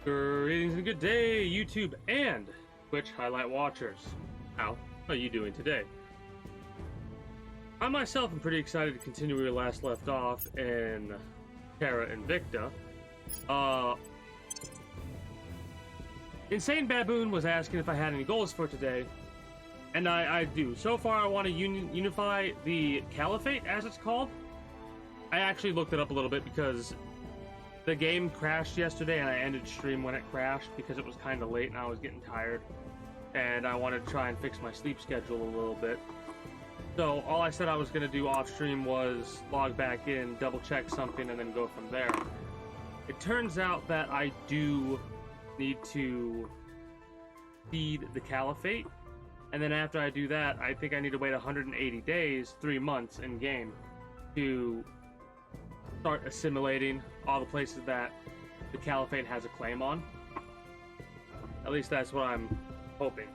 Greetings and good day, YouTube and Twitch highlight watchers. How are you doing today? I myself am pretty excited to continue where we last left off in Terra Invicta. Insane Baboon was asking if I had any goals for today, and I do. So far, I want to unify the Caliphate, as it's called. I actually looked it up a little bit because the game crashed yesterday, and I ended stream when it crashed because it was kind of late and I was getting tired. And I wanted to try and fix my sleep schedule a little bit. So all I said I was going to do off stream was log back in, double check something, and then go from there. It turns out that I do need to feed the Caliphate. And then after I do that, I think I need to wait 180 days, 3 months in game, to start assimilating all the places that the Caliphate has a claim on. At least that's what I'm hoping.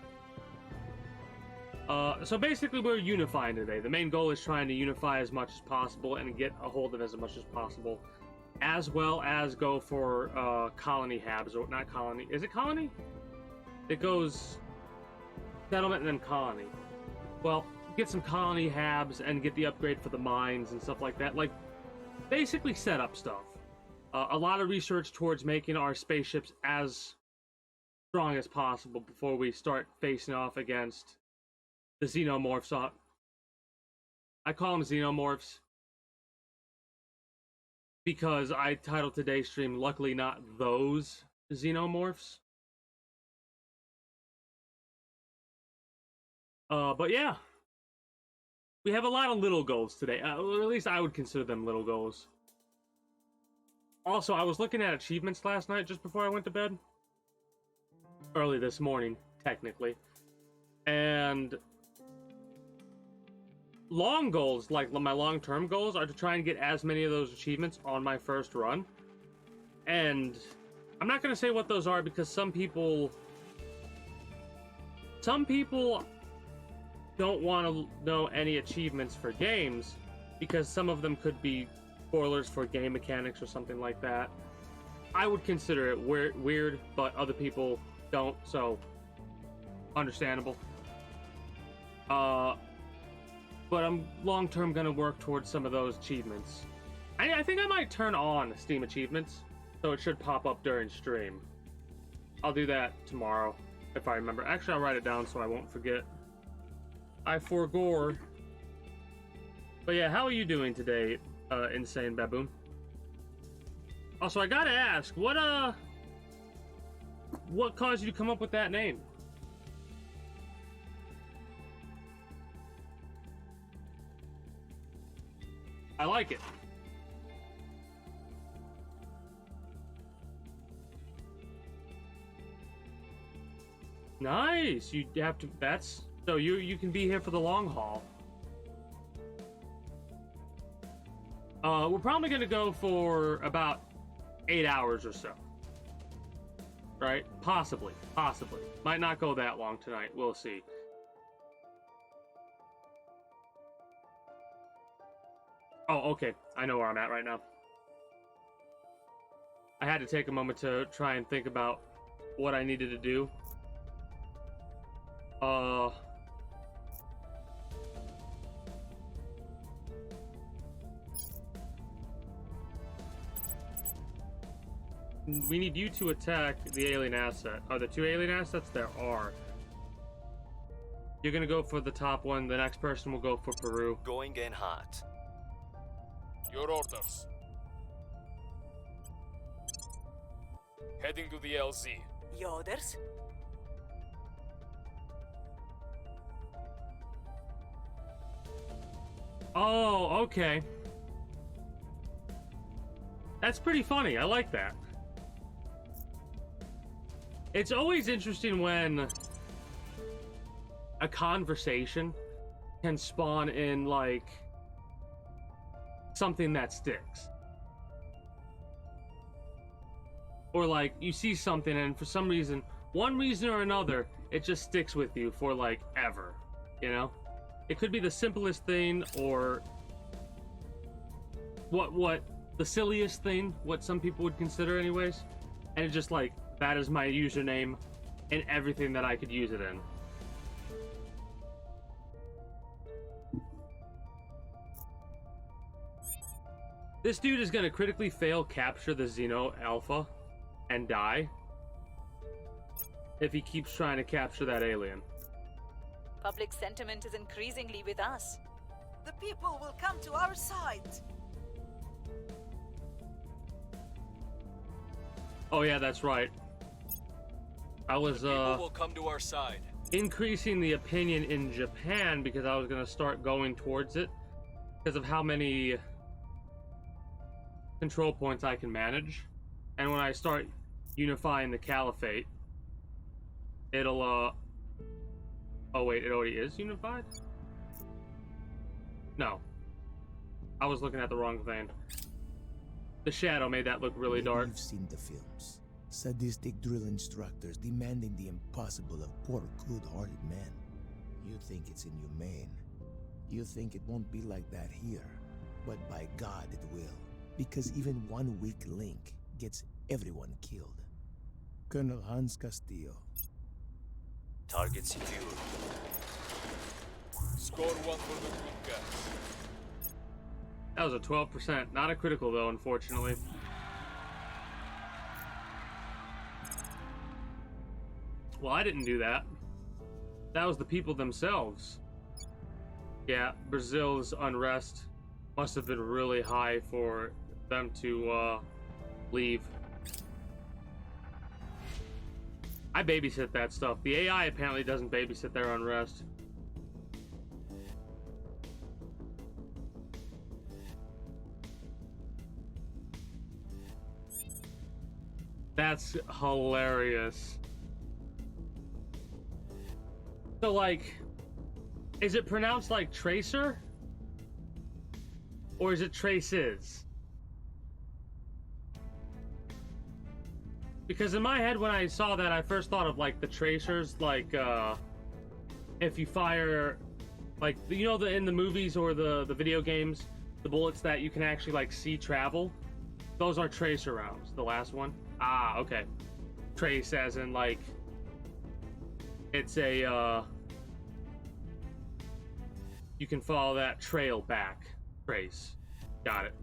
So basically we're unifying today. The main goal is trying to unify as much as possible and get a hold of as much as possible, as well as go for colony habs, or not colony. Is it colony? It goes settlement and then colony. Well, get some colony habs and get the upgrade for the mines and stuff like that. Like, basically setup stuff. A lot of research towards making our spaceships as strong as possible before we start facing off against the Xenomorphs. I call them Xenomorphs because I titled today's stream, luckily not those Xenomorphs. But yeah. We have a lot of little goals today. Or at least I would consider them little goals. Also, I was looking at achievements last night just before I went to bed. Early this morning, technically. And long goals, like my long-term goals, are to try and get as many of those achievements on my first run. And I'm not going to say what those are because some people don't want to know any achievements for games because some of them could be spoilers for game mechanics or something like that. I would consider it weird, but other people don't, so understandable. But I'm long-term going to work towards some of those achievements. I think I might turn on Steam achievements, so it should pop up during stream. I'll do that tomorrow, if I remember. Actually, I'll write it down so I won't forget. I forgore. But yeah, how are you doing today, Insane Baboon? Also, I gotta ask, what caused you to come up with that name? I like it. Nice. You have to. That's so you can be here for the long haul. We're probably gonna go for about 8 hours or so. Right? Possibly. Might not go that long tonight. We'll see. Oh, okay. I know where I'm at right now. I had to take a moment to try and think about what I needed to do. We need you to attack the alien asset. Are there 2 alien assets? There are. You're gonna go for the top one. The next person will go for Peru. Going in hot. Your orders. Heading to the LZ. Yoders? Oh, okay. That's pretty funny. I like that. It's always interesting when a conversation can spawn in, like, something that sticks. Or, like, you see something and for some reason, one reason or another, it just sticks with you for, like, ever. You know? It could be the simplest thing or what the silliest thing, what some people would consider anyways. And it just, like, That is my username in everything that I could use it in. This dude is gonna critically fail capture the Xeno Alpha and die if he keeps trying to capture that alien. Public sentiment is increasingly with us. The people will come to our side. Oh yeah, that's right. I was People will come to our side. increasing the opinion in Japan because I was gonna start going towards it because of how many control points I can manage. And when I start unifying the caliphate, it'll oh wait, it already is unified? No. I was looking at the wrong thing. The shadow made that look really dark. You've seen the films. Sadistic drill instructors demanding the impossible of poor, good-hearted men. You think it's inhumane. You think it won't be like that here. But by God it will. Because even one weak link gets everyone killed. Colonel Hans Castillo. Target secure. Score 1 for the good guys. That was a 12%. Not a critical though, unfortunately. Well, I didn't do that. That was the people themselves. Yeah, Brazil's unrest must have been really high for them to leave. I babysit that stuff. The AI apparently doesn't babysit their unrest. That's hilarious. So, like, is it pronounced like Tracer? Or is it Traces? Because in my head, when I saw that, I first thought of, like, the Tracers, like, if you fire, like, you know, in the movies or the video games, the bullets that you can actually, like, see travel? Those are Tracer rounds, the last one. Ah, okay. Trace as in, like, it's a, you can follow that trail back. Trace. Got it.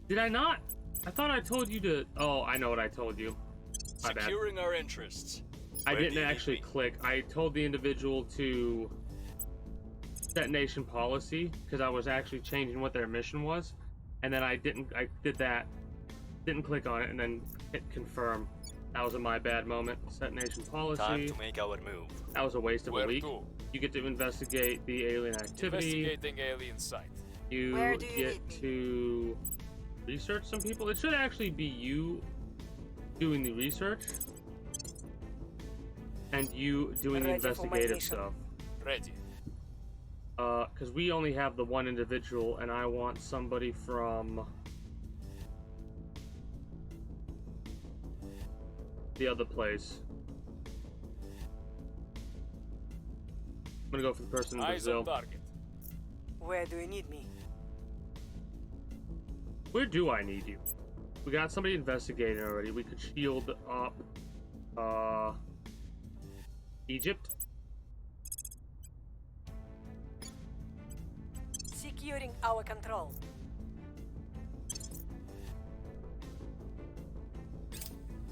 Did I not? I thought I told you to... Oh, I know what I told you. My bad. Securing our interests. I Where didn't do you actually need me? click. I told the individual to set nation policy because I was actually changing what their mission was, and then I did that, didn't click on it, and then hit confirm. That was my bad moment. Set nation policy. Time to make our move. That was a waste of Where a week. to? You get to investigate the alien activity. Investigating alien site. You Where do you get need me? to research some people. It should actually be you doing the research and you doing the Ready for my investigative mission. stuff. Ready. Because we only have the one individual, and I want somebody from the other place. I'm gonna go for the person in Eyes Brazil. on target. Where do you need me? Where do I need you? We got somebody investigating already. We could shield up Egypt. Securing our control.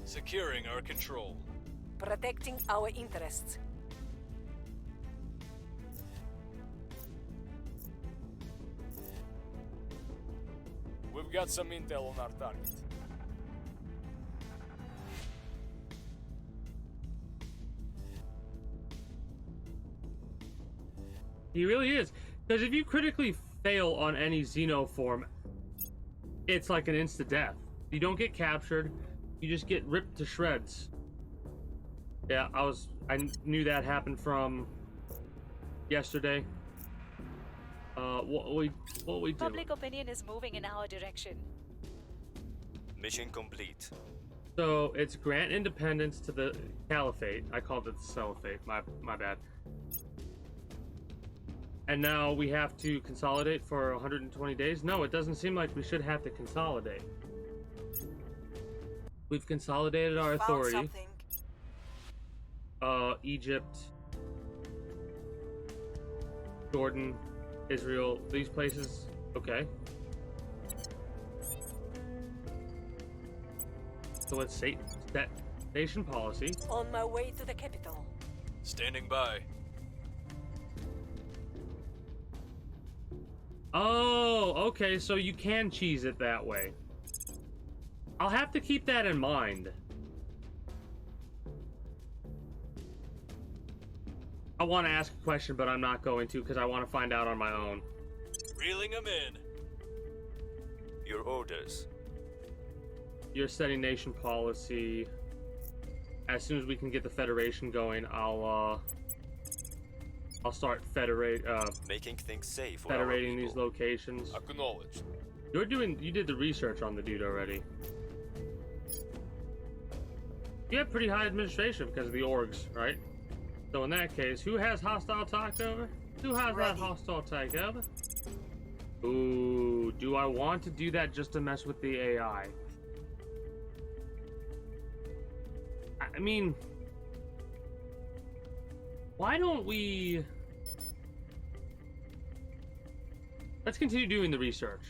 Securing our control. Protecting our interests. We've got some intel on our target. He really is. Because if you critically fail on any xenoform, it's like an insta-death. You don't get captured, you just get ripped to shreds. Yeah, I knew that happened from yesterday. What we do? Public opinion is moving in our direction. Mission complete. So it's grant independence to the caliphate. I called it the caliphate. My bad. And now we have to consolidate for 120 days? No, it doesn't seem like we should have to consolidate. We've consolidated our Found authority. something. Egypt, Jordan, Israel, these places. Okay. So let's say that nation policy. On my way to the capital. Standing by. Oh, okay, so you can cheese it that way. I'll have to keep that in mind. I want to ask a question, but I'm not going to because I want to find out on my own. Reeling them in. Your orders. You're setting nation policy. As soon as we can get the Federation going, I'll start Making things safe for our federating these people. locations. Acknowledged. You did the research on the dude already. You have pretty high administration because of the orgs, right? So in that case, who has hostile takeover? Who has that Ready. hostile takeover? Ooh, do I want to do that just to mess with the AI? I mean, why don't we... Let's continue doing the research.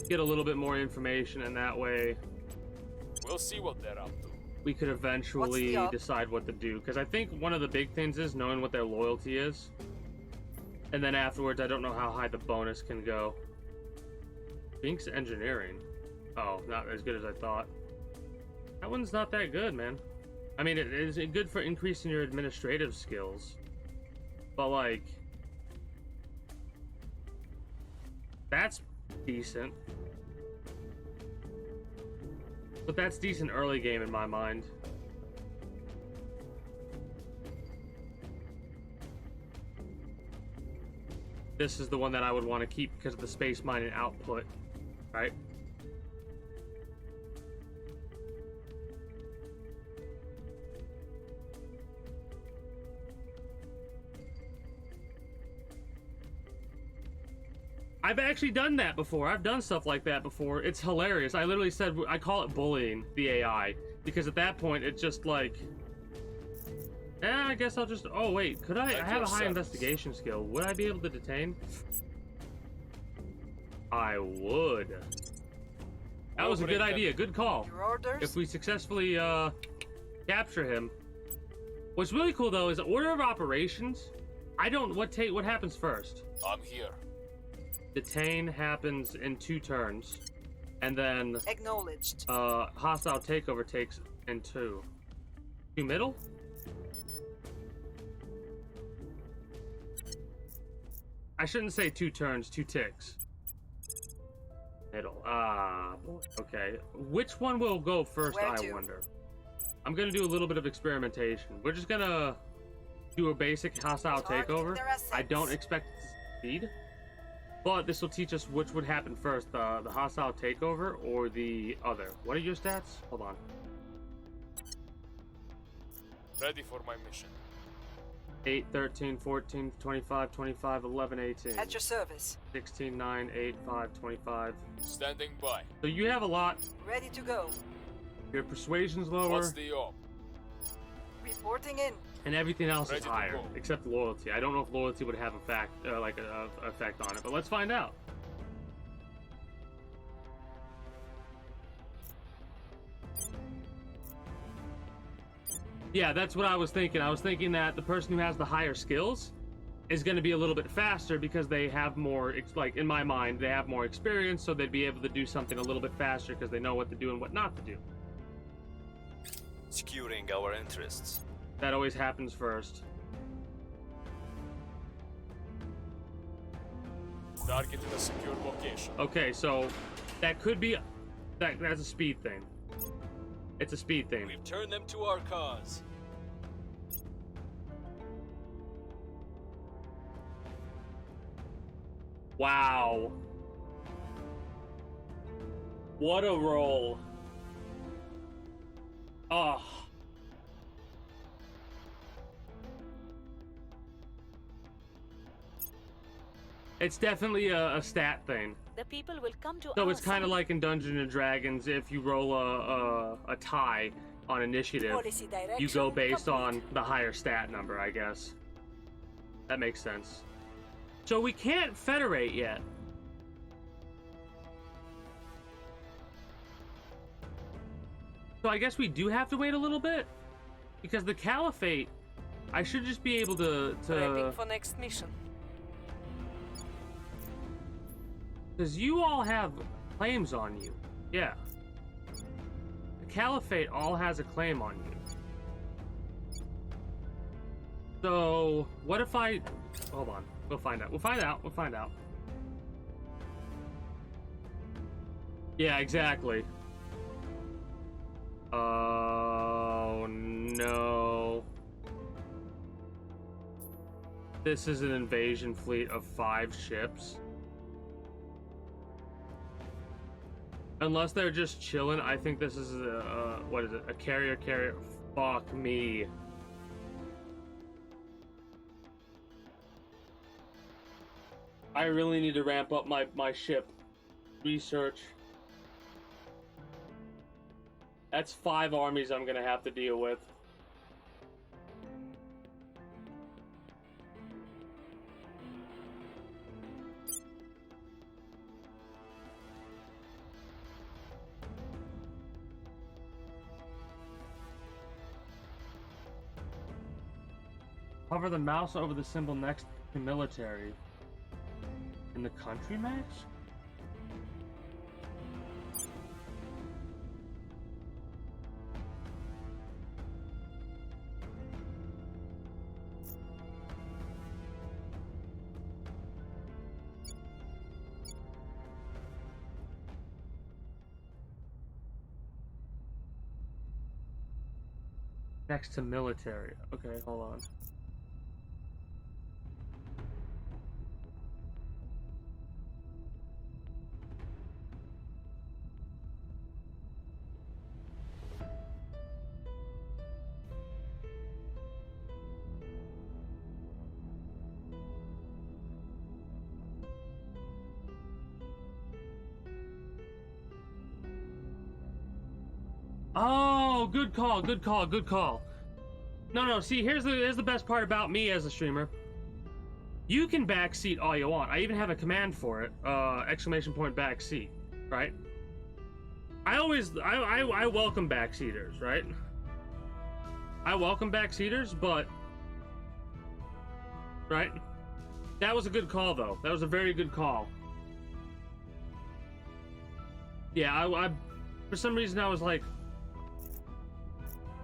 Get a little bit more information, and that way We'll see what they're up to. we could eventually What's the decide what to do. Because I think one of the big things is knowing what their loyalty is. And then afterwards, I don't know how high the bonus can go. Binks Engineering. Oh, not as good as I thought. That one's not that good, man. I mean, it is good for increasing your administrative skills. But, like... That's decent. But that's decent early game in my mind. This is the one that I would want to keep because of the space mining output, right? I've actually done that before. I've done stuff like that before. It's hilarious. I literally said, I call it bullying the AI. Because at that point, it's just like... I guess I'll just... Oh, wait. Could I... I have a high investigation skill. Would I be able to detain? I would. That was a good idea. Good call. Your orders? If we successfully capture him. What's really cool, though, is order of operations. I don't... What happens first? I'm here. Detain happens in 2 turns, and then Acknowledged. hostile takeover takes in 2. 2 middle? I shouldn't say 2 turns, 2 ticks. Middle. Boy. Okay. Which one will go first, Where I to? wonder? I'm gonna do a little bit of experimentation. We're just gonna do a basic hostile Targeting takeover. their I don't assets. expect it to succeed. But this will teach us which would happen first, the hostile takeover or the other. What are your stats? Hold on. Ready for my mission. 8, 13, 14, 25, 25, 11, 18. At your service. 16, 9, 8, 5, 25. Standing by. So you have a lot. Ready to go. Your persuasion's lower, What's the op? Reporting in. and everything else Ready is to higher, go. except loyalty. I don't know if loyalty would have a effect on it, but let's find out. Yeah, that's what I was thinking. I was thinking that the person who has the higher skills is going to be a little bit faster because they have more, like in my mind, they have more experience, so they'd be able to do something a little bit faster because they know what to do and what not to do. Securing our interests. That always happens first. Target in a secure location. Okay, so that could be that's a speed thing. It's a speed thing. We've turned them to our cause. Wow. What a roll. Oh, It's definitely a stat thing. The people will come to So our it's kind of side. like in Dungeons and Dragons, if you roll a tie on initiative, Policy direction you go based complete. on the higher stat number, I guess. That makes sense. So we can't federate yet. So I guess we do have to wait a little bit, because the Caliphate, I should just be able to Prepping for next mission. because you all have claims on you. Yeah. The Caliphate all has a claim on you. So, what if I... Hold on. We'll find out. We'll find out. We'll find out. Yeah, exactly. Oh, no. This is an invasion fleet of 5 ships. Unless they're just chilling, I think this is a what is it? A carrier. Fuck me. I really need to ramp up my ship research. That's 5 armies I'm gonna have to deal with. Hover the mouse over the symbol next to military. In the country match? Next to military. Okay, hold on. Oh, good call, good call, good call. No, see, here's the best part about me as a streamer. You can backseat all you want. I even have a command for it. Exclamation point backseat, right? I welcome backseaters, right? I welcome backseaters, but right? That was a good call though. That was a very good call. Yeah, I for some reason I was like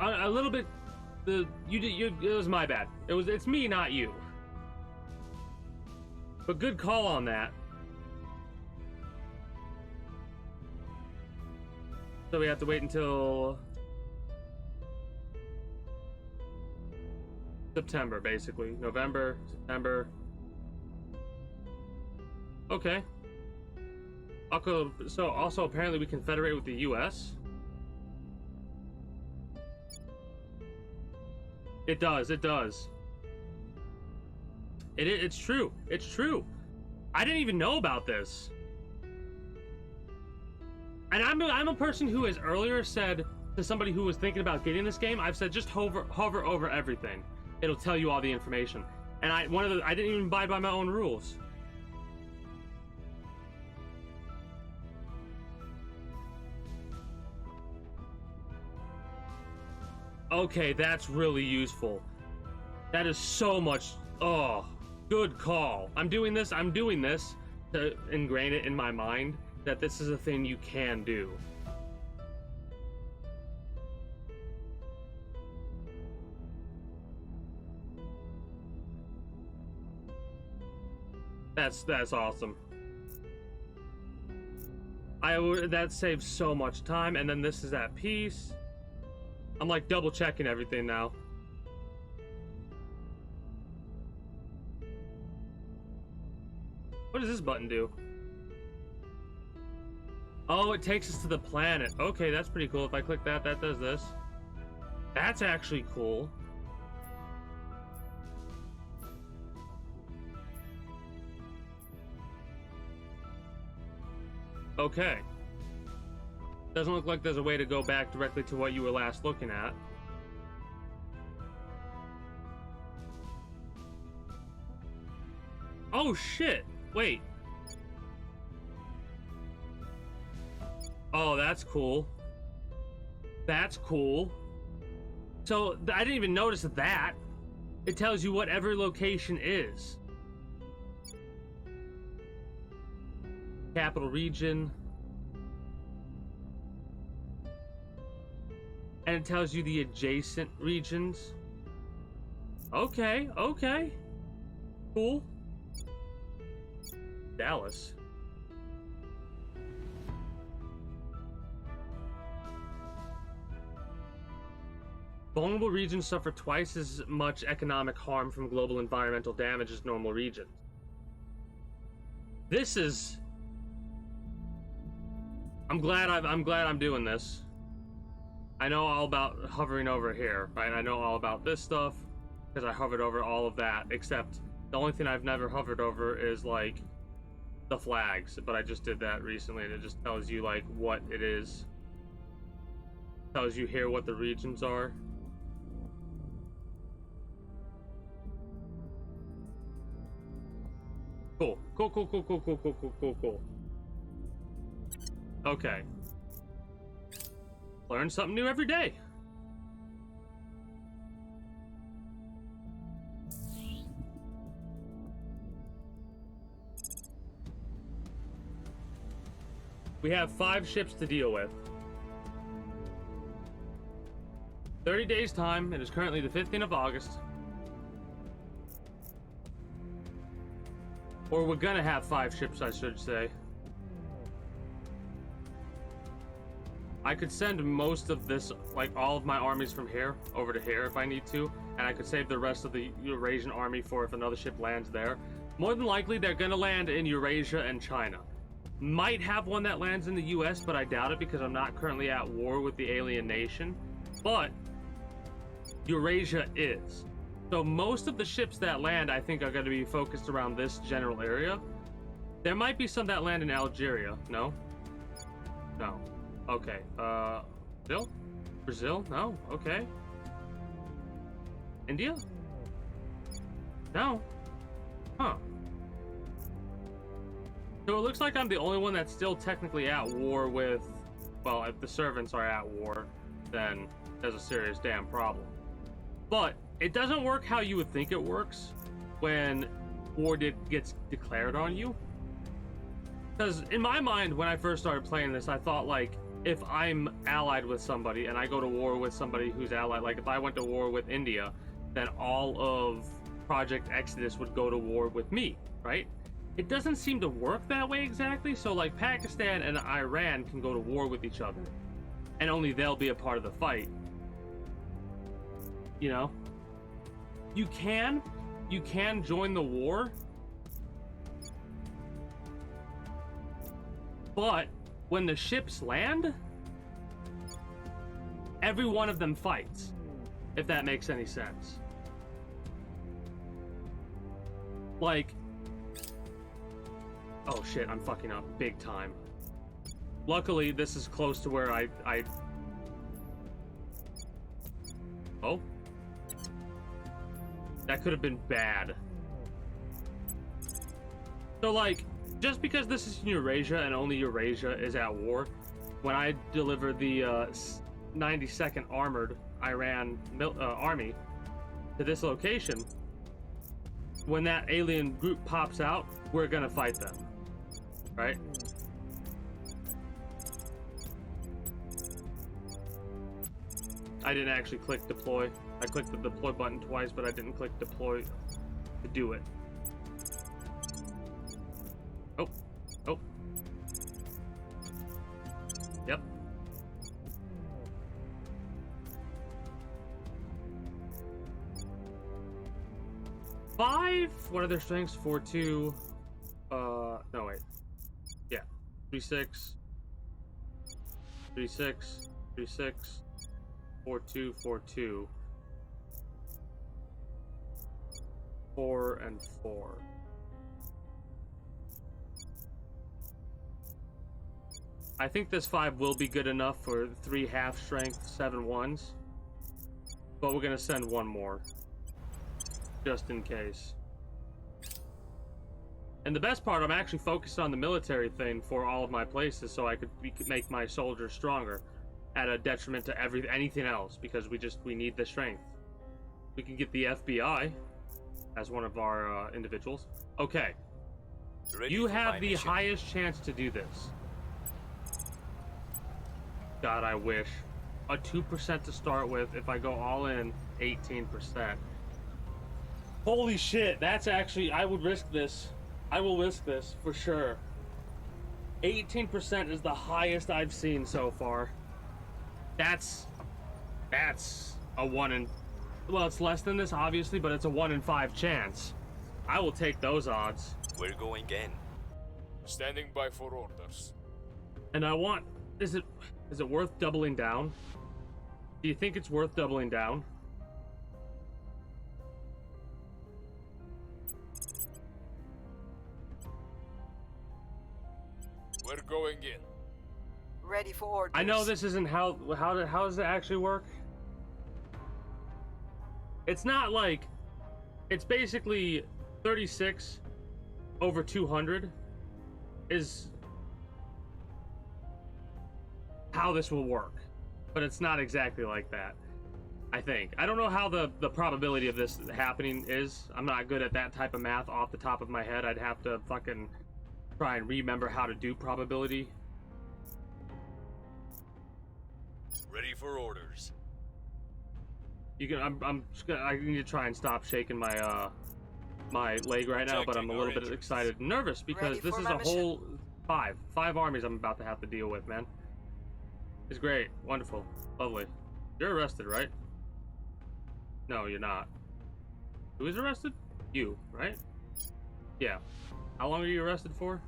a little bit. It was my bad. It's me, not you. But good call on that. So we have to wait until September, basically. November, September. Okay. So also apparently we can federate with the US. It does. It's true. It's true. I didn't even know about this. And I'm a person who has earlier said to somebody who was thinking about getting this game, I've said just hover over everything. It'll tell you all the information. And I didn't even abide by my own rules. Okay, that's really useful. That is so much. Oh, good call. I'm doing this to ingrain it in my mind that this is a thing you can do. That's awesome. That saves so much time, and then this is at peace. I'm like double checking everything now. What does this button do? Oh, it takes us to the planet. Okay, that's pretty cool. If I click that, that does this. That's actually cool. Okay. Doesn't look like there's a way to go back directly to what you were last looking at. Oh shit! Wait. Oh, that's cool. That's cool. So, I didn't even notice that. It tells you what every location is. Capital region. And it tells you the adjacent regions. Okay, okay. Cool. Dallas. Vulnerable regions suffer twice as much economic harm from global environmental damage as normal regions. This is... I'm glad I'm doing this. I know all about hovering over here, right? I know all about this stuff because I hovered over all of that, except the only thing I've never hovered over is like the flags, but I just did that recently and it just tells you like what it is. Tells you here what the regions are. Cool. Cool. Okay. Learn something new every day. We have 5 ships to deal with. 30 days time. It is currently the 15th of August. Or we're gonna have 5 ships, I should say. I could send most of this, like all of my armies from here over to here if I need to, and I could save the rest of the Eurasian army for if another ship lands there. More than likely, they're gonna land in Eurasia and China. Might have one that lands in the US, but I doubt it because I'm not currently at war with the alien nation. But Eurasia is. So most of the ships that land, I think, are going to be focused around this general area. There might be some that land in Algeria. No? No. Okay. Brazil? Brazil? No. Okay. India? No. Huh. So it looks like I'm the only one that's still technically at war with... Well, if the servants are at war, then there's a serious damn problem. But it doesn't work how you would think it works when war gets declared on you. Because in my mind, when I first started playing this, I thought, like, if I'm allied with somebody and I go to war with somebody who's allied, like if I went to war with India, then all of Project Exodus would go to war with me, right? It doesn't seem to work that way exactly. So, like, Pakistan and Iran can go to war with each other, and only they'll be a part of the fight. You know? You can join the war, but when the ships land, every one of them fights, if that makes any sense. Like, oh shit, I'm fucking up big time. Luckily, this is close to where I oh, that could have been bad. So, like, just because this is Eurasia and only Eurasia is at war, when I deliver the 92nd Armored Iran army to this location, when that alien group pops out, we're gonna fight them, right? I didn't actually click deploy. I clicked the deploy button twice, but I didn't click deploy to do it. Oh. Yep. Five? What are their strengths? 4-2. No, wait. Yeah. 3-6. 3-6. 3-6. 4-2. 4-2. 4 and 4. I think this 5 will be good enough for 3 half strength, 7 ones. But we're gonna send 1 more. Just in case. And the best part, I'm actually focused on the military thing for all of my places so we could make my soldiers stronger at a detriment to anything else, because we need the strength. We can get the FBI as one of our individuals. Okay. Ready You for have my the mission. highest chance to do this. God, I wish. A 2% to start with. If I go all in, 18%. Holy shit, that's actually, I would risk this. I will risk this for sure. 18% is the highest I've seen so far. That's a 1 in, well, it's less than this obviously, but it's a 1 in 5 chance. I will take those odds. We're going in. Standing by for orders. And I want, is it worth doubling down? Do you think it's worth doubling down? We're going in. Ready for orders. I know this isn't how does it actually work? It's not like, it's basically 36 over 200 is how this will work, but it's not exactly like that. I think. I don't know how the probability of this happening is. I'm not good at that type of math off the top of my head. I'd have to fucking try and remember how to do probability. Ready for orders. You can. I need to try and stop shaking my my leg right now, but I'm a little bit excited and nervous because Ready this for is my a whole five armies I'm about to have to deal with, man. It's great, wonderful, lovely. You're arrested, right? No, you're not. Who is arrested? You, right? Yeah. How long are you arrested for?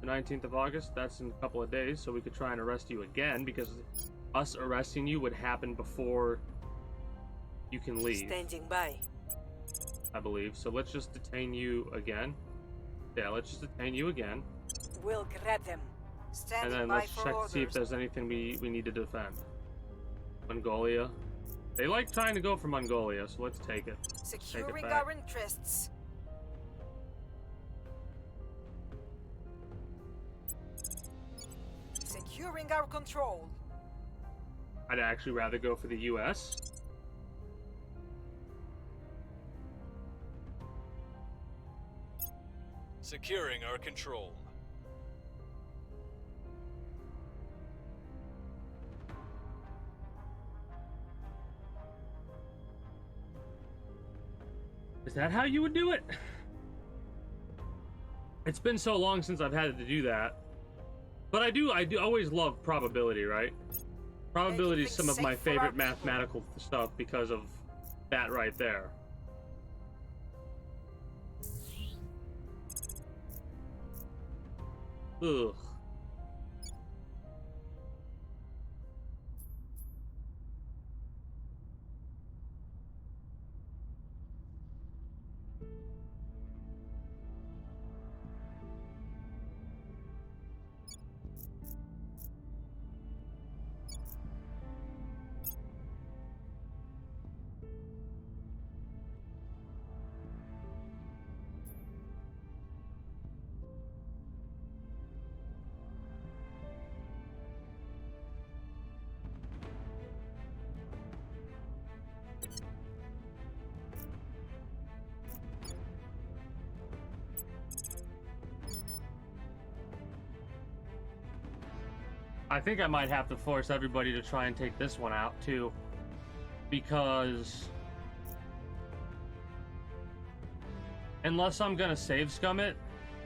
The 19th of August? That's in a couple of days, so we could try and arrest you again, because us arresting you would happen before you can leave. Standing by. I believe. So let's just detain you again. Yeah, let's just detain you again. We'll grab them. And Standing then by let's for check to orders. see if there's anything we need to defend. Mongolia. They like trying to go for Mongolia, so let's take it. Securing back. our interests. Securing our control. I'd actually rather go for the US. Securing our control. Is that how you would do it? It's been so long since I've had to do that. But I do always love probability, right? Probability is some of my favorite mathematical stuff because of that right there. Ugh. I think I might have to force everybody to try and take this one out too, because unless I'm gonna save scum it,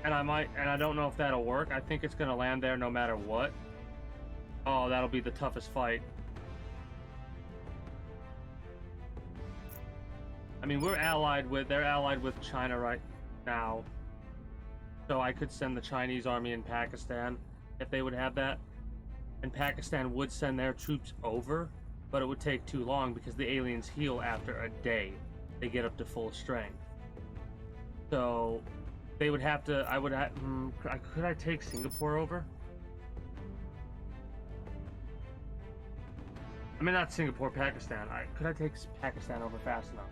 and I don't know if that'll work. I think it's gonna land there no matter what. Oh, that'll be the toughest fight. I mean, they're allied with China right now, so I could send the Chinese army in Pakistan if they would have that. And Pakistan would send their troops over, but it would take too long because the aliens heal after a day. They get up to full strength. So they would have to, could I take Singapore over? I mean, not Singapore, Pakistan. Could I take Pakistan over fast enough?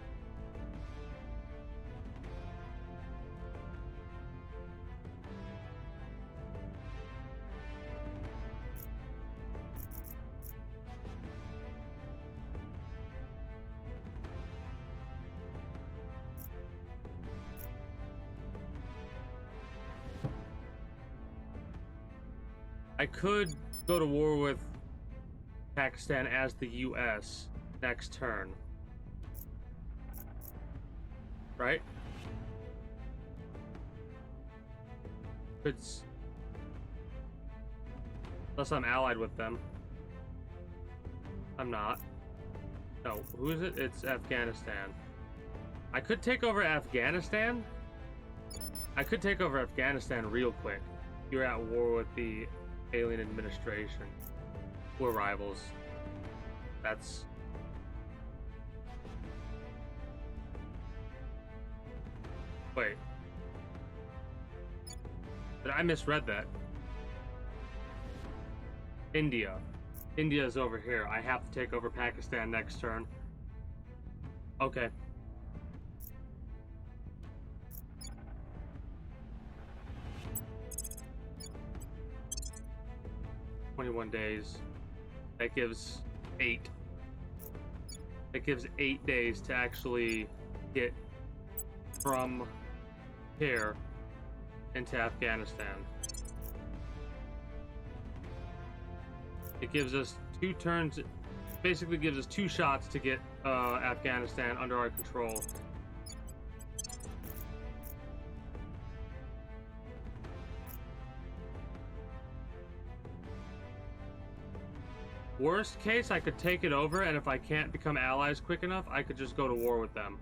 I could go to war with Pakistan as the US next turn. Right? It's unless I'm allied with them. I'm not. No, who is it? It's Afghanistan. I could take over Afghanistan. I could take over Afghanistan real quick. You're at war with the alien administration. We're rivals. That's... Wait. I misread that. India. India is over here. I have to take over Pakistan next turn. Okay. days. That gives 8. That gives 8 days to actually get from here into Afghanistan. It gives us 2 turns. Basically gives us 2 shots to get Afghanistan under our control. Worst case, I could take it over, and if I can't become allies quick enough, I could just go to war with them.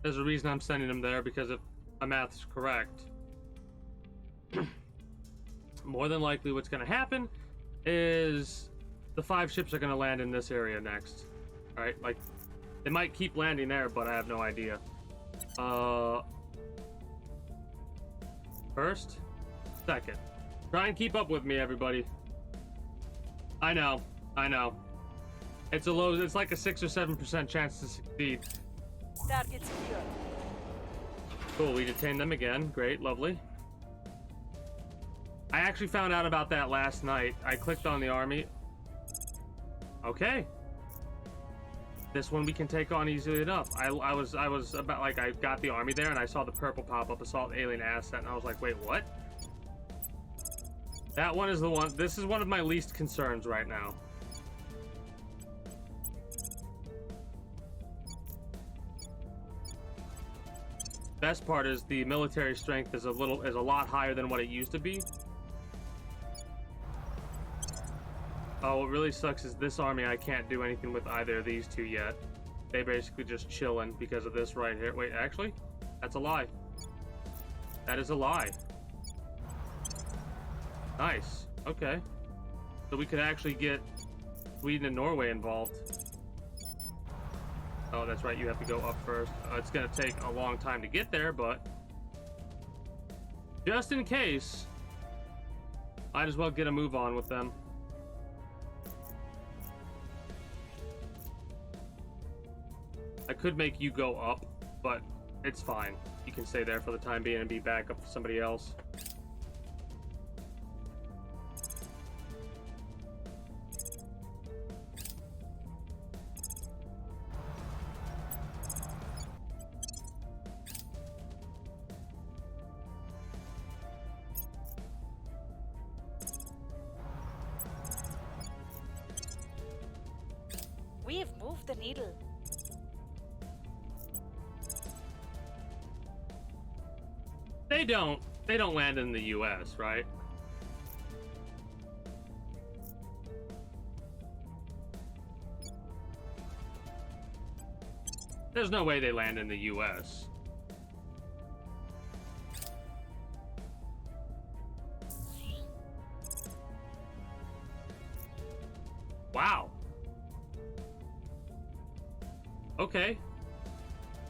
There's a reason I'm sending them there, because if my math is correct, more than likely what's going to happen is the 5 ships are going to land in this area next. Alright, like, they might keep landing there, but I have no idea. First, second. Try and keep up with me, everybody. I know. It's like a 6 or 7% chance to succeed. Target secure. Cool, we detained them again. Great, lovely. I actually found out about that last night. I clicked on the army. Okay. This one we can take on easily enough. I was about, like, I got the army there and I saw the purple pop up, assault alien asset, and I was like, wait, what? That one is the one. This is one of my least concerns right now. Best part is the military strength is a lot higher than what it used to be. Oh, what really sucks is this army, I can't do anything with either of these 2 yet. They basically just chilling because of this right here. Wait, actually, that's a lie. That is a lie. Nice. Okay. So we could actually get Sweden and Norway involved. Oh, that's right, you have to go up first. It's gonna take a long time to get there, but just in case, might as well get a move on with them. I could make you go up, but it's fine. You can stay there for the time being and be back up for somebody else. We have moved the needle. They don't land in the US, right? There's no way they land in the US. Wow. Okay.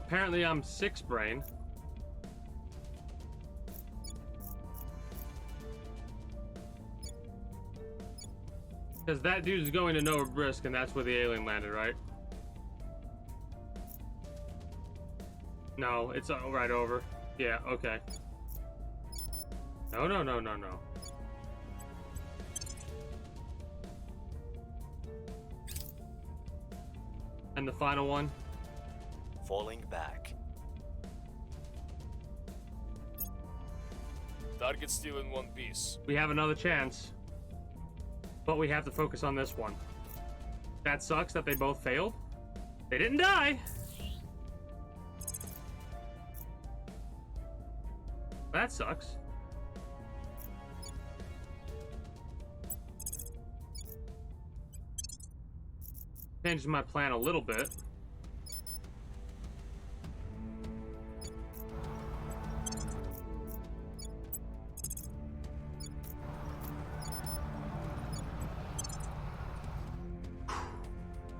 Apparently I'm six brain. Because that dude's going to no risk, and that's where the alien landed, right? No, it's right over. Yeah, okay. No, no, no, no, no. And the final one? Falling back. Target still in one piece. We have another chance. But we have to focus on this one. That sucks that they both failed. They didn't die. That sucks. Changed my plan a little bit.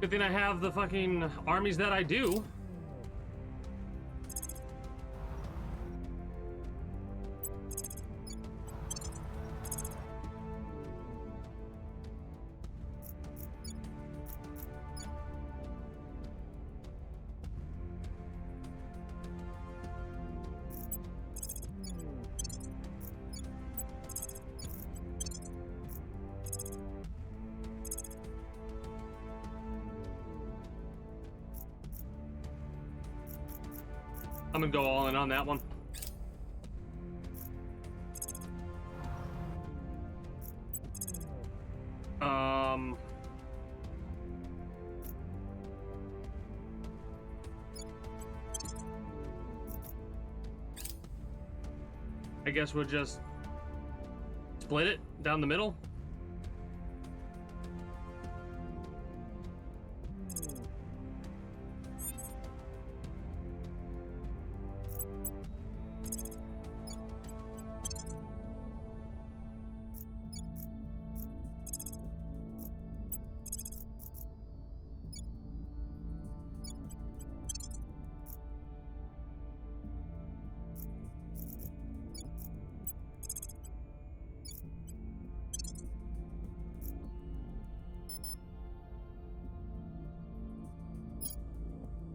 Good thing I have the fucking armies that I do. I'm gonna go all in on that one. I guess we'll just split it down the middle.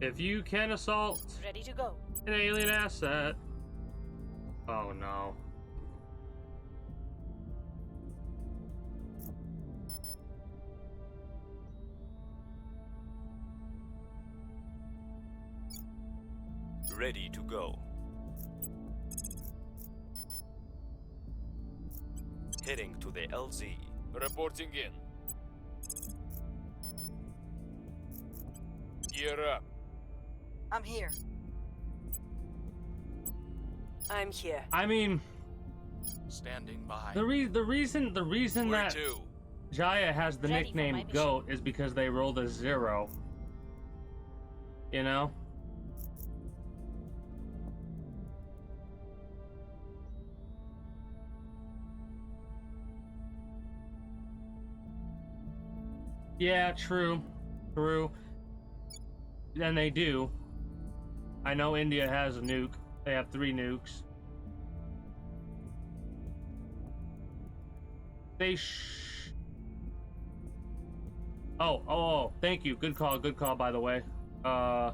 If you can assault Ready to go. an alien asset. Oh no. Ready to go. Heading to the LZ. Reporting in. Gear up. I'm here. I'm here. I mean, Standing by. the reason Where that to? Jaya has the Ready for my nickname mission. Goat is because they rolled a 0. You know? Yeah, true. True. And they do. I know India has a nuke. They have 3 nukes. They Oh, thank you. Good call, by the way. I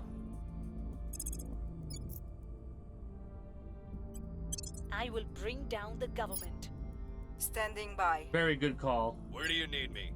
will bring down the government. Standing by. Very good call. Where do you need me?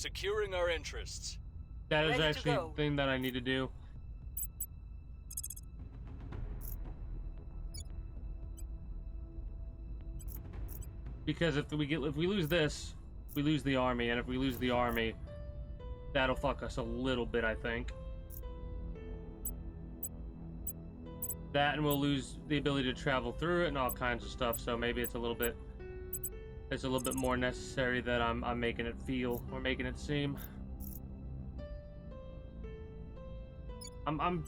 Securing our interests. That is Ready to actually go. the thing that I need to do. Because if we lose this, we lose the army, and if we lose the army, that'll fuck us a little bit, I think. That, and we'll lose the ability to travel through it and all kinds of stuff. So maybe it's a little bit more necessary that I'm making it feel or making it seem. I'm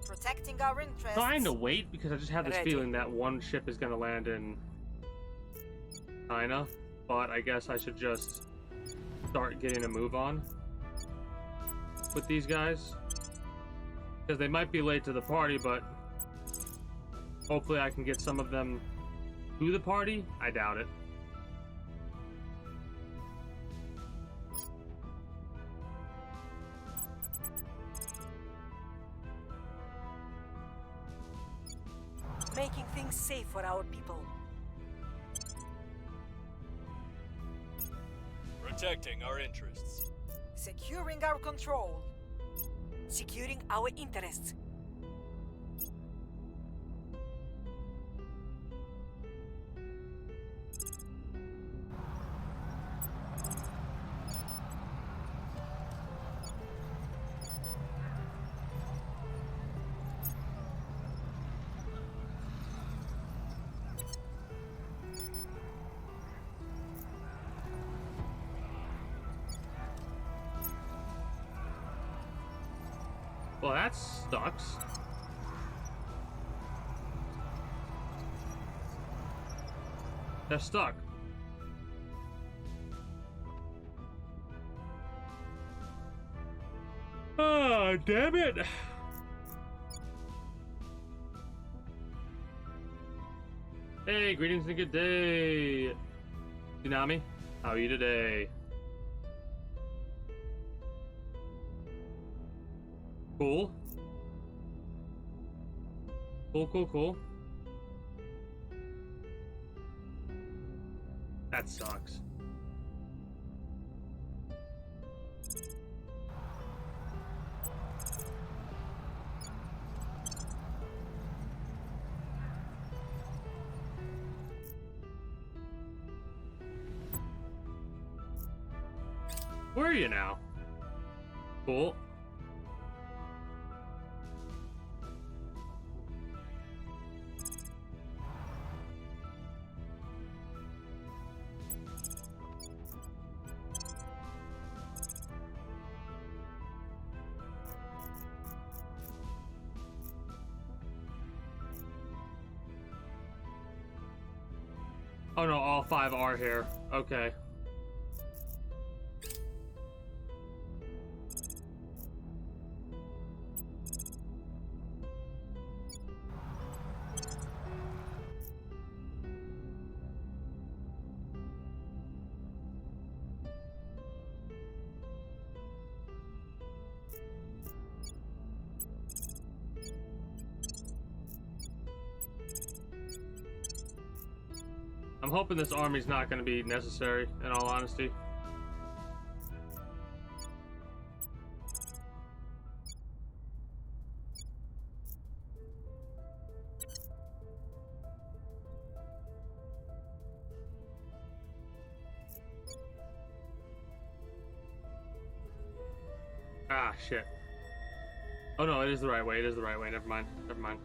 Protecting our interests. trying to wait because I just have this Ready. feeling that one ship is gonna land in China, but I guess I should just start getting a move on with these guys because they might be late to the party, but hopefully I can get some of them to the party. I doubt it. Making things safe for our people. Protecting our interests. Securing our control. Securing our interests. Well, that sucks. They're stuck. Oh, damn it. Hey, greetings and a good day. Tsunami, how are you today? Cool. Cool. That sucks. Where are you now? Cool. Oh no, all 5 are here. Okay. I'm hoping this army's not going to be necessary, in all honesty. Ah, shit. Oh no, it is the right way. It is the right way. Never mind. Never mind.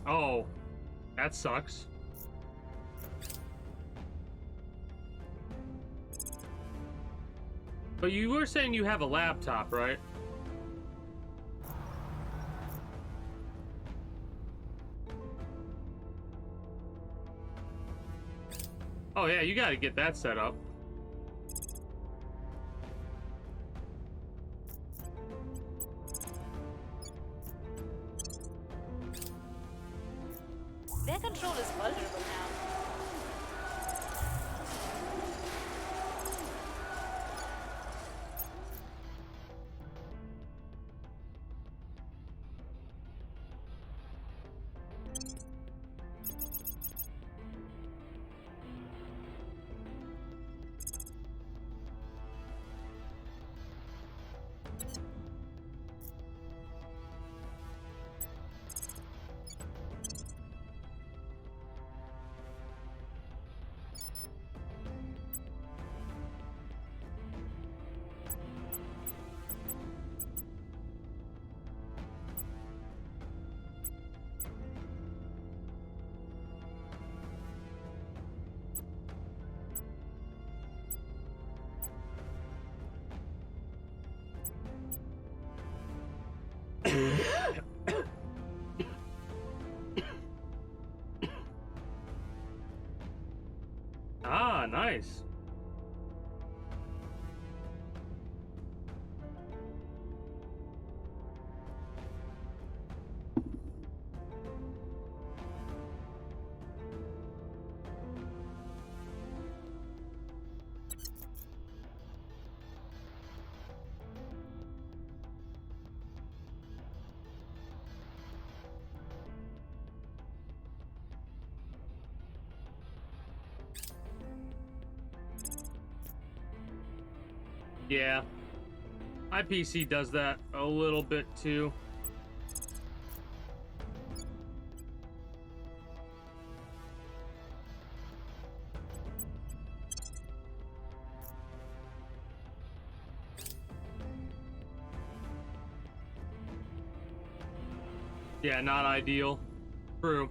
Oh, that sucks. But you were saying you have a laptop, right? Oh yeah, you gotta get that set up. Their control is vulnerable now. Ah, nice. Yeah. My PC does that a little bit too. Yeah, not ideal. True.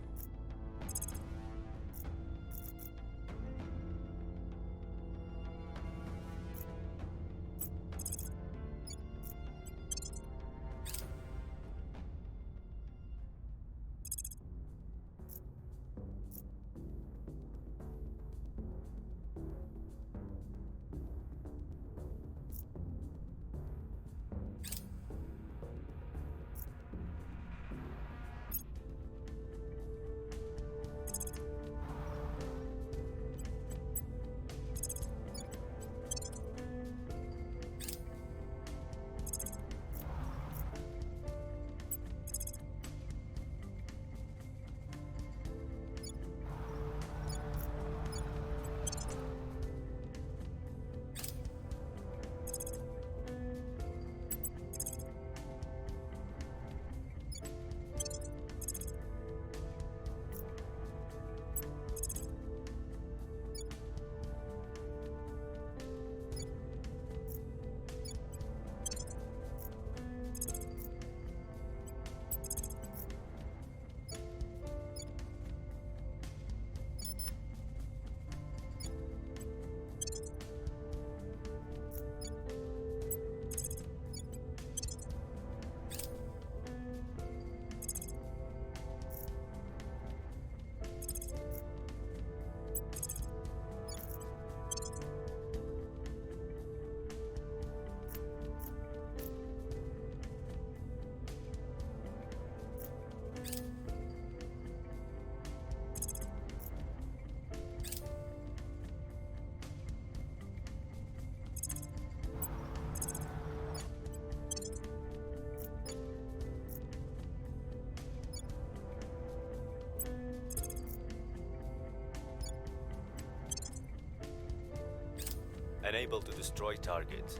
Unable to destroy target.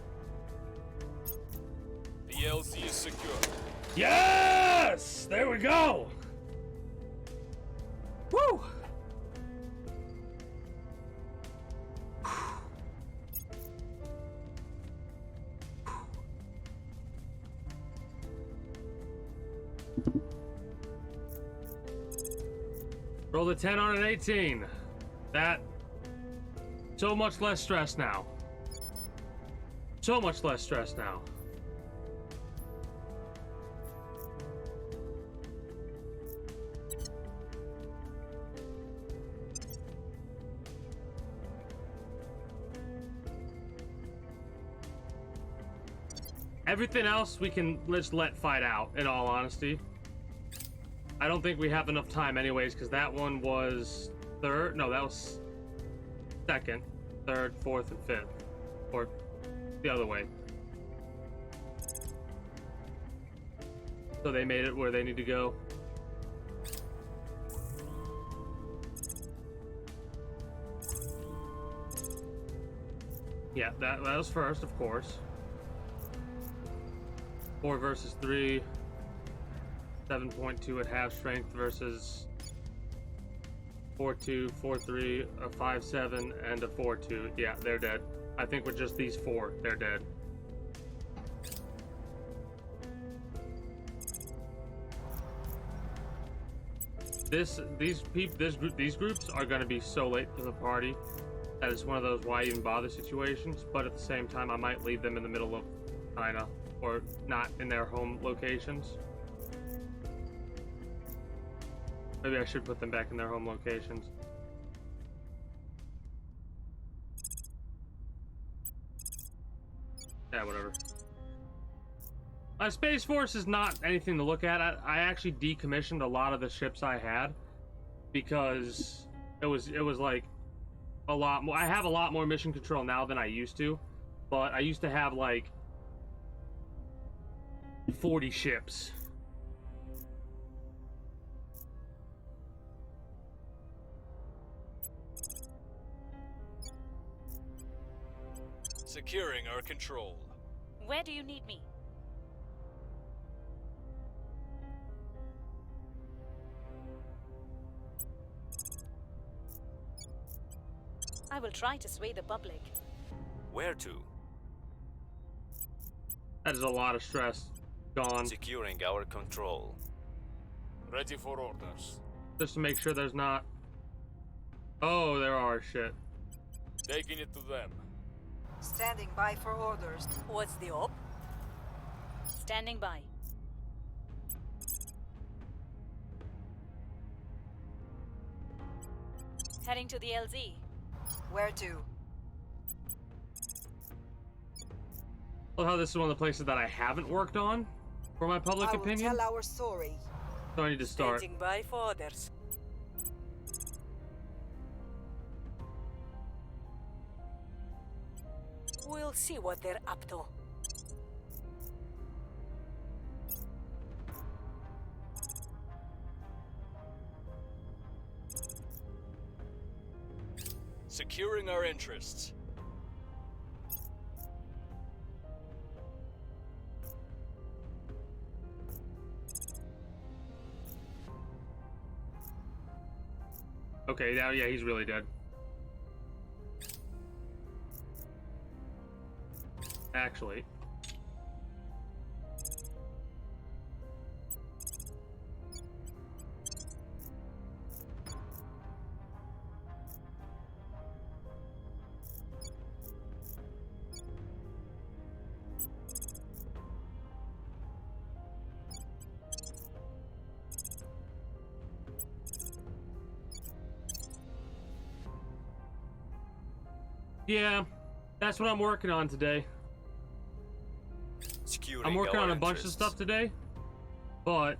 The LZ is secure. Yes! There we go! Woo! Roll a 10 on an 18. That... So much less stress now. So much less stress now. Everything else we can just let fight out, in all honesty. I don't think we have enough time anyways, because that one was third. No, that was second, third, fourth, and fifth. Or the other way. So they made it where they need to go. Yeah, that was first, of course. 4 versus 3. 7.2 at half strength versus 4-2, 4-3, a 5-7, and a 4-2. Yeah, they're dead. I think with just these 4, they're dead. These groups are going to be so late to the party that it's one of those why even bother situations. But at the same time, I might leave them in the middle of China or not in their home locations. Maybe I should put them back in their home locations. Yeah, whatever. Space Force is not anything to look at. I actually decommissioned a lot of the ships I had because it was like a lot more. I have a lot more mission control now than I used to, but I used to have like 40 ships. Securing our control. Where do you need me? I will try to sway the public. Where to? That is a lot of stress. Gone. Securing our control. Ready for orders. Just to make sure there's not... Oh, there are, shit. Taking it to them. Standing by for orders. What's the op? Standing by. Heading to the LZ. Where to? Love how this is one of the places that I haven't worked on for my public I will opinion. tell our story. So I need to start. Standing by for orders. We'll see what they're up to. Securing our interests. Okay, now yeah, he's really dead. Actually. Yeah, that's what I'm working on today. Securing I'm working our on a bunch of interests. stuff today, but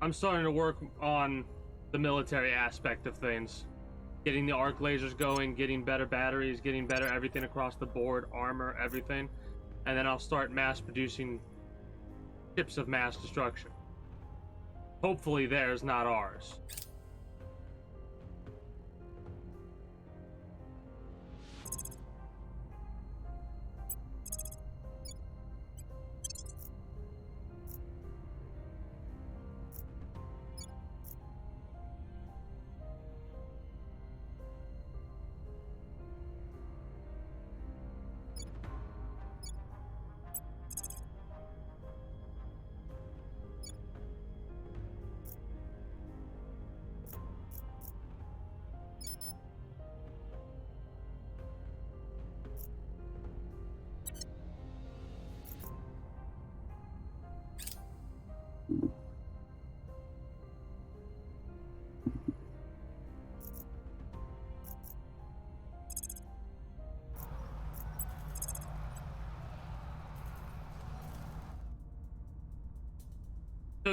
I'm starting to work on the military aspect of things. Getting the arc lasers going, getting better batteries, getting better everything across the board, armor, everything. And then I'll start mass producing ships of mass destruction. Hopefully theirs, not ours.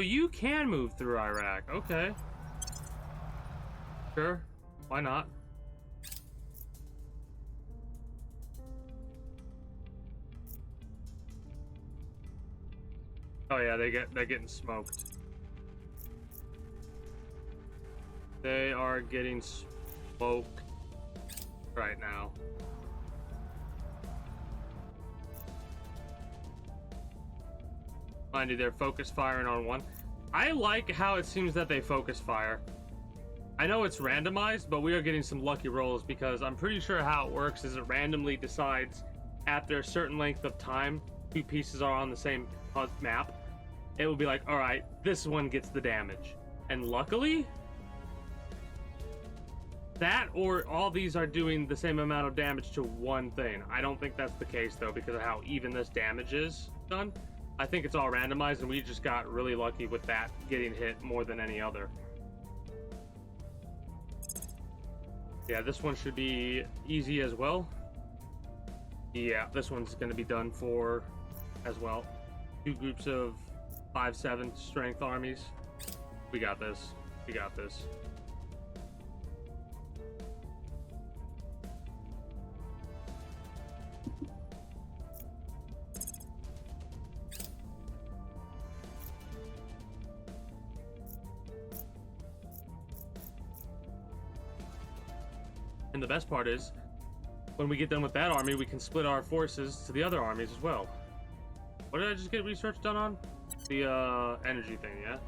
you can move through Iraq. Okay. Sure. Why not? Oh yeah, they're getting smoked. They are getting smoked right now. Mind you, they're focus firing on one. I like how it seems that they focus fire. I know it's randomized, but we are getting some lucky rolls because I'm pretty sure how it works is it randomly decides after a certain length of time, two pieces are on the same map. It will be like, all right, this one gets the damage. And luckily, that or all these are doing the same amount of damage to one thing. I don't think that's the case though, because of how even this damage is done. I think it's all randomized, and we just got really lucky with that getting hit more than any other. Yeah, this one should be easy as well. Yeah, this one's going to be done for as well. Two groups of 5-7 strength armies. We got this. We got this. And the best part is, when we get done with that army, we can split our forces to the other armies as well. What did I just get research done on? The energy thing, yeah?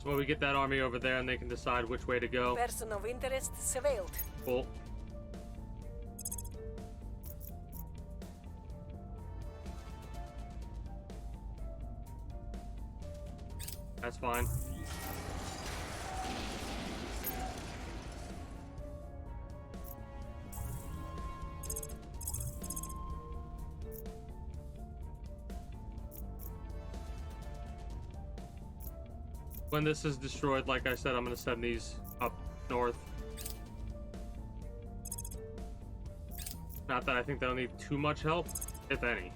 Well, we get that army over there and they can decide which way to go. Person of interest surveilled. Cool. That's fine. When this is destroyed, like I said, I'm going to send these up north. Not that I think they'll need too much help, if any.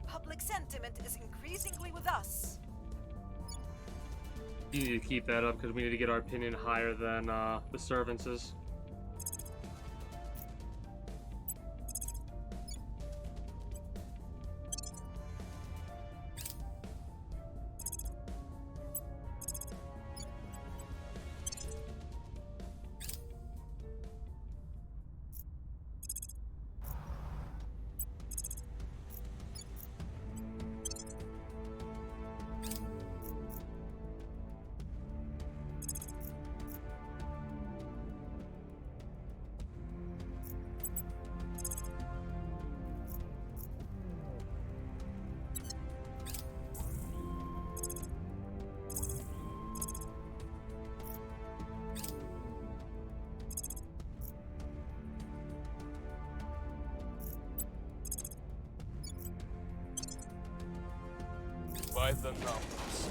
Public sentiment is increasingly with us. You need to keep that up because we need to get our opinion higher than the servants'. By the numbers.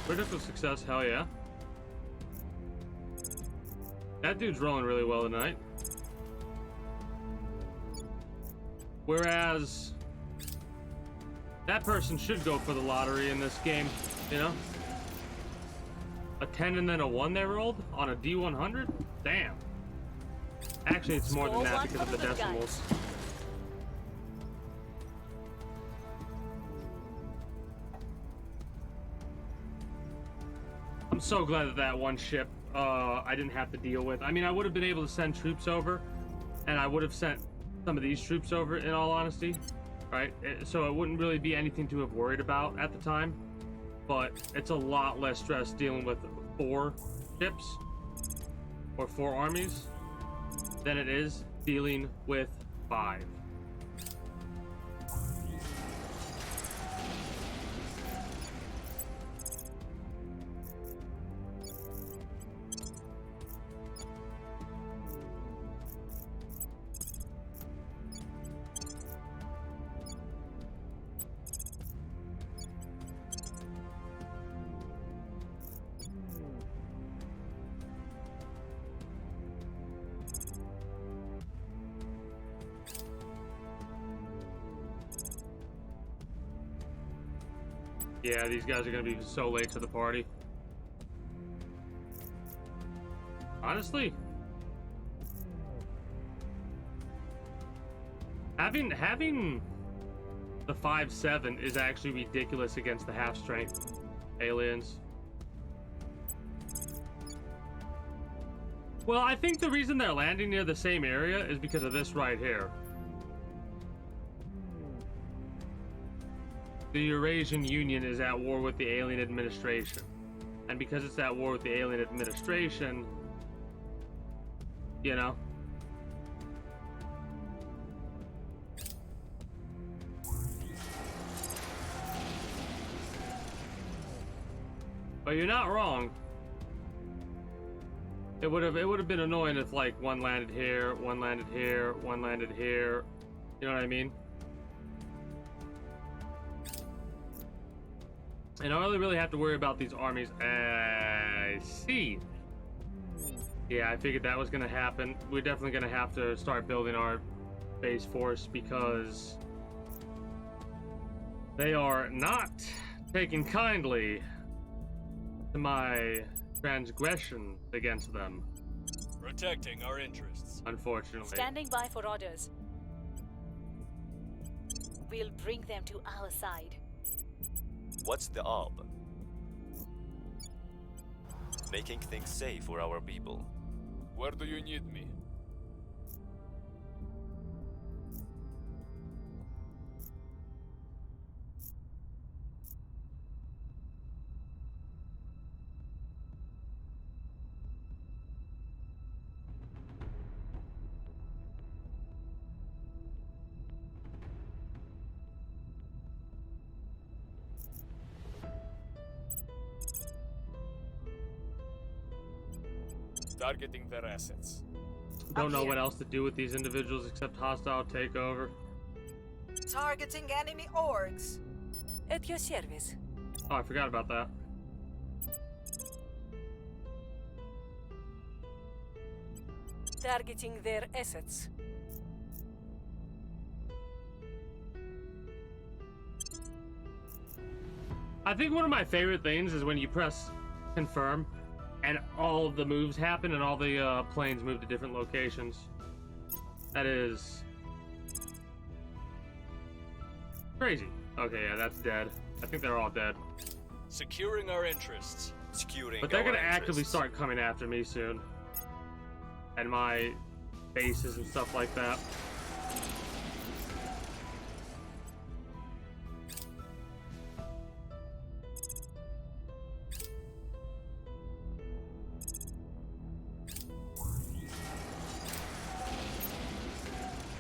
Critical success, hell yeah. That dude's rolling really well tonight. Whereas that person should go for the lottery in this game, you know? A 10 and then a 1 they rolled on a D100? Damn. Actually, it's more than that because of the decimals. I'm so glad that that one ship I didn't have to deal with. I mean, I would have been able to send troops over, and I would have sent some of these troops over, in all honesty, right? So it wouldn't really be anything to have worried about at the time, but it's a lot less stress dealing with 4 ships or 4 armies than it is dealing with 5. Yeah, these guys are gonna be so late to the party. Honestly, having the 5/7 is actually ridiculous against the half-strength aliens. Well, I think the reason they're landing near the same area is because of this right here. The Eurasian Union is at war with the alien administration. And because it's at war with the alien administration, you know. But you're not wrong. It would have been annoying if like one landed here, one landed here, one landed here. You know what I mean? And I only really have to worry about these armies. I see. Yeah, I figured that was gonna happen. We're definitely gonna have to start building our base force because they are not taking kindly to my transgression against them. Protecting our interests. Unfortunately. Standing by for orders. We'll bring them to our side. What's the ob? Making things safe for our people. Where do you need me? Targeting their assets. Don't know what else to do with these individuals except hostile takeover. Targeting enemy orgs. At your service. Oh, I forgot about that. Targeting their assets. I think one of my favorite things is when you press confirm and all of the moves happen and all the planes move to different locations. That is crazy. Okay, yeah, that's dead. I think they're all dead. Securing our interests. Securing But they're our gonna actively interests. start coming after me soon. And my bases and stuff like that.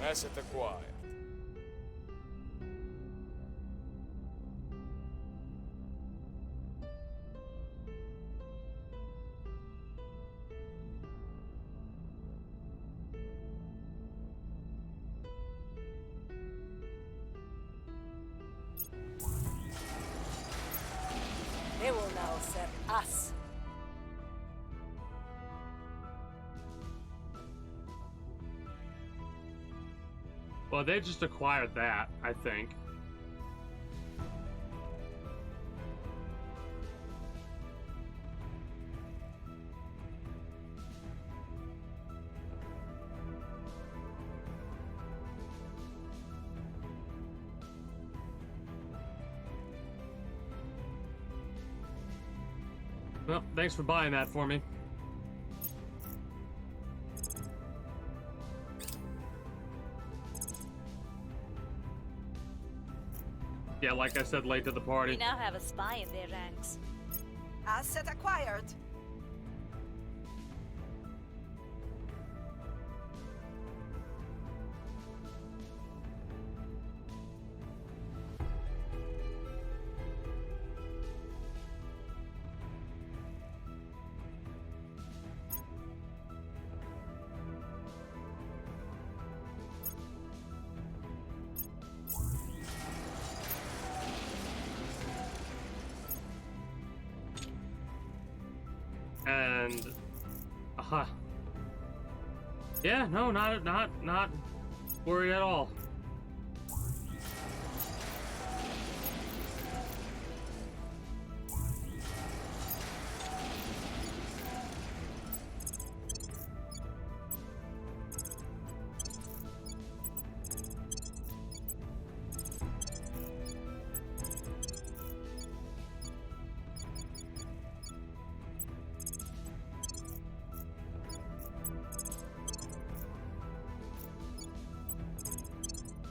Asset acquired. They will now serve us. Well, they just acquired that, I think. Well, thanks for buying that for me. like I said, late to the We party. now have a spy in their ranks. Asset acquired. And yeah, no, not worried at all.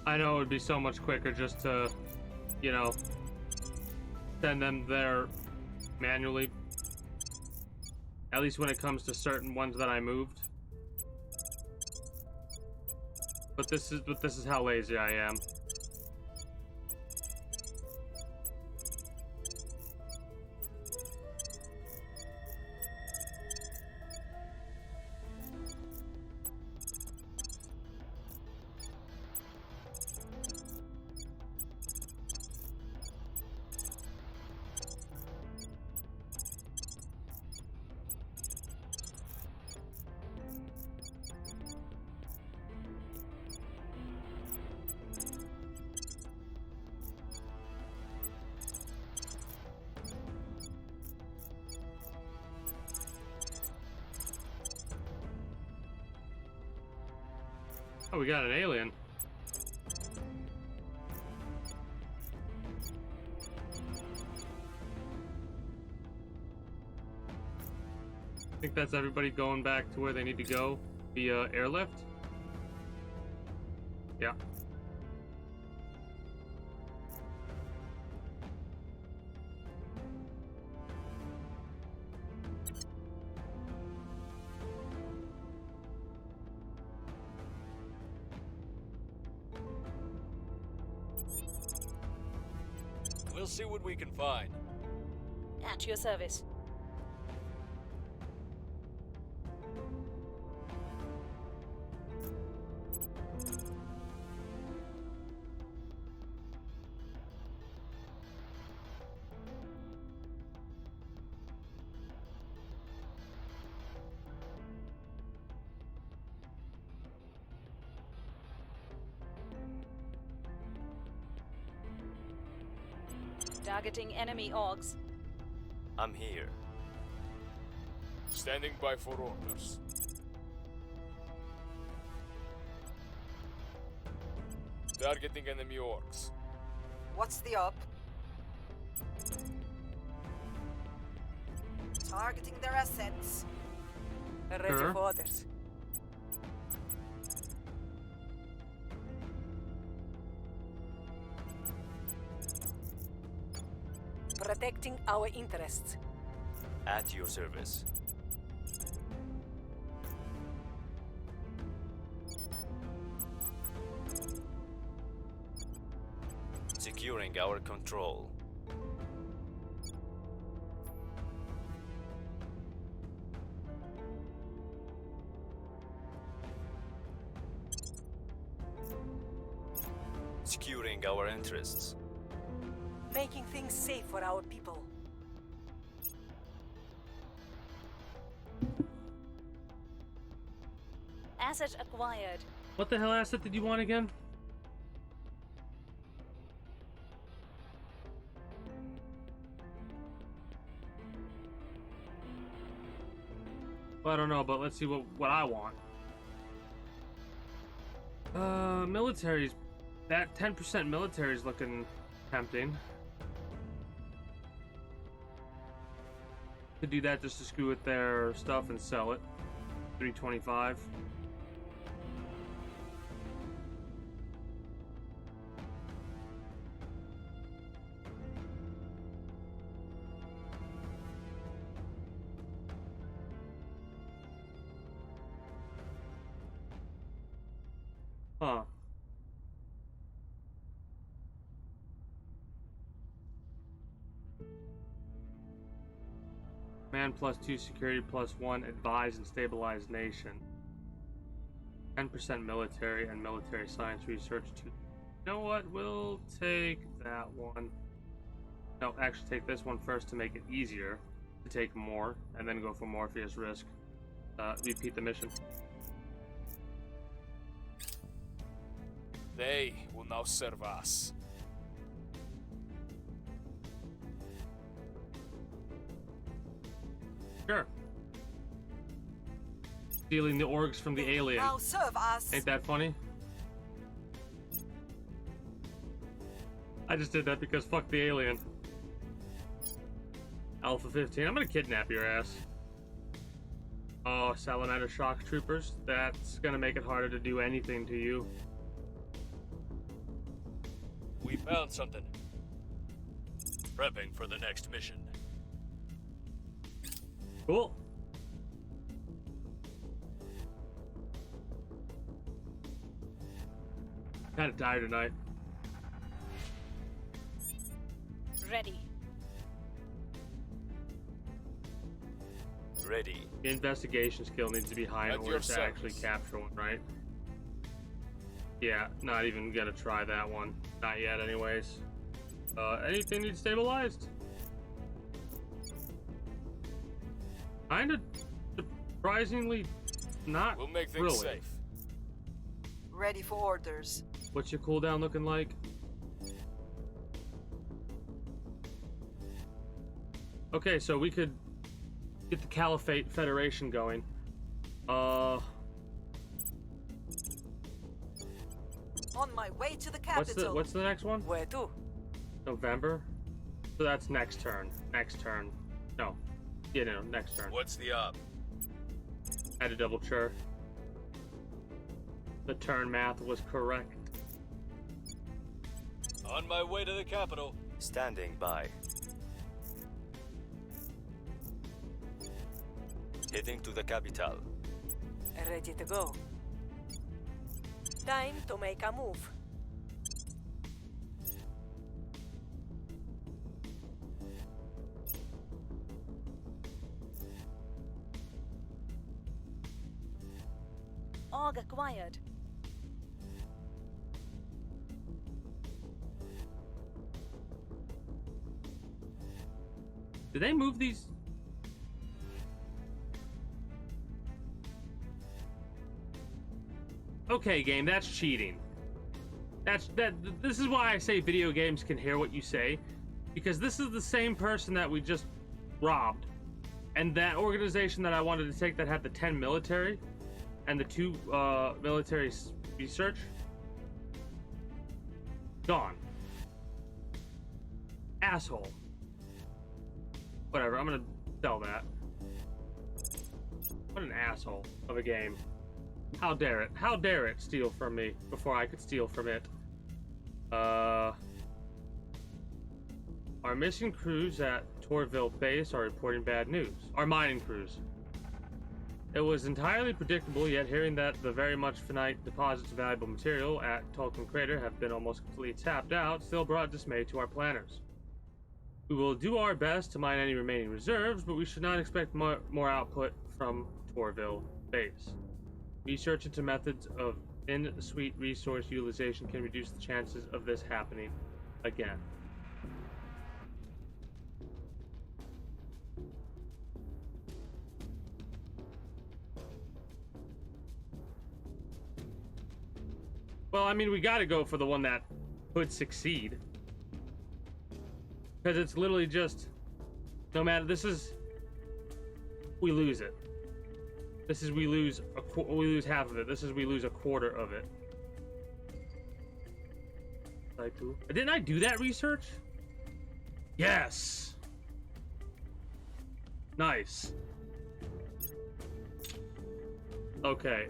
I know it would be so much quicker just to, you know, send them there manually. At least when it comes to certain ones that I moved. But this is how lazy I am. Oh, we got an alien. I think that's everybody going back to where they need to go via airlift. Yeah. We'll see what we can find. At your service. Targeting enemy orcs. I'm here. Standing by for orders. Targeting enemy orcs. What's the up? Targeting their assets. Ready Sure. for orders. Protecting our interests. At your service. Securing our control. Securing our interests. Making things safe for our people. Asset acquired. What the hell asset did you want again? Well, I don't know, but let's see what I want. Military's... That 10% military is looking tempting. Could do that just to screw with their stuff and sell it. 325. Man +2 security +1 advised and stabilized nation. 10% military and military science research too. You know what? We'll take that one. No, actually take this one first to make it easier to take more, and then go for Morpheus risk. Repeat the mission. They will now serve us. Sure. Stealing the orgs from the alien. Now serve us. Ain't that funny? I just did that because fuck the alien. Alpha 15. I'm gonna kidnap your ass. Oh, Salamander shock troopers. That's gonna make it harder to do anything to you. We found something. Prepping for the next mission. Cool. Kinda tired tonight. Ready. Ready. The investigation skill needs to be high in At order your to actually service. capture one, right? Yeah, not even gonna try that one. Not yet, anyways. Anything needs stabilized? Kinda surprisingly not We'll make things really. safe. Ready for orders. What's your cooldown looking like? Okay, so we could get the Caliphate Federation going. On my way to the capital. What's the next one? Where to? November? So that's next turn. Next turn. No. Yeah, no, next turn. What's the op? I had to double check. The turn math was correct. On my way to the capital. Standing by. Heading to the capital. Ready to go. Time to make a move. Org acquired. Did they move these? Okay, game, that's cheating. This is why I say video games can hear what you say, because this is the same person that we just robbed, and that organization that I wanted to take that had the 10 military and the 2 military research gone. Asshole. Whatever, I'm gonna sell that. What an asshole of a game. How dare it? How dare it steal from me before I could steal from it? Our mission crews at Torville Base are reporting bad news. Our mining crews. It was entirely predictable, yet hearing that the very much finite deposits of valuable material at Tolkien Crater have been almost completely tapped out still brought dismay to our planners. We will do our best to mine any remaining reserves, but we should not expect more output from Torville Base. Research into methods of in-suite resource utilization can reduce the chances of this happening again. Well, I mean, we gotta go for the one that could succeed. Because it's literally just, no matter, we lose it. This is we lose half of it. This is we lose a quarter of it. Didn't I do that research? Yes. Nice. Okay,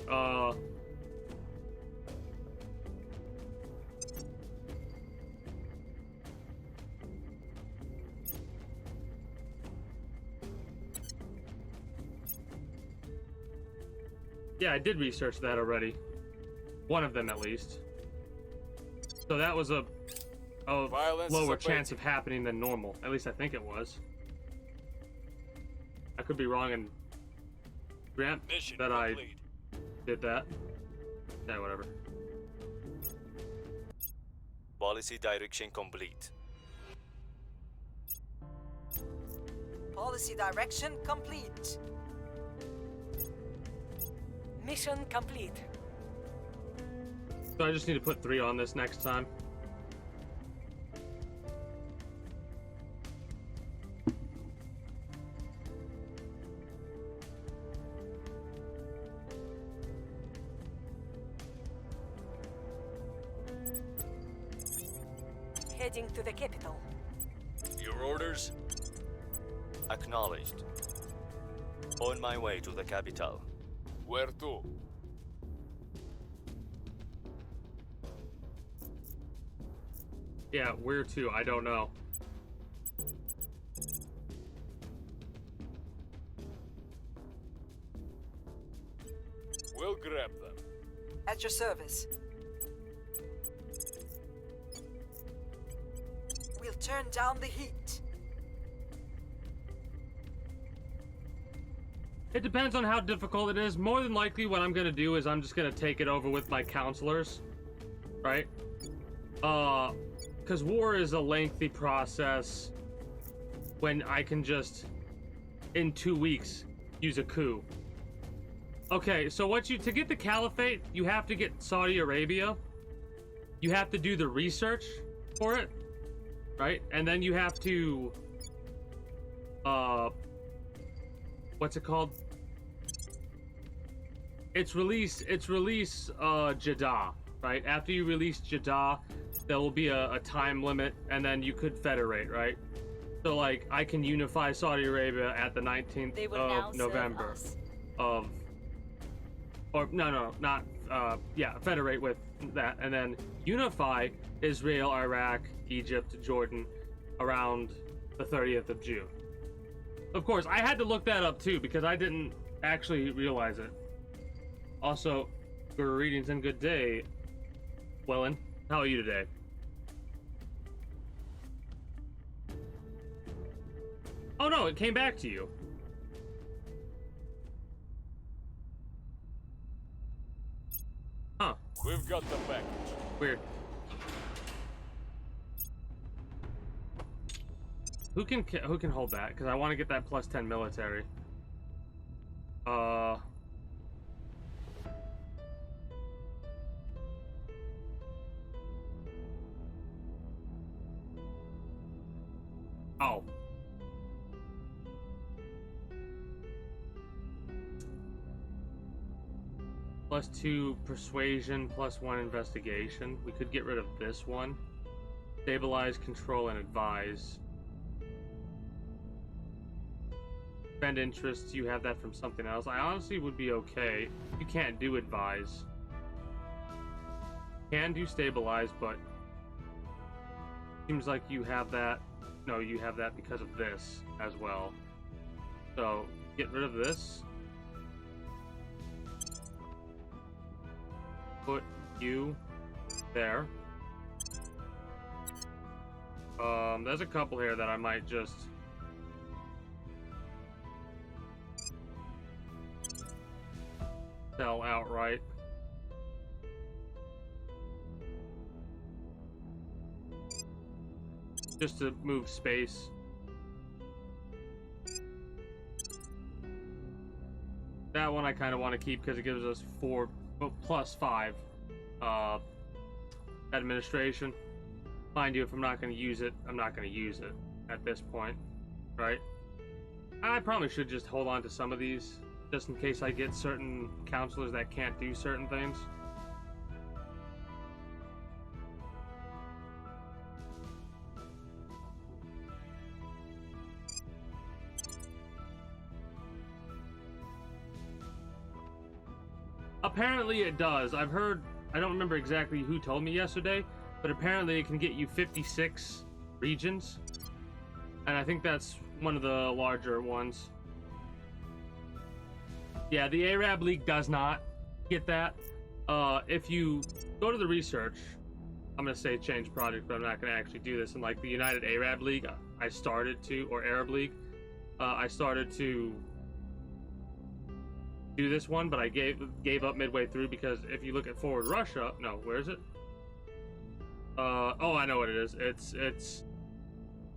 yeah, I did research that already. One of them, at least. So that was a Violence is lower a chance of happening than normal. At least I think it was. I could be wrong and grant Mission that complete. I did that. Yeah, whatever. Policy direction complete. Policy direction complete. Mission complete. So I just need to put 3 on this next time. Heading to the capital. Your orders? Acknowledged. On my way to the capital. Where to? Yeah, where to? I don't know. We'll grab them. At your service. We'll turn down the heat. It depends on how difficult it is. More than likely, what I'm gonna do is I'm just gonna take it over with my counselors, right? Because war is a lengthy process when I can just, in 2 weeks, use a coup. Okay, so to get the caliphate, you have to get Saudi Arabia. You have to do the research for it, right? And then you have to, what's it called? It's release Jeddah, right? After you release Jeddah, there will be a time limit, and then you could federate, right? So, like, I can unify Saudi Arabia at the 19th They will now of serve November us. of, or federate with that, and then unify Israel, Iraq, Egypt, Jordan around the 30th of June. Of course, I had to look that up too because I didn't actually realize it. Also, greetings and good day, Wellen. How are you today? Oh no, it came back to you. Huh. We've got the package. Weird. Who can hold that? Because I want to get that plus 10 military. Oh. Plus 2 persuasion, plus 1 investigation. We could get rid of this one. Stabilize, control, and advise. Spend interests, you have that from something else. I honestly would be okay. You can't do advise. Can do stabilize, but seems like you have that. No, you have that because of this as well. So get rid of this. Put you there. There's a couple here that I might just sell outright. Just to move space. That one I kind of want to keep because it gives us 4 plus 5 administration. Mind you, if I'm not going to use it, I'm not going to use it at this point, right? I probably should just hold on to some of these just in case I get certain counselors that can't do certain things. Apparently it does. I've heard, I don't remember exactly who told me yesterday, but apparently it can get you 56 regions. And I think that's one of the larger ones. Yeah, the Arab League does not get that. If you go to the research, I'm going to say change project, but I'm not going to actually do this. In like the United Arab League, I started to, or Arab League, I started to do this one, but I gave up midway through because if you look at Forward Russia, no, where is it? Oh, I know what it is. It's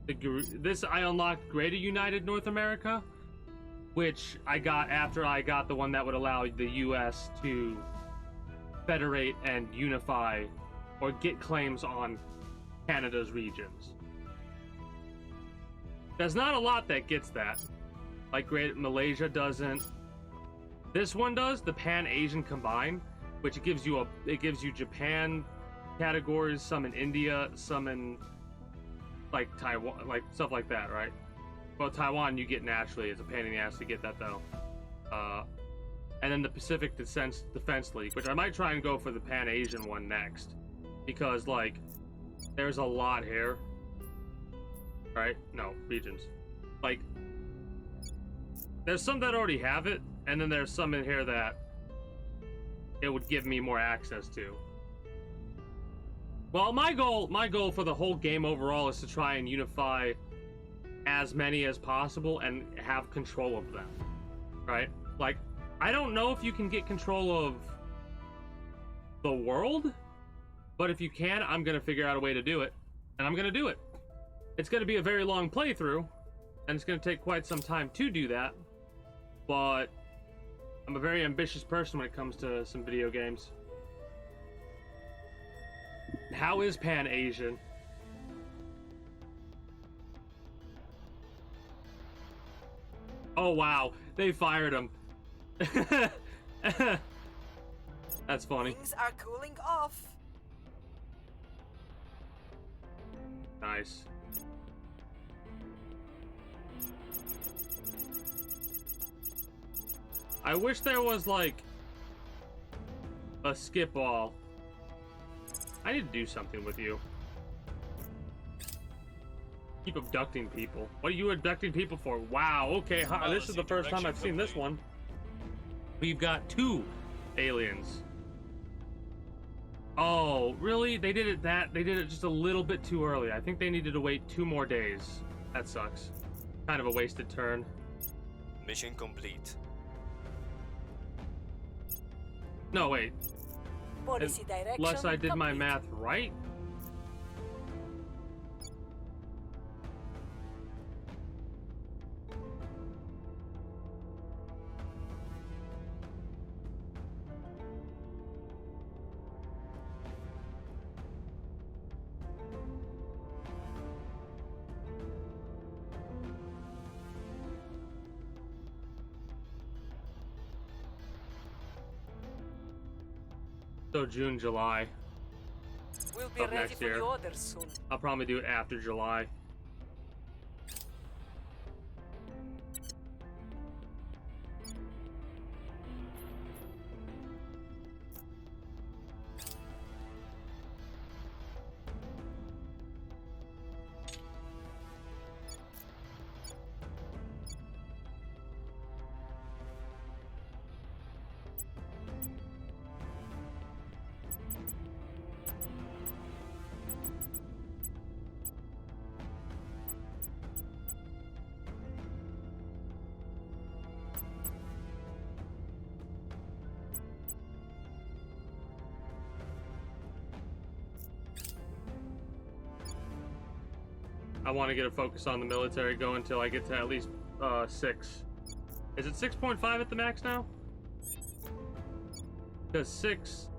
this I unlocked Greater United North America, which I got after I got the one that would allow the U.S. to federate and unify or get claims on Canada's regions. There's not a lot that gets that. Like Malaysia doesn't. This one does, the Pan-Asian combined, which gives you Japan categories, some in India, some in like Taiwan, like stuff like that, right? Well, Taiwan you get naturally. It's a pain in the ass to get that though. And then the Pacific Defense League, which I might try and go for the Pan-Asian one next, because like there's a lot here, right? No, regions. Like there's some that already have it, and then there's some in here that it would give me more access to. Well, my goal for the whole game overall is to try and unify as many as possible and have control of them, right? Like, I don't know if you can get control of the world, but if you can, I'm gonna figure out a way to do it, and I'm gonna do it. It's gonna be a very long playthrough, and it's gonna take quite some time to do that, but I'm a very ambitious person when it comes to some video games. How is Pan-Asian? Oh wow, they fired him. That's funny. Things are cooling off. Nice. I wish there was like a skip all. I need to do something with you. Keep abducting people. What are you abducting people for? Wow, okay, this is the first time I've seen this one. We've got 2 aliens. Oh, really? They did it just a little bit too early. I think they needed to wait 2 more days. That sucks. Kind of a wasted turn. Mission complete. No, wait. Policy direction Unless I did my complete. math right? So June, July. We'll be Up ready next for year. the orders soon. I'll probably do it after July. I want to get a focus on the military going until I get to at least 6. Is it 6.5 at the max now? Because 6...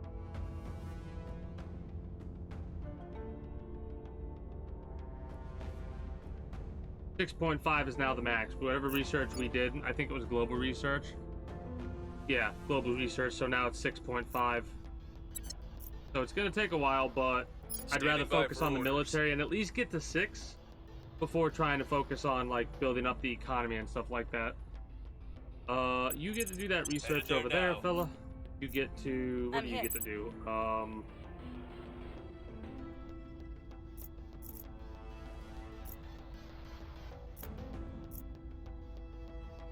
.5 is now the max. Whatever research we did, I think it was global research. Yeah, global research, so now it's 6.5. So it's going to take a while, but I'd rather focus on the military and at least get to 6 before trying to focus on like building up the economy and stuff like that. You get to do that research over there, fella. You get to... What do you get to do?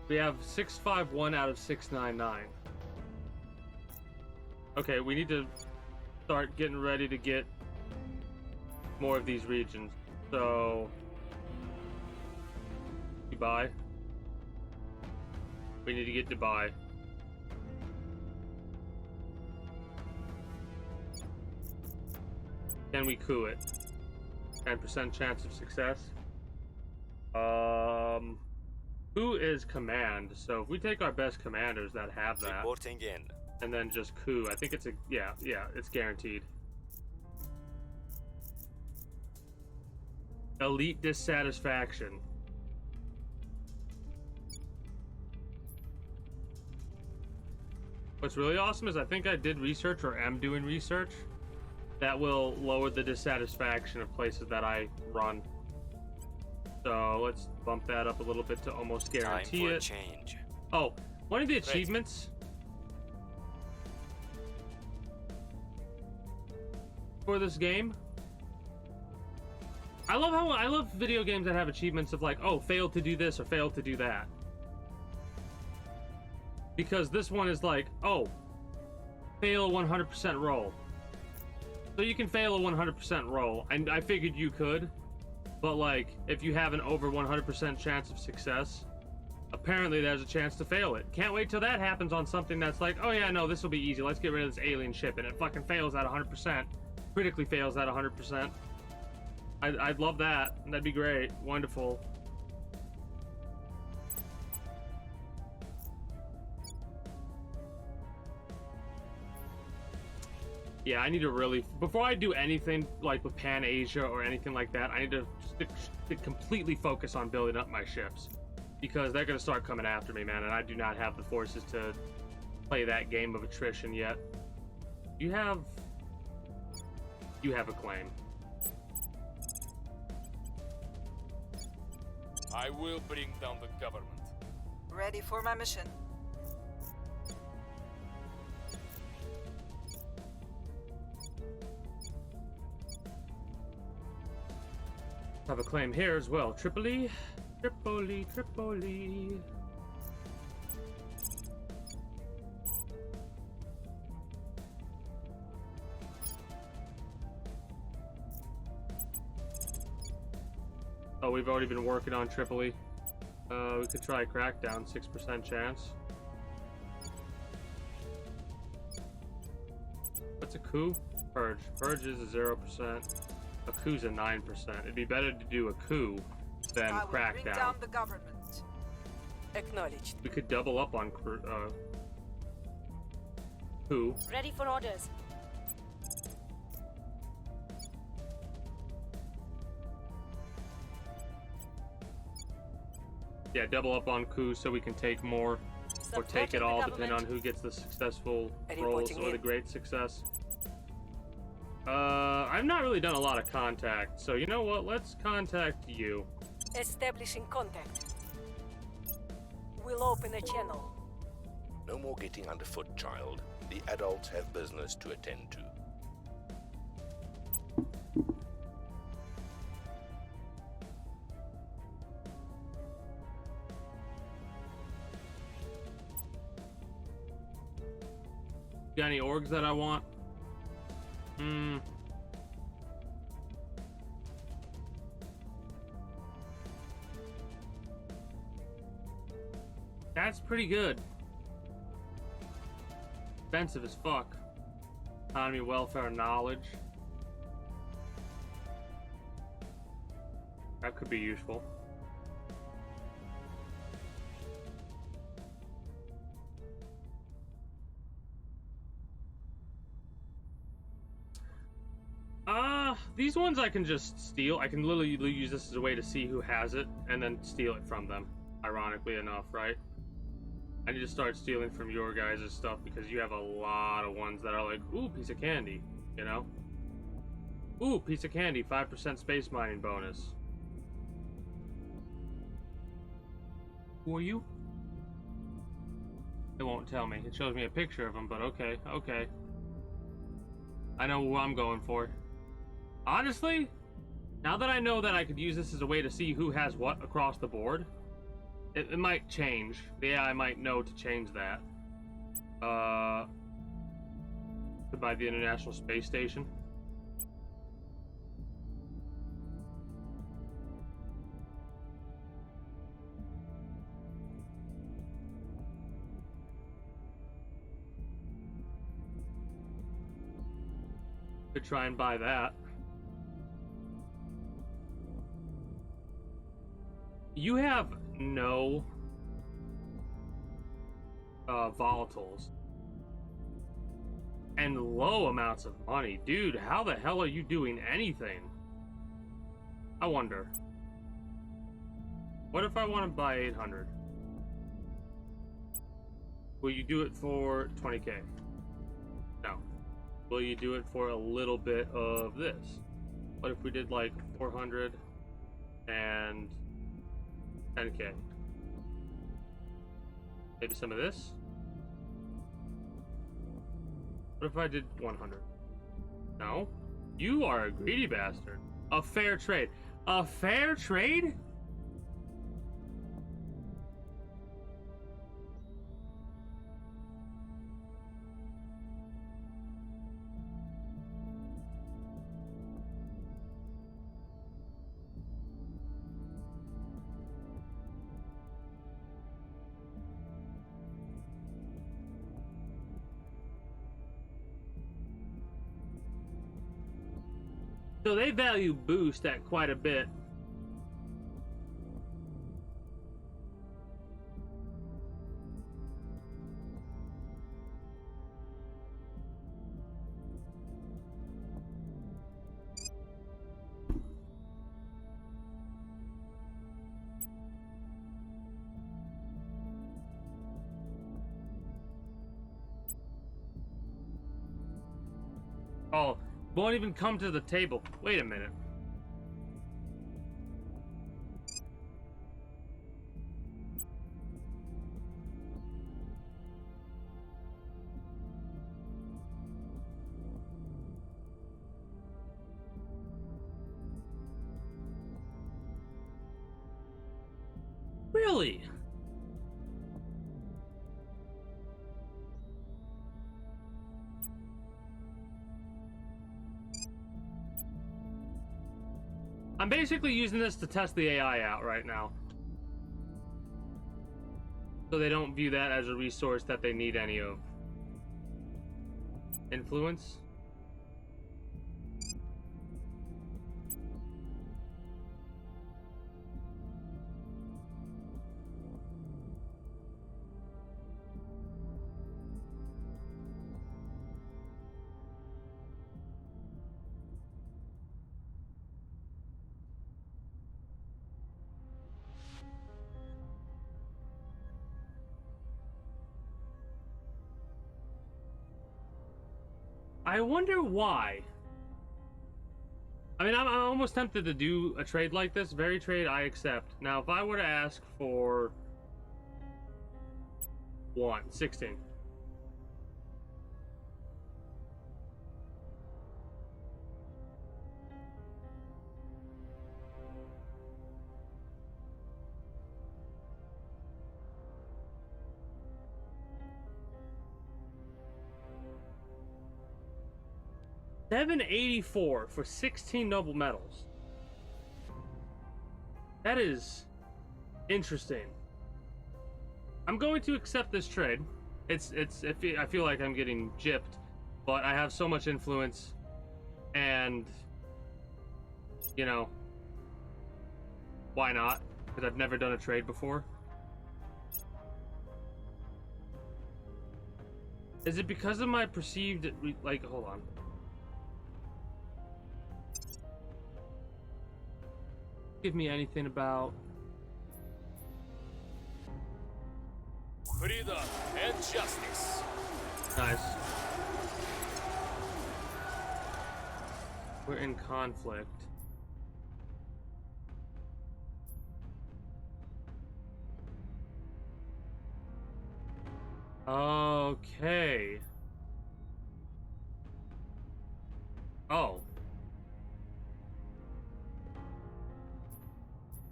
We have 651 out of 699. Okay, we need to start getting ready to get more of these regions. So... You buy. We need to get Dubai. Can we coup it? 10% chance of success. Who is command? So if we take our best commanders that have that, Reporting in. and then just coup, I think it's a yeah, it's guaranteed. Elite dissatisfaction. What's really awesome is I think I did research or am doing research that will lower the dissatisfaction of places that I run. So let's bump that up a little bit to almost Time guarantee for a it. change. Oh, one of the achievements for this game. I love video games that have achievements of like, oh, failed to do this or failed to do that. Because this one is like, oh, fail a 100% roll. So you can fail a 100% roll, and I figured you could, but like, if you have an over 100% chance of success, apparently there's a chance to fail it. Can't wait till that happens on something that's like, oh yeah, no, this will be easy. Let's get rid of this alien ship, and it fucking fails at 100%. Critically fails at 100%. I'd love that. That'd be great. Wonderful. Yeah, I need to really, before I do anything like with Pan Asia or anything like that, I need to completely focus on building up my ships, because they're going to start coming after me, man, and I do not have the forces to play that game of attrition yet. You have a claim. I will bring down the government. Ready for my mission. Have a claim here as well. Tripoli. Tripoli, Tripoli. Oh, we've already been working on Tripoli. We could try Crackdown, 6% chance. What's a coup? Purge. Purge is a 0%. A coup's a 9%. It'd be better to do a coup than I will bring down Crackdown. the government. Acknowledged. We could double up on coup. Ready for orders. Yeah, double up on coup so we can take more or take it Supporting all, the depending on government. who gets the successful Reporting rolls or the in. great success. I've not really done a lot of contact, so you know what? Let's contact you. Establishing contact. We'll open a channel. No more getting underfoot, child. The adults have business to attend to. Got any orgs that I want? That's pretty good. Expensive as fuck. Economy, welfare, knowledge. That could be useful. These ones I can just steal. I can literally use this as a way to see who has it and then steal it from them. Ironically enough, right? I need to start stealing from your guys' stuff because you have a lot of ones that are like, ooh, piece of candy, you know? Ooh, piece of candy, 5% space mining bonus. Who are you? It won't tell me. It shows me a picture of them, but okay, okay. I know who I'm going for. Honestly, now that I know that I could use this as a way to see who has what across the board, it might change. Yeah, I might know to change that. To buy the International Space Station. Could try and buy that. You have no volatiles and low amounts of money. Dude, how the hell are you doing anything? I wonder. What if I want to buy 800? Will you do it for 20k? No. Will you do it for a little bit of this? What if we did like 400 and 10k? Maybe some of this? What if I did 100? No? You are a greedy bastard. A fair trade. A fair trade? So they value boost at quite a bit. Oh, won't even come to the table. Wait a minute. Really? I'm basically using this to test the AI out right now. So they don't view that as a resource that they need any of. Influence? I wonder why. I mean, I'm almost tempted to do a trade like this. Very trade I accept. Now, if I were to ask for 16. $784 for 16 noble metals. That is interesting. I'm going to accept this trade. I feel like I'm getting gypped, but I have so much influence, and you know, why not? Because I've never done a trade before. Is it because of my perceived hold on. Give me anything about Freedom and justice. nice. We're in conflict. Okay. Oh.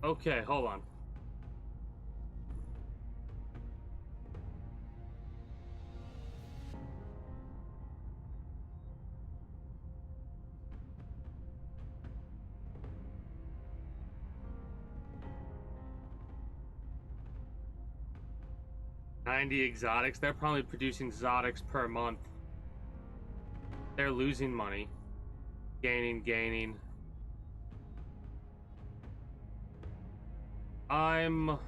Okay, hold on. $90 exotics. They're probably producing exotics per month. They're losing money. Gaining. I'm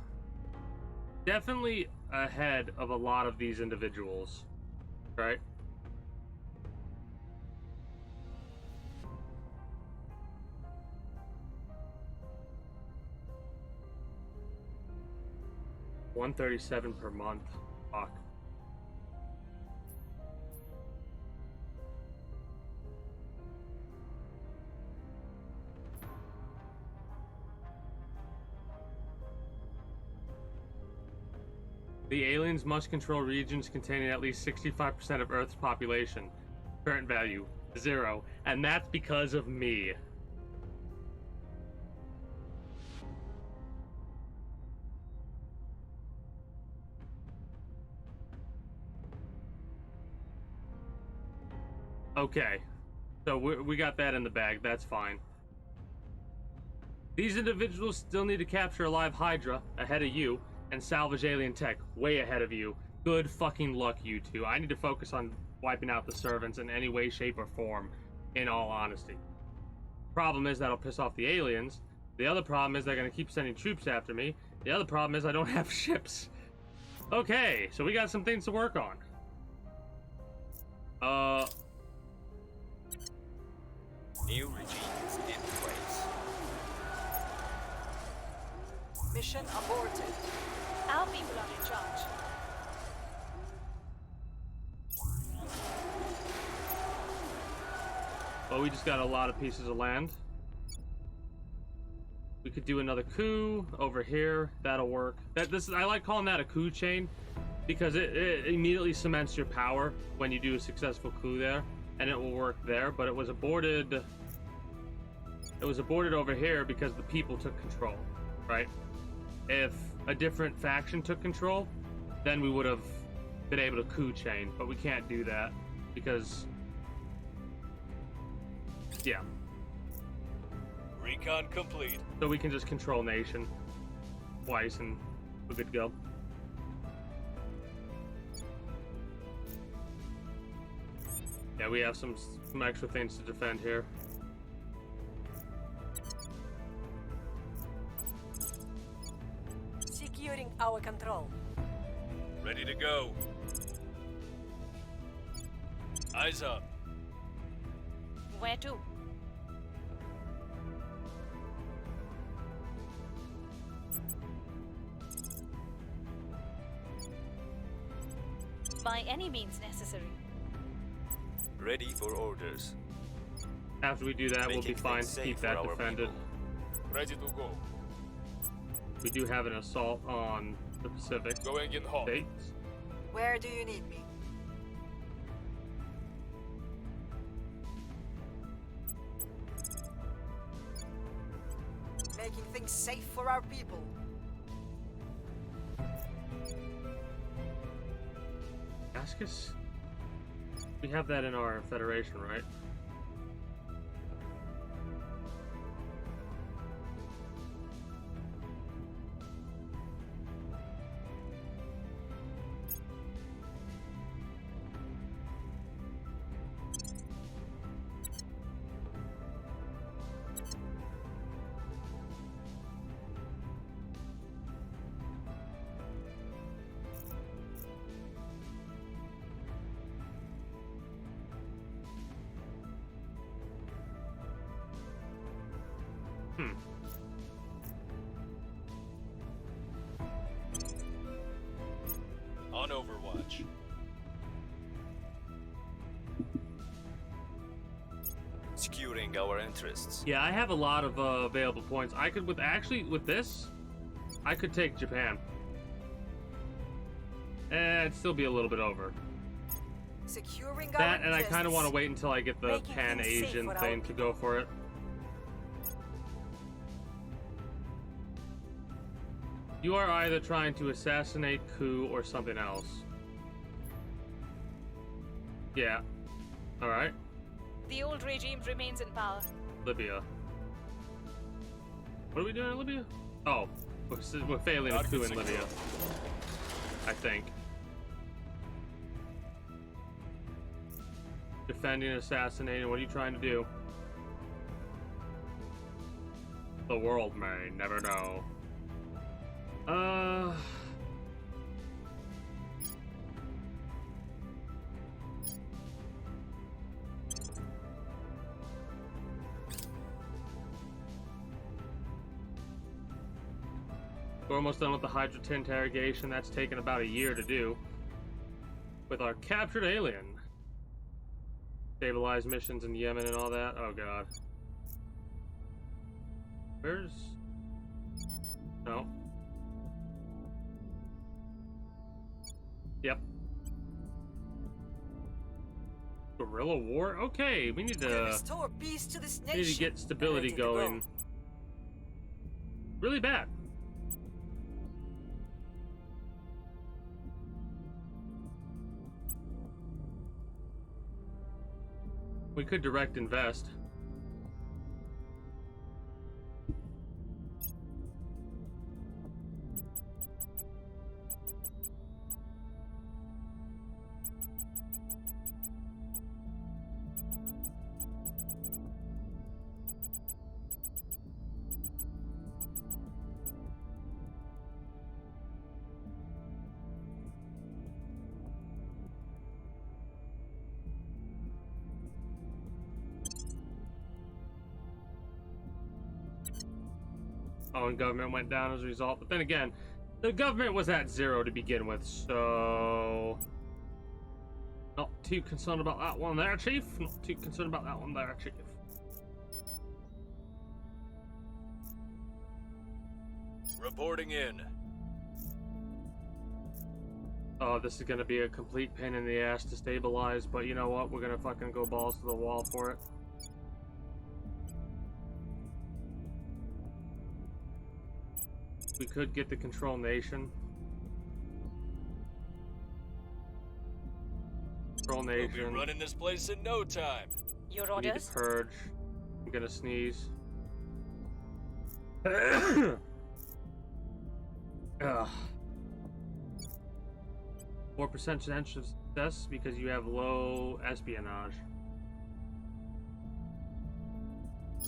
definitely ahead of a lot of these individuals, right? $137 per month. Fuck. The aliens must control regions containing at least 65% of Earth's population. Current value, 0. And that's because of me. Okay. So we got that in the bag. That's fine. These individuals still need to capture a live Hydra ahead of you and salvage alien tech way ahead of you. Good fucking luck, you two. I need to focus on wiping out the servants in any way, shape, or form, in all honesty. Problem is that'll piss off the aliens. The other problem is they're gonna keep sending troops after me. The other problem is I don't have ships. Okay, so we got some things to work on. New regimes in place. Mission aborted. Our people are in charge. Well, we just got a lot of pieces of land. We could do another coup over here. That'll work. I like calling that a coup chain because it immediately cements your power when you do a successful coup there, and it will work there. But it was aborted. It was aborted over here because the people took control, right? If a different faction took control, then we would have been able to coup chain, but we can't do that because, yeah. Recon complete. So we can just control nation twice and we're good to go. Yeah, we have some extra things to defend here. Securing our control. Ready to go. Eyes up. Where to? By any means necessary. Ready for orders. After we do that, we'll be Making fine things to keep safe that for our defended. people. Ready to go. We do have an assault on the Pacific Going in hot. states. Where do you need me? Making things safe for our people. Ascus? We have that in our Federation, right? On Overwatch. Securing our interests. Yeah, I have a lot of available points. I could, with this, I could take Japan. And it'd still be a little bit over. Securing That, our and I kind of want to interests. wait until I get the Making things safe Pan-Asian for our thing to go for it. You are either trying to assassinate, coup, or something else. Yeah. Alright. The old regime remains in power. Libya. What are we doing in Libya? Oh, we're failing a coup in Libya. I think. Defending, assassinating, what are you trying to do? The world may never know. We're almost done with the Hydra interrogation. That's taken about a year to do. With our captured alien. Stabilize missions in Yemen and all that. Oh god. Where's... No. Yep. Guerrilla war? Okay, we need We'll to... restore peace to this We nation. need to get stability Ready to go. going. Really bad. We could direct invest. Oh, and government went down as a result. But then again, the government was at 0 to begin with, so... Not too concerned about that one there, Chief. Not too concerned about that one there, Chief. Reporting in. Oh, this is gonna be a complete pain in the ass to stabilize, but you know what? We're gonna fucking go balls to the wall for it. We could get the control nation. Control We'll be nation. running this place in no time. Your We need to orders? purge. I'm gonna sneeze. Ugh. 4% chance of success because you have low espionage.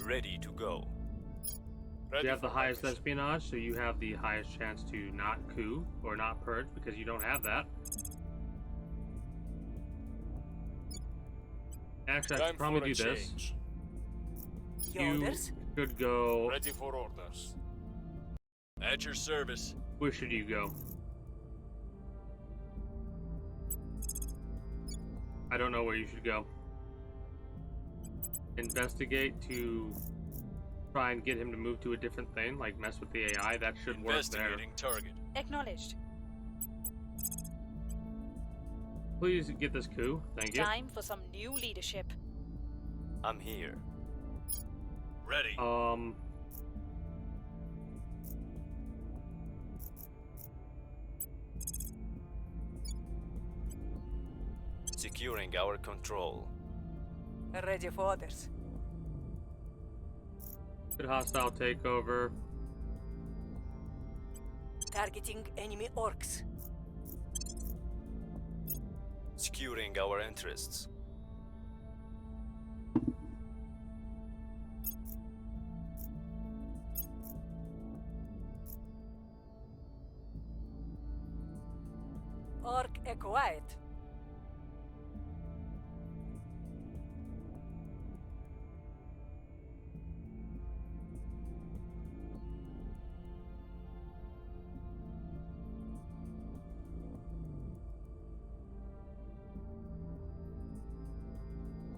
Ready to go. Ready You have the for highest action. espionage, so you have the highest chance to not coup or not purge because you don't have that. Actually, I Time should probably for a do this. change. Your You orders? could go. Ready for orders. At your service. Where should you go? I don't know where you should go. Investigate to try and get him to move to a different thing, like mess with the AI. That should work there. Investigating target. Acknowledged. Please get this coup. Thank you. Time for some new leadership. I'm here. Ready. Securing our control. Ready for orders. Good hostile takeover. Targeting enemy orcs. Securing our interests. Orc quiet.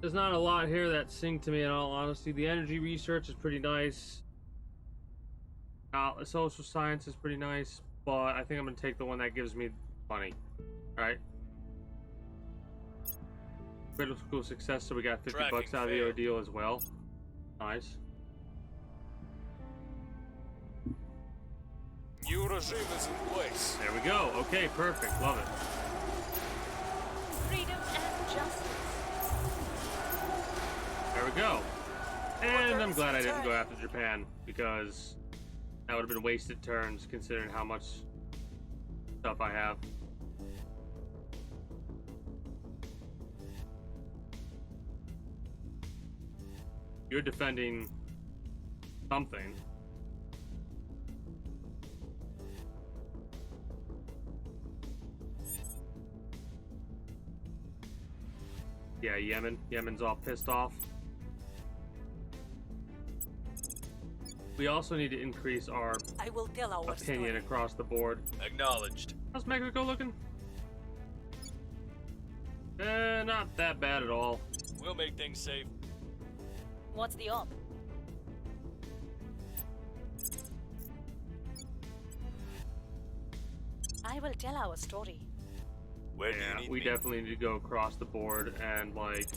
There's not a lot here that sing to me in all honesty. The energy research is pretty nice. The social science is pretty nice, but I think I'm gonna take the one that gives me money. Alright. Critical success, so we got 50 Tracking bucks out of the failed. ordeal as well. Nice. New regime is in place. There we go. Okay, perfect. Love it. Freedom and justice. There we go. And I'm glad I didn't go after Japan, because that would have been wasted turns considering how much stuff I have. You're defending something. Yeah, Yemen. Yemen's all pissed off. We also need to increase our I will tell our opinion story. across the board. Acknowledged. How's Mexico looking? Not that bad at all. We'll make things safe. What's the op? I will tell our story. Where do you Yeah, need we me? definitely need to go across the board and like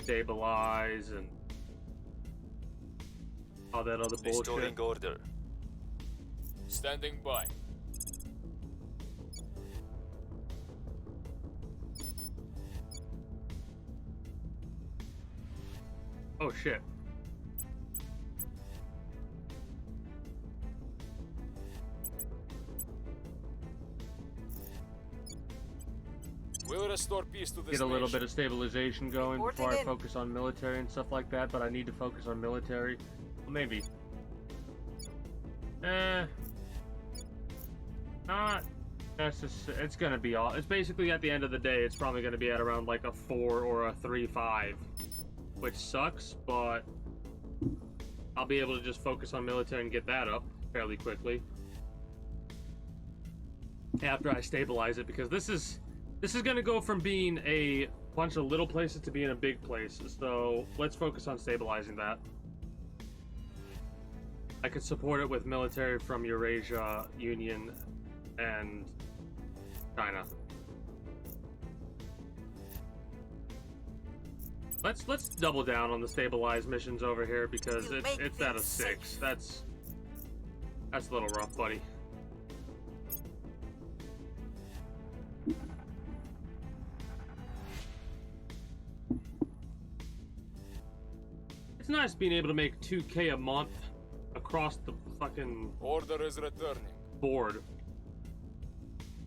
stabilize and all that other bullshit. Restoring order. Standing by. Oh shit. We'll restore peace to this Get a little nation. bit of stabilization going Reporting before I in. focus on military and stuff like that, but I need to focus on military. Well, maybe. Not necessarily. It's gonna be all. It's basically at the end of the day, it's probably gonna be at around like a 4 or a 3-5, which sucks, but I'll be able to just focus on military and get that up fairly quickly after I stabilize it, because this is gonna go from being a bunch of little places to being a big place. So let's focus on stabilizing that. I could support it with military from Eurasia Union and China. Let's double down on the stabilized missions over here, because We'll make it's at a things 6. safe. That's a little rough, buddy. It's nice being able to make 2K a month across the fucking Order is returning. board.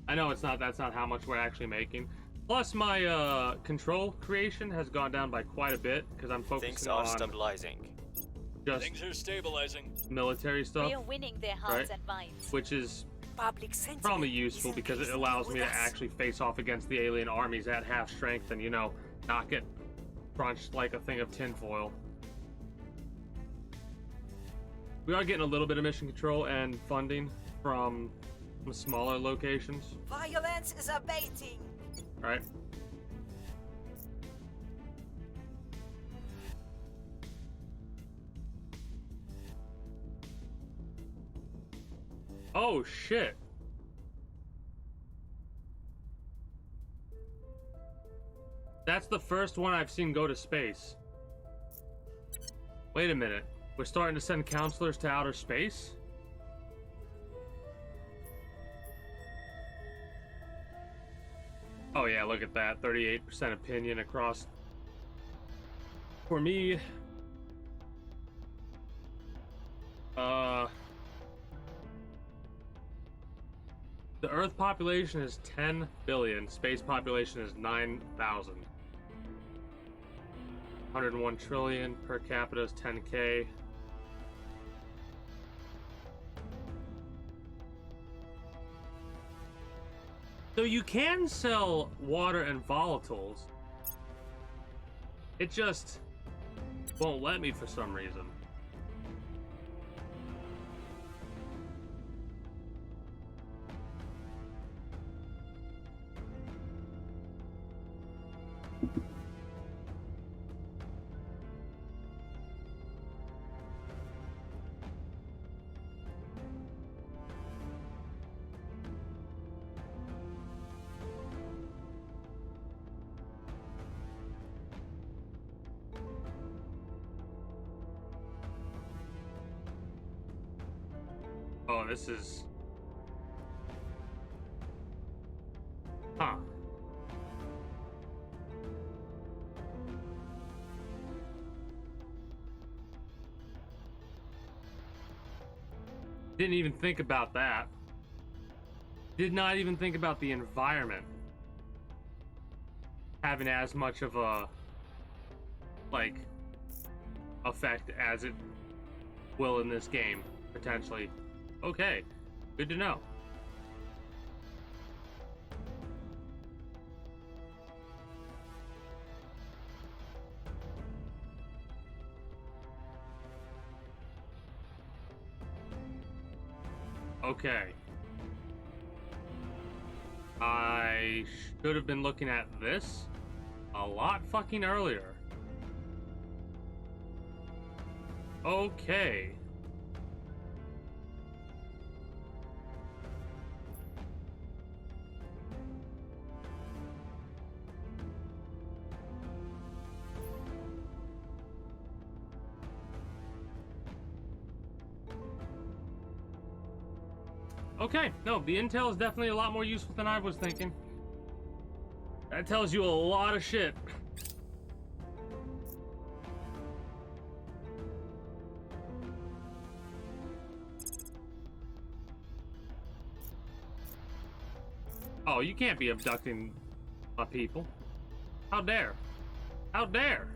I know that's not how much we're actually making. Plus, my control creation has gone down by quite a bit because I'm Things focusing are on stabilizing. just Things are stabilizing. military stuff, We are winning their hearts right? and minds. which is Public sentiment probably is useful because it increasingly allows me with to us. actually face off against the alien armies at half strength and, not get crunched like a thing of tinfoil. We are getting a little bit of mission control and funding from smaller locations, Violence is abating. right? Oh shit. That's the first one I've seen go to space. Wait a minute. We're starting to send counselors to outer space? Oh yeah, look at that. 38% opinion across. For me, the Earth population is 10 billion. Space population is 9,000. 101 trillion. Per capita is 10K. So you can sell water and volatiles. It just won't let me for some reason. Oh, this is... Huh. Didn't even think about that. Did not even think about the environment having as much of a, like, effect as it will in this game, potentially. Okay, good to know. Okay. I should have been looking at this a lot fucking earlier. Okay. Okay, no, the intel is definitely a lot more useful than I was thinking. That tells you a lot of shit. Oh, you can't be abducting my people. How dare? How dare?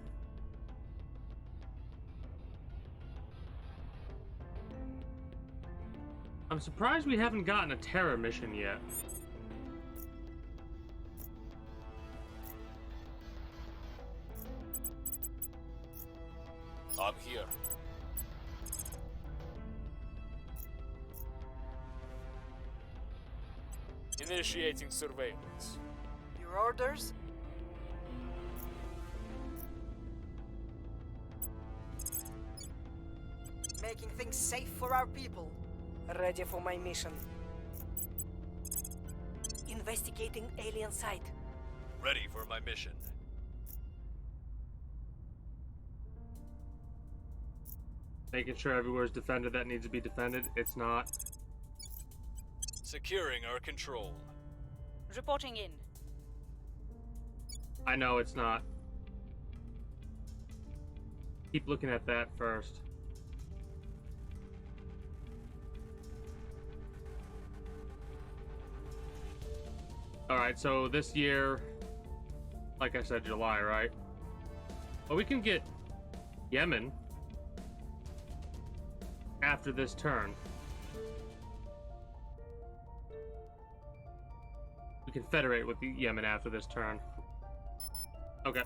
I'm surprised we haven't gotten a Terra mission yet. I'm here. Initiating surveillance. Your orders? Making things safe for our people. Ready for my mission. Investigating alien site. Ready for my mission. Making sure everywhere's defended that needs to be defended. It's not. Securing our control. Reporting in. I know it's not. Keep looking at that first. Alright, so this year, like I said, July, right? Well, we can get Yemen after this turn. We can federate with the Yemen after this turn. Okay.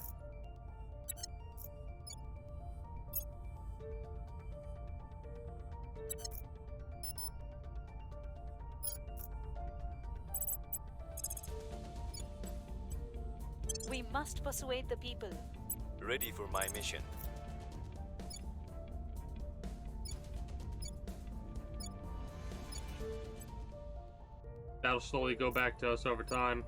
We must persuade the people. Ready for my mission. That'll slowly go back to us over time.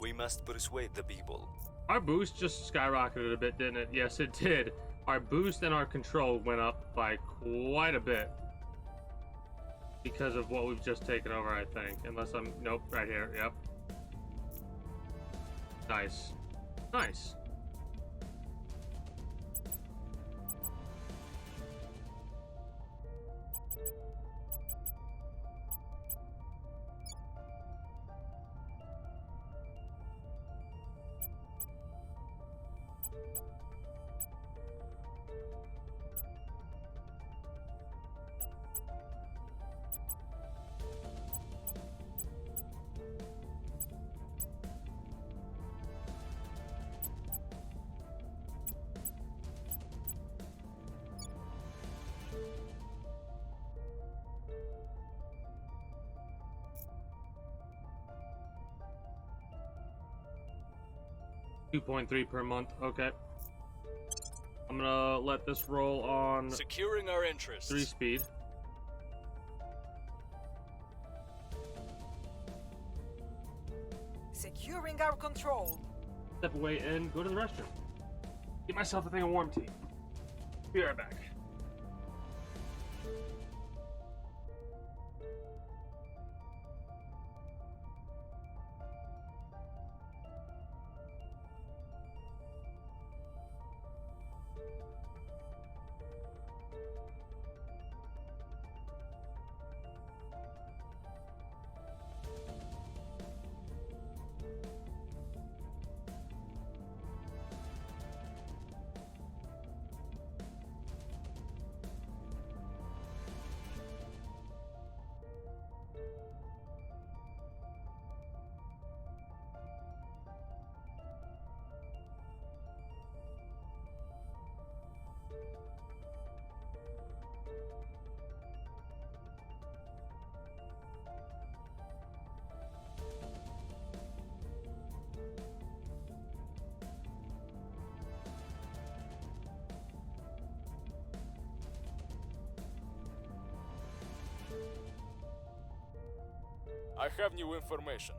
We must persuade the people. Our boost just skyrocketed a bit, didn't it? Yes, it did. Our boost and our control went up by quite a bit. Because of what we've just taken over, I think. Unless I'm... Nope, right here. Yep. Nice. Nice. $2.3 per month. Okay. I'm gonna let this roll on Securing our interests. 3 speed. Securing our control. Step away and go to the restroom. Get myself a thing of warm tea. Be right back. I have new information.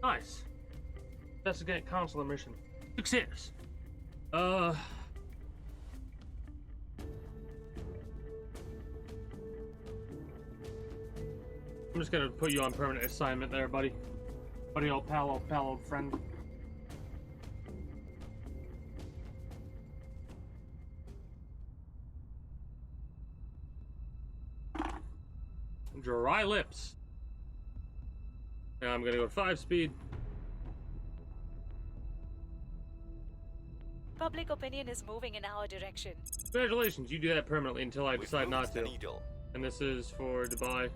Nice. Investigate consular mission. Success. I'm just gonna put you on permanent assignment there, buddy. Buddy, old pal, old friend. Dry lips. Now I'm gonna go 5 speed. Public opinion is moving in our direction. Congratulations, you do that permanently until I We've decide moved not the to. needle. And this is for Dubai.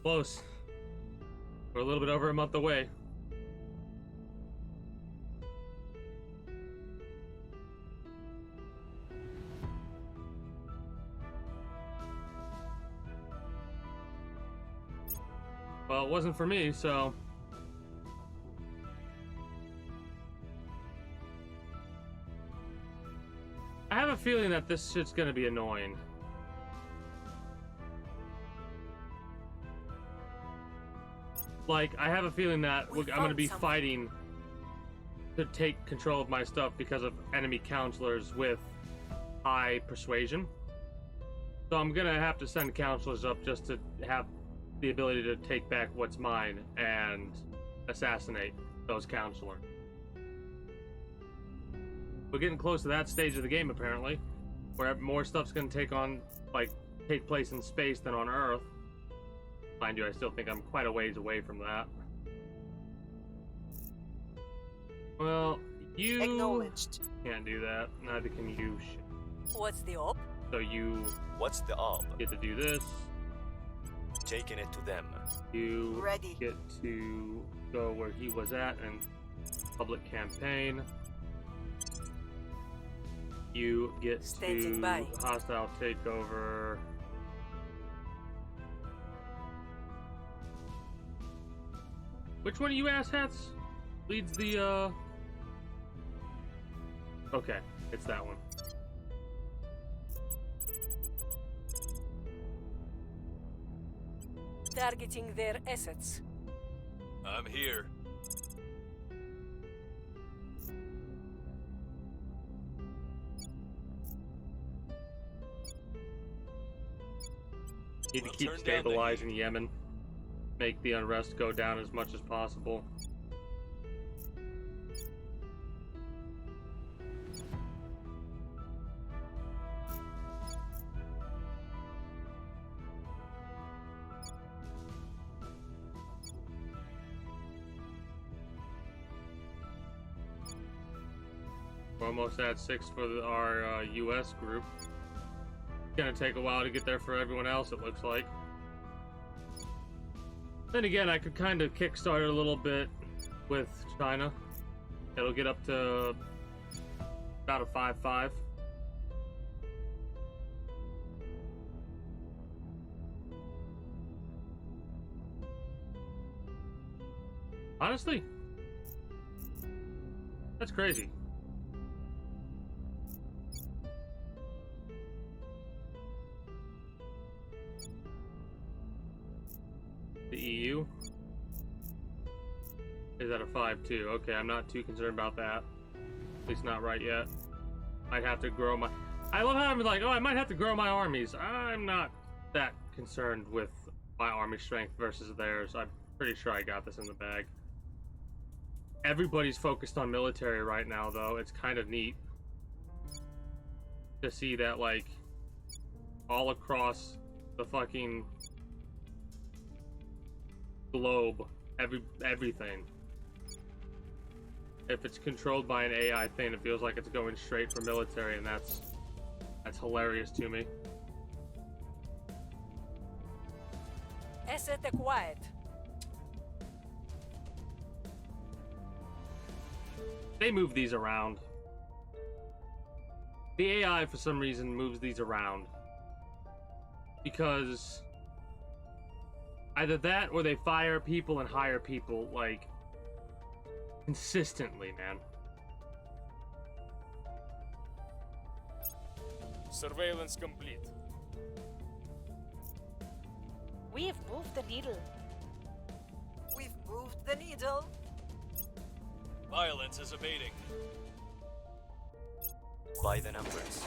Close. We're a little bit over a month away. Well, it wasn't for me, so... I have a feeling that this shit's gonna be annoying. like, I have a feeling that We I'm going to found be something. fighting to take control of my stuff because of enemy counselors with high persuasion. So I'm going to have to send counselors up just to have the ability to take back what's mine and assassinate those counselors. We're getting close to that stage of the game, apparently, where more stuff's going to take place in space than on Earth. Mind you, I still think I'm quite a ways away from that. Well, you Acknowledged. can't do that. Neither can you. What's the op? So you What's the ob? get to do this. Taking it to them. You Ready. get to go where he was at and public campaign. You get Standing to by. hostile takeover. Which one of you asshats leads the Okay, it's that one. Targeting their assets. I'm here. Need to We'll keep turn down the stabilizing Yemen. Make the unrest go down as much as possible. We're almost at 6 for our U.S. group. It's gonna take a while to get there for everyone else, it looks like. Then again, I could kind of kickstart it a little bit with China. It'll get up to about a 5-5. Honestly, that's crazy. The EU is at a 5-2. Okay, I'm not too concerned about that. At least not right yet. I'd have to grow my... I love how I'm like, oh, I might have to grow my armies. I'm not that concerned with my army strength versus theirs. I'm pretty sure I got this in the bag. Everybody's focused on military right now, though. It's kind of neat to see that, like, all across the fucking globe, everything. If it's controlled by an AI thing, it feels like it's going straight for military, and that's hilarious to me. Asset acquired. They move these around. The AI, for some reason, moves these around. Because either that or they fire people and hire people, like, consistently, man. Surveillance complete. We've moved the needle. We've moved the needle. Violence is abating. By the numbers.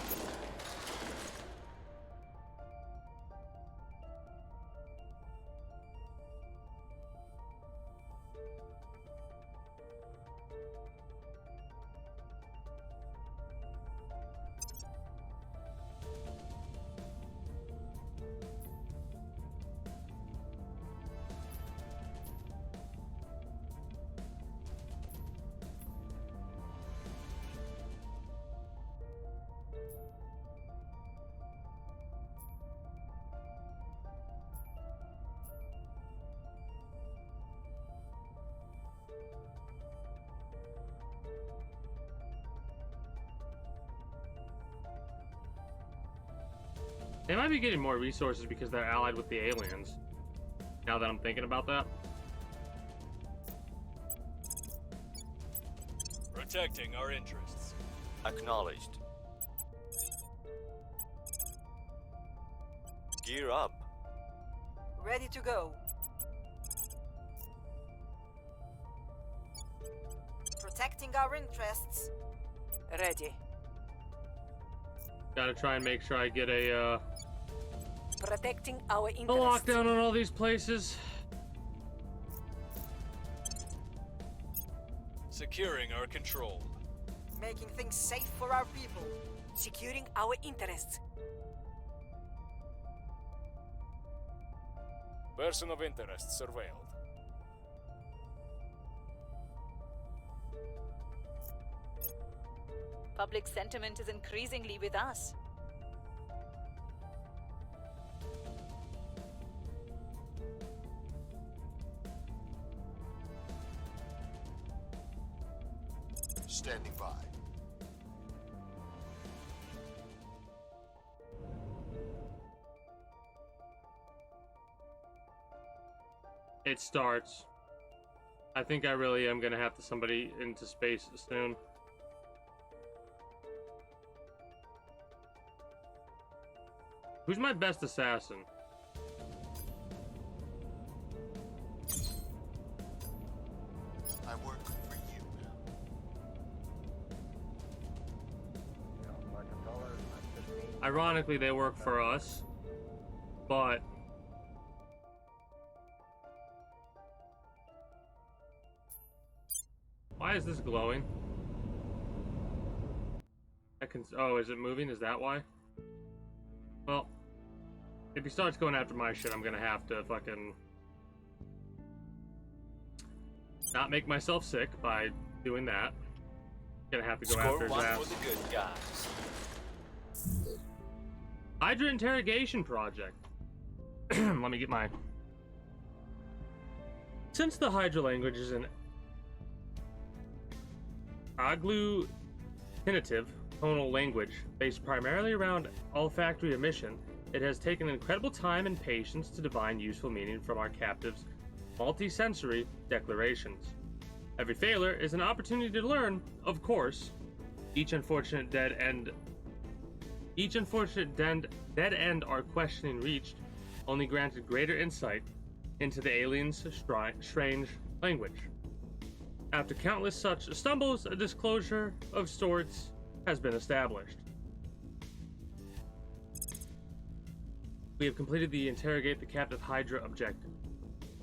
They might be getting more resources because they're allied with the aliens. Now that I'm thinking about that. Protecting our interests. Acknowledged. Gear up. Ready to go. protecting our interests. Ready. Gotta try and make sure I get a Protecting our a interests. lockdown on all these places. Securing our control. Making things safe for our people. Securing our interests. Person of interest surveilled. Public sentiment is increasingly with us. Standing by. It starts. I think I really am gonna have to somebody into space soon. Who's my best assassin? I work for you now. Ironically, they work for us, but why is this glowing? I can. Oh, is it moving? Is that why? Well, if he starts going after my shit, I'm gonna have to fucking not make myself sick by doing that. Gonna have to go Score after his one ass. for the good guys. Hydra interrogation project. Let me get my. Since the Hydra language is an agglutinative tonal language based primarily around olfactory emission, it has taken incredible time and patience to divine useful meaning from our captives' multi-sensory declarations. Every failure is an opportunity to learn, of course. Each unfortunate dead end our questioning reached only granted greater insight into the aliens' strange language. After countless such stumbles, a disclosure of sorts has been established. We have completed the interrogate the captive Hydra objective.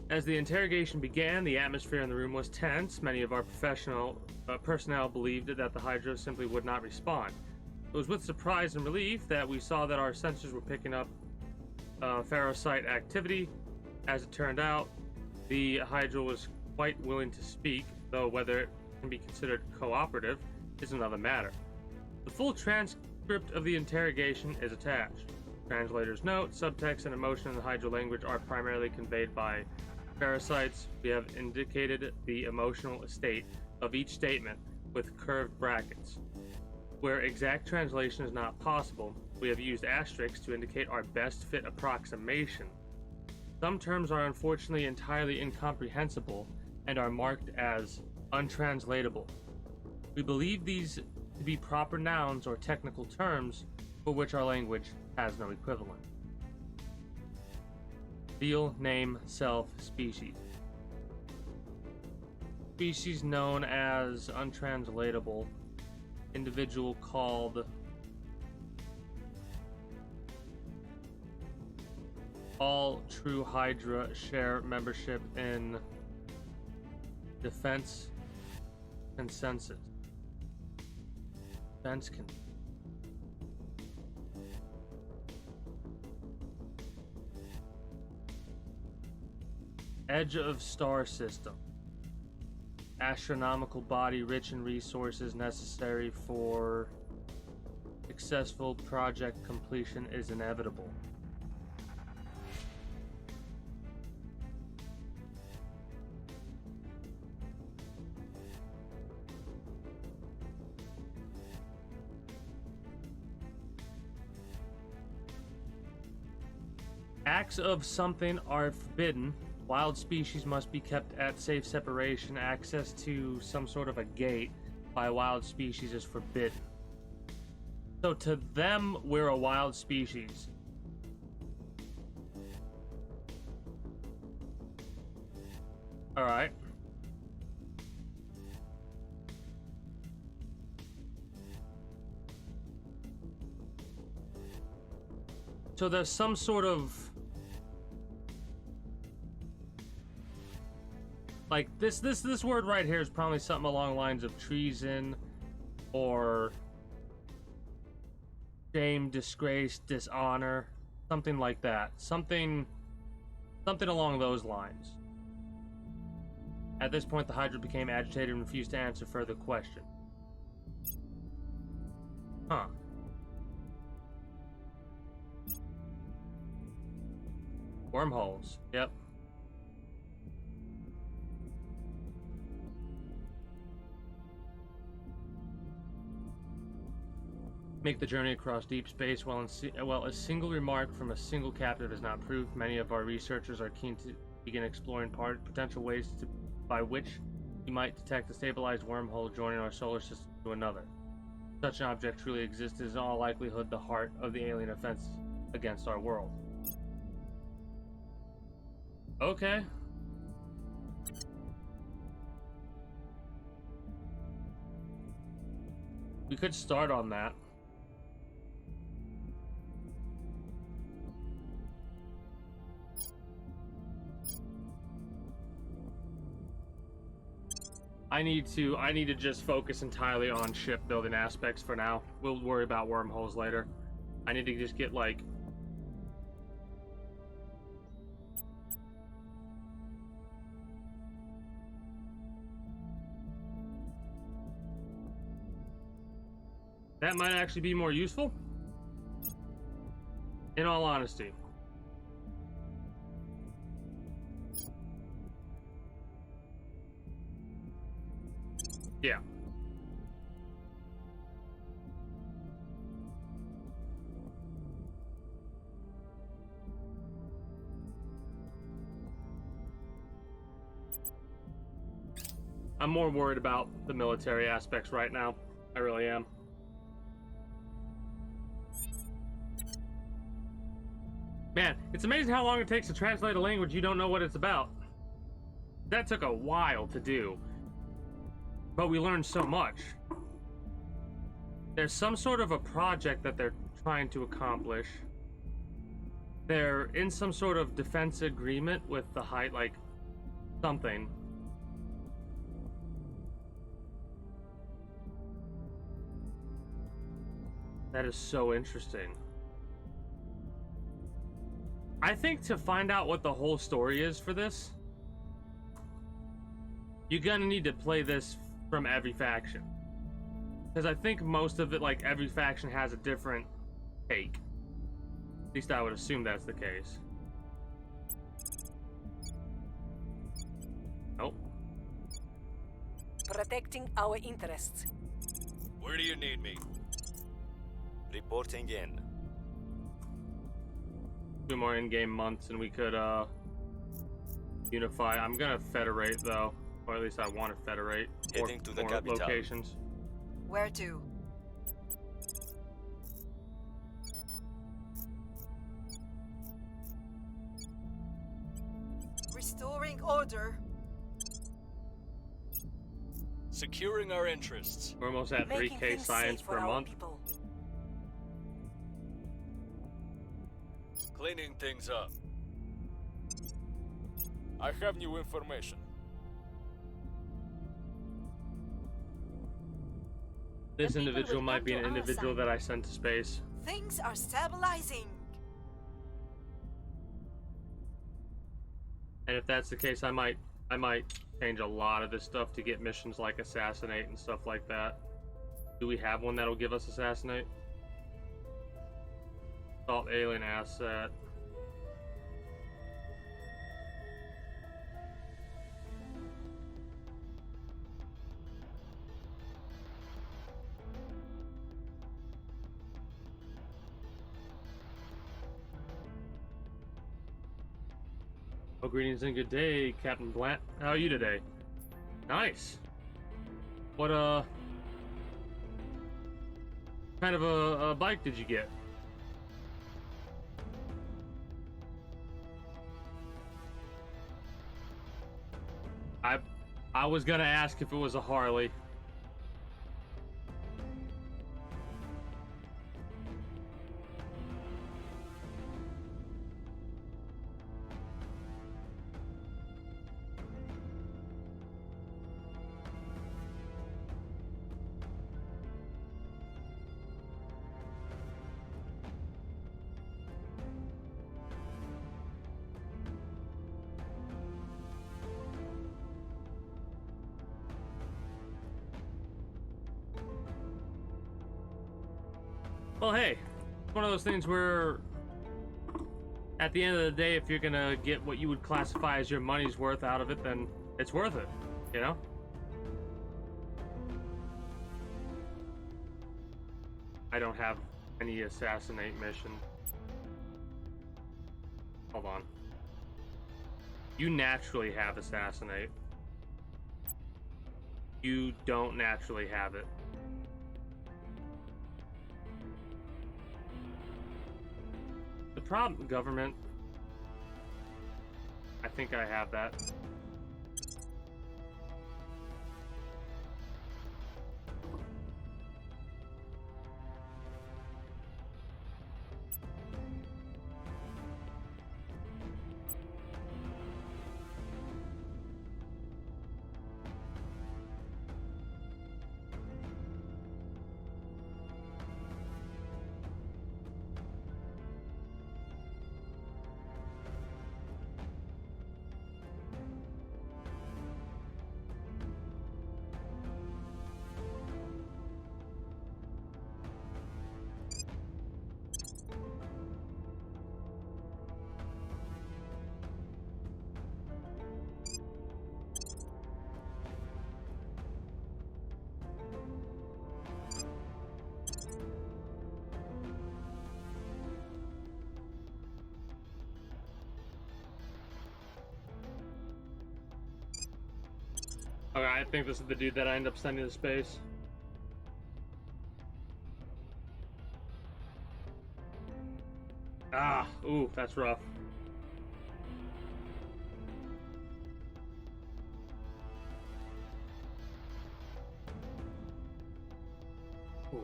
As the interrogation began, the atmosphere in the room was tense. Many of our personnel believed that the Hydra simply would not respond. It was with surprise and relief that we saw that our sensors were picking up ferrocyte activity. As it turned out, the Hydra was quite willing to speak, though whether it can be considered cooperative is another matter. The full transcript of the interrogation is attached. Translator's note, subtext, and emotion in the Hydra language are primarily conveyed by parasites. We have indicated the emotional state of each statement with curved brackets. Where exact translation is not possible, we have used asterisks to indicate our best fit approximation. Some terms are unfortunately entirely incomprehensible and are marked as untranslatable. We believe these to be proper nouns or technical terms for which our language has no equivalent. Field, name, self, species. Species known as untranslatable. Individual called all true Hydra share membership in defense consensus. Edge of star system. Astronomical body rich in resources necessary for successful project completion is inevitable. Acts of something are forbidden. Wild species must be kept at safe separation. Access to some sort of a gate by wild species is forbidden. So to them, we're a wild species. Alright. So there's some sort of like this word right here is probably something along the lines of treason or shame, disgrace, dishonor, something like that. Something along those lines. At this point, the Hydra became agitated and refused to answer further questions. Huh. Wormholes. Yep. Make the journey across deep space. While a single remark from a single captive is not proof, many of our researchers are keen to begin exploring potential ways by which we might detect a stabilized wormhole joining our solar system to another. Such an object truly exists is in all likelihood the heart of the alien offense against our world. Okay. We could start on that. I need to just focus entirely on shipbuilding aspects for now. We'll worry about wormholes later. I need to just get like that might actually be more useful, in all honesty. Yeah. I'm more worried about the military aspects right now. I really am. Man, it's amazing how long it takes to translate a language you don't know what it's about. That took a while to do. But we learned so much. There's some sort of a project that they're trying to accomplish. They're in some sort of defense agreement with the like something. That is so interesting. I think to find out what the whole story is for this, you're gonna need to play this from every faction. Because I think most of it, like every faction has a different take. At least I would assume that's the case. Nope. Protecting our interests. Where do you need me? Reporting in. 2 more in-game months and we could unify. I'm gonna federate though. Or at least I want to federate. Heading to the more capital. Locations. Where to? Restoring order. Securing our interests. We're almost at Making 3K things science safe for per our month. people. Cleaning things up. I have new information. This The people individual will might come be to an our individual side. that I sent to space. Things are stabilizing. And if that's the case, I might change a lot of this stuff to get missions like assassinate and stuff like that. Do we have one that'll give us assassinate? Assault alien asset. Oh, greetings and good day, Captain Blant. How are you today? Nice. What, kind of a bike did you get? I was gonna ask if it was a Harley. Well, hey, it's one of those things where at the end of the day, if you're gonna get what you would classify as your money's worth out of it, then it's worth it, you know? I don't have any assassinate mission. Hold on. You naturally have assassinate. You don't naturally have it. The problem, government. I think I have that. Okay, I think this is the dude that I end up sending to space. Ah, ooh, that's rough. Ooh.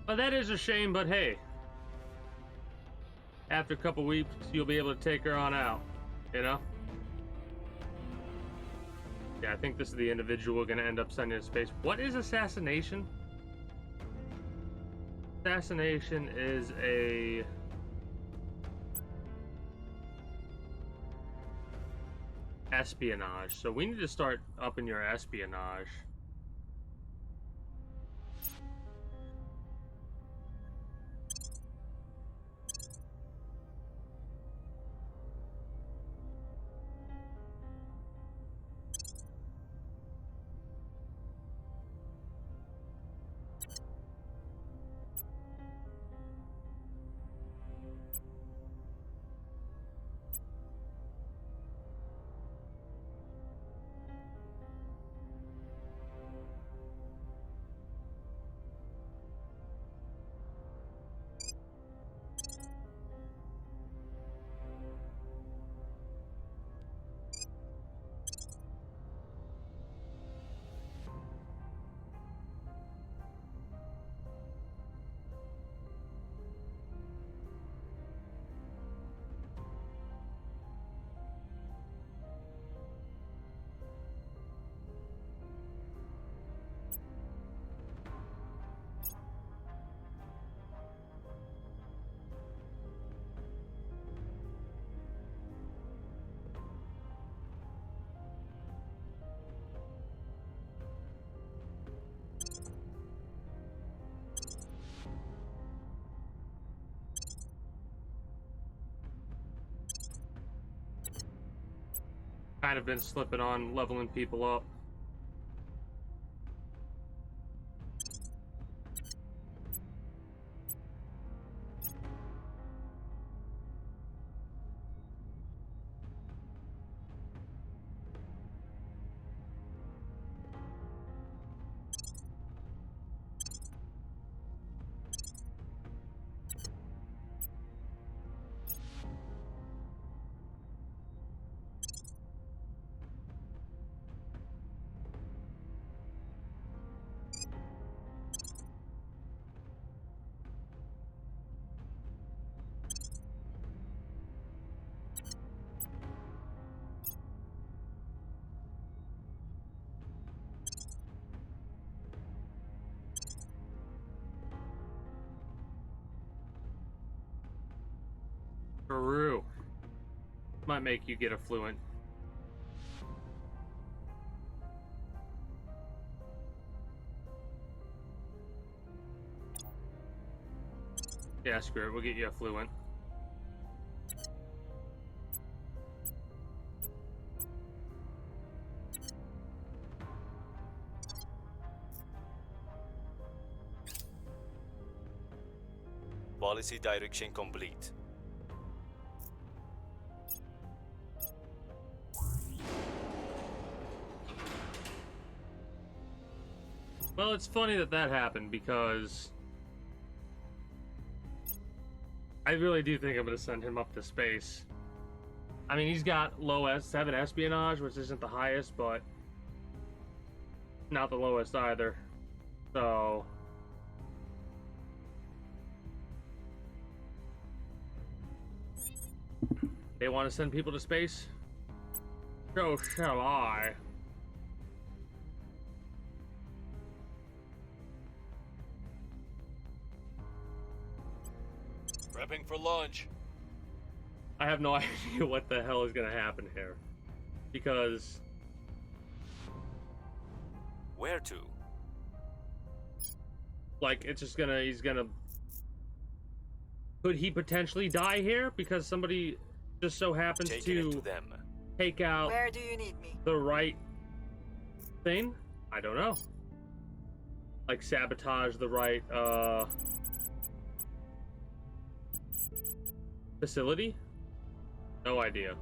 Well, that is a shame, but hey. After a couple weeks, you'll be able to take her on out, you know? Yeah, I think this is the individual we're gonna end up sending to space. What is assassination? Assassination is a... espionage. So we need to start upping your espionage. Kind of been slipping on leveling people up. Peru. Might make you get affluent. Yeah, screw it. We'll get you affluent. Policy direction complete. Well, it's funny that that happened because I really do think I'm going to send him up to space. I mean, he's got low 7 espionage, which isn't the highest, but not the lowest either. So they want to send people to space? So shall I. Prepping for launch. I have no idea what the hell is going to happen here. Because Where to? like it's just gonna could he potentially die here because somebody just so happens Taking it to to them. take out Where do you need me? the right thing? I don't know. Like sabotage the right facility? No idea.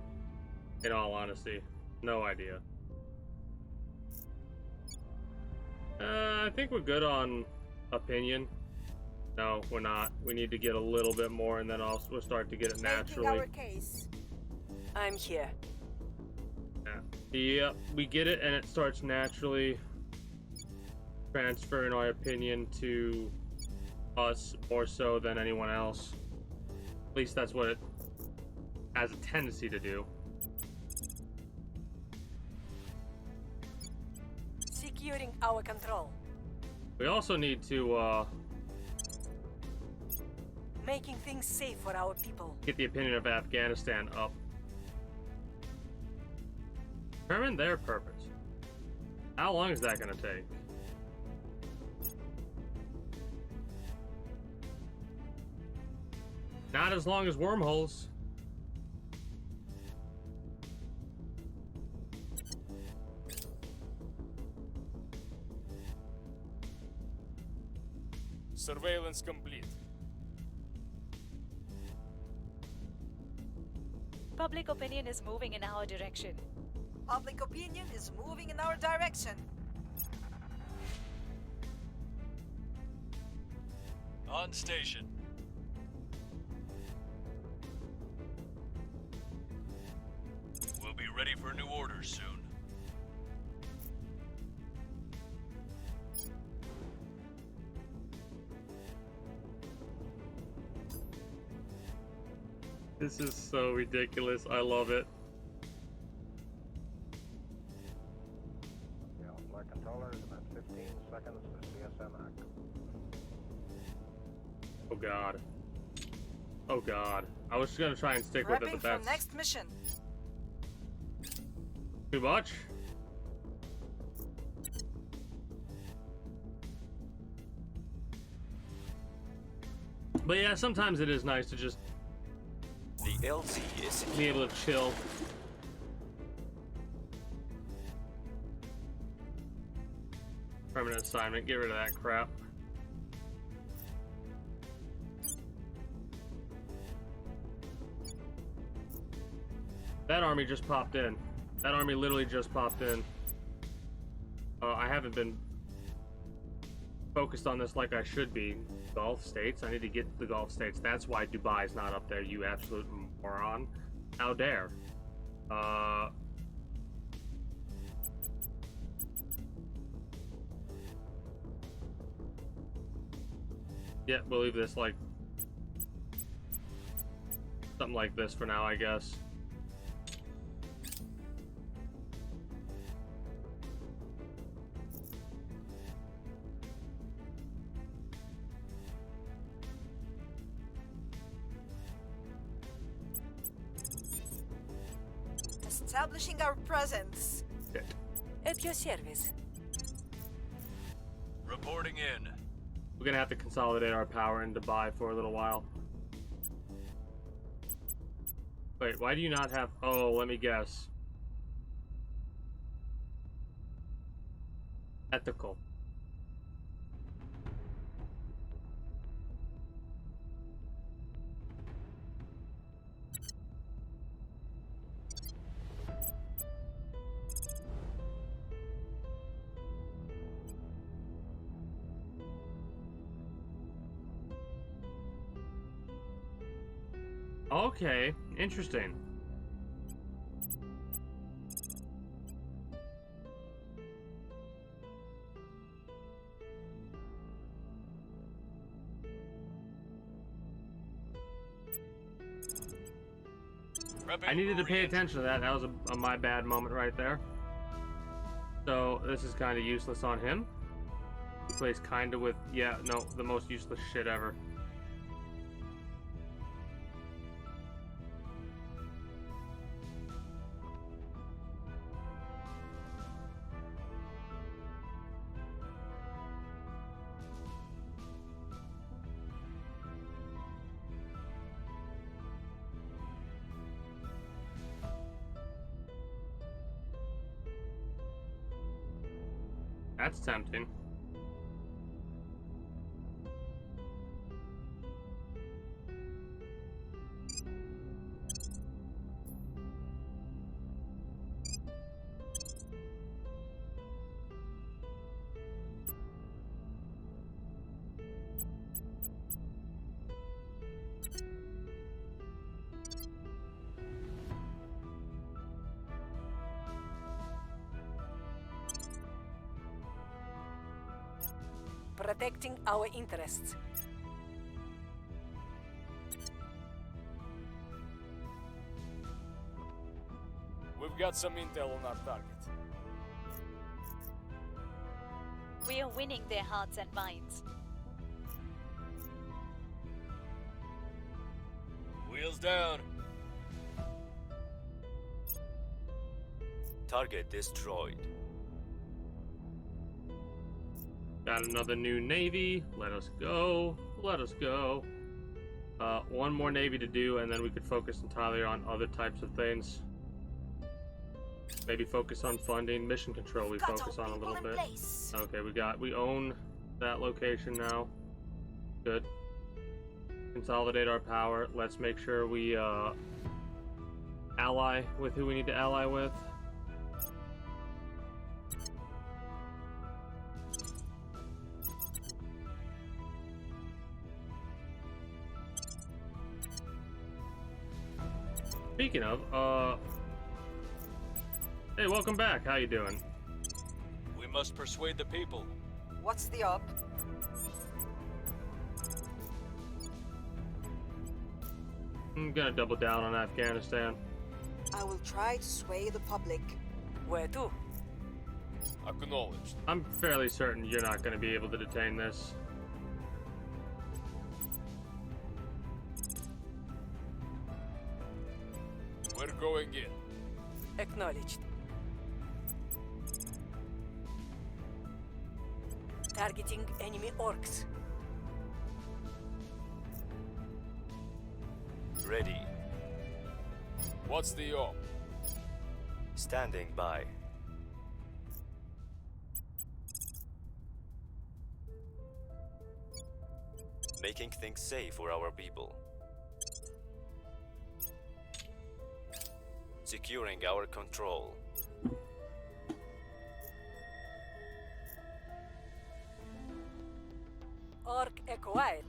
In all honesty, no idea. I think we're good on opinion. No, we're not. We need to get a little bit more, and then we'll start to get it Making naturally. our case. I'm here. Yeah, we get it, and it starts naturally transferring our opinion to us more so than anyone else. At least that's what it has a tendency to do. Securing our control. We also need to Making things safe for our people. get the opinion of Afghanistan up. Determine their purpose. How long is that going to take? Not as long as wormholes. Surveillance complete. Public opinion is moving in our direction. Public opinion is moving in our direction. On station. We'll be ready for new orders soon. This is so ridiculous. I love it. Yeah, flight controller is about 15 seconds to CSM act. Oh god. Oh god. I was just gonna try and stick with it, Prepping but for that's next mission. too much. But yeah, sometimes it is nice to just The LZ is be able to chill. Permanent assignment, get rid of that crap. That army just popped in. That army literally just popped in. I haven't been focused on this like I should be. Gulf states. I need to get to the Gulf states. That's why Dubai's not up there, you absolute moron. How dare. Yeah, we'll leave this like something like this for now, I guess. Establishing our presence. At your service. Reporting in. We're gonna have to consolidate our power and to buy for a little while. Wait, why do you not have... Oh, let me guess. Ethical. Okay, interesting. I needed to pay attention to that. That was a my bad moment right there. So this is kind of useless on him. He plays kind of with, yeah, no, the most useless shit ever. That's tempting. Protecting our interests. We've got some intel on our target. We are winning their hearts and minds. Wheels down. Target destroyed. Got another new navy. Let us go. Let us go. One more navy to do, and then we could focus entirely on other types of things. Maybe focus on funding. Mission control we focus on a little bit. Okay, we own that location now. Good. Consolidate our power. Let's make sure we ally with who we need to ally with. Speaking of, hey, welcome back. How you doing? We must persuade the people. What's the up? I'm gonna double down on Afghanistan. I will try to sway the public. Where to? Acknowledged. I'm fairly certain you're not gonna be able to detain this. We're going in. Acknowledged. Targeting enemy orcs. Ready. What's the op? Standing by. Making things safe for our people. Securing our control. Orc quiet.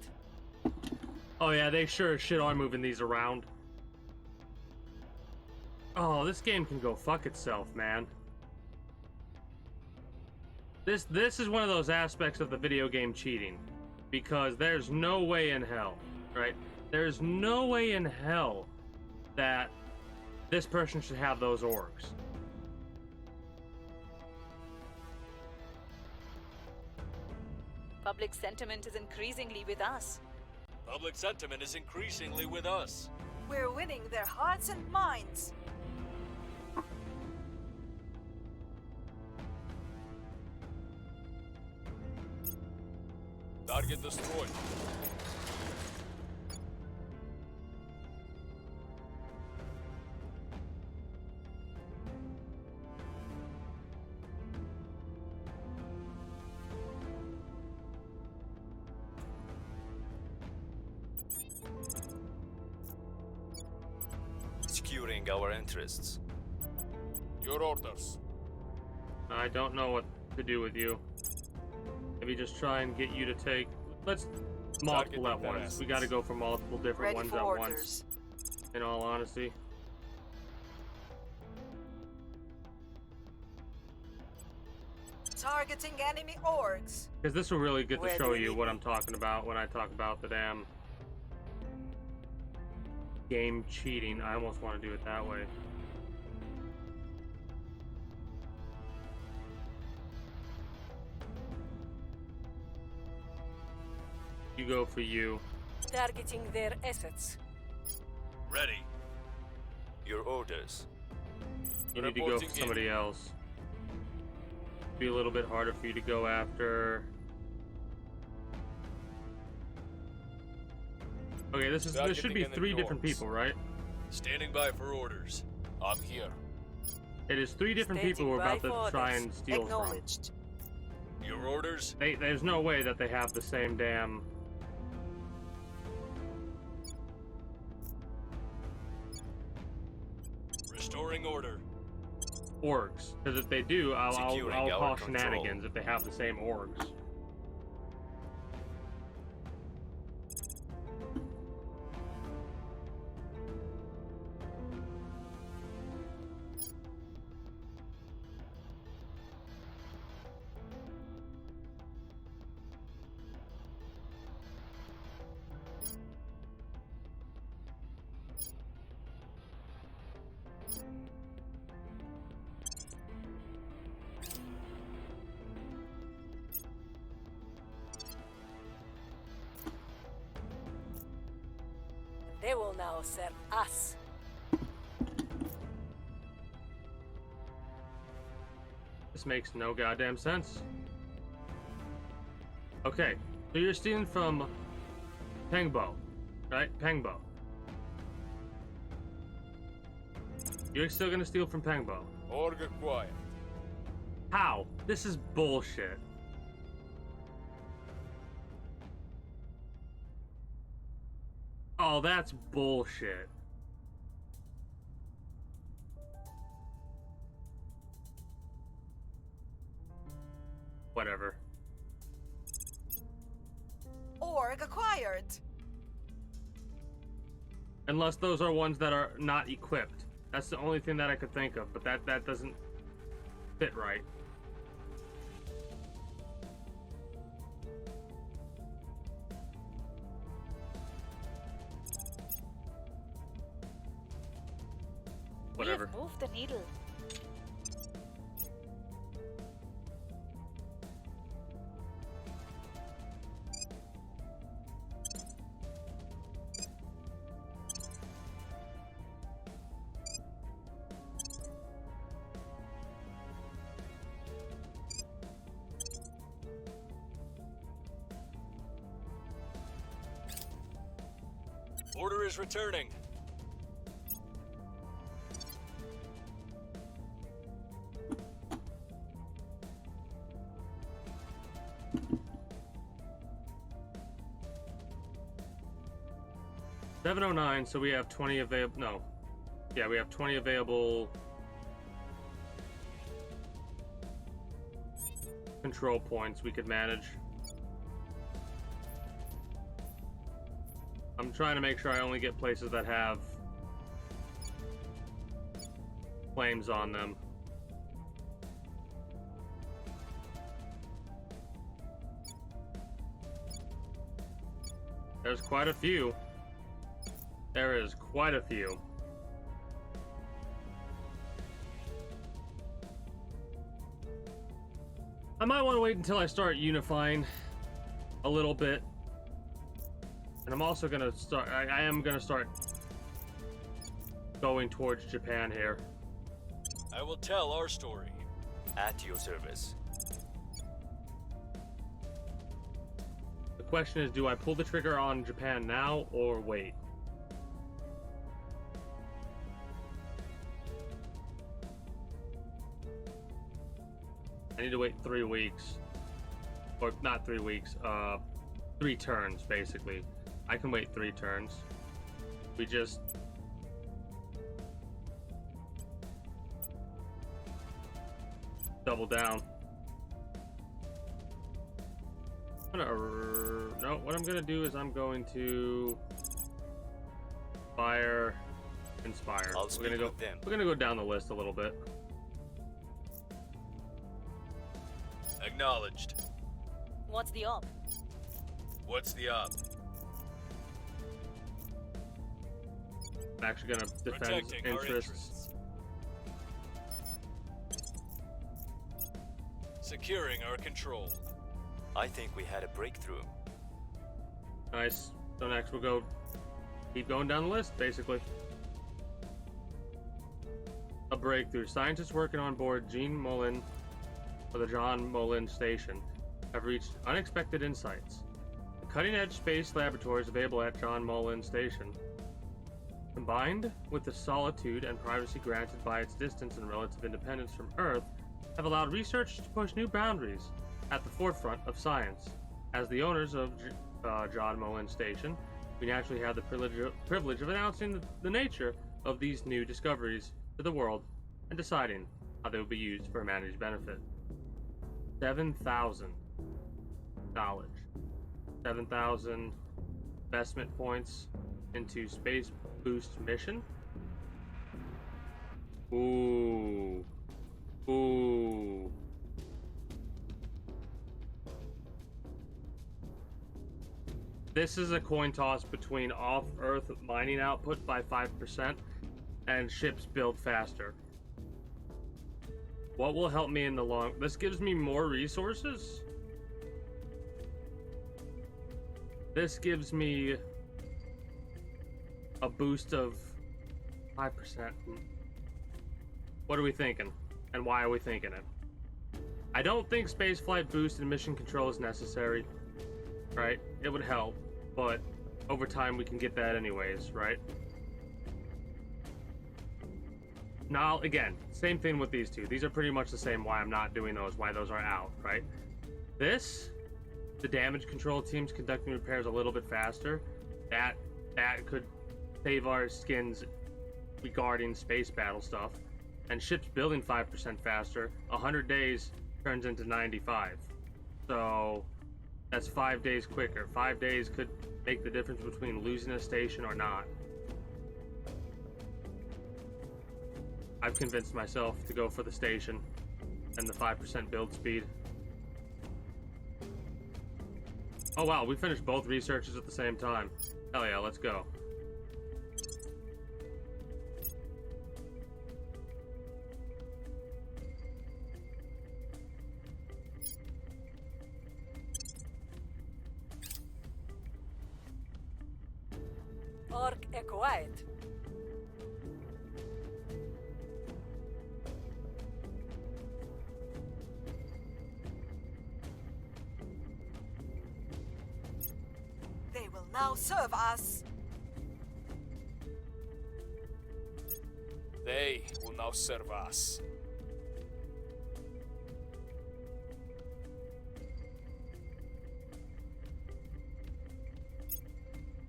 Oh yeah, they sure as shit are moving these around. Oh, this game can go fuck itself, man. This is one of those aspects of the video game cheating. Because there's no way in hell, right? There's no way in hell that this person should have those orgs. Public sentiment is increasingly with us. Public sentiment is increasingly with us. We're winning their hearts and minds. Target destroyed. Securing our interests. Your orders. I don't know what to do with you. Maybe just try and get you to take. Let's multiple at once. We got to go for multiple different Ready ones for at orders. once. In all honesty. Targeting enemy orgs. Because this will really get to Where show do we you need what me? I'm talking about when I talk about the damn game cheating. I almost want to do it that way. You go for you. Targeting their assets. Ready. Your orders. You need to go Reporting for in. somebody else. Be a little bit harder for you to go after. Okay, this should be Targeting 3 enemy different orcs. people, right? Standing by for orders. I'm here. It is 3 different people Standing we're by about to for try orders. and steal from. Acknowledged. Your orders? There's no way that they have the same damn. Restoring order. Orgs. Because if they do, I'll Securing call our control. shenanigans if they have the same orgs. They will now serve us. This makes no goddamn sense. Okay, so you're stealing from Pengbo, right? Pengbo. You're still gonna steal from Pengbo. Org acquired. How? This is bullshit. Oh, that's bullshit. Whatever. Org acquired. Unless those are ones that are not equipped. That's the only thing that I could think of, but that doesn't fit right. Whatever. We have moved the needle. Order is returning. $709, so we have 20 available. No. Yeah, we have 20 available control points we could manage. I'm trying to make sure I only get places that have flames on them. There's quite a few. There is quite a few. I might want to wait until I start unifying a little bit. And I'm also gonna start, I am gonna start going towards Japan here. I will tell our story. At your service. The question is, do I pull the trigger on Japan now or wait? I need to wait 3 weeks. Or not 3 weeks, 3 turns, basically. I can wait 3 turns. We just... double down. No, what I'm gonna do is I'm going to fire, inspire. I'll speak with them. We're gonna go down the list a little bit. Acknowledged. What's the op? What's the op? I'm actually gonna defend Protecting our interests. Securing our control. I think we had a breakthrough. Nice. So next we'll keep going down the list, basically. A breakthrough. Scientists working on board John Mullen Station have reached unexpected insights. The cutting-edge space laboratories available at John Mullen Station, combined with the solitude and privacy granted by its distance and relative independence from Earth, have allowed research to push new boundaries at the forefront of science. As the owners of John Mullen Station, we naturally have the privilege of announcing the nature of these new discoveries to the world and deciding how they will be used for managed benefit. 7,000 knowledge. 7,000 investment points into Space Boost mission. Ooh. Ooh. This is a coin toss between off-Earth mining output by 5% and ships build faster. What will help me in the long... This gives me more resources? This gives me a boost of 5%. What are we thinking? And why are we thinking it? I don't think spaceflight boost and mission control is necessary, right? It would help, but over time we can get that anyways, right? Now, again, same thing with these two. These are pretty much the same why I'm not doing those, why those are out, right? This, the damage control teams conducting repairs a little bit faster. That could save our skins regarding space battle stuff. And ships building 5% faster, 100 days turns into 95. So that's 5 days quicker. 5 days could make the difference between losing a station or not. I've convinced myself to go for the station and the 5% build speed. Oh wow, we finished both researches at the same time. Hell yeah, let's go. Orc quiet. They will now serve us. They will now serve us.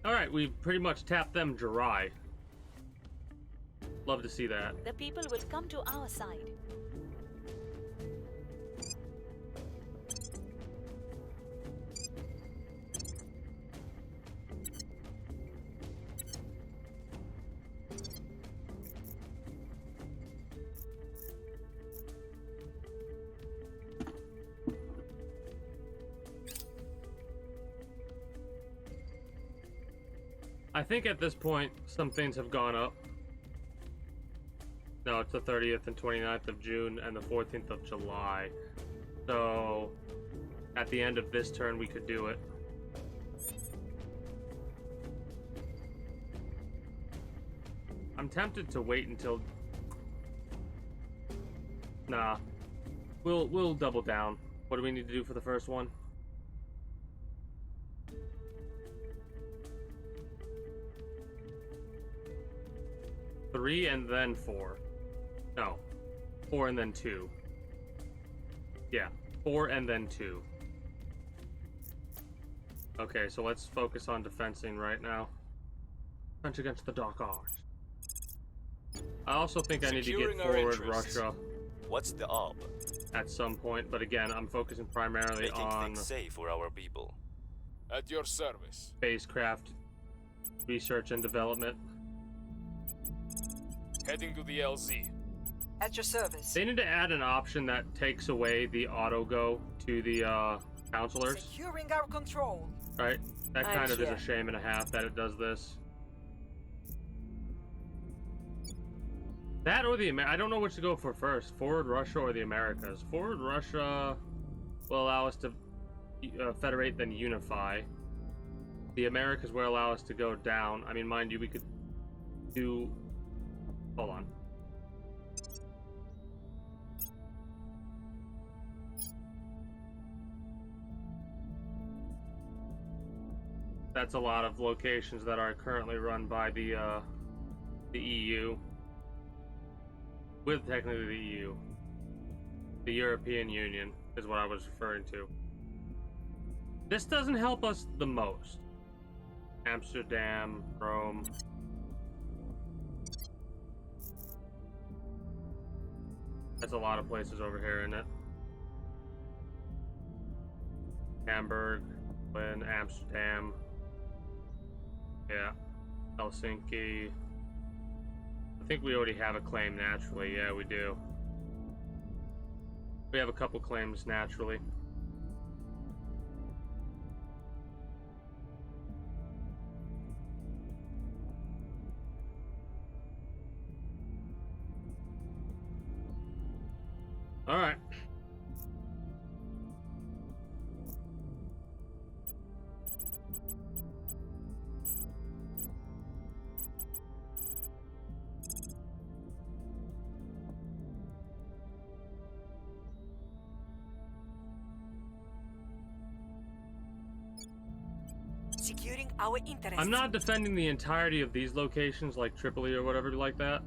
Alright, we've pretty much tapped them dry. Love to see that. The people will come to our side. I think at this point, some things have gone up. No, it's the 30th and 29th of June and the 14th of July. So, at the end of this turn, we could do it. I'm tempted to wait until... Nah. We'll double down. What do we need to do for the first one? 3 and then 4. No, 4 and then 2. Yeah, 4 and then 2. Okay, so let's focus on defensing right now. Defense against the Dark Arts. I also think I need to get Securing our forward interests. Russia What's the ob? at some point, but again, I'm focusing primarily Making on things safe for our people. At your service. spacecraft research and development. Heading to the LZ. At your service. They need to add an option that takes away the auto go to the counselors, Securing our control. right? That I'm kind of is here. a shame and a half that it does this. That or the I don't know which to go for first, Forward Russia or the Americas. Forward Russia will allow us to federate, then unify. The Americas will allow us to go down. I mean, mind you, we could do... Hold on. That's a lot of locations that are currently run by the EU. With technically the EU. The European Union is what I was referring to. This doesn't help us the most. Amsterdam, Rome. That's a lot of places over here, isn't it? Hamburg, Berlin, Amsterdam. Yeah. Helsinki. I think we already have a claim naturally. Yeah, we do. We have a couple claims naturally. All right. Securing our interests. I'm not defending the entirety of these locations like Tripoli or whatever like that,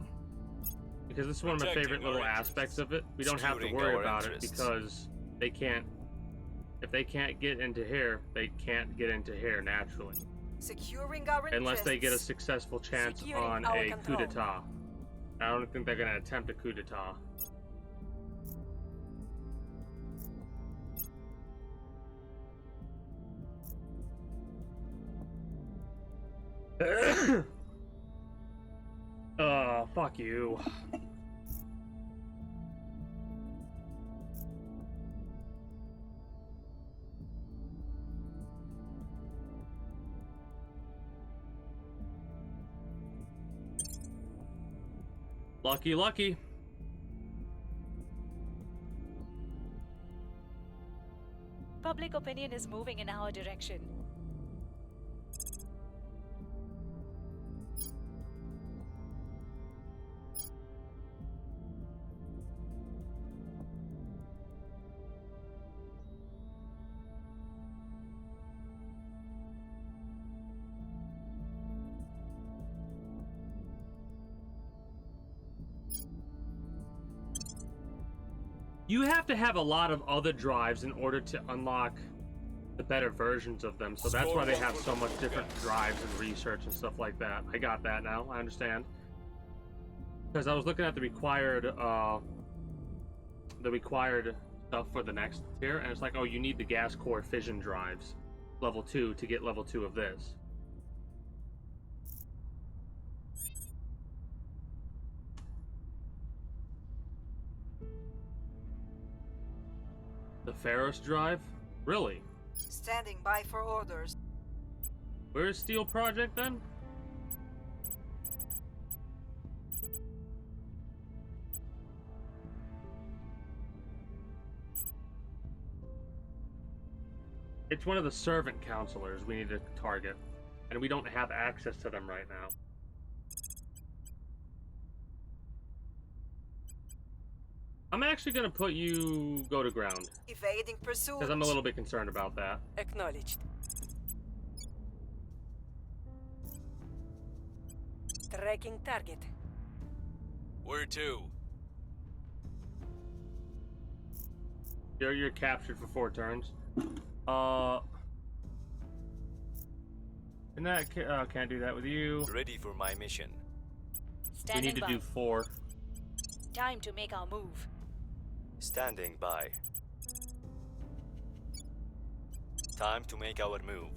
because this is one of my Protecting favorite little our aspects of it. We don't have to Securing worry our about interests. it because they can't. If they can't get into here, they can't get into here naturally, Securing our unless they get a interests. successful chance Securing on our a coup control. d'état. I don't think they're gonna attempt a coup d'état. Fuck you. Lucky, lucky. Public opinion is moving in our direction. You have to have a lot of other drives in order to unlock the better versions of them, so that's why they have so much different drives and research and stuff like that. I got that now, I understand. Because I was looking at the required stuff for the next tier, and it's like, oh, you need the gas core fission drives, level 2, to get level 2 of this. The Pharos drive? Really? Standing by for orders. Where's Steel Project then? It's one of the servant counselors we need to target, and we don't have access to them right now. I'm actually gonna put you go to ground, Evading pursuit. because I'm a little bit concerned about that. Acknowledged. Tracking target. Where to? You're captured for 4 turns. And that can't do that with you. Ready for my mission. We Standing need to by. do 4. Time to make our move. Standing by. Time to make our move.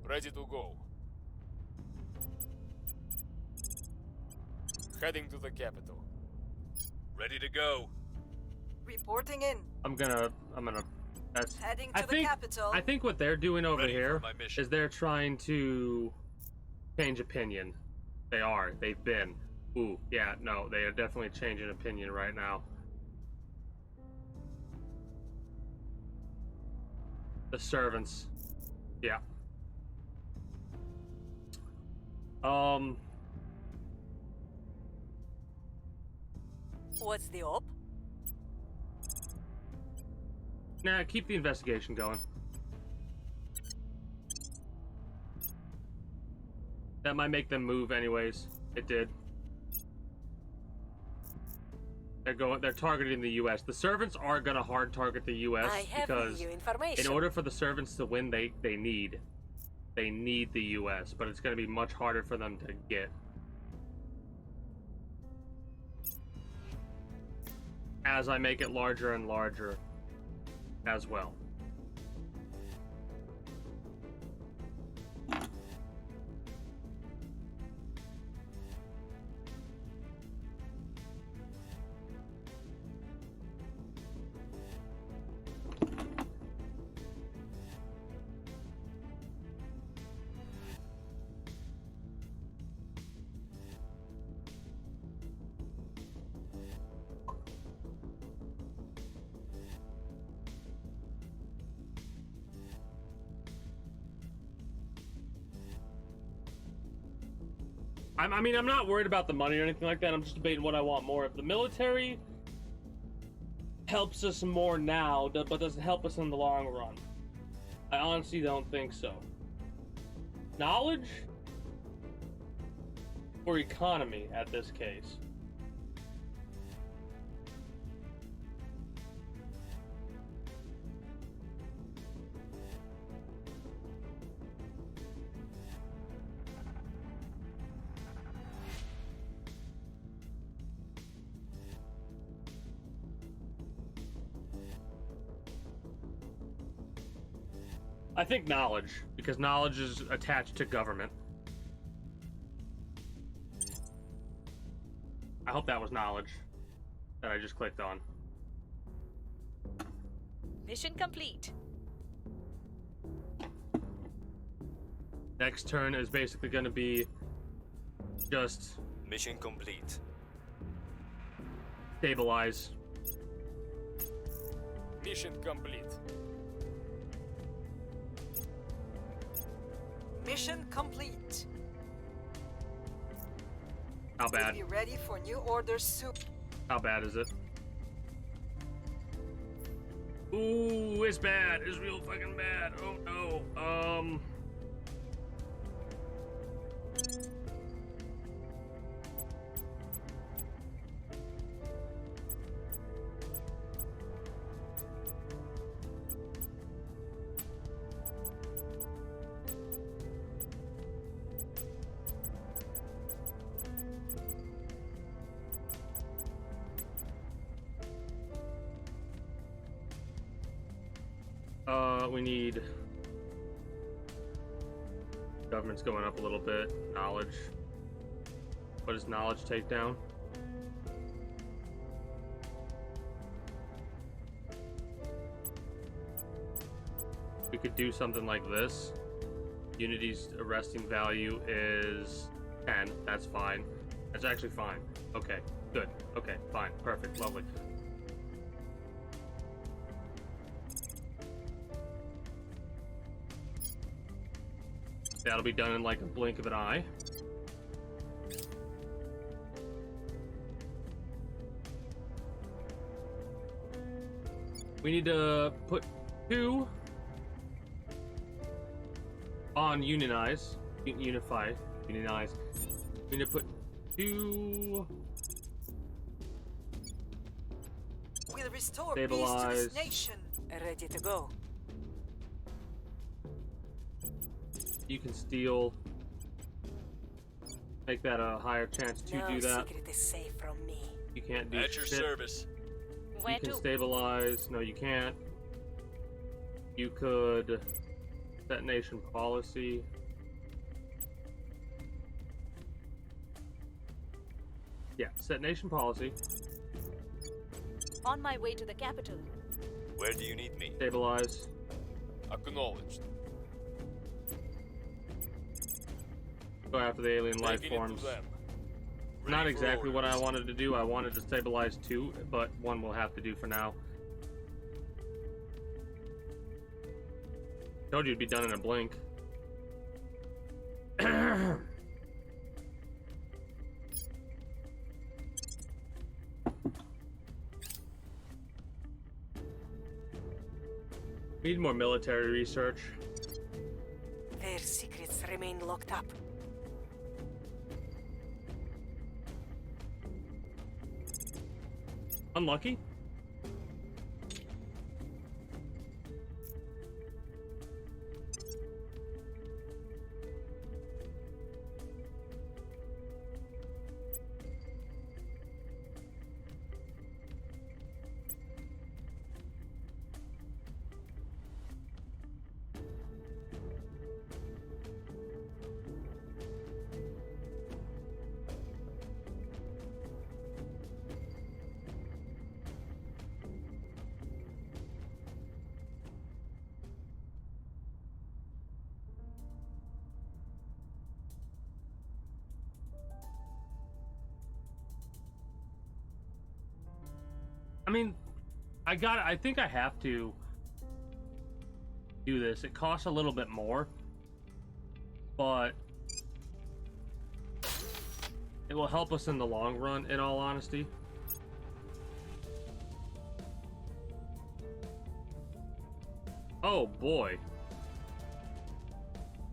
Ready to go. Heading to the capital. Ready to go. Reporting in. I'm gonna. That's. Heading to the capital. I think what they're doing over Ready for here my mission. is they're trying to change opinion. They are. They've been. Ooh, yeah, no, they are definitely changing opinion right now. The servants. Yeah. What's the op? Nah, keep the investigation going. That might make them move anyways. It did. They're targeting the US. The servants are gonna hard target the US I have because new information. in order for the servants to win, they need the US, but it's gonna be much harder for them to get. As I make it larger and larger as well. I mean, I'm not worried about the money or anything like that. I'm just debating what I want more of. The military helps us more now, but doesn't help us in the long run. I honestly don't think so. Knowledge or economy at this case? I think knowledge, because knowledge is attached to government. I hope that was knowledge that I just clicked on. Mission complete. Next turn is basically going to be just Mission complete. stabilize. Mission complete. Mission complete. How bad? Be ready for new orders soon. How bad is it? Ooh, it's bad. It's real fucking bad. Oh no. We need government's going up a little bit. Knowledge. What does knowledge take down? We could do something like this. Unity's arresting value is 10. That's fine. That's actually fine. Okay, good. Okay, fine. Perfect. Lovely. That'll be done in like a blink of an eye. We need to put 2 on unionize. Unify. Unionize. We need to put 2 restore peace to Stabilize. this nation. Ready to go. You can steal. Make that a higher chance to No do that. secret is safe from me. You can't do At your shit. service. Where You can to? stabilize. No, you can't. You could set nation policy. Yeah, set nation policy. On my way to the capital. Where do you need me? Stabilize. Acknowledged. Go after the alien life Taking it to forms. them. Not Ready for exactly what I orders. wanted to do. I wanted to stabilize 2, but 1 will have to do for now. Told you it'd be done in a blink. Need more military research. Their secrets remain locked up. Unlucky. I mean, I think I have to do this. It costs a little bit more, but it will help us in the long run, in all honesty. Oh boy.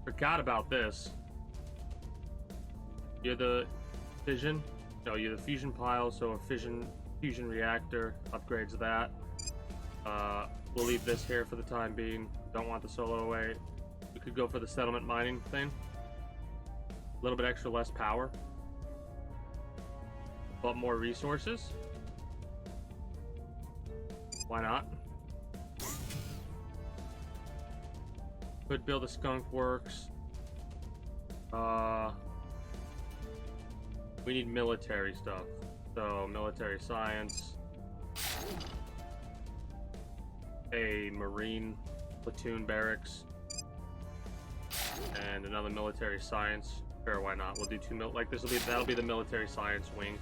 Forgot about this. You're the fission? No, you're the fusion pile, so a fusion reactor upgrades that. We'll leave this here for the time being. Don't want the solo away. We could go for the settlement mining thing. A little bit extra, less power, but more resources. Why not? Could build a skunk works. We need military stuff. So military science. A marine platoon barracks. And another military science. Sure, why not? We'll do two like this will be that'll be the military science wing.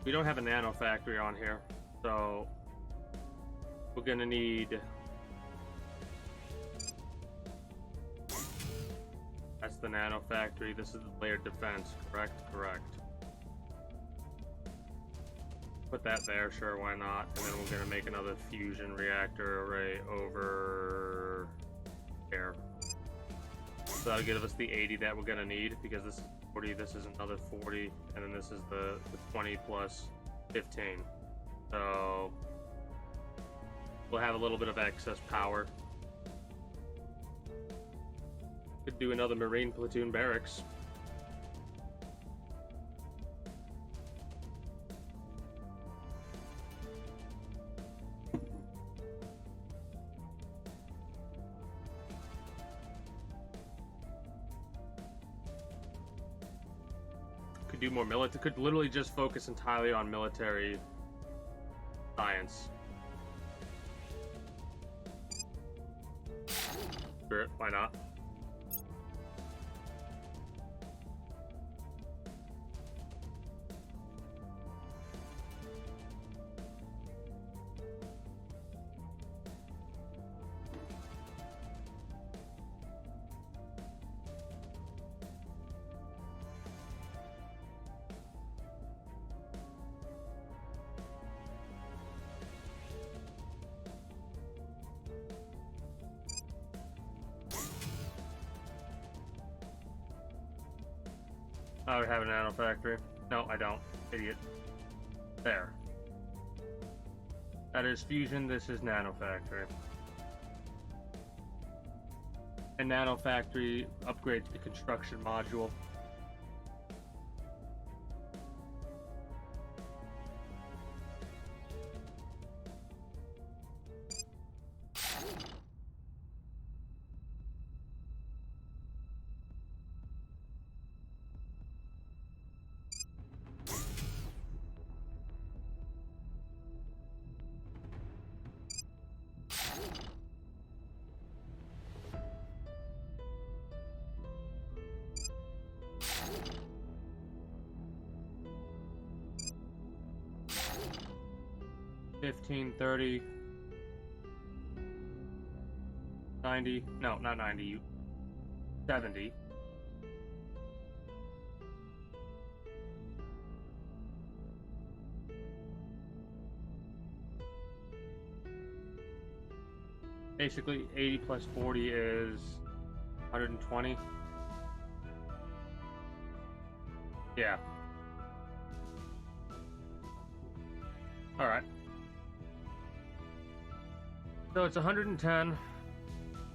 We don't have a nano factory on here, so we're gonna need. That's the nano factory. This is the layered defense, correct? Correct. Put that there, sure, why not? And then we're gonna make another fusion reactor array over here. So that'll give us the 80 that we're gonna need, because this is 40, this is another 40, and then this is the 20 plus 15. So we'll have a little bit of excess power. Could do another marine platoon barracks. Could do more military. Could literally just focus entirely on military science. Sure, why not? I would have a nano factory. No, I don't. Idiot. There. That is fusion, this is nano factory. And nano factory upgrades the construction module. $15, $30, $90, no, not $90, $70. Basically, 80 plus 40 is 120. Yeah. Alright. So it's 110,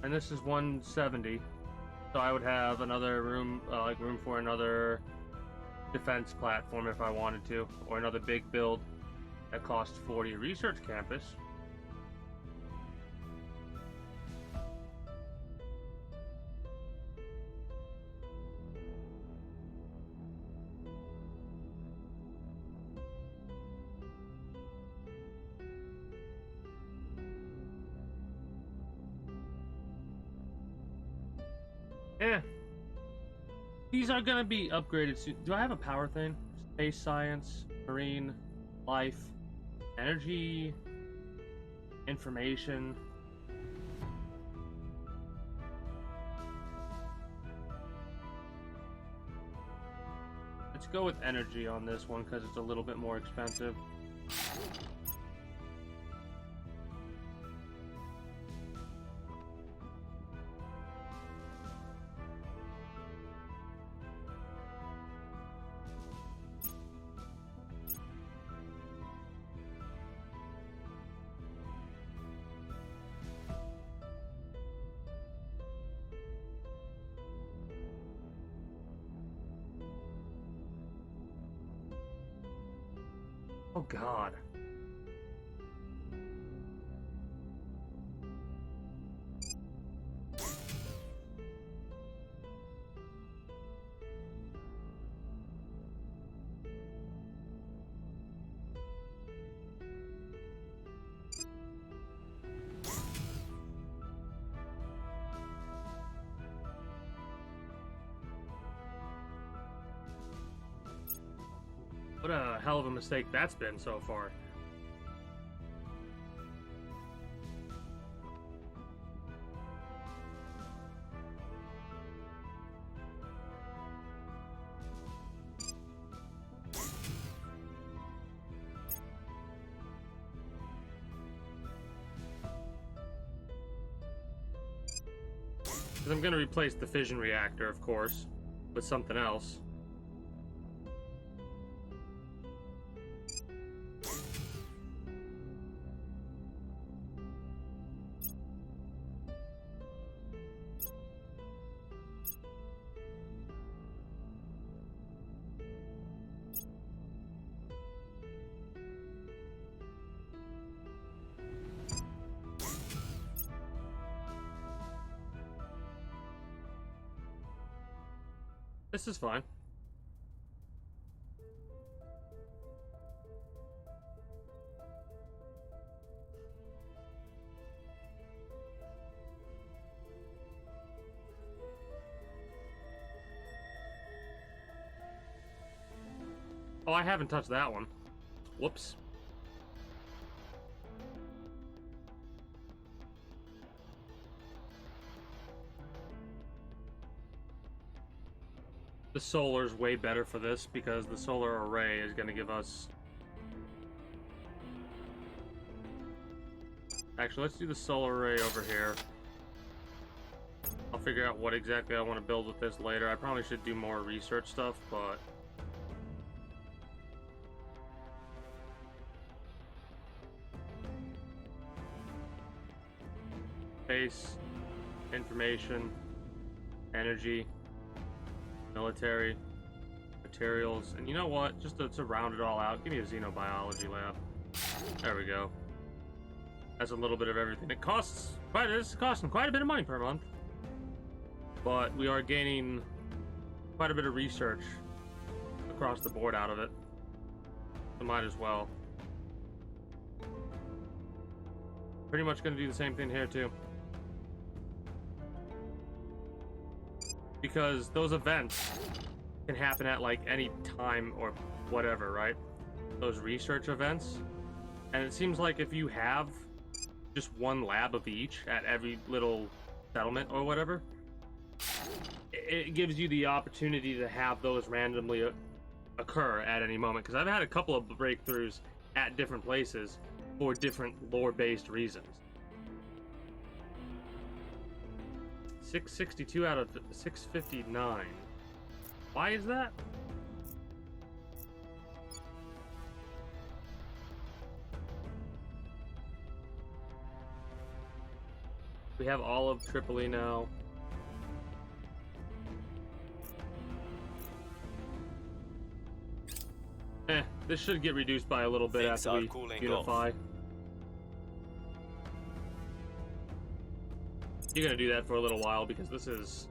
and this is 170. So I would have another room, room for another defense platform if I wanted to, or another big build that costs 40. Research campus. These are gonna be upgraded soon. Do I have a power thing? Space science, marine, life, energy, information. Let's go with energy on this one because it's a little bit more expensive. Oh God. What a hell of a mistake that's been so far. Because I'm going to replace the fission reactor, of course, with something else. This is fine. Oh, I haven't touched that one. Whoops. The solar's way better for this because the solar array is going to give us... Actually, let's do the solar array over here. I'll figure out what exactly I want to build with this later. I probably should do more research stuff, but Space, information, energy, military, materials, and you know what? Just to round it all out, give me a xenobiology lab. There we go. That's a little bit of everything. It's costing quite a bit of money per month, but we are gaining quite a bit of research across the board out of it. So might as well. Pretty much going to do the same thing here too, because those events can happen at like any time or whatever, right? Those research events, and it seems like if you have just one lab of each at every little settlement or whatever, it gives you the opportunity to have those randomly occur at any moment. Because I've had a couple of breakthroughs at different places for different lore-based reasons. 662 out of 659. Why is that? We have all of Tripoli now. This should get reduced by a little bit Things after are we cooling unify. You're gonna do that for a little while because this is...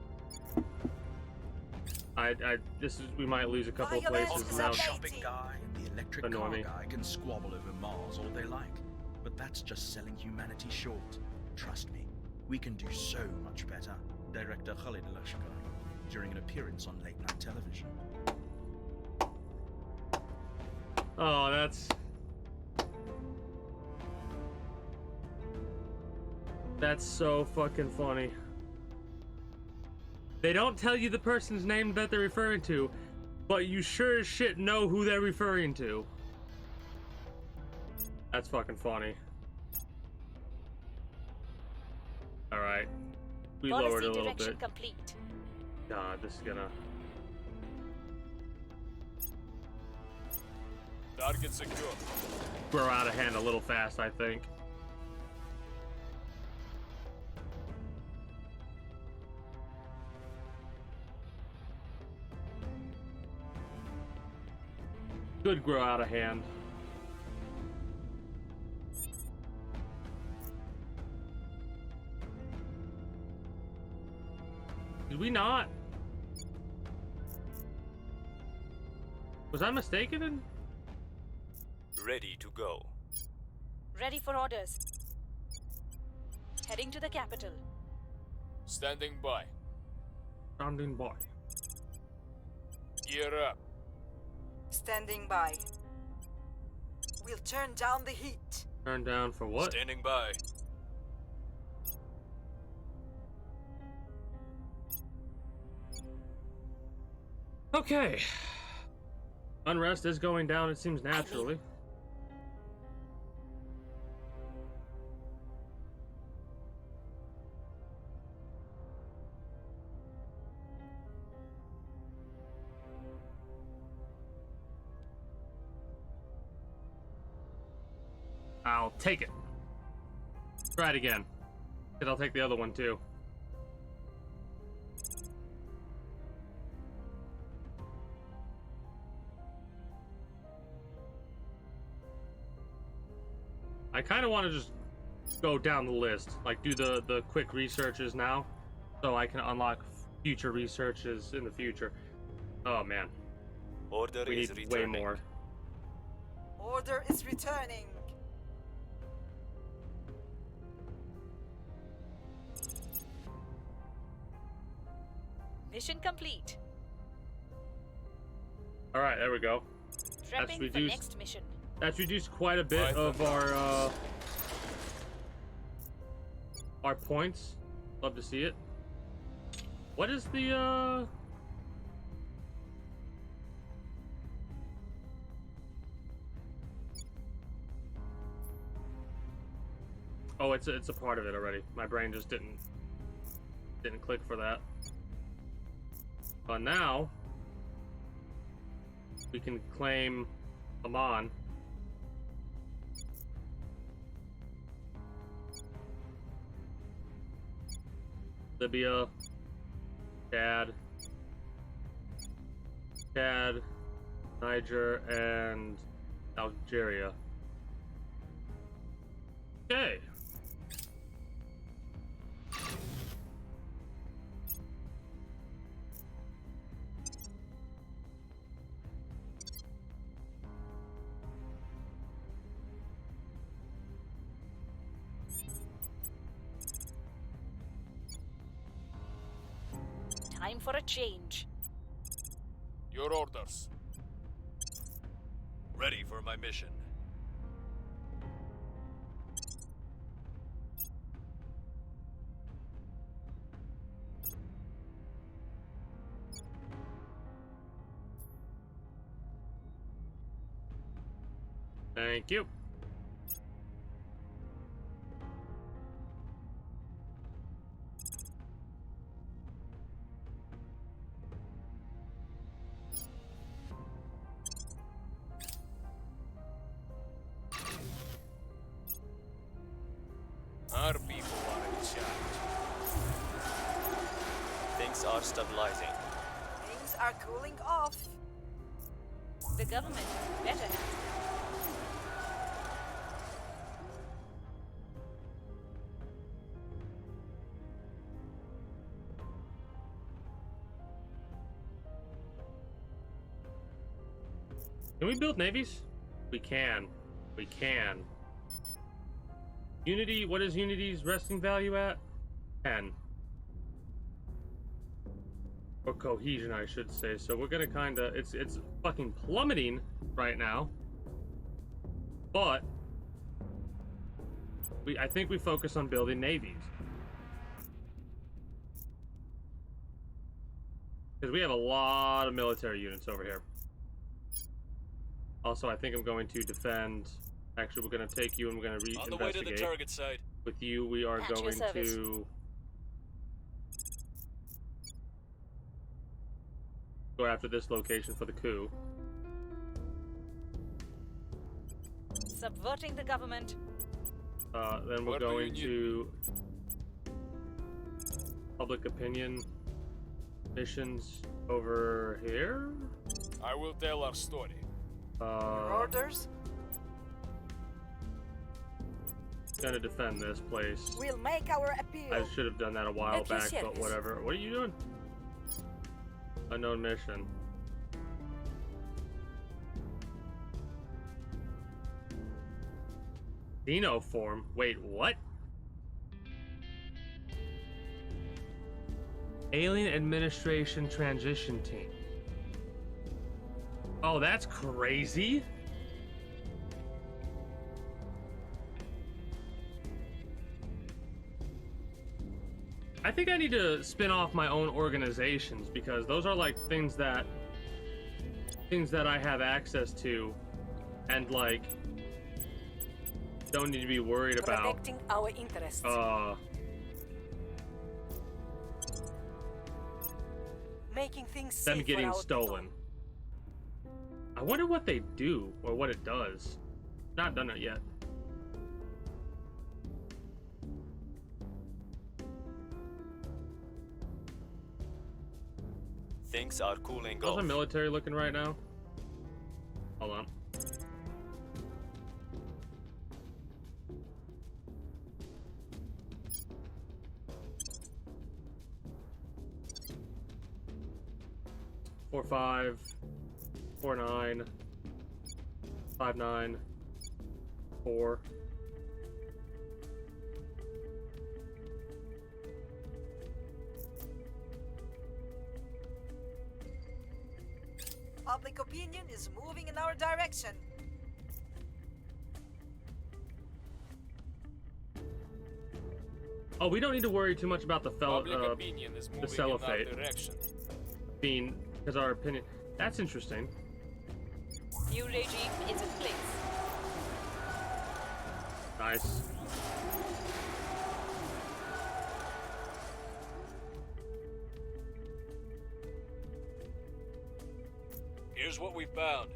we might lose a couple of places Violence now. is shopping guy and the electric Annoy car me. guy can squabble over Mars all they like, but that's just selling humanity short. Trust me, we can do so much better. Director Khalid Lashkar, during an appearance on late night television. Oh, that's so fucking funny. They don't tell you the person's name that they're referring to, but you sure as shit know who they're referring to. That's fucking funny. Alright. We lowered it a little direction bit. complete. God, this is gonna... Target secure. grow out of hand a little fast, I think. Could grow out of hand. Did we not? Was I mistaken in? Ready to go. Ready for orders. Heading to the capital. Standing by. Standing by. Gear up. Standing by. We'll turn down the heat. Turn down for what? Standing by. Okay. Unrest is going down, it seems naturally. I'll take it. Try it again. And I'll take the other one too. I kind of want to just go down the list, like do the quick researches now, so I can unlock future researches in the future. Oh man, Order we is need returning. way more. Order is returning. Mission complete. All right, there we go. Prepping for reduced. next mission. That's reduced quite a bit Right. of our points. Love to see it. What is the Oh, it's a part of it already. My brain just didn't click for that. But now we can claim Amman. Libya, Chad, Niger, and Algeria. Okay. Time for a change. Your orders. Ready for my mission. Thank you. Our people are in charge. Things are stabilizing. Things are cooling off. The government better hands. Can we build navies? We can. We can. Unity, what is Unity's resting value at? 10. Or cohesion, I should say. So we're gonna kinda, it's fucking plummeting right now. But I think we focus on building navies. Because we have a lot of military units over here. Also, I think I'm going to defend. Actually, we're going to take you and we're going to On the way to the reinvestigate. target site. With you, we are At your going service. to go after this location for the coup. Subverting the government. Then we're What do you going need? to public opinion missions over here. I will tell our story. Your orders? Gonna defend this place. We'll make our appeal. I should have done that a while At your back, but service. whatever. What are you doing? Unknown mission. Xenoform? Wait, what? Alien Administration Transition Team. Oh, that's crazy. I think I need to spin off my own organizations because those are like things that I have access to and like don't need to be worried about Protecting our interests. Making things safe them getting for our stolen. people. I wonder what they do or what it does. Not done it yet. Things are cooling How's off. the military looking right now? Hold on. Four 5, 4 9, 5 9, 4. Public opinion is moving in our direction. Oh, we don't need to worry too much about the Public opinion is moving in our cellophate. direction. being because our opinion. That's interesting. New regime is in place. Nice. Here's what we found.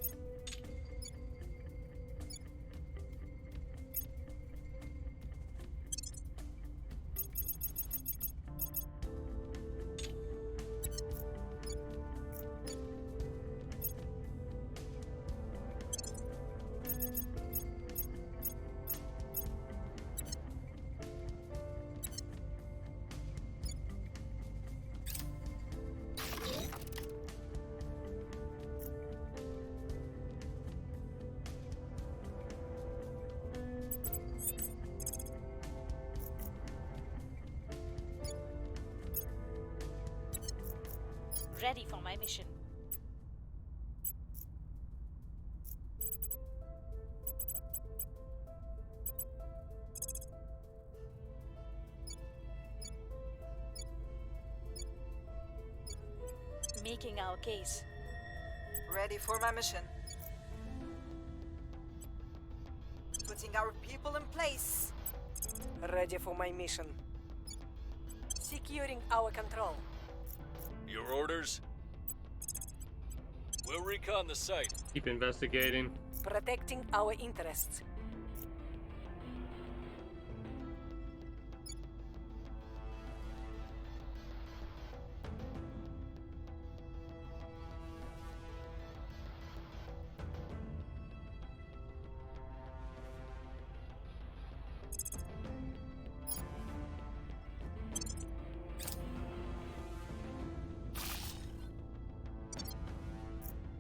ready for my mission. Making our case. Ready for my mission. Putting our people in place. Ready for my mission. Securing our control. Your orders? We'll recon the site. Keep investigating. Protecting our interests.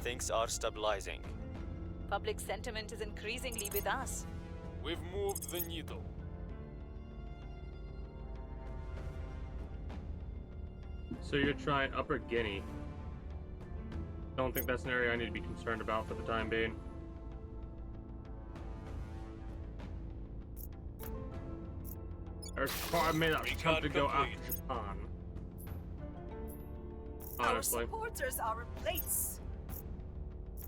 Things are stabilizing. Public sentiment is increasingly with us. We've moved the needle. So you're trying Upper Guinea. Don't think that's an area I need to be concerned about for the time being. There's far I may not Recon attempt to go complete. after Japan. Our Honestly. supporters are in place.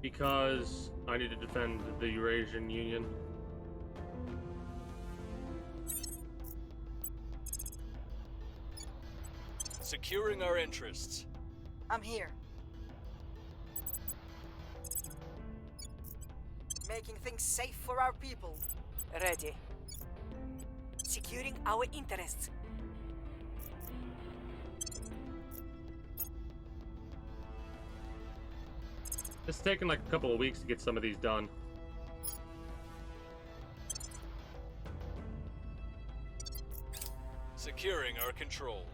Because I need to defend the Eurasian Union. Securing our interests. I'm here. Making things safe for our people. Ready. Securing our interests. It's taken like a couple of weeks to get some of these done. Securing our control.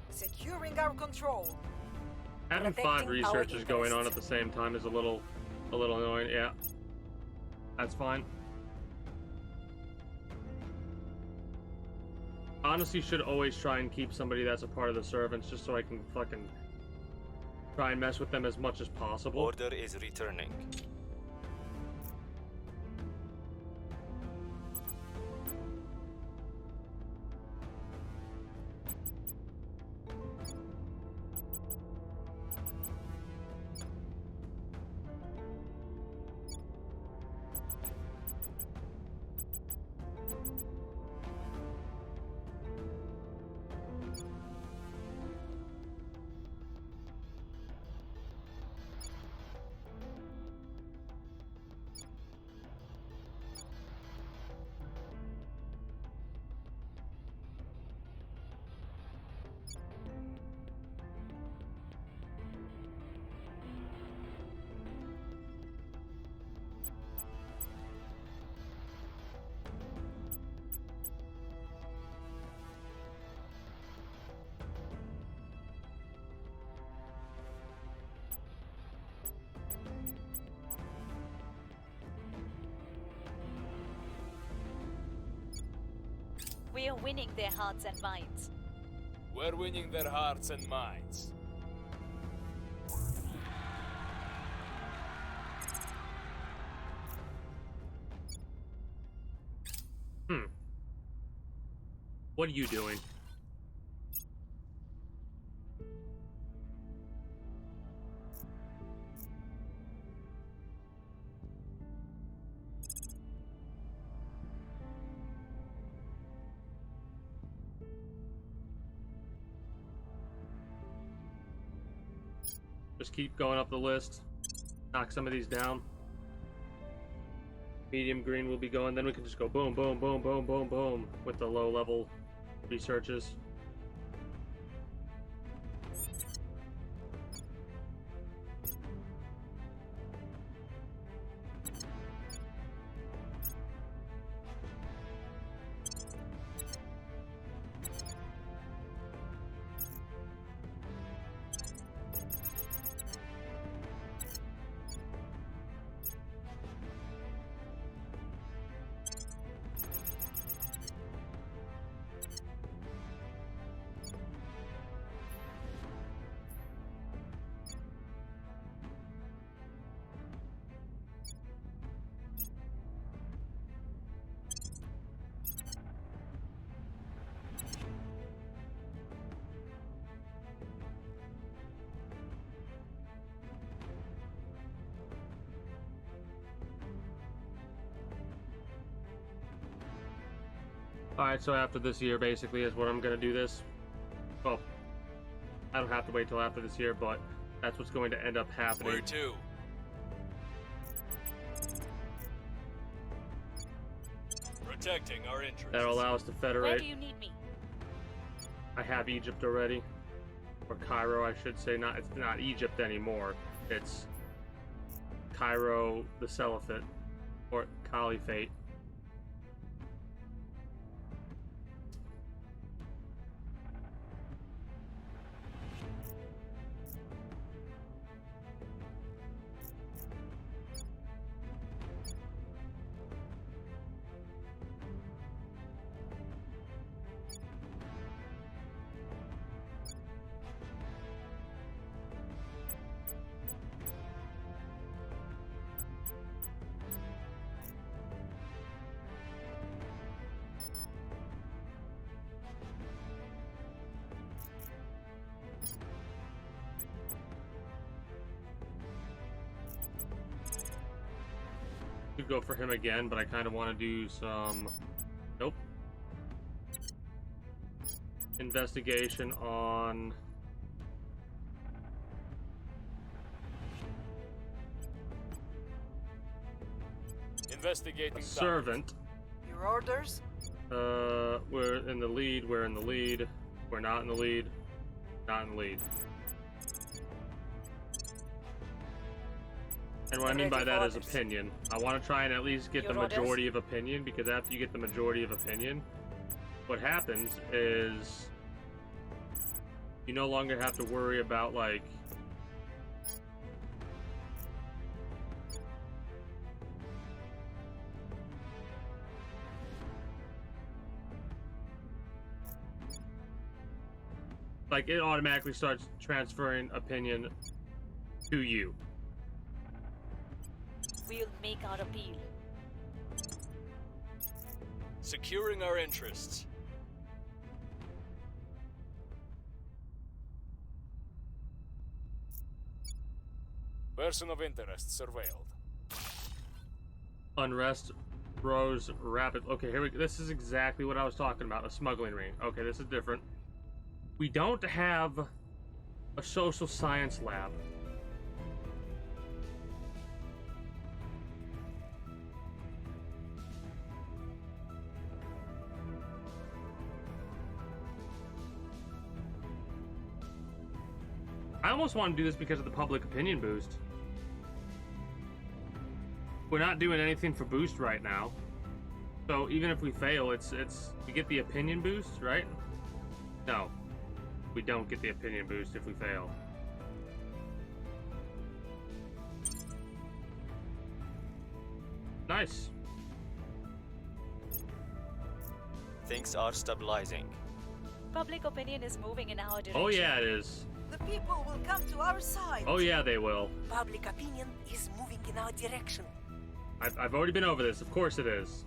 Securing our control. Having 5 Protecting our researchers going on at interests. the same time is a little annoying. Yeah, that's fine. Honestly, should always try and keep somebody that's a part of the servants, just so I can fucking try and mess with them as much as possible. Order is returning. We are winning their hearts and minds. We're winning their hearts and minds. What are you doing? Just keep going up the list. Knock some of these down. Medium green will be going. Then we can just go boom, boom, boom, boom, boom, boom with the low level researches. Alright, so after this year, basically, is what I'm gonna do this. Well, I don't have to wait till after this year, but that's what's going to end up happening. Where to? Protecting our interests. That'll allow us to Where federate. do you need me? I have Egypt already. Or Cairo, I should say. It's not Egypt anymore. It's Cairo, the Caliphate. Or Caliphate. Could go for him again, but I kind of want to do some... Nope. Investigation on... Investigating servant. Your orders? We're in the lead, we're in the lead. We're not in the lead. Not in the lead. And what I mean by that is opinion. I want to try and at least get the majority of opinion, because after you get the majority of opinion, what happens is you no longer have to worry about, like, it automatically starts transferring opinion to you. We'll make our appeal. Securing our interests. Person of interest surveilled. Unrest rose rapid. Okay, here we go. This is exactly what I was talking about. A smuggling ring. Okay, this is different. We don't have a social science lab. I almost want to do this because of the public opinion boost. We're not doing anything for boost right now. So even if we fail, it's we get the opinion boost, right? No. We don't get the opinion boost if we fail. Nice. Things are stabilizing. Public opinion is moving in our direction. Oh yeah, it is. The people will come to our side. Oh yeah, they will. Public opinion is moving in our direction. I've already been over this. Of course it is.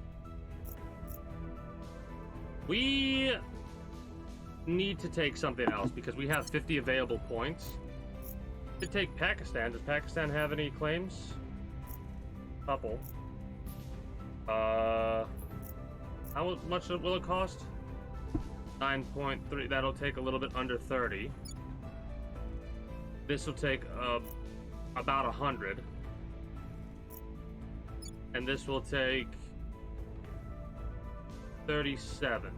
We need to take something else because we have 50 available points. We could take Pakistan. Does Pakistan have any claims? Couple. How much will it cost? 9.3. That'll take a little bit under 30. This will take about 100. And this will take 37.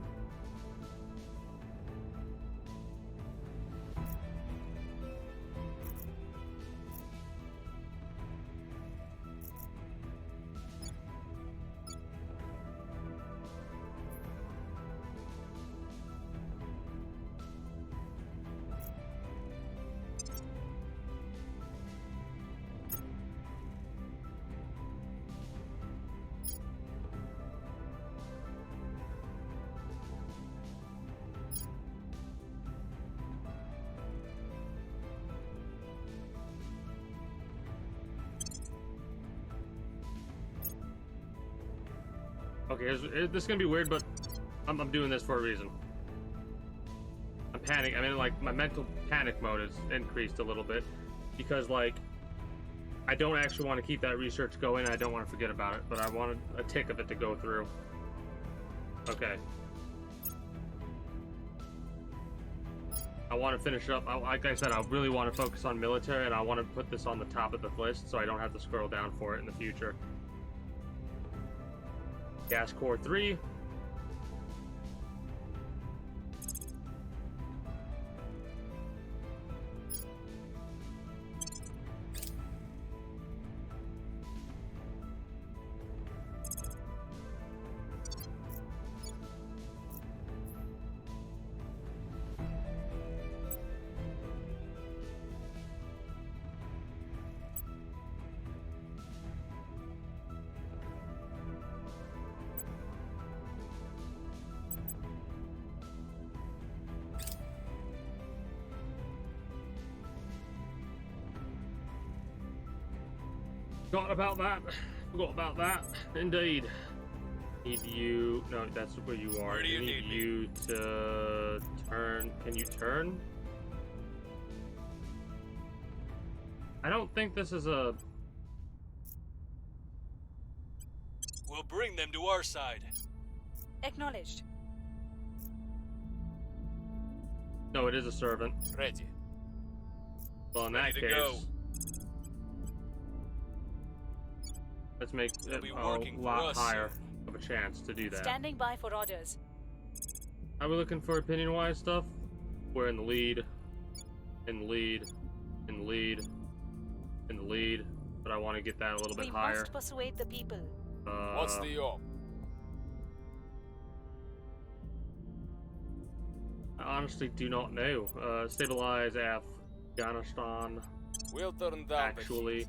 Okay, this is gonna be weird, but I'm doing this for a reason. I'm panicking. I mean, like, my mental panic mode is increased a little bit because, like, I don't actually want to keep that research going. I don't want to forget about it, but I wanted a tick of it to go through. Okay. I want to finish up. Like I said, I really want to focus on military, and I want to put this on the top of the list so I don't have to scroll down for it in the future. Gas Core 3. Forgot about that. Forgot about that. Indeed. Need you. No, that's where you are. Where do you need me? you to turn. Can you turn? I don't think this is a. We'll bring them to our side. Acknowledged. No, it is a servant. Ready. Well, in Ready that to case, go. let's make They'll it be a working for lot us higher soon. of a chance to do that. Standing by for orders. Are we looking for opinion-wise stuff? We're in the lead. In the lead. In the lead. In the lead. But I want to get that a little bit We higher. must persuade the people. What's the op? I honestly do not know. Stabilize Afghanistan. We'll turn down Actually,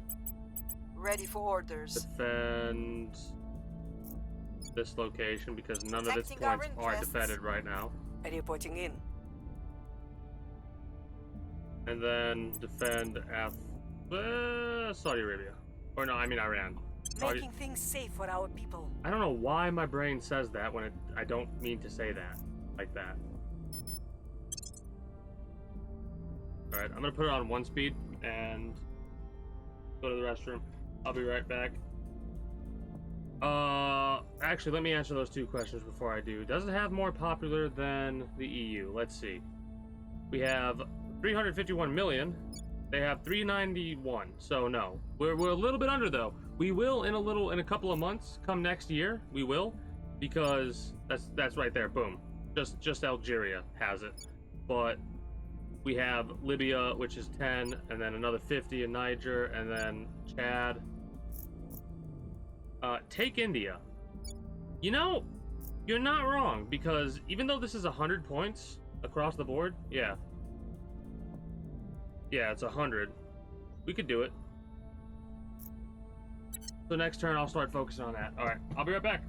Ready for orders. defend this location because none of its Protecting our points are interests. defended right now. Reporting in. And then defend Saudi Arabia. Or no, I mean Iran. Saudi- Making things safe for our people. I don't know why my brain says that when I don't mean to say that like that. Alright, I'm gonna put it on 1 speed and go to the restroom. I'll be right back. Actually, let me answer those 2 questions before I do. Does it have more popular than the EU? Let's see. We have 351 million. They have 391. So no, we're a little bit under though. We will in a couple of months, come next year, we will, because that's right there. Boom. Just Algeria has it, but we have Libya, which is 10, and then another 50 in Niger, and then Chad. Take India. You know, you're not wrong, because even though this is 100 points across the board, yeah, it's 100. We could do it. So next turn, I'll start focusing on that. All right, I'll be right back.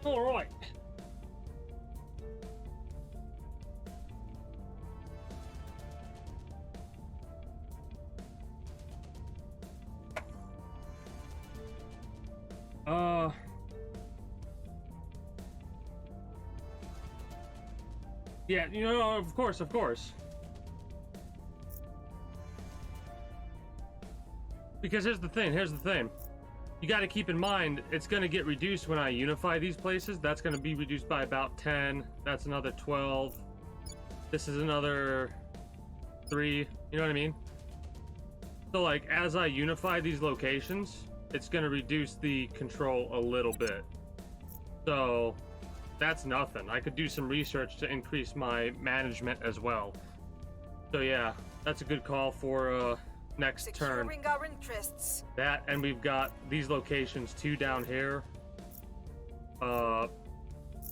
All right. Yeah, you know, of course. Because here's the thing. You got to keep in mind, it's going to get reduced when I unify these places. That's going to be reduced by about 10. That's another 12. This is another 3. You know what I mean? So, like, as I unify these locations, it's going to reduce the control a little bit. So, that's nothing. I could do some research to increase my management as well. So, yeah, that's a good call for, next turn. Securing our interests. That, and we've got these locations too down here. Yeah,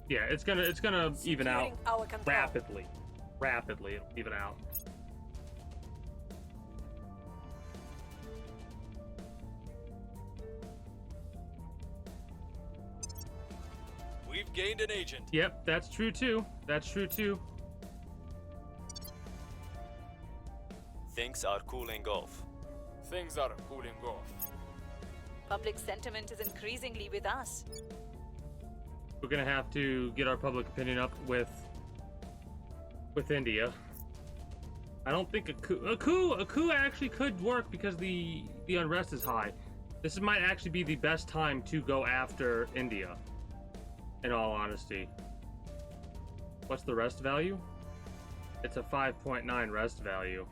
it's gonna even out our control. rapidly. It'll even out. We've gained an agent. Yep, that's true too. Things are cooling off. Things are cooling off. Public sentiment is increasingly with us. We're gonna have to get our public opinion up with India. I don't think a coup actually could work because the unrest is high. This might actually be the best time to go after India, in all honesty. What's the rest value? It's a 5.9 rest value.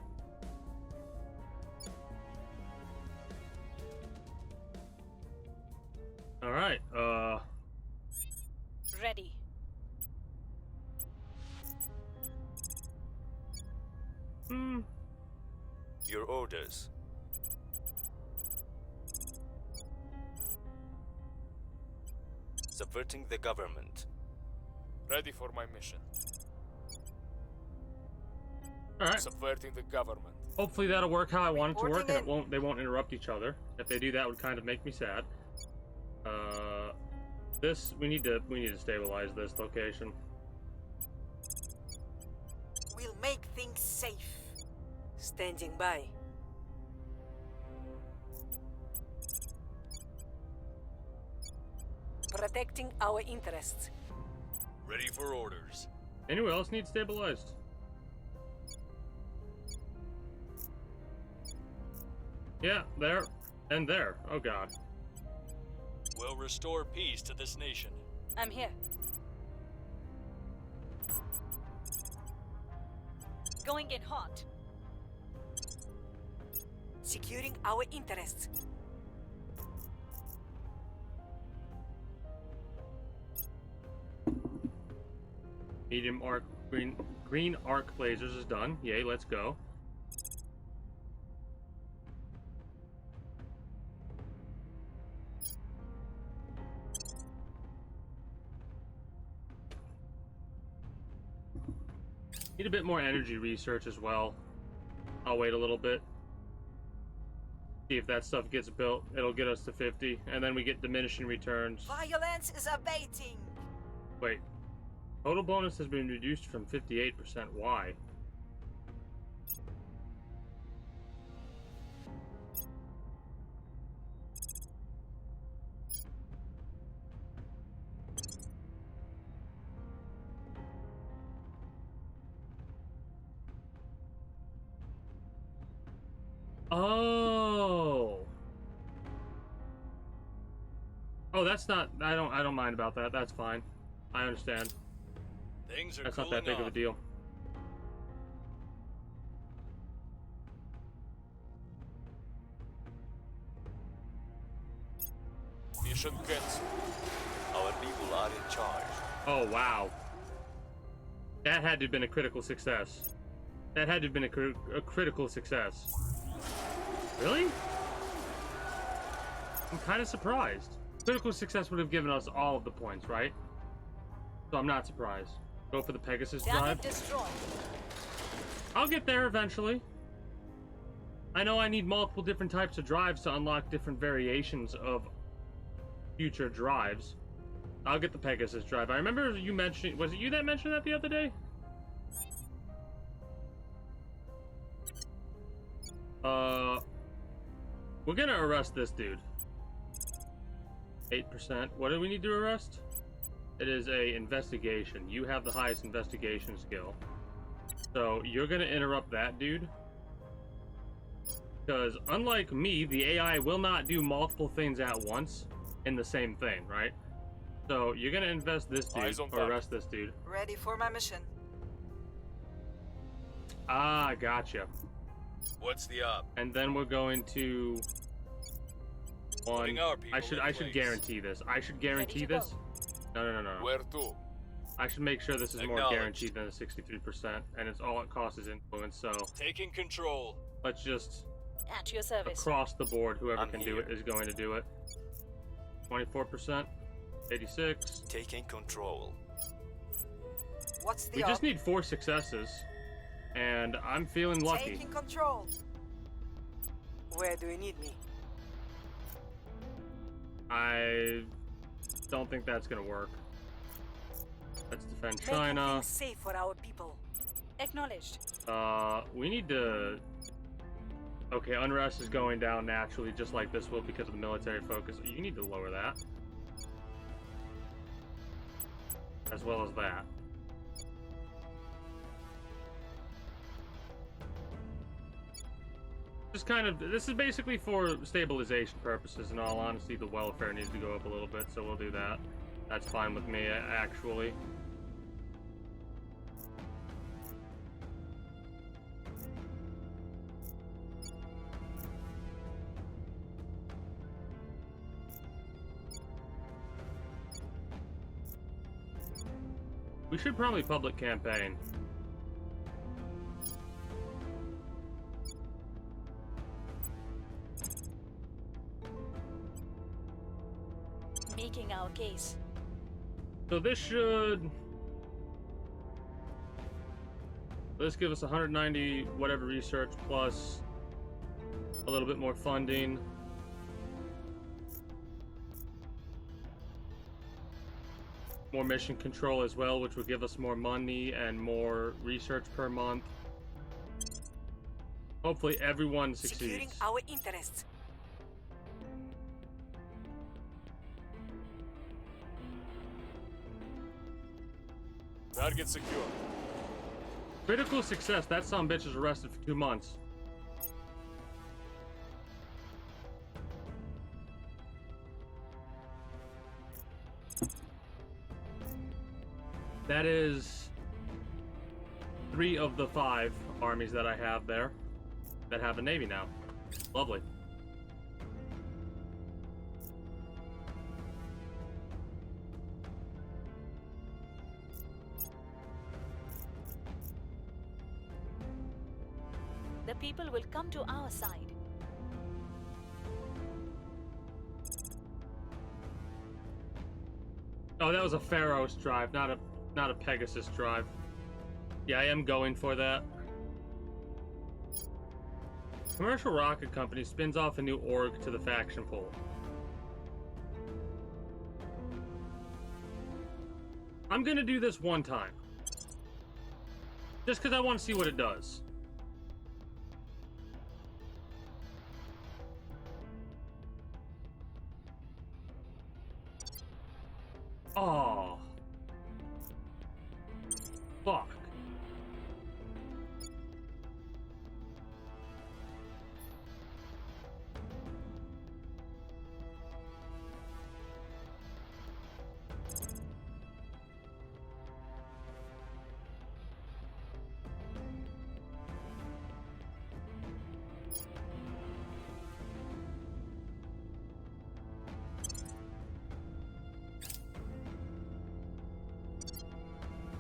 All right. Ready. Your orders. Subverting the government. Ready for my mission. All right. Subverting the government. Hopefully that'll work how I want it to work, and Reporting they won't interrupt each other. If they do, that would kind of make me sad. This we need to stabilize this location. We'll make things safe. Standing by. Protecting our interests. Ready for orders. Anyone else need stabilized? Yeah, there and there. Oh god. We'll restore peace to this nation. I'm here. Going in hot. Securing our interests. Medium arc green arc lasers is done. Yay, let's go. Need a bit more energy research as well. I'll wait a little bit. See if that stuff gets built. It'll get us to 50, and then we get diminishing returns. Violence is abating. Wait. Total bonus has been reduced from 58%. Why? Oh, that's not. I don't mind about that. That's fine. I understand. Things are That's not that cooling big of a off. deal. Mission cancelled. Our people are in charge. Oh wow. That had to have been a critical success. That had to have been a critical success. Really? I'm kind of surprised. Critical success would have given us all of the points, right? So I'm not surprised. Go for the Pegasus drive. Target destroyed. I'll get there eventually. I know I need multiple different types of drives to unlock different variations of future drives. I'll get the Pegasus drive. I remember you mentioning... Was it you that mentioned that the other day? We're gonna arrest this dude. 8%. What do we need to arrest? It is a investigation. You have the highest investigation skill. So you're gonna interrupt that dude. Because unlike me, the AI will not do multiple things at once in the same thing, right? So you're gonna invest this dude or arrest this dude. Ready for my mission. Ah, gotcha. What's the op? And then we're going to Putting our people I in should place. guarantee this. I should guarantee Ready to this. No. Where to? I should make sure this is more Acknowledged. guaranteed than the 63%, and it's all it costs is influence. So Taking control. let's just At your service. across the board, whoever I'm can do it here. is going to do it. 24%, 86. Taking control. What's the We just op? need 4 successes, and I'm feeling lucky. Taking control. Where do you need me? I don't think that's gonna work. Let's defend Making China. things safe for our people. Acknowledged. We need to... Okay, unrest is going down naturally, just like this will because of the military focus. You need to lower that. As well as that. Just kind of... This is basically for stabilization purposes. In all honesty, the welfare needs to go up a little bit, so we'll do that. That's fine with me, actually. We should probably public campaign. Making our case. So this should... This give us 190 whatever research plus a little bit more funding. More mission control as well, which would give us more money and more research per month. Hopefully everyone Securing succeeds. our interests. Target secure. Critical success, that sumbitch is arrested for 2 months. That is 3 of the 5 armies that I have there that have a navy now. Lovely. The people will come to our side. Oh, that was a Pharaoh's drive, not a Pegasus drive. Yeah, I am going for that. Commercial rocket company spins off a new org to the faction pool. I'm gonna do this one time. Just because I want to see what it does. Oh. Fuck.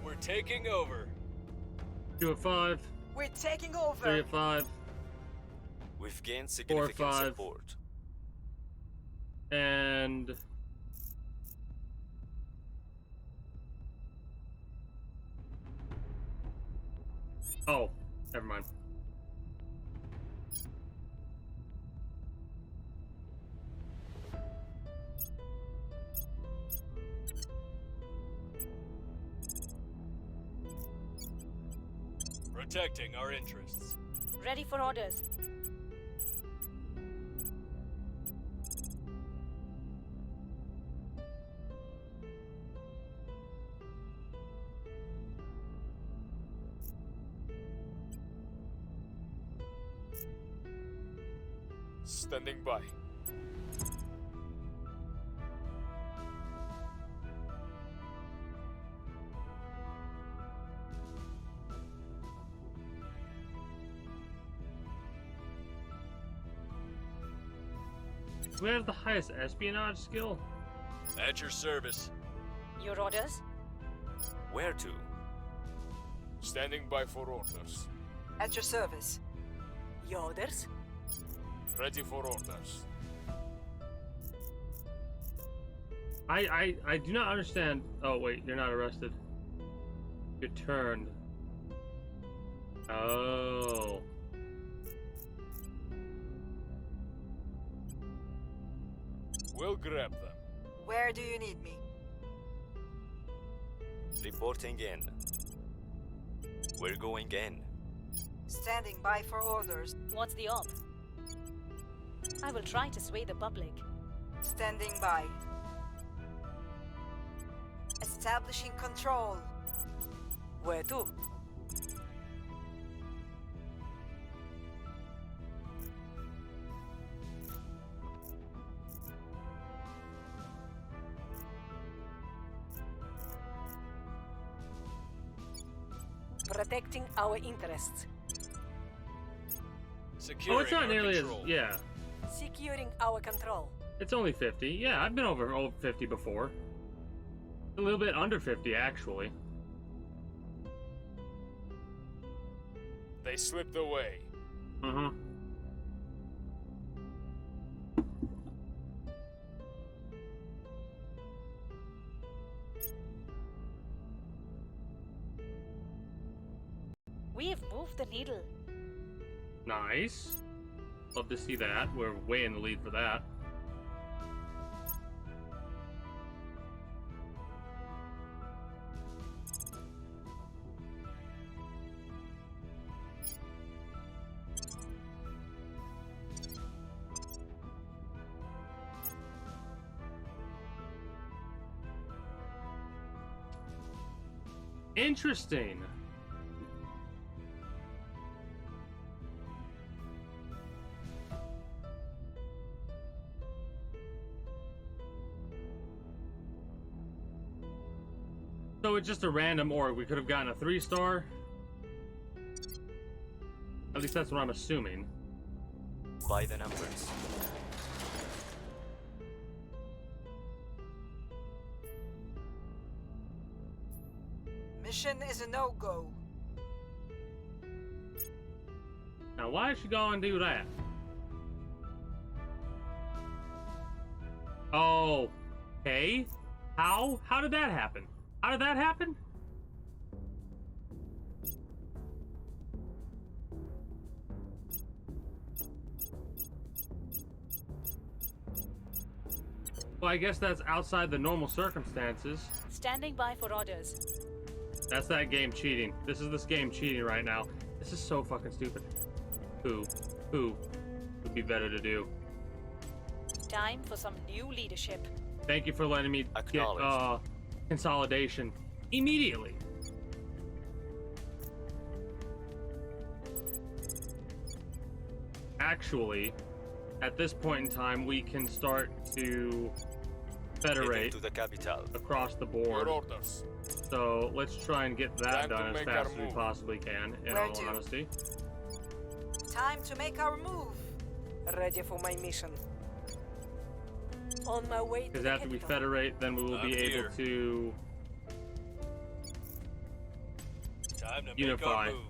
We're taking over. 2 of 5. We're taking 3 over. of 5. We've gained significant 5. support. And... Oh, never mind. protecting our interests. Ready for orders. Standing by. Who has the highest espionage skill? At your service. Your orders? Where to? Standing by for orders. At your service. Your orders? Ready for orders. I do not understand. Oh wait, you're not arrested. You're turned. Oh. We'll grab them. Where do you need me? Reporting in. We're going in. Standing by for orders. What's the op? I will try to sway the public. Standing by. Establishing control. Where to? Protecting our interests. Securing Oh, it's not our nearly control. as yeah. Securing our control. It's only 50. Yeah, I've been over 50 before. A little bit under 50 actually. They slipped away. Mm-hmm. We have moved the needle. Nice. Love to see that. We're way in the lead for that. Interesting. So it's just a random org. We could have gotten a 3-star. At least that's what I'm assuming. By the numbers. Mission is a no-go. Now, why is she going to do that? Oh, okay. How? How did that happen? How did that happen? Well, I guess that's outside the normal circumstances. Standing by for orders. That's that game cheating. This is this game cheating right now. This is so fucking stupid. Who would be better to do? Time for some new leadership. Thank you for letting me get consolidation immediately. Actually, at this point in time, we can start to federate to the capital across the board. Your orders. So let's try and get that Time to done as make fast our as we move. possibly can, in Where all to? honesty. Time to make our move. Ready for my mission. On my way to Because the after we capital. federate, then we will be I'm able here. to Time to Unify. make our move.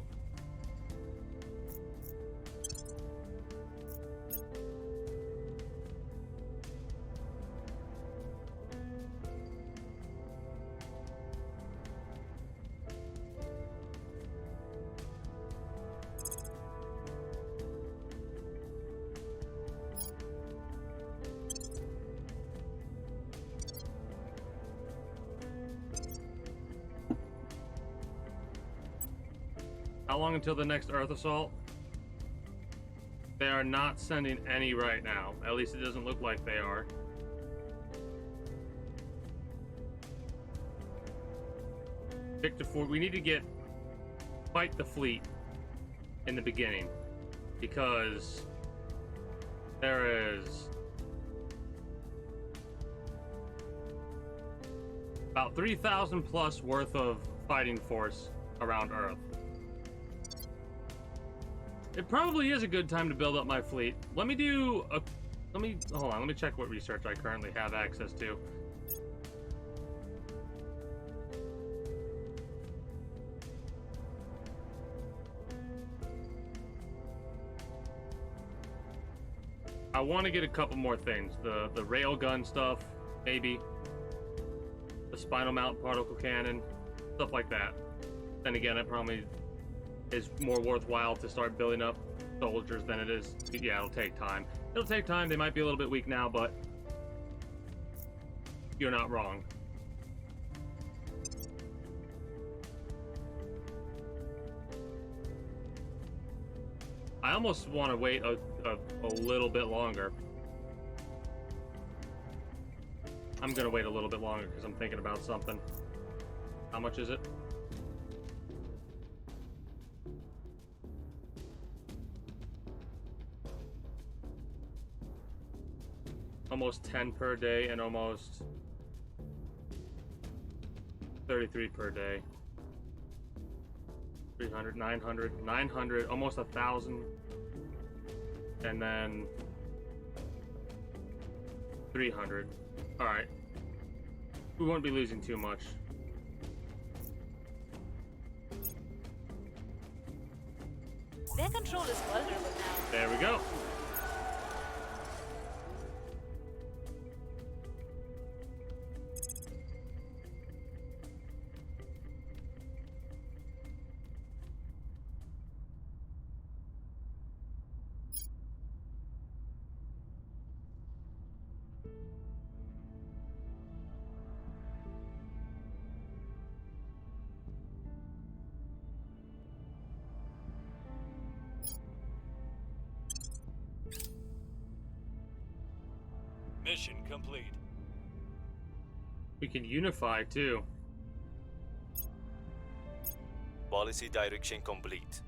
How long until the next Earth assault? They are not sending any right now. At least it doesn't look like they are. Victor Ford, we need to fight the fleet in the beginning, because there is about 3,000 plus worth of fighting force around Earth. It probably is a good time to build up my fleet. Let me hold on, let me check what research I currently have access to. I want to get a couple more things. The railgun stuff, maybe. The spinal mount particle cannon, stuff like that. Then again, it probably is more worthwhile to start building up soldiers than it is. Yeah, it'll take time. It'll take time. They might be a little bit weak now, but you're not wrong. I almost want to wait a little bit longer. I'm gonna wait a little bit longer because I'm thinking about something. How much is it? Almost 10 per day and almost 33 per day. 300, 900, almost 1,000. And then 300. All right. We won't be losing too much. Their control is vulnerable now. There we go. Mission complete. We can unify too. Policy direction complete.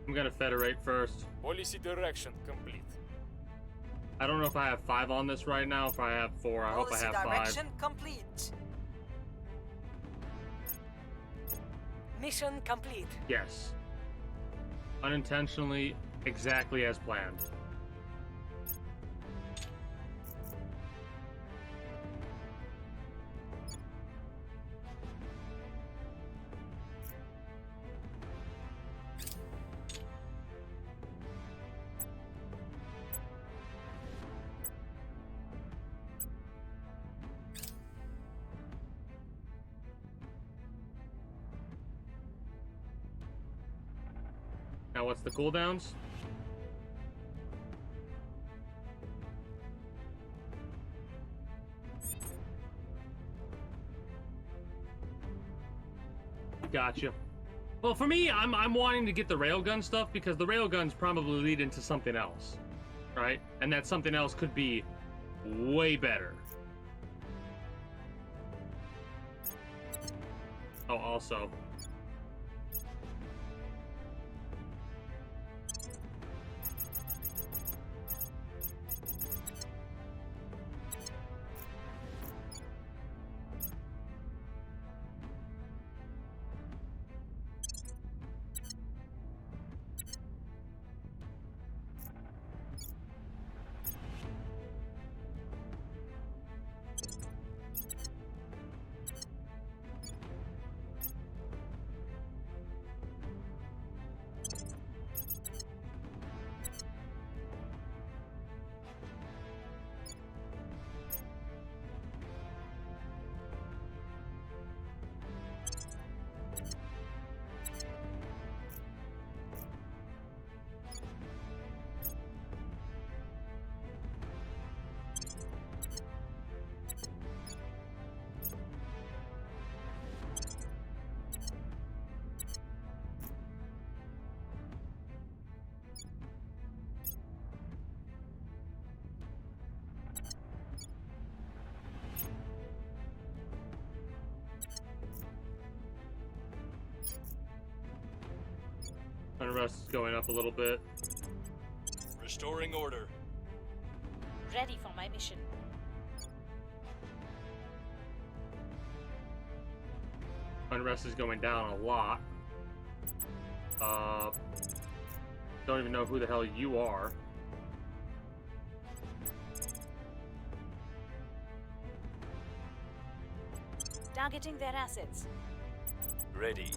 I'm gonna federate first. Policy direction complete. I don't know if I have 5 on this right now. If I have 4, I hope I Policy have 5. direction complete. Mission complete. Yes. Unintentionally, exactly as planned. Now what's the cooldowns? Gotcha. Well, for me, I'm wanting to get the railgun stuff because the railguns probably lead into something else, right? And that something else could be way better. Oh, also. Unrest is going up a little bit. Restoring order. Ready for my mission. Unrest is going down a lot. Don't even know who the hell you are. Targeting their assets. Ready.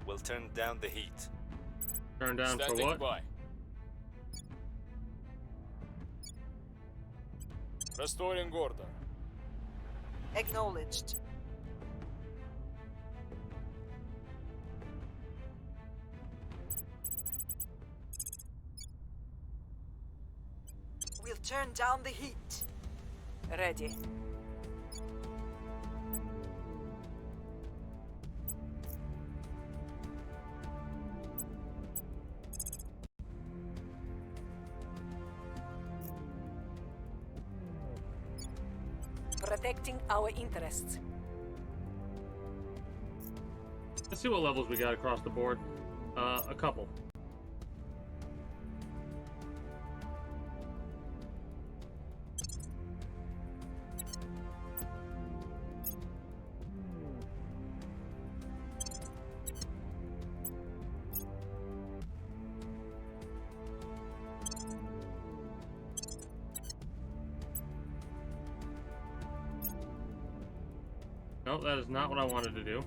We'll turn down the heat. Turn down for Standing what? by. Restoring order. Acknowledged. We'll turn down the heat. Ready. Protecting our interests. Let's see what levels we got across the board. A couple. No, that is not what I wanted to do.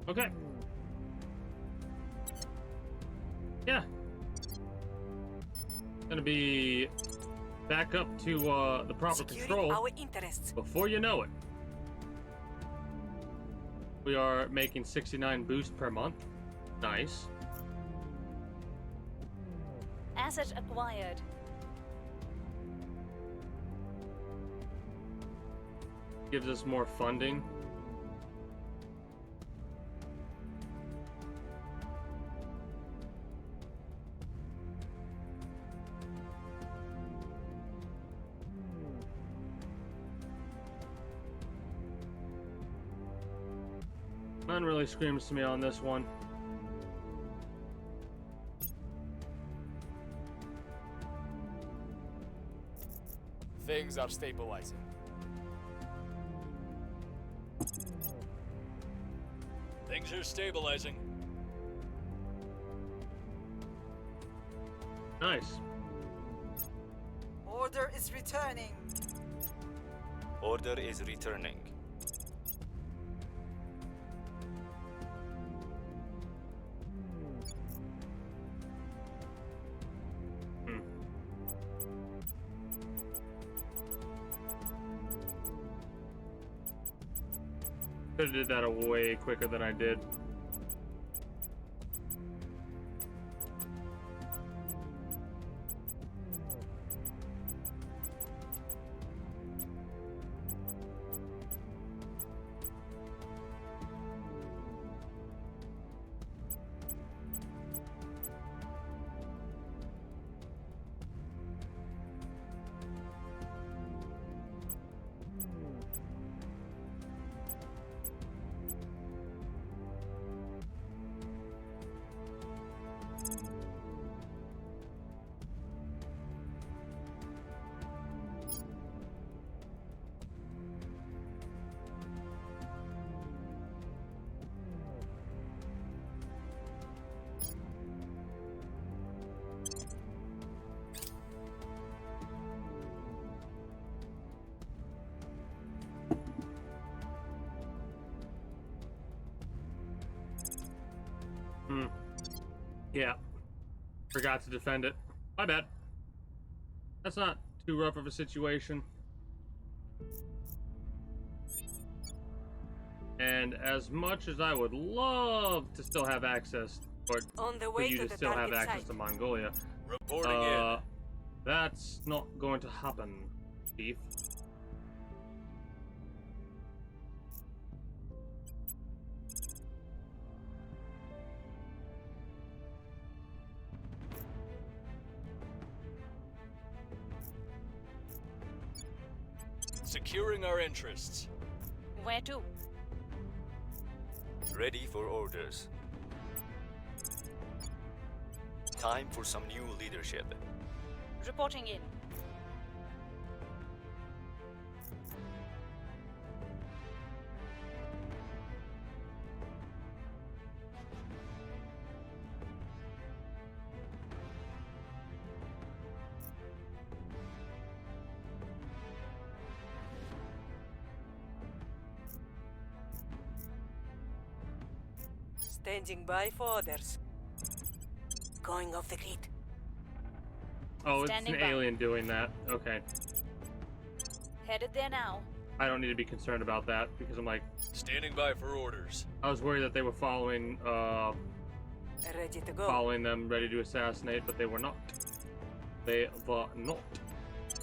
Okay. Yeah. Gonna be back up to the proper Securing control our interests. before you know it. We are making 69 boost per month. Nice. Asset acquired. Gives us more funding. None really screams to me on this one. Things are stabilizing. Things are stabilizing. Nice. Order is returning. Order is returning. Could have did that way quicker than I did. Yeah. Forgot to defend it. My bad. That's not too rough of a situation. And as much as I would love to still have access, or On the for way you to to the still have target access site. to Mongolia, Reporting in. that's not going to happen, Chief. Securing our interests. Where to? Ready for orders. Time for some new leadership. Reporting in. Standing by for orders. Going off the grid. Oh, it's Standing an by. alien doing that. Okay. Headed there now. I don't need to be concerned about that because I'm like, Standing by for orders. I was worried that they were following Ready to go. following them, ready to assassinate, but they were not. They were not.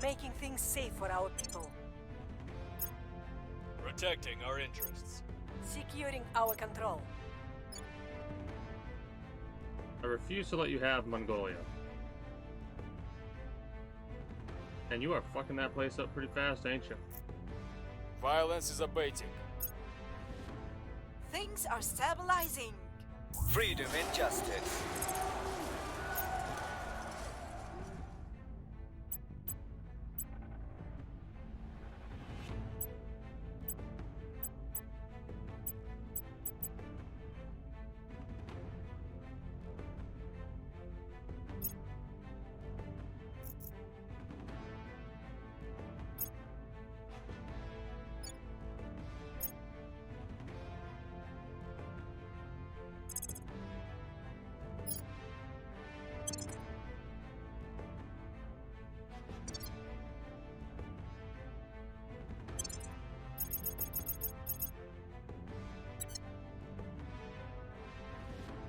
Making things safe for our people. Protecting our interests. Securing our control. I refuse to let you have Mongolia. And you are fucking that place up pretty fast, ain't you? Violence is abating. Things are stabilizing. Freedom and justice.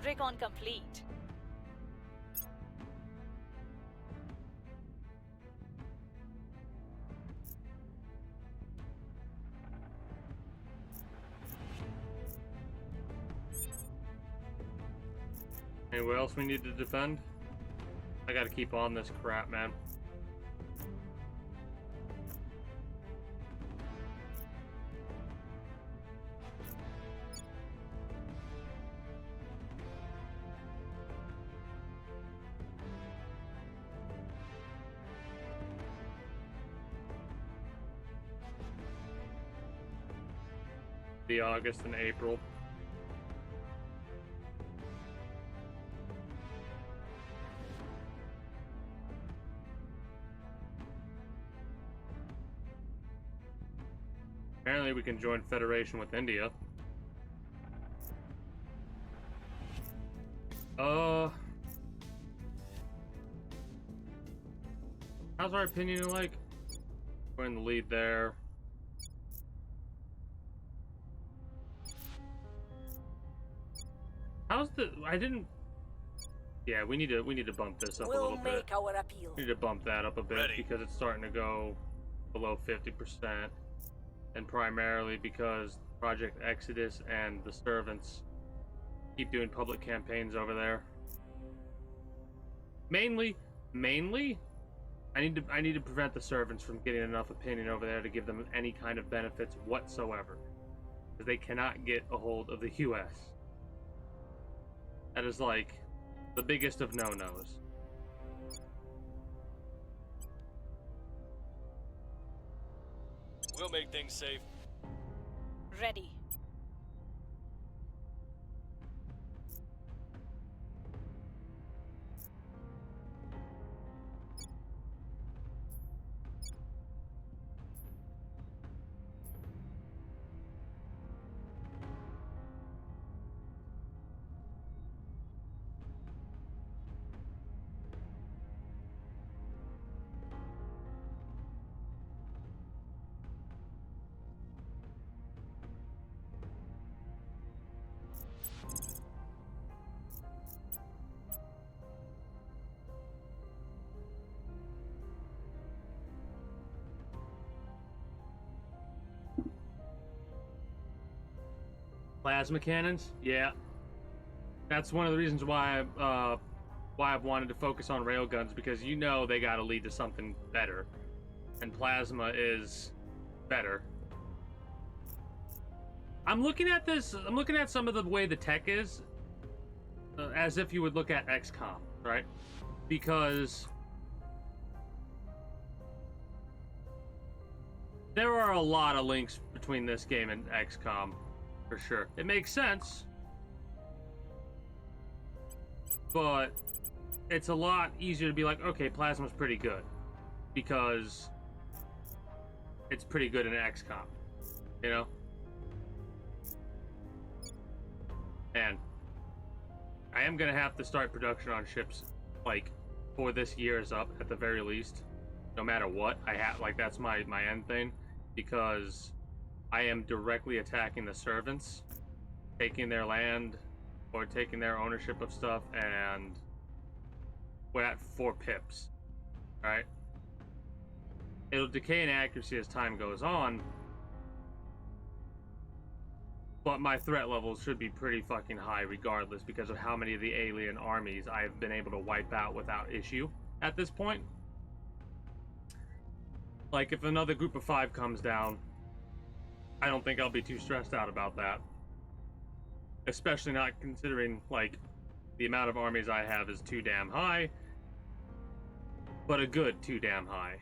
Recon complete. Anywhere else we need to defend? I gotta keep on this crap, man. The August and April. Apparently we can join Federation with India. How's our opinion like? We're in the lead there. How's the? I didn't. Yeah, we need to bump this up a We'll little bit. make our appeal. We need to bump that up a bit Ready. because it's starting to go below 50%, and primarily because Project Exodus and the Servants keep doing public campaigns over there. Mainly, I need to prevent the Servants from getting enough opinion over there to give them any kind of benefits whatsoever, because they cannot get a hold of the U.S. That is like the biggest of no-nos. We'll make things safe. Ready. Plasma cannons? Yeah. That's one of the reasons why I've wanted to focus on railguns, because you know they gotta lead to something better. And plasma is better. I'm looking at this. I'm looking at some of the way the tech is, as if you would look at XCOM, right? Because there are a lot of links between this game and XCOM, for sure. It makes sense, but it's a lot easier to be like, okay, Plasma's pretty good, because it's pretty good in XCOM, you know? And I am gonna have to start production on ships, like, before this year is up, at the very least. No matter what, I have, like, that's my end thing, because I am directly attacking the servants, taking their land, or taking their ownership of stuff, and we're at 4 pips, right? It'll decay in accuracy as time goes on, but my threat levels should be pretty fucking high regardless, because of how many of the alien armies I've been able to wipe out without issue at this point. Like, if another group of 5 comes down, I don't think I'll be too stressed out about that. Especially not considering, like, the amount of armies I have is too damn high, but a good too damn high.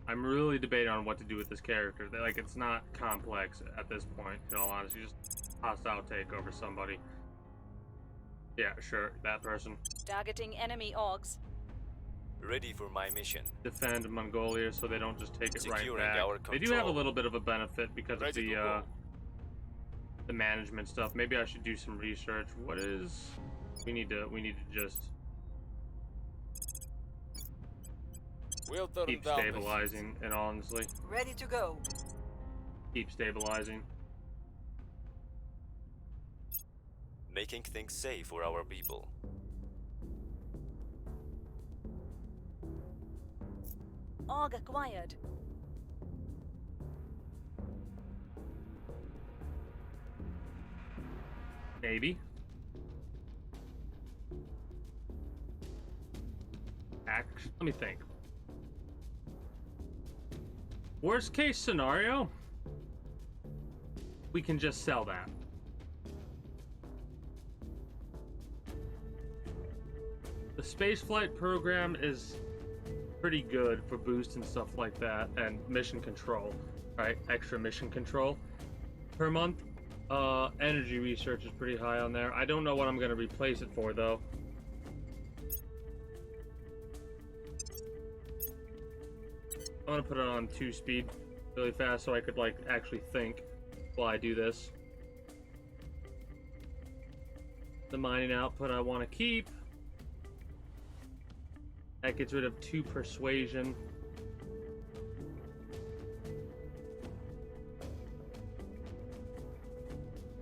I'm really debating on what to do with this character. Like, it's not complex at this point, in all honesty. Just hostile take over somebody. Yeah, sure, that person. Targeting enemy orgs. Ready for my mission. Defend Mongolia so they don't just take it right Securing back. our They do have a control. little bit of a benefit because of Ready to go. the management stuff. Maybe I should do some research. What is... We need to just We'll turn keep down stabilizing, and honestly, Ready to go. keep stabilizing. Making things safe for our people. Org acquired. Maybe. Let me think. Worst case scenario, we can just sell that. The spaceflight program is pretty good for boost and stuff like that, and mission control, right? Extra mission control per month. Energy research is pretty high on there. I don't know what I'm going to replace it for, though. I'm going to put it on 2-speed really fast so I could, like, actually think while I do this. The mining output I want to keep. That gets rid of 2 persuasion.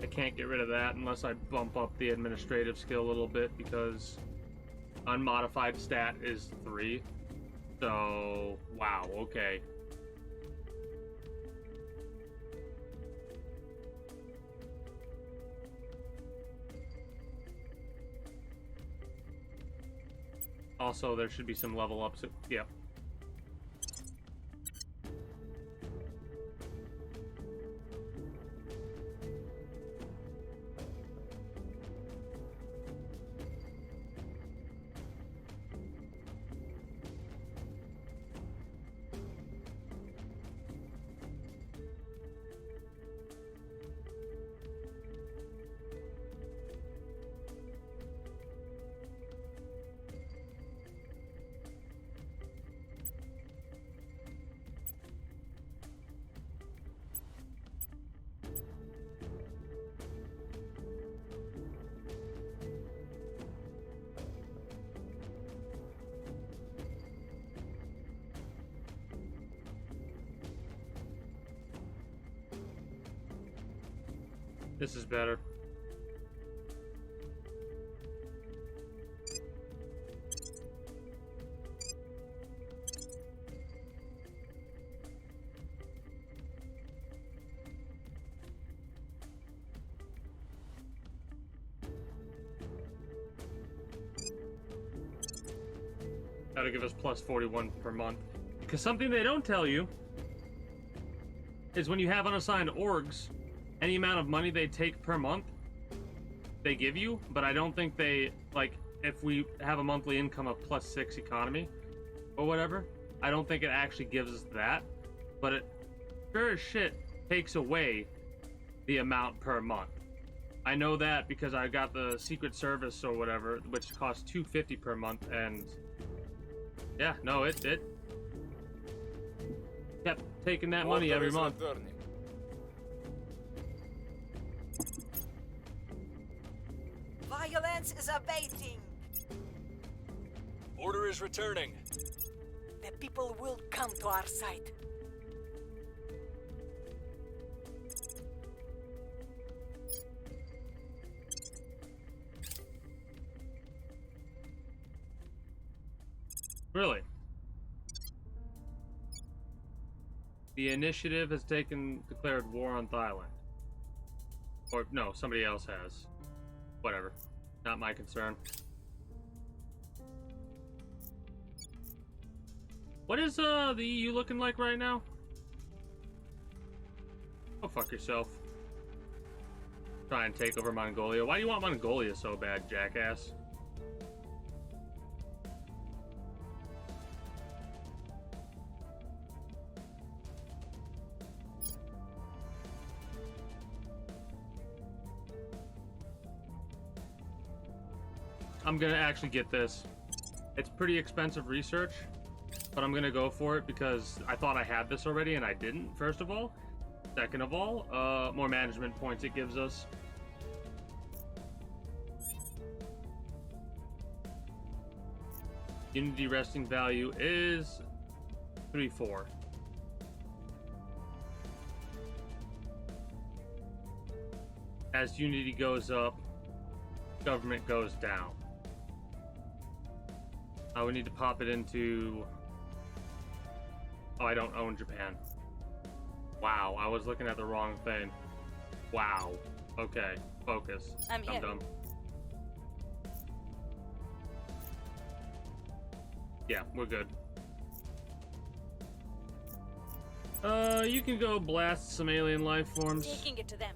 I can't get rid of that unless I bump up the administrative skill a little bit, because unmodified stat is 3. So, wow, okay. Also, there should be some level ups. Yeah. This is better. That'll give us plus 41 per month. Because something they don't tell you is when you have unassigned orgs, any amount of money they take per month, they give you, but I don't think they, like, if we have a monthly income of +6 economy or whatever, I don't think it actually gives us that, but it sure as shit takes away the amount per month. I know that because I got the Secret Service or whatever, which costs $250 per month, and yeah, no, it kept taking that money every month. Returning. Violence is abating. Order is returning. The people will come to our side. Really? The initiative has declared war on Thailand. Or, no, somebody else has. Whatever. Not my concern. What is, the EU looking like right now? Oh, fuck yourself. Try and take over Mongolia. Why do you want Mongolia so bad, jackass? I'm gonna actually get this. It's pretty expensive research, but I'm gonna go for it because I thought I had this already and I didn't, first of all. Second of all, more management points it gives us. Unity resting value is 3-4. As Unity goes up, government goes down. We need to pop it into... Oh, I don't own Japan. Wow, I was looking at the wrong thing. Wow. Okay, focus. I'm here. Dumb. Yeah, we're good. You can go blast some alien life forms. Taking it to them.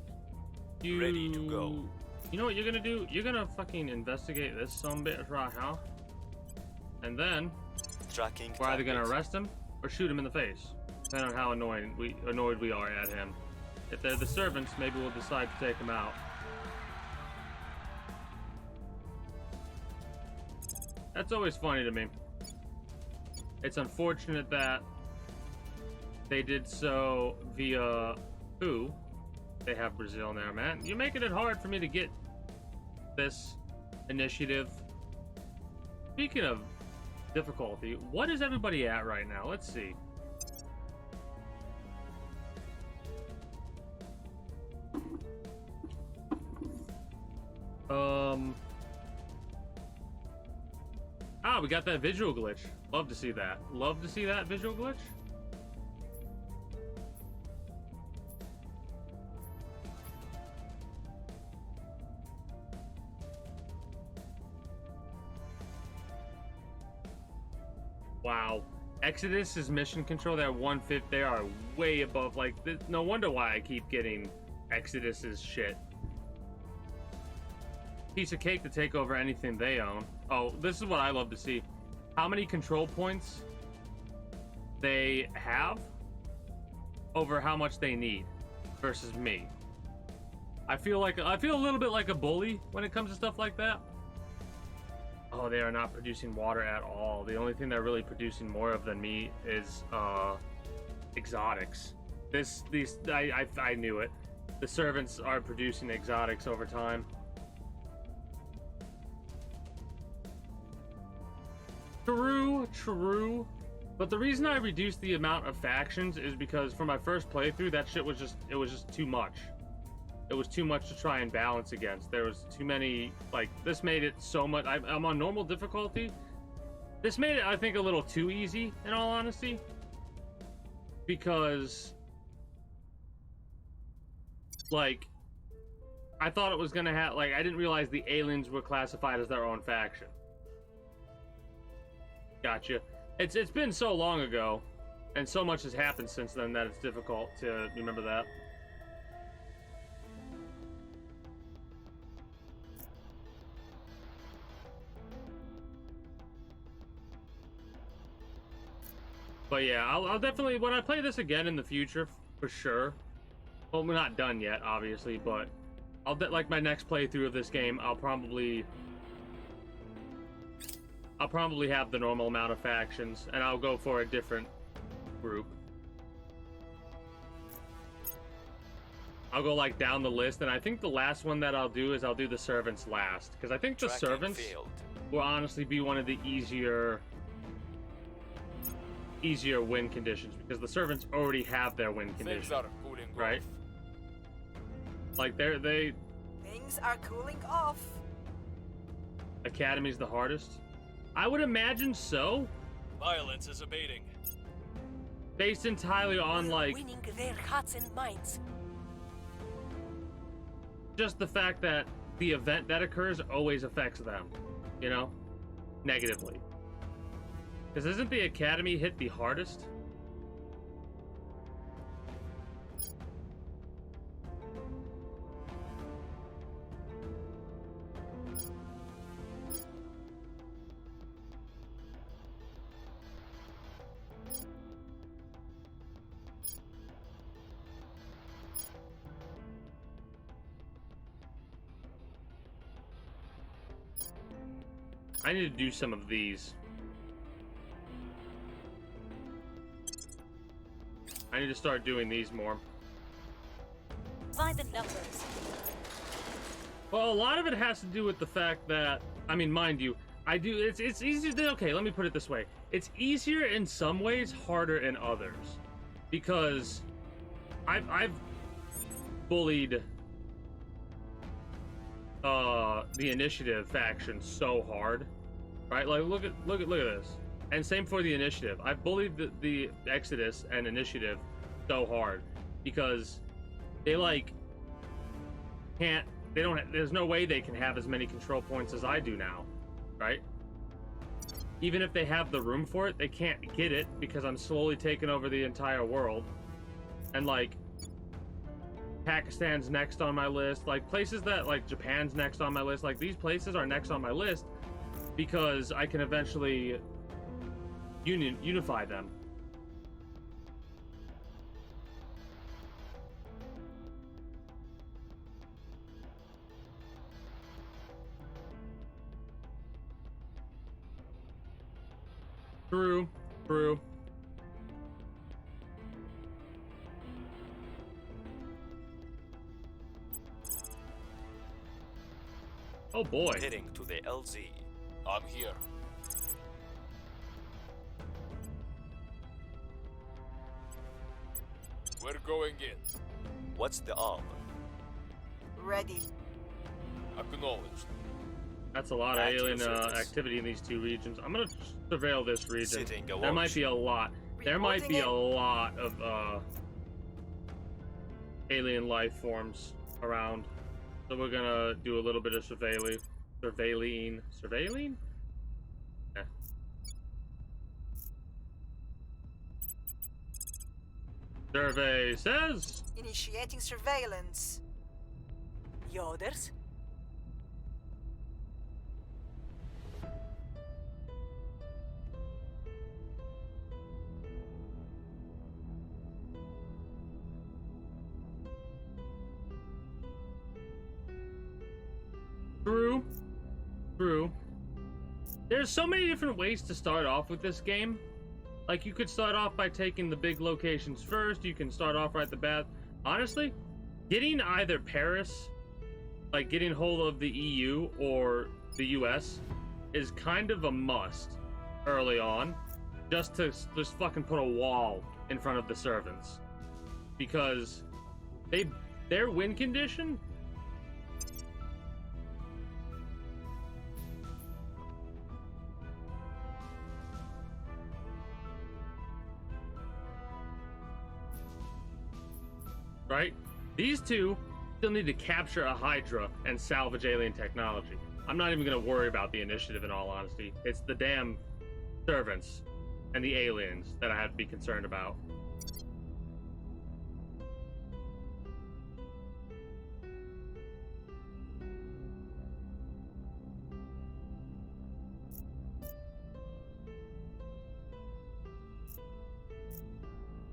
Ready to go. You know what you're gonna do? You're gonna fucking investigate this sumbitch right now. And then, Tracking we're either gonna target. arrest him or shoot him in the face, depending on how annoyed we are at him. If they're the servants, maybe we'll decide to take them out. That's always funny to me. It's unfortunate that they did so via who? They have Brazil now, man. You're making it hard for me to get this initiative. Speaking of difficulty, what is everybody at right now? Let's see. We got that visual glitch. Love to see that. Love to see that visual glitch. Wow. Exodus is mission control. They're 1/5. They are way above. Like, no wonder why I keep getting Exodus's shit. Piece of cake to take over anything they own. Oh, this is what I love to see. How many control points they have over how much they need versus me. I feel a little bit like a bully when it comes to stuff like that. Oh, they are not producing water at all. The only thing they're really producing more of than me is exotics. I knew it. The servants are producing exotics over time. True. But the reason I reduced the amount of factions is because for my first playthrough, that shit was just too much. It was too much to try and balance against. There was too many, like, this made it so much. I'm on normal difficulty. This made it, I think, a little too easy, in all honesty. Because, like, I thought it was gonna have, like, I didn't realize the aliens were classified as their own faction. Gotcha. It's been so long ago And so much has happened since then that it's difficult to remember that. But yeah, I'll definitely, when I play this again in the future, for sure. Well, we're not done yet, obviously, but like my next playthrough of this game, I'll probably have the normal amount of factions, and I'll go for a different group. I'll go like down the list, and I think the last one that I'll do is I'll do the servants last, because I think the servants will honestly be one of the easier win conditions, because the servants already have their win condition. Things are cooling right? off. Like Things are cooling off. Academy's the hardest. I would imagine so. Violence is abating. Based entirely on like winning their hearts and minds. just the fact that the event that occurs always affects them, you know, negatively. Because isn't the Academy hit the hardest? I need to do some of these. I need to start doing these more. By the numbers. Well, a lot of it has to do with the fact that, I mean, mind you, it's easier to, okay, let me put it this way. It's easier in some ways, harder in others. Because I've bullied the initiative faction so hard, right? Like look at this. And same for the initiative. I've bullied the Exodus and initiative so hard because they like there's no way they can have as many control points as I do now, right? Even if they have the room for it, they can't get it because I'm slowly taking over the entire world. And like Pakistan's next on my list, like places that like Japan's next on my list, like these places are next on my list because I can eventually unify them. True. Oh boy. Heading to the LZ. I'm here. We're going in. What's the arm? Ready. Acknowledged. That's a lot of alien activity in these two regions. I'm gonna surveil this region. There might be a lot. There might be a lot of alien life forms around. So we're gonna do a little bit of surveilling? Yeah. Survey says Initiating surveillance. The orders? True. There's so many different ways to start off with this game. Like, you could start off by taking the big locations first. You can start off right at the bat. Honestly, getting either Paris, like getting hold of the EU or the US, is kind of a must early on. Just to fucking put a wall in front of the servants. Because their win condition... Right? These two still need to capture a Hydra and salvage alien technology. I'm not even going to worry about the initiative in all honesty. It's the damn servants and the aliens that I have to be concerned about.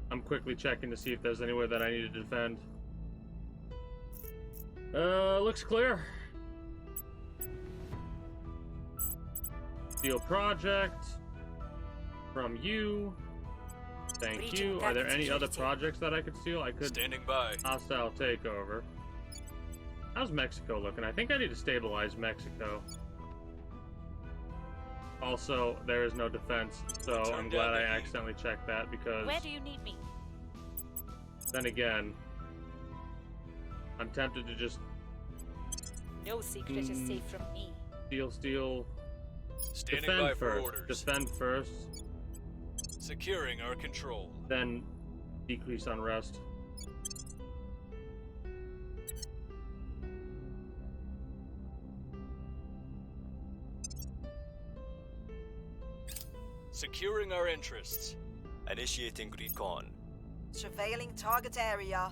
I'm quickly checking to see if there's anywhere that I need to defend. Looks clear. Steel project from you. Thank you. Are there any other projects that I could steal? I could. Standing by. Hostile takeover. How's Mexico looking? I think I need to stabilize Mexico. Also, there is no defense, so I'm glad I accidentally checked that because. Where do you need me? Then again, I'm tempted to just. No secret is safe from me. Steal. Standing Defend by for first. orders. Defend first. Securing our control. Then decrease unrest. Securing our interests. Initiating recon. Surveilling target area.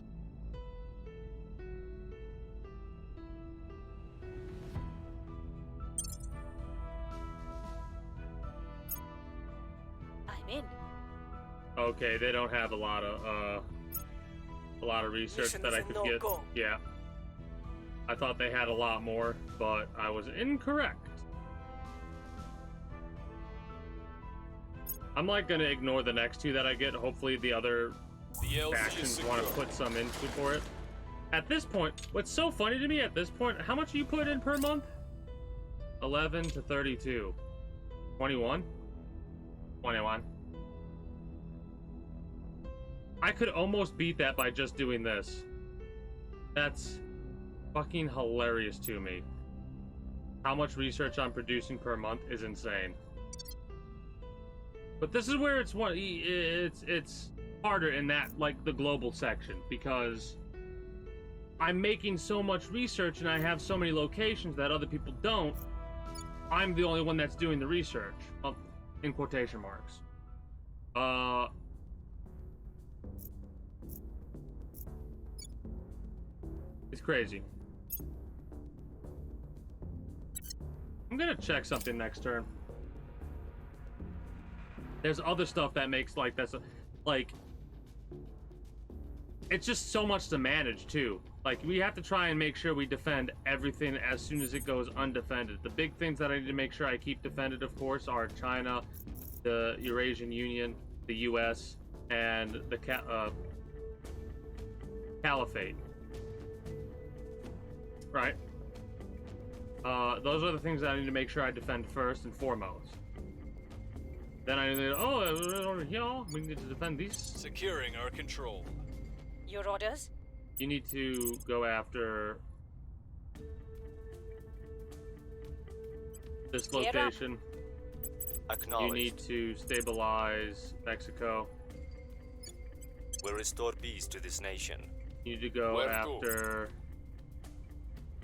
I'm in. Okay, they don't have a lot of research Mission that is I a could no-go. get. Yeah. I thought they had a lot more, but I was incorrect. I'm like gonna ignore the next two that I get. Hopefully the other The LC is factions want to secure. put some into for it. At this point, what's so funny to me at this point, how much do you put in per month? 11 to 32. 21? 21. I could almost beat that by just doing this. That's fucking hilarious to me. How much research I'm producing per month is insane. But this is where it's harder in that, like, the global section, because I'm making so much research and I have so many locations that other people don't. I'm the only one that's doing the research, well, in quotation marks. It's crazy. I'm gonna check something next turn. There's other stuff that makes like that's like it's just so much to manage too. Like we have to try and make sure we defend everything as soon as it goes undefended. The big things that I need to make sure I keep defended, of course, are China, the Eurasian Union, the U.S., and the Caliphate. Right. Those are the things that I need to make sure I defend first and foremost. Then I need to, we need to defend these. Securing our control. Your orders? You need to go after this Clear up. location. Acknowledged. You need to stabilize Mexico. Will restore peace to this nation. You need to go Where to? after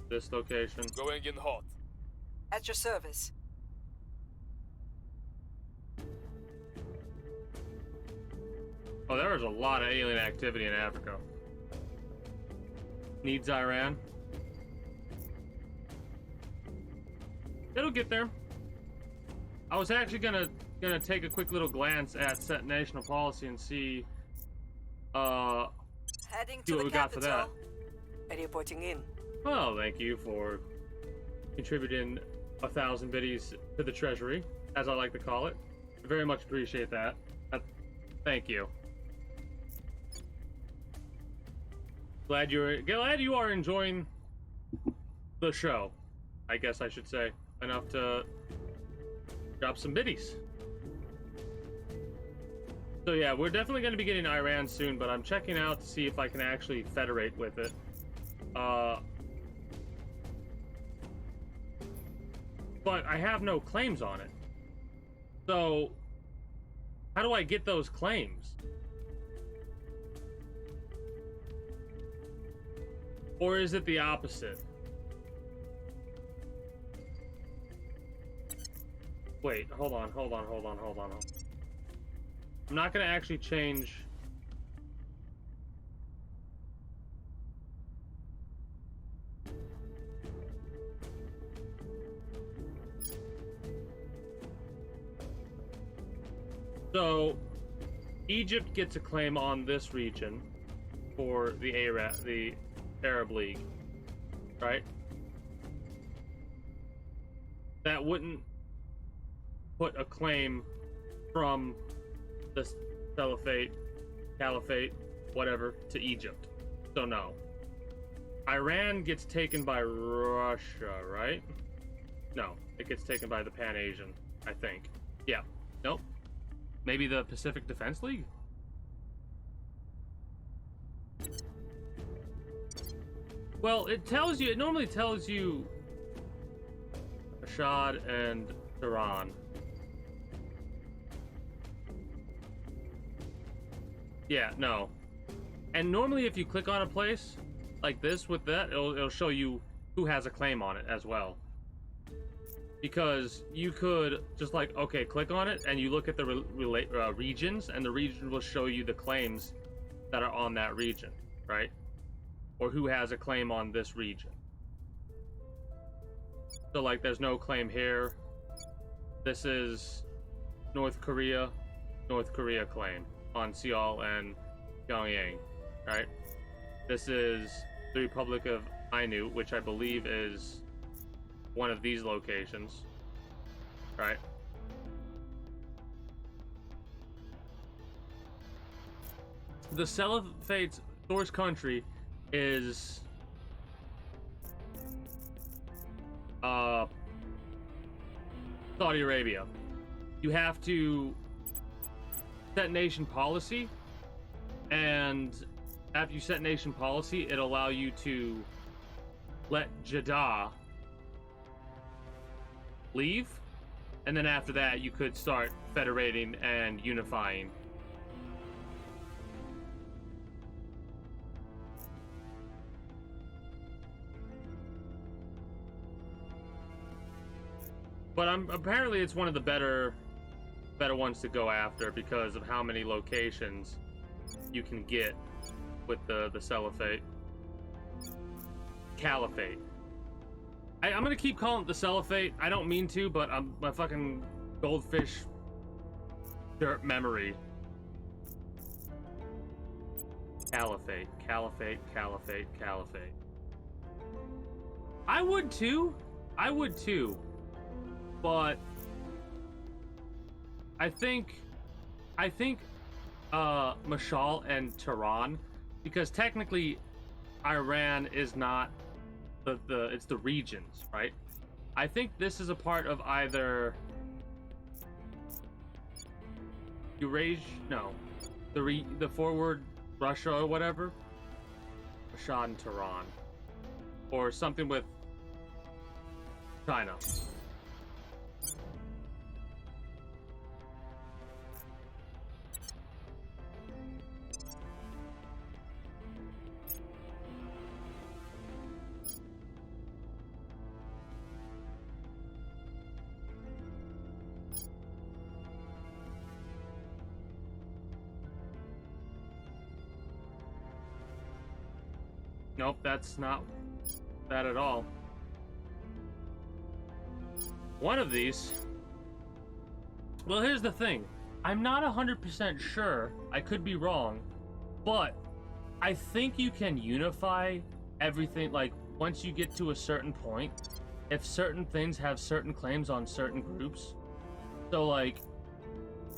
this location. Going in hot. At your service. Oh, there is a lot of alien activity in Africa. Needs Iran. It'll get there. I was actually gonna take a quick little glance at set national policy and see Heading see to what the we got for that. capital. Reporting in. Well, thank you for contributing 1,000 biddies to the treasury, as I like to call it. I very much appreciate that. Thank you. Glad you are enjoying the show. I guess I should say enough to drop some biddies. So yeah, we're definitely going to be getting Iran soon, but I'm checking out to see if I can actually federate with it. But I have no claims on it. So how do I get those claims? Or is it the opposite? Wait, hold on. I'm not gonna actually change. So, Egypt gets a claim on this region for the Arab League, right? That wouldn't put a claim from the Caliphate, whatever, to Egypt. So no. Iran gets taken by Russia, right? No, it gets taken by the Pan-Asian, I think. Yeah. Nope. Maybe the Pacific Defense League? Well, it normally tells you Ashad and Iran. Yeah, no. And normally if you click on a place like this with that, it'll show you who has a claim on it as well. Because you could just like, okay, click on it and you look at the regions, and the region will show you the claims that are on that region, right? Or who has a claim on this region. So like there's no claim here. This is North Korea claim on Seoul and Pyongyang, right? This is the Republic of Ainu, which I believe is one of these locations, right? The Celiphate's source country is Saudi Arabia. You have to set nation policy, and after you set nation policy, it'll allow you to let Jeddah leave, and then after that you could start federating and unifying. But apparently it's one of the better ones to go after because of how many locations you can get with the Caliphate. I'm gonna keep calling it the Caliphate. I don't mean to, but my fucking goldfish dirt memory. Caliphate. I would too. But I think Mashal and Tehran, because technically Iran is not it's the regions, right? I think this is a part of either Eurasia, no, the forward Russia or whatever, Ashad and Tehran, or something with China. Nope, that's not that at all. One of these. Well, here's the thing. I'm not 100% sure. I could be wrong. But I think you can unify everything. Like, once you get to a certain point, if certain things have certain claims on certain groups. So, like,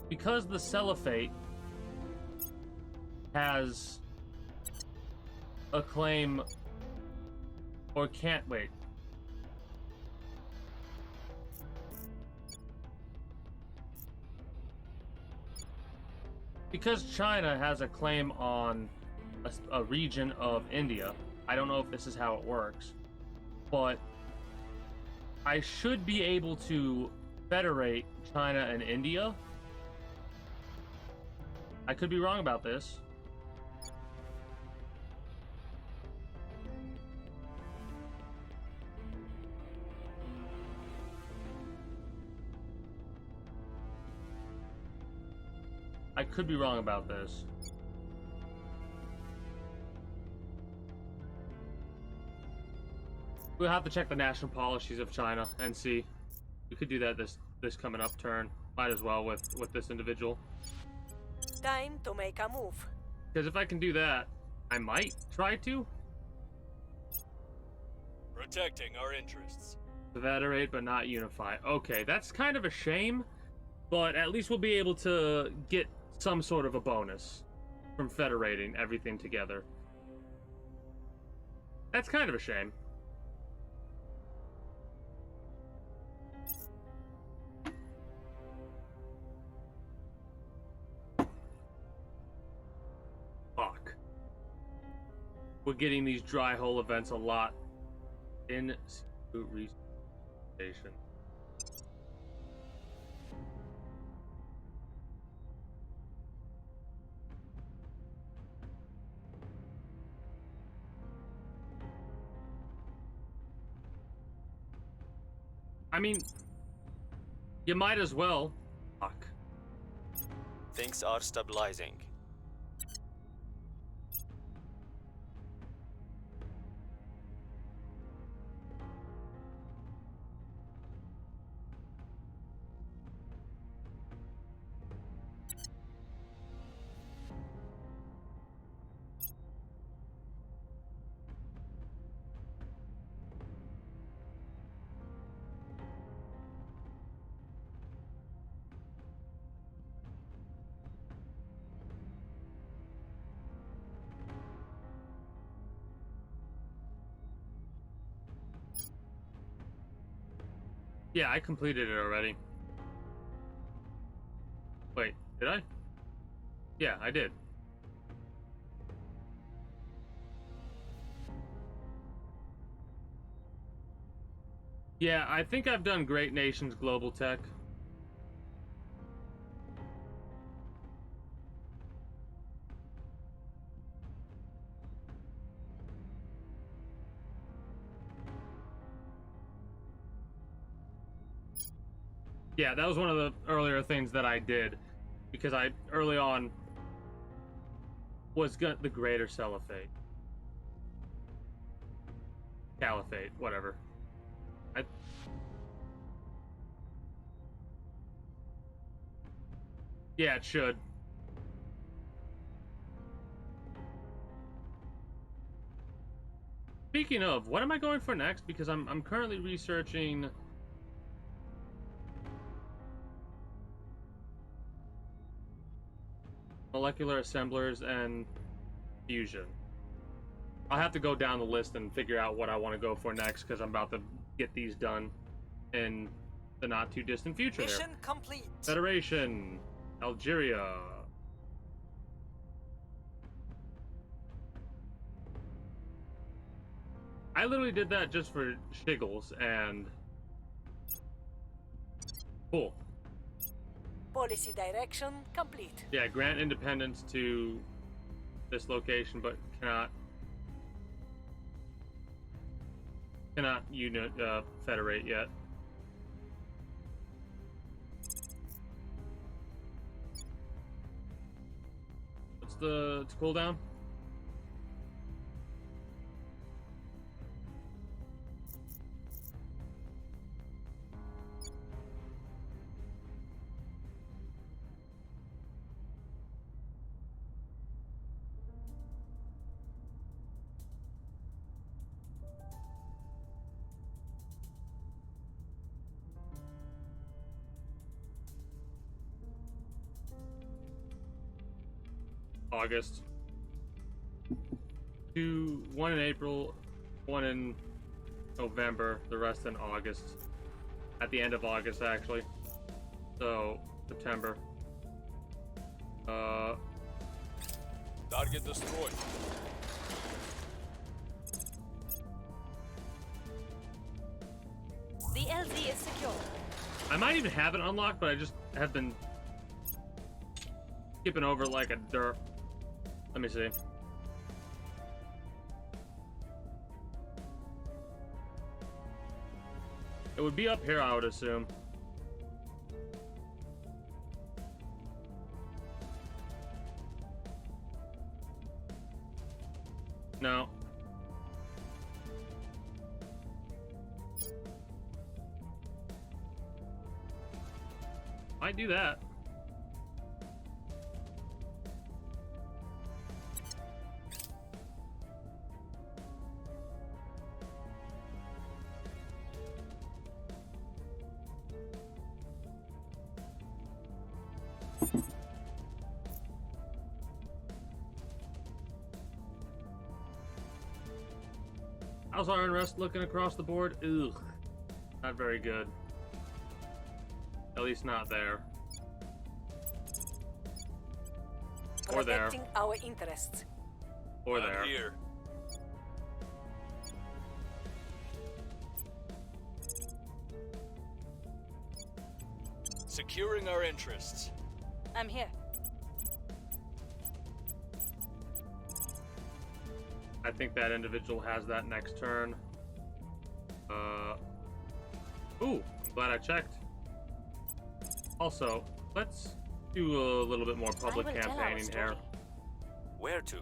because the Caliphate has a claim, or can't wait. Because China has a claim on a region of India, I don't know if this is how it works, but I should be able to federate China and India. I could be wrong about this. I I could be wrong about this. We'll have to check the national policies of China and see. We could do that this coming up turn. Might as well with this individual. Time to make a move. Because if I can do that, I might try to. Protecting our interests. Federate but not unify. Okay, that's kind of a shame, but at least we'll be able to get some sort of a bonus from federating everything together. That's kind of a shame. Fuck. We're getting these dry hole events a lot in research station. I mean, you might as well. Fuck. Things are stabilizing. Yeah, I completed it already. Wait, did I? Yeah, I did. Yeah, I think I've done Great Nations Global Tech. Yeah, that was one of the earlier things that I did, because I early on was the Greater Caliphate, whatever. Yeah, it should. Speaking of, what am I going for next? Because I'm currently researching molecular assemblers and fusion. I'll have to go down the list and figure out what I want to go for next, because I'm about to get these done in the not too distant future. Mission complete. Federation, Algeria. I literally did that just for shiggles, and cool. Policy direction complete. Yeah, grant independence to this location, but cannot federate yet. What's the cooldown? August. One in April, one in November, the rest in August. At the end of August, actually. So, September. Target destroyed. The LZ is secure. I might even have it unlocked, but I just have been skipping over like a derp. Let me see. It would be up here, I would assume. Might do that. How's our unrest looking across the board? Ugh. Not very good. At least not there. Or there. Protecting our interests. Or I'm there. here. Securing our interests. I'm here. I think that individual has that next turn. Ooh, I'm glad I checked. Also, let's do a little bit more public I will tell our campaigning here. story. Where to?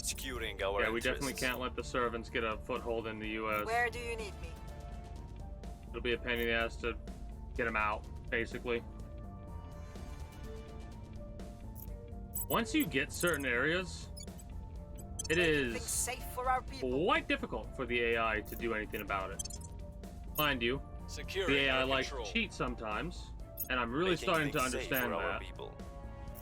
Securing our Yeah, we definitely interests. can't let the servants get a foothold in the U.S. Where do you need me? It'll be a pain in the ass to get them out, basically. Once you get certain areas, it Things is safe for our people. quite difficult for the AI to do anything about it. Mind you, Securing the AI our likes control. to cheat sometimes, and I'm really Making starting to things safe understand for our that. people.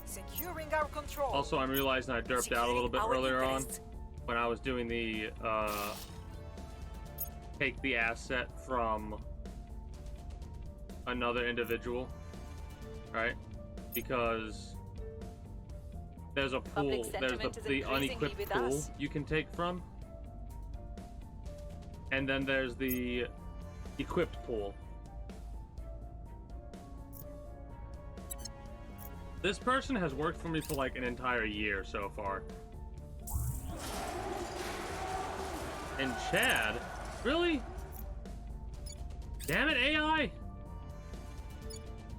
Securing our control. Also, I'm realizing I derped out a little bit Securing our earlier on interests. when I was doing the take the asset from another individual, right? Because there's a pool, Public there's sentiment is the increasingly unequipped with pool us. you can take from, and then there's the equipped pool. This person has worked for me for like an entire year so far. And Chad? Really? Damn it, AI!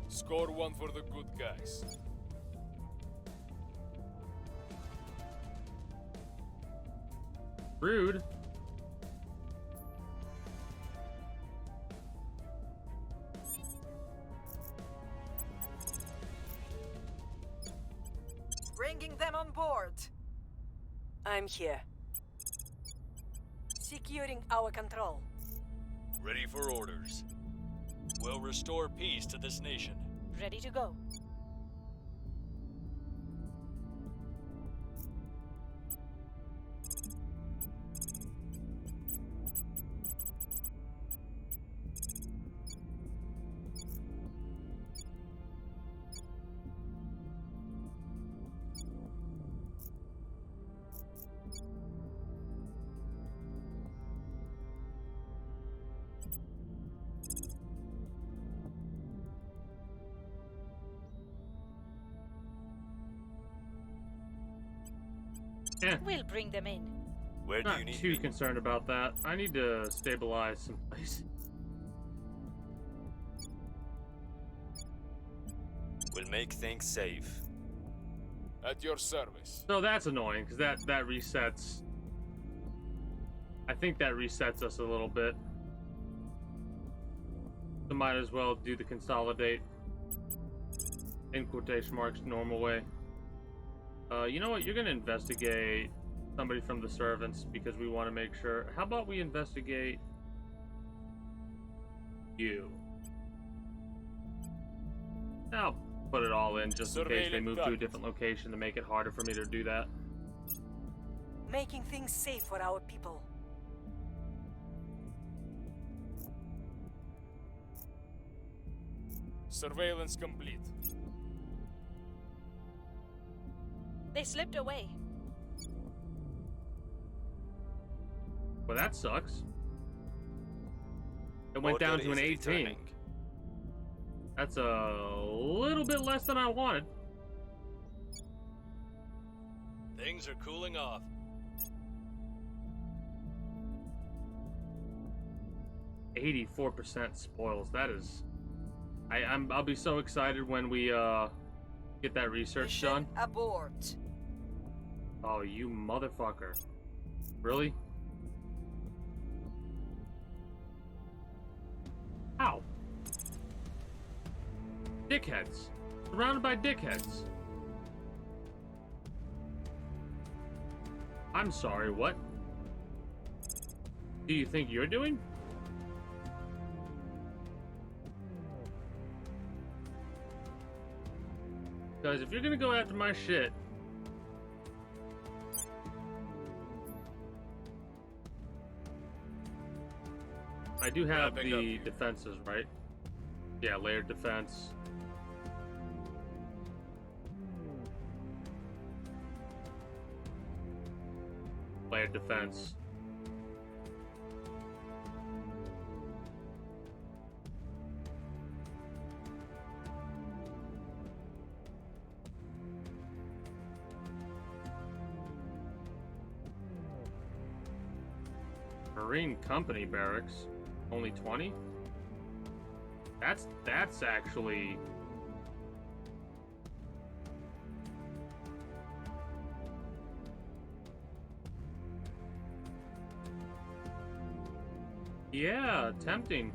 Score one for the good guys. Rude. Bringing them on board. I'm here. Securing our control. Ready for orders. We'll restore peace to this nation. Ready to go. Eh, We'll bring them in. Where do you not need too me? concerned about that. I need to stabilize some places. We'll make things safe. At your service. So that's annoying, because that resets... I think that resets us a little bit. So might as well do the consolidate in quotation marks normal way. You know what? You're gonna investigate somebody from the servants because we want to make sure. How about we investigate you? I'll put it all in just in case they Surveilling move to a target. different location to make it harder for me to do that. Making things safe for our people. Surveillance complete. They slipped away. Well, that sucks. It went down Order to an is 18. returning. That's a little bit less than I wanted. Things are cooling off. %84 spoils. That is... I'll be so excited when we get that research Mission done. abort. Oh, you motherfucker. Really? How? Dickheads. Surrounded by dickheads. I'm sorry, what? Do you think you're doing? Guys, if you're gonna go after my shit, I do have Wrapping up the here. defenses, right? Yeah, layered defense. Layered defense. Marine Company barracks, only 20? That's actually yeah, tempting.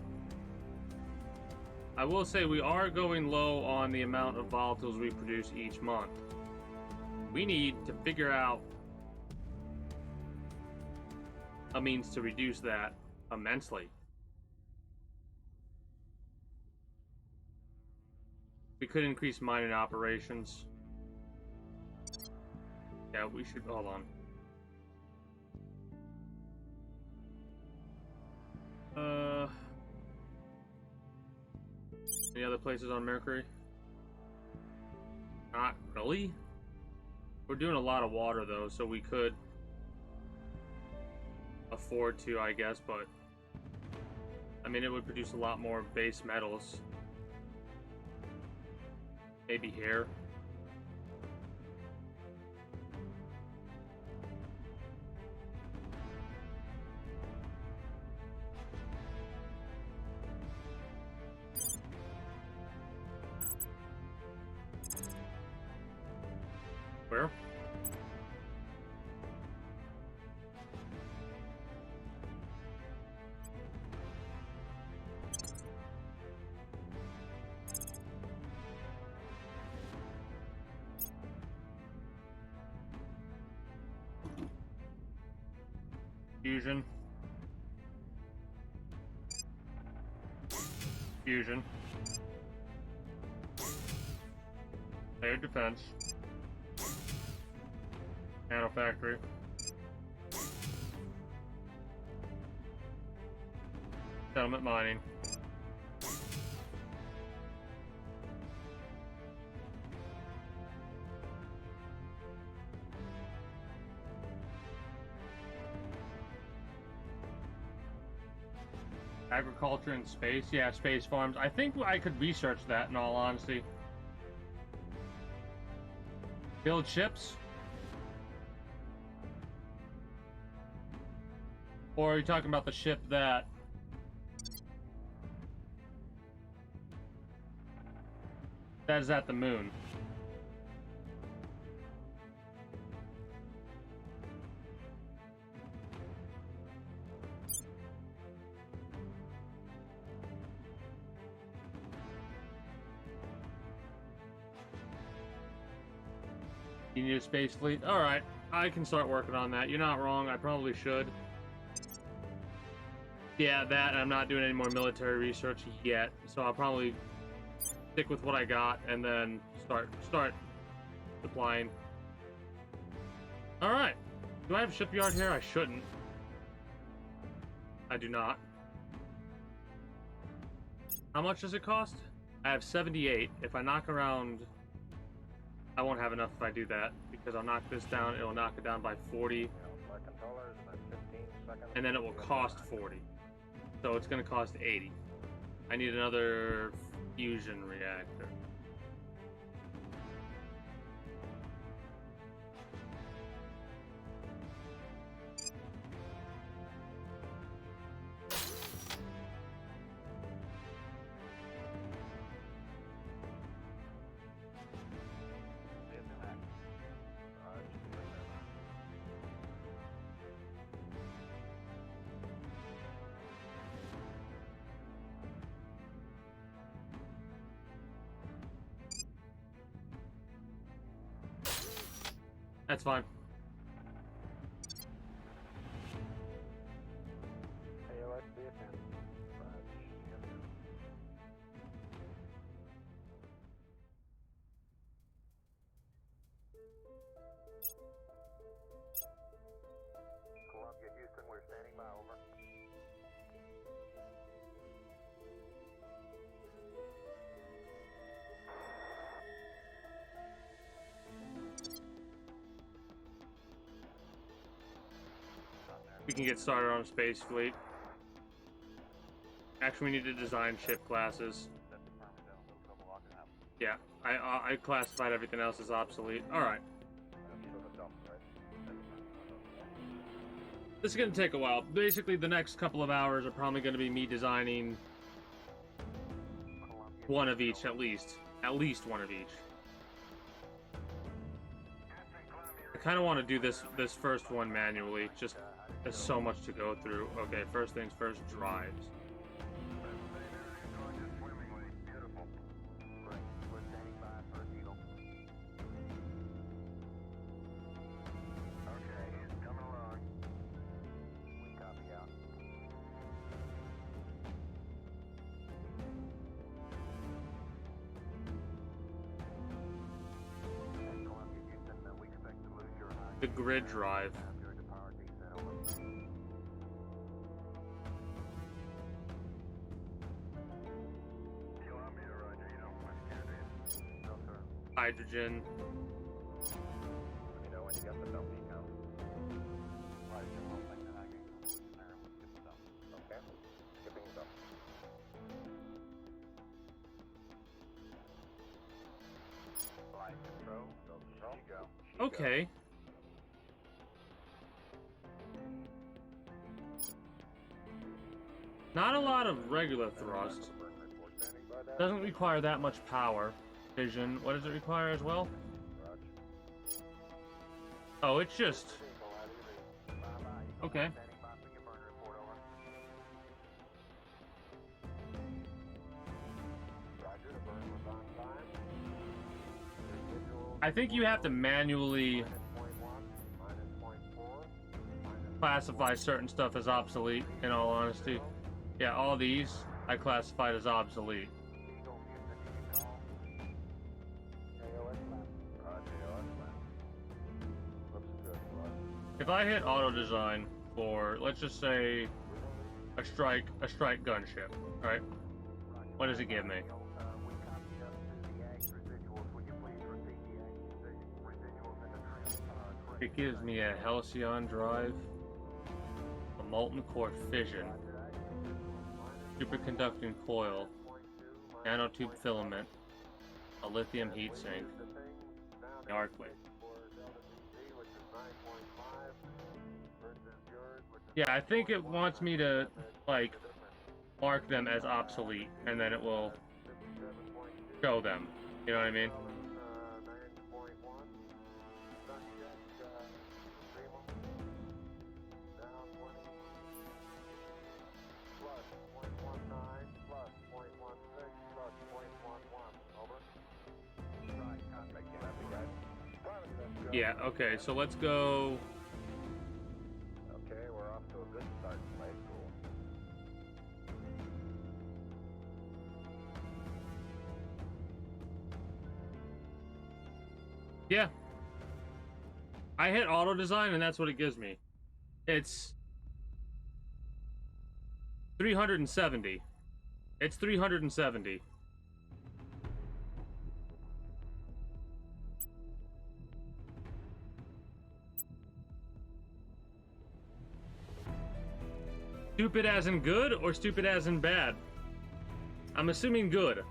I will say we are going low on the amount of volatiles we produce each month. We need to figure out a means to reduce that immensely. We could increase mining operations. Yeah, we should, hold on. Any other places on Mercury? Not really. We're doing a lot of water though, so we could afford to, I guess, but I mean, it would produce a lot more base metals. Maybe here. Where? Fusion. Fusion. Air defense. Nano factory. Settlement mining. Agriculture and space. Yeah, space farms. I think I could research that in all honesty. Build ships? Or are you talking about the ship that is at the moon? You need a space fleet? Alright, I can start working on that. You're not wrong, I probably should. Yeah, that, and I'm not doing any more military research yet, so I'll probably stick with what I got and then start supplying. Alright. Do I have a shipyard here? I shouldn't. I do not. How much does it cost? I have 78. If I knock around... I won't have enough if I do that, because I'll knock this down, it'll knock it down by 40. And then it will cost 40. So it's going to cost 80. I need another fusion reactor. That's fine. AOS BFM. Columbia, Houston, we're standing by, over. We can get started on a space fleet. Actually, we need to design ship classes. Yeah, I classified everything else as obsolete. Alright. This is going to take a while. Basically, the next couple of hours are probably going to be me designing one of each, at least. At least one of each. I kind of want to do this first one manually. Just there's so much to go through. Okay, first things first, drives. The grid drive. Hydrogen. Okay. Not a lot of regular thrust. Doesn't require that much power. Vision. What does it require as well? Oh, it's just... Okay. I think you have to manually classify certain stuff as obsolete, in all honesty. Yeah, all these I classified as obsolete. If I hit auto design for, let's just say, a strike gunship, right? What does it give me? It gives me a Halcyon drive, a molten core fission, superconducting coil, nanotube filament, a lithium heatsink, the arclight. Yeah, I think it wants me to, like, mark them as obsolete, and then it will show them. You know what I mean? Yeah, okay, so let's go... Okay, we're off to a good start. Play cool. Yeah. I hit auto design and that's what it gives me. It's 370. It's 370. Stupid as in good or stupid as in bad? I'm assuming good.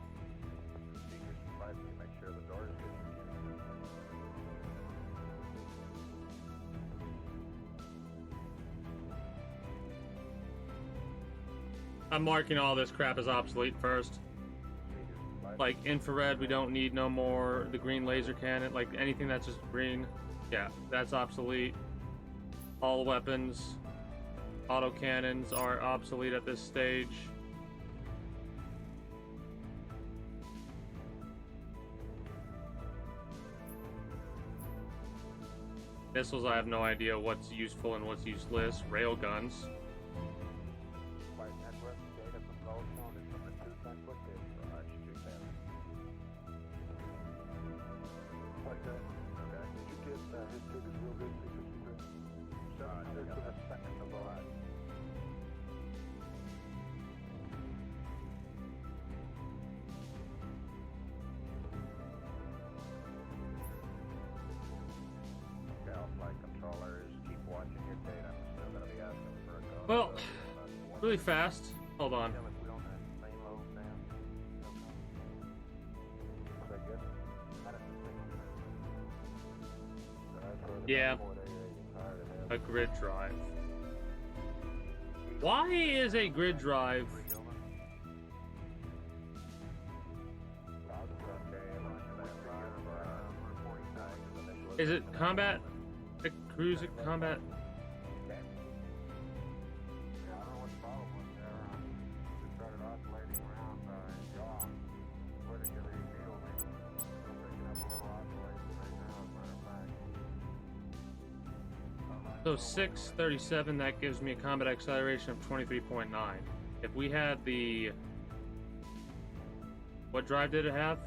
I'm marking all this crap as obsolete first. Like infrared, we don't need no more. The green laser cannon, like anything that's just green, yeah, that's obsolete. All weapons, autocannons are obsolete at this stage. Missiles, I have no idea what's useful and what's useless. Railguns. Flight network data from Goldstone is from the 2 network is Raj 210. Like that. Okay. Did you get history to real good 363? That's second to Raj. Flight controllers, keep watching your data. I'm still gonna be asking for a code. Well, really fast. Hold on. We on that main load now. Was that good? Yeah. A grid drive. Why is a grid drive? Is it combat? A cruise combat? So 637, that gives me a combat acceleration of 23.9. If we had the... What drive did it have?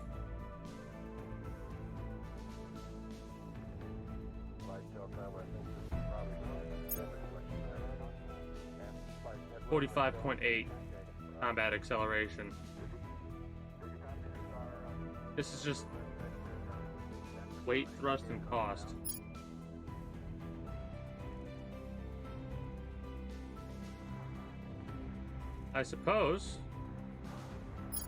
45.8 combat acceleration. This is just weight, thrust, and cost. I suppose. See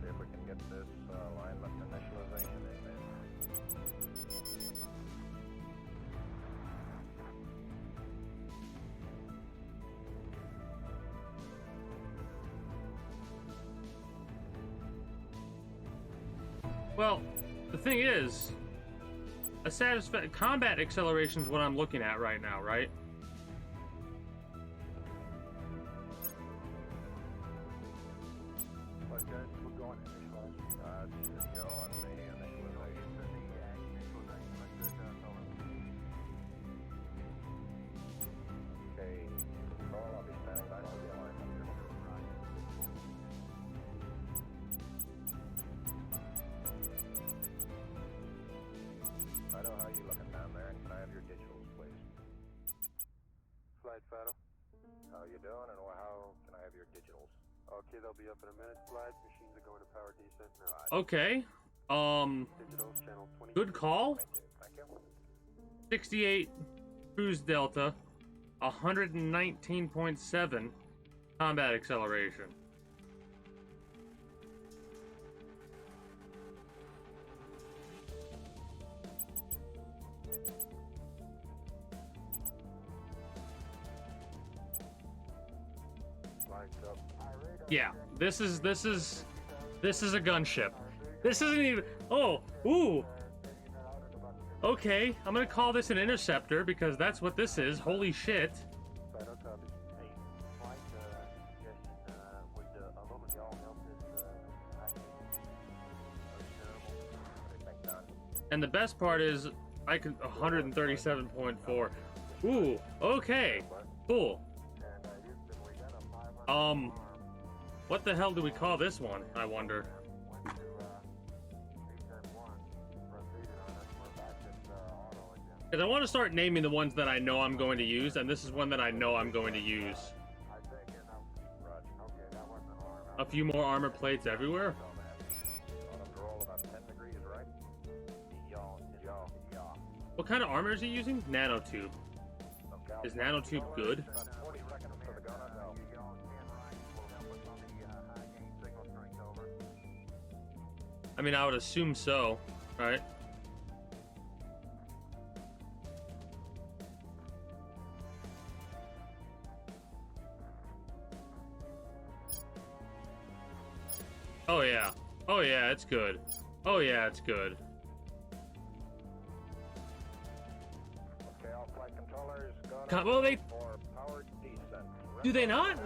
if we can get this alignment initialization in there. Well, the thing is, a combat acceleration is what I'm looking at right now, right? But guys, we're going initialize. Just go on the initialization. Okay, control, I'll be standing by for the alignment. Fido, how you looking down there? And can I have your digitals, please? Flight Fido. How you doing, and how can I have your digitals? Okay, they'll be up in a minute. Flight machines are going to power descent now. Okay. Digitals, channel 20. Good call. Thank you. 68 cruise delta, 119.7 combat acceleration. Yeah, this is a gunship. This isn't even. Oh, ooh. Okay, I'm gonna call this an interceptor because that's what this is. Holy shit. And the best part is I can 137.4. Ooh, okay, cool. What the hell do we call this one, I wonder? Because I want to start naming the ones that I know I'm going to use, and this is one that I know I'm going to use. A few more armor plates everywhere? What kind of armor is he using? Nanotube. Is nanotube good? I mean, I would assume so, right? Oh yeah. Oh yeah, it's good. Oh yeah, it's good. Well, they do they not?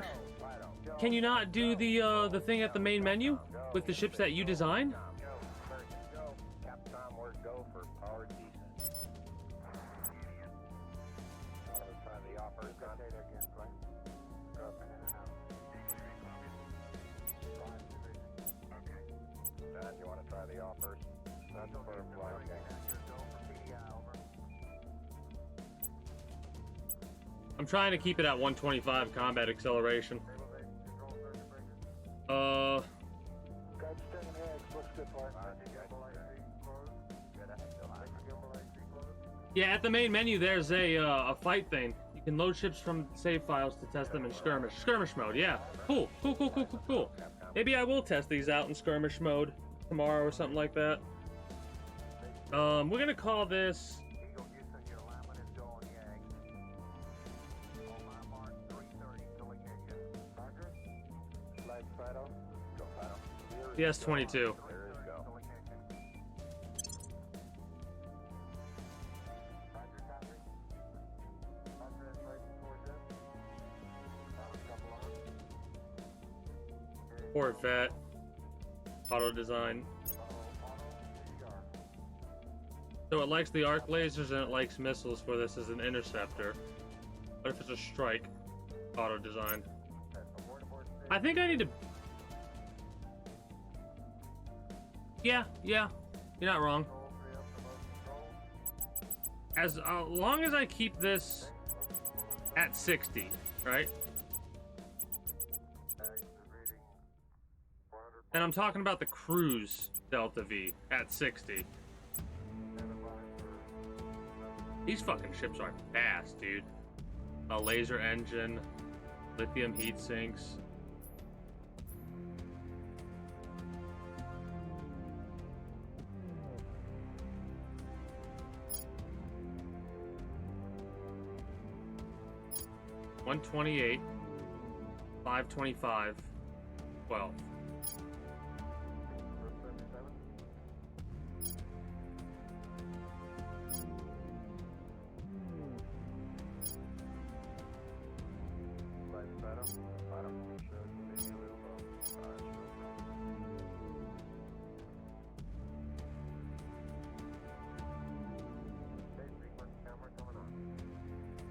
Can you not do the thing at the main menu with the ships that you design? Clear, go for power descent. Try the offers. Data again, please. Dropping in and out. Dan, you want to try the offers? That's for flight. I'm trying to keep it at 125 combat acceleration. Yeah, at the main menu, there's a fight thing. You can load ships from save files to test them in skirmish. Skirmish mode, yeah. Cool. Maybe I will test these out in skirmish mode tomorrow or something like that. We're gonna call this... CS-22. Corvette. Auto design. So it likes the arc lasers and it likes missiles for this as an interceptor. But if it's a strike, auto design. I think I need to... Yeah, you're not wrong. As long as I keep this at 60, right? And I'm talking about the cruise Delta V at 60. These fucking ships are fast, dude. A laser engine, lithium heat sinks. $128, $525, $12.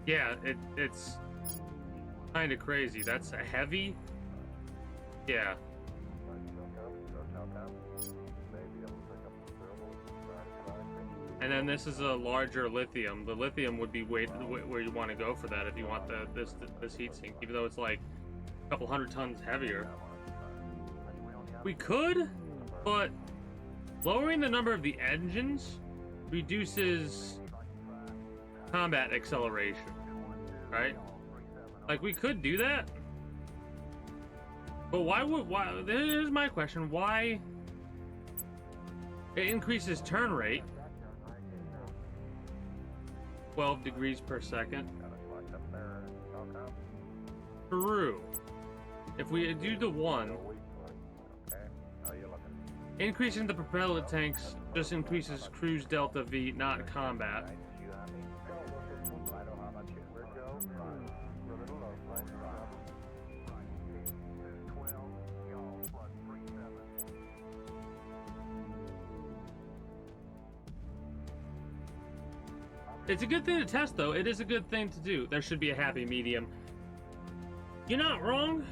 Yeah, it's kind of crazy. That's a heavy. Yeah. And then this is a larger lithium. The lithium would be where you want to go for that if you want this heatsink, even though it's like a couple hundred tons heavier. We could, but lowering the number of the engines reduces combat acceleration, right? Like, we could do that, but why? Here's my question: why? It increases turn rate 12 degrees per second. True. If we do the one, increasing the propellant tanks just increases cruise Delta V, not combat. It's a good thing to test, though. It is a good thing to do. There should be a happy medium. You're not wrong.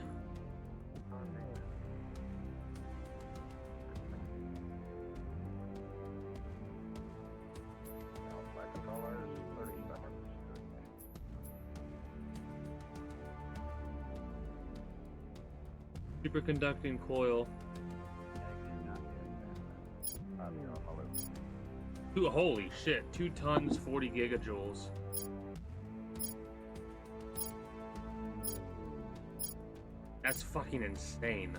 Superconducting coil. Holy shit, 2 tons, 40 gigajoules. That's fucking insane.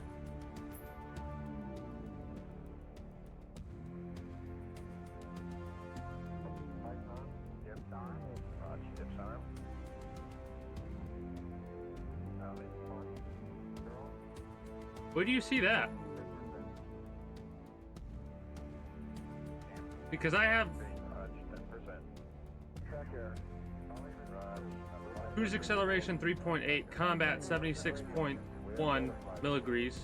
Where do you see that? Because I have cruise acceleration 3.8, combat 76.1 milligrees.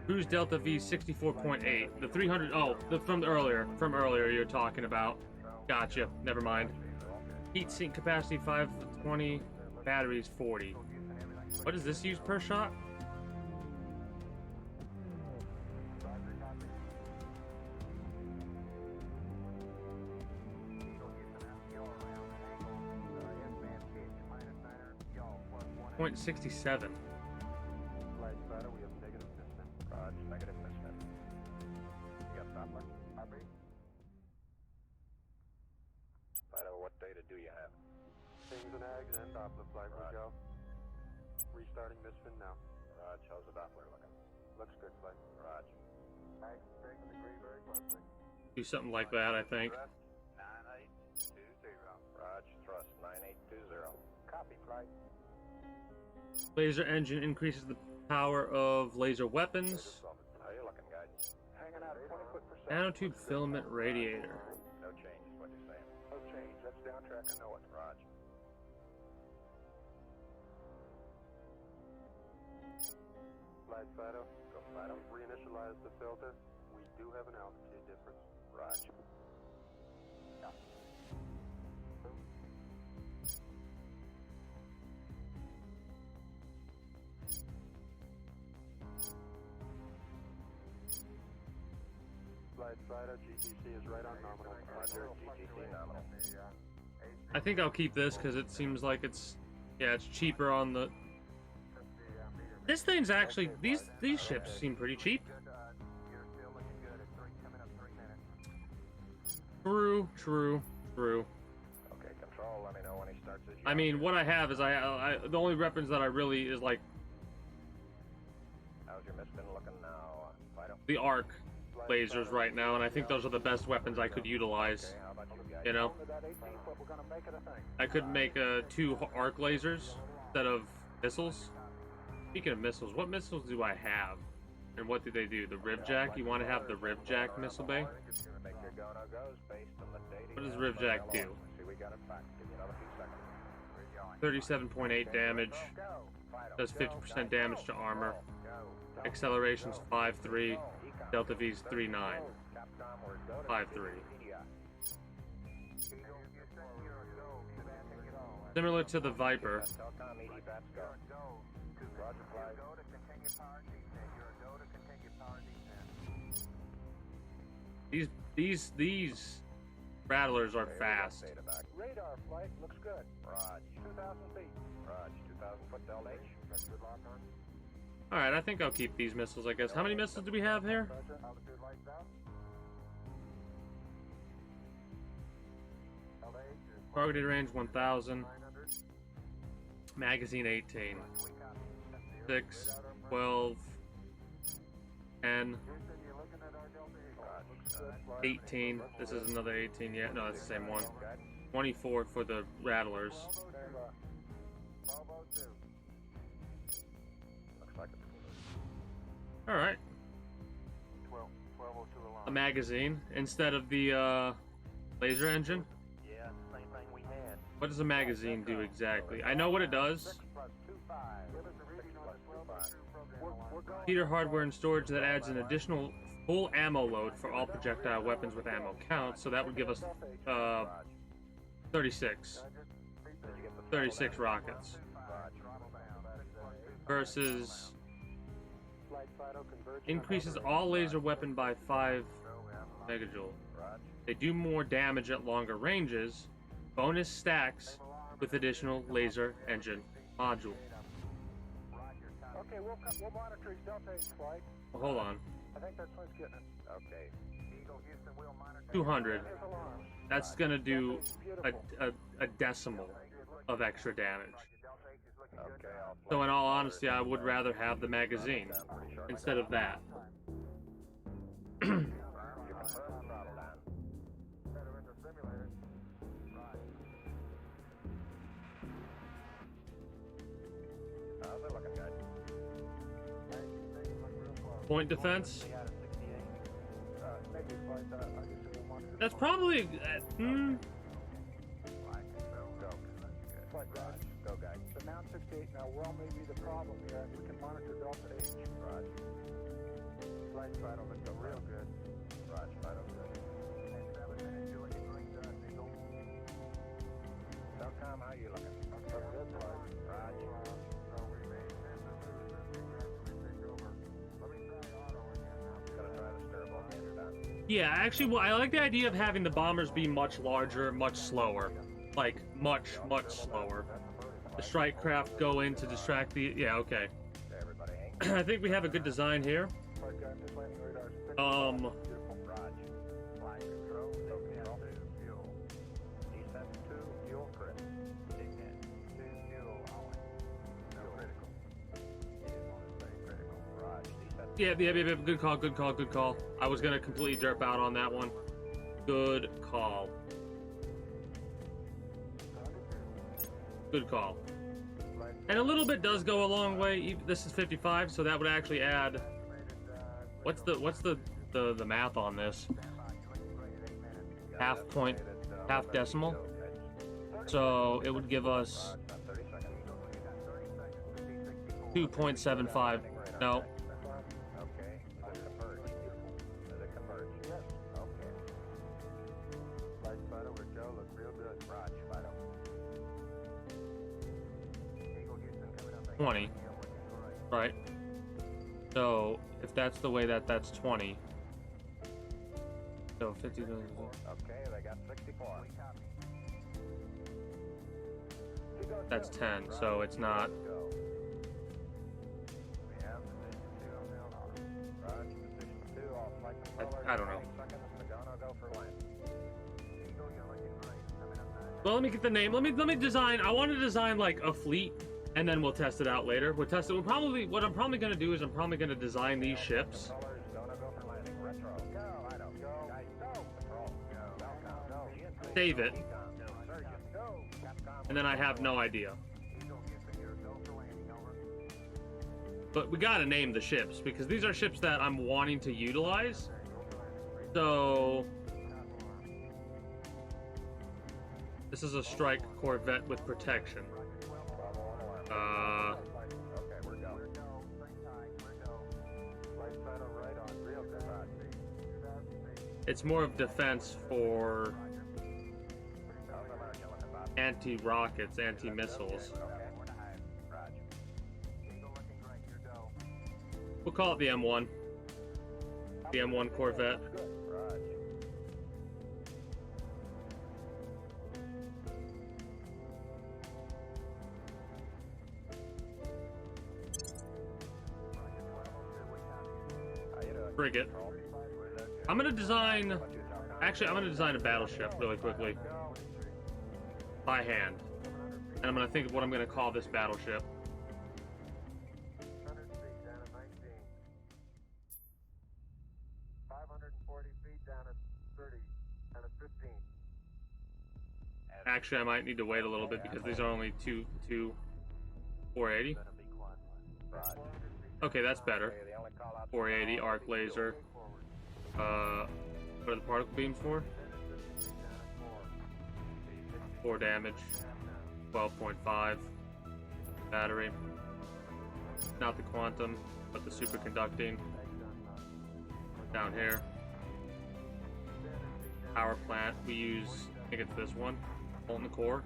Cruise Delta V 64.8. The 300. Oh, from earlier you're talking about. Gotcha. Never mind. Heat sink capacity 520. Batteries 40. What does this use per shot? .67. What data do you have? Things and Ags and Doppler flight will go. Restarting Misfin now. Raj, how's the Doppler looking? Looks good, flight. Raj. Ags taking the degree very closely. Do something like that, I think. 9820. Raj, thrust 9820. Copy, flight. Laser engine increases the power of laser weapons. How you looking, guys? Hanging out 20 foot per second. Nanotube filament radiator. No change is what you're saying. No change. That's down track. I know it. Raj. Flight Fido. Go Fido. Reinitialize the filter. We do have an altitude difference. Raj. Flight Fido, GTC is right on nominal. Roger, GTC nominal. I think I'll keep this because it seems like it's cheaper on the. This thing's actually these ships seem pretty cheap. True. Okay, control. Let me know when he starts his. I mean, what I have is I the only weapons that I really is like How's your Misfin looking now, Fido? the arc lasers right now, and I think those are the best weapons I could utilize. Okay, how about you guys? You know, With that 18 foot, we're gonna make it a thing. I could make 2 arc lasers instead of missiles. Speaking of missiles, what missiles do I have? And what do they do? The Rivjack? You want to have the Rivjack missile bay? Make your go-no-goes based on the data. What does Rivjack do? See, we got it back. Give you another few seconds. 37.8 damage. Does 50% damage to armor. Acceleration's 5.3. Delta V's 3.9. 5.3. Similar to the Viper. These rattlers are fast. Radar flight looks good. Raj, 2,000 feet. Raj, 2,000 foot Delta H. That's good lock on. Alright, I think I'll keep these missiles, I guess. How many missiles do we have here? Altitude lights out. Targeted range 1,000. Magazine 18. 6, 12, 10, 18. This is another 18. Yeah, no, that's the same one. 24 for the rattlers. Alright. A magazine instead of the laser engine. Yeah, same thing we had. What does a magazine do exactly? I know what it does. Computer hardware and storage that adds an additional full ammo load for all projectile weapons with ammo count, so that would give us 36 rockets versus increases all laser weapon by 5 megajoule. They do more damage at longer ranges. Bonus stacks with additional laser engine module. Okay, we'll monitor his Delta H flight. Well, hold on. I think that's what's getting it. Okay. Eagle Houston will monitor. 200. That's gonna do a decimal of extra damage. Okay, So in all honesty, I would rather have the magazine instead of that. Point defense? That's probably... Go, guys. So now 68, now well may be the problem here. We can monitor Delta H. Flight Fido, let's go real good. Roger, Fido, good. And 7 minutes, you're looking great, Eagle. Telcom, how you looking? Look good, Clark. Roger. We made 10 numbers and we take over. Let me try auto again now. Gonna try the steerable again, you're done. Yeah, actually, well, I like the idea of having the bombers be much larger, much slower. Like, much slower. The strike craft go in to distract the... Yeah, okay. I think we have a good design here. Yeah, good call. I was gonna completely derp out on that one. Good call. Good call. And a little bit does go a long way. This is 55, so that would actually add... What's the math on this? Half decimal. So it would give us 2.75. No. $20, right? So if that's the way that's 20. So 50. Okay, they got 64. That's 10. So it's not. I don't know. Well, let me get the name. Let me design. I want to design like a fleet. And then we'll test it out later. We'll test it. What I'm probably going to do is I'm probably going to design these ships. Save it. And then I have no idea. But we got to name the ships because these are ships that I'm wanting to utilize. So this is a strike corvette with protection. It's more of defense for anti-rockets, anti-missiles. We'll call it the M1. The M1 Corvette. Frigate. I'm gonna design a battleship really quickly. By hand. And I'm gonna think of what I'm gonna call this battleship. Actually, I might need to wait a little bit because these are only two 480. Okay, that's better. 480 arc laser. What are the particle beams for? 4 damage. 12.5 battery. Not the quantum, but the superconducting. Down here. Power plant. We use, I think it's this one. Molten core.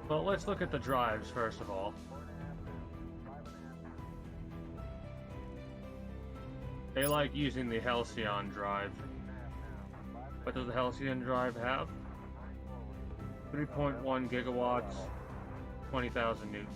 Well, let's look at the drives first of all. They like using the Halcyon drive. What does the Halcyon drive have? 3.1 gigawatts, 20,000 newtons.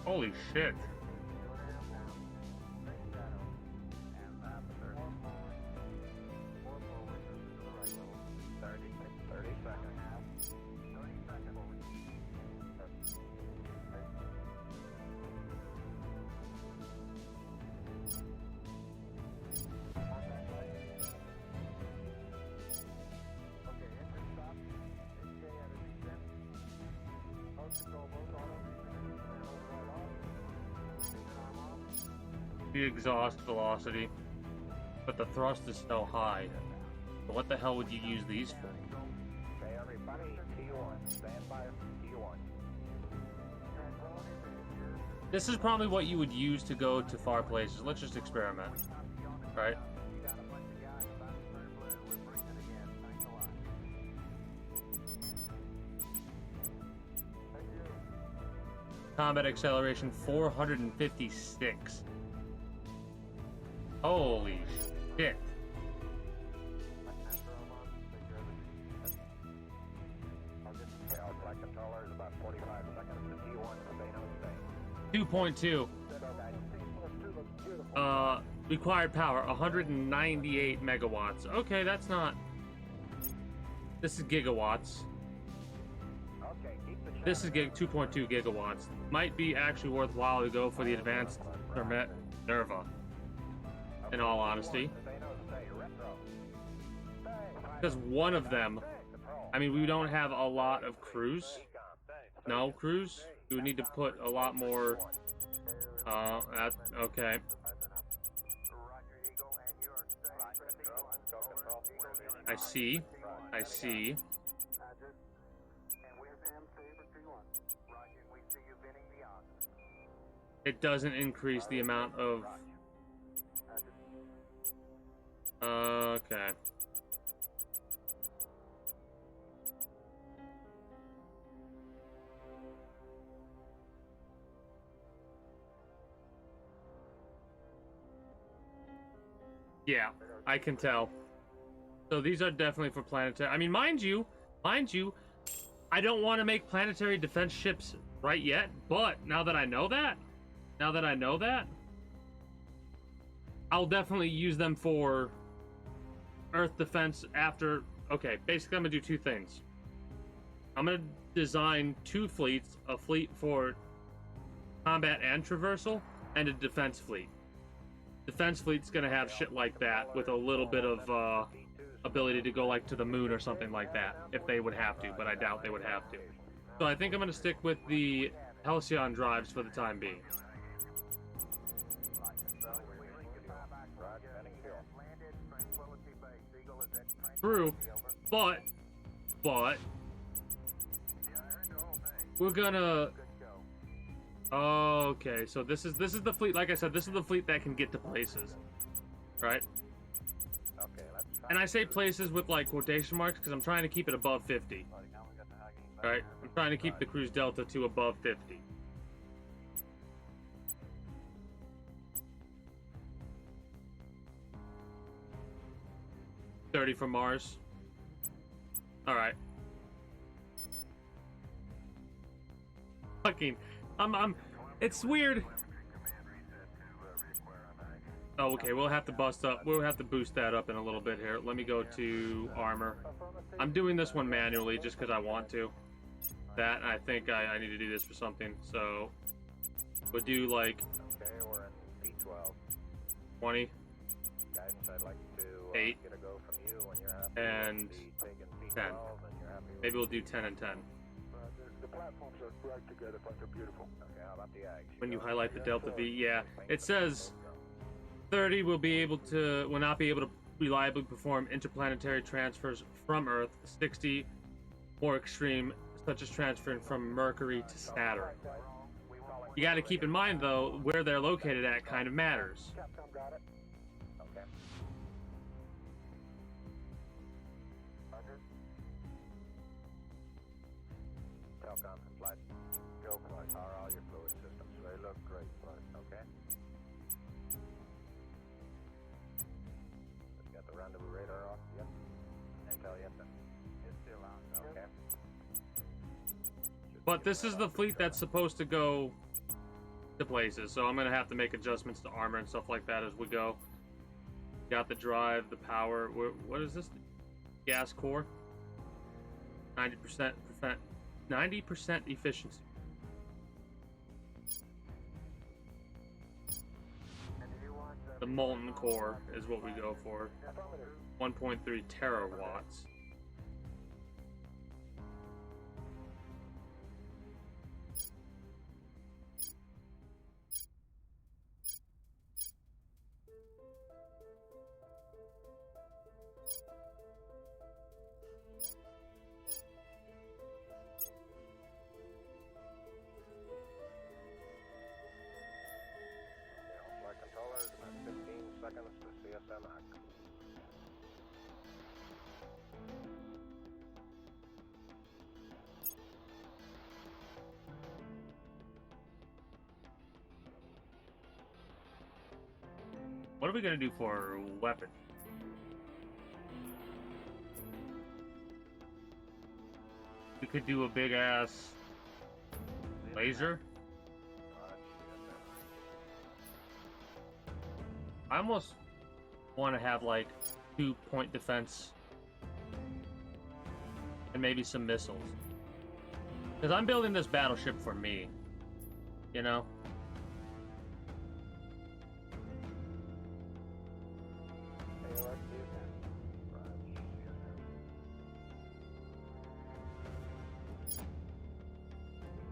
Holy shit. The exhaust velocity, but the thrust is so high. But what the hell would you use these for? Okay, everybody, T1, stand by for T1. This is probably what you would use to go to far places. Let's just experiment, right? Combat acceleration 456. Holy shit. Flight controllers, about 45 seconds to T1, stay no stay. 2.2. Required power 198 megawatts. Okay, that's not. This is gigawatts. Okay, keep the 2.2 gigawatts. Might be actually worthwhile to go for the advanced Nerva. In all honesty, because one of them, I mean, we don't have a lot of crews. No crews. We would need to put a lot more. Okay. I see. I see. It doesn't increase the amount of. Okay. Yeah, I can tell. So these are definitely for planetary. I mean, mind you, I don't want to make planetary defense ships right yet, but now that I know that, I'll definitely use them for Earth defense after. Okay, basically I'm gonna do two things. I'm gonna design two fleets, a fleet for combat and traversal, and a defense fleet. Defense fleet's gonna have shit like that with a little bit of ability to go like to the moon or something like that if they would have to, but I doubt they would have to. So I think I'm gonna stick with the Halcyon drives for the time being. True, but we're gonna. Okay, so this is the fleet. Like I said, this is the fleet that can get to places, right? And I say places with like quotation marks because I'm trying to keep it above 50. Right? I'm trying to keep the cruise delta to above 50. $30 for Mars. All right. Fucking, it's weird. Oh, okay. We'll have to boost that up in a little bit here. Let me go to armor. I'm doing this one manually just because I want to. That, I think I need to do this for something. So, we'll do like. Okay, we're in P12. 20. Guidance, I'd like to 8. get a go from you when you're happy. And 10. Maybe we'll do 10 and 10. The platforms are right together, but they're beautiful. Okay, how about the Ags? When you highlight the Delta V, yeah, it says 30 will not be able to reliably perform interplanetary transfers from Earth. 60 more extreme, such as transferring from Mercury to Saturn. You got to keep in mind though, where they're located at kind of matters. Capcom got it. Okay. Roger. Telcom flight. Go flight. How are all your fluid systems? They look great, flight. Okay. Got the rendezvous radar off? Yep. Intel yet then? It's still on. Okay. But this is the fleet that's supposed to go to places, so I'm gonna have to make adjustments to armor and stuff like that as we go. Got the drive, the power. What is this? Gas core. 90% efficiency. The molten core is what we go for. 1.3 terawatts. Flight controllers, about 15 seconds to CSMX. What are we gonna do for weapon? We could do a big ass laser. I almost want to have like 2-point defense and maybe some missiles, because I'm building this battleship for me, you know.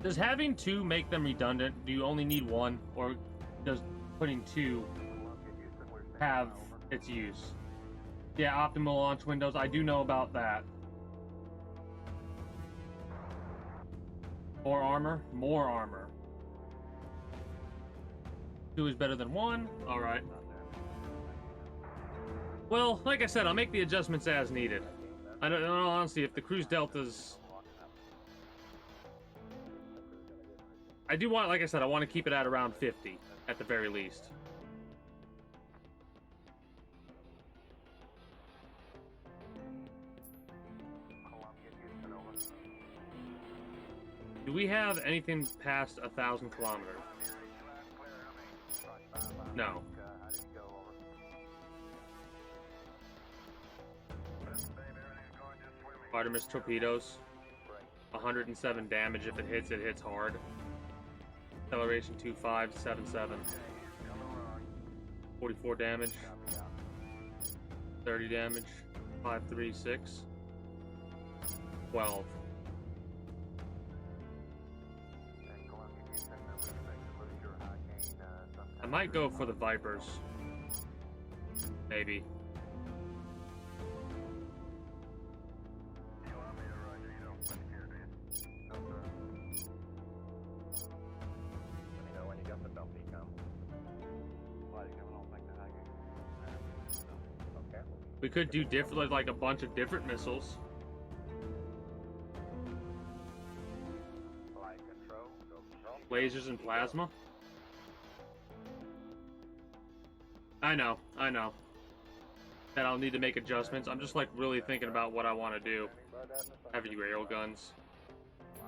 Does having 2 make them redundant? Do you only need 1, or does putting 2 have its use? Yeah, optimal launch windows. I do know about that. More armor? More armor. 2 is better than 1? Alright. Well, like I said, I'll make the adjustments as needed. I don't know, honestly, if the cruise deltas... I do want, like I said, I want to keep it at around 50, at the very least. Do we have anything past 1,000 kilometers? No. Artemis torpedoes. 107 damage if it hits hard. Acceleration 2577. 44 damage. 30 damage. 536. 12. I might go for the Vipers. Maybe. We could do different, like a bunch of different missiles. Lasers and plasma. I know. That I'll need to make adjustments. I'm just like really thinking about what I want to do. Heavy rail guns.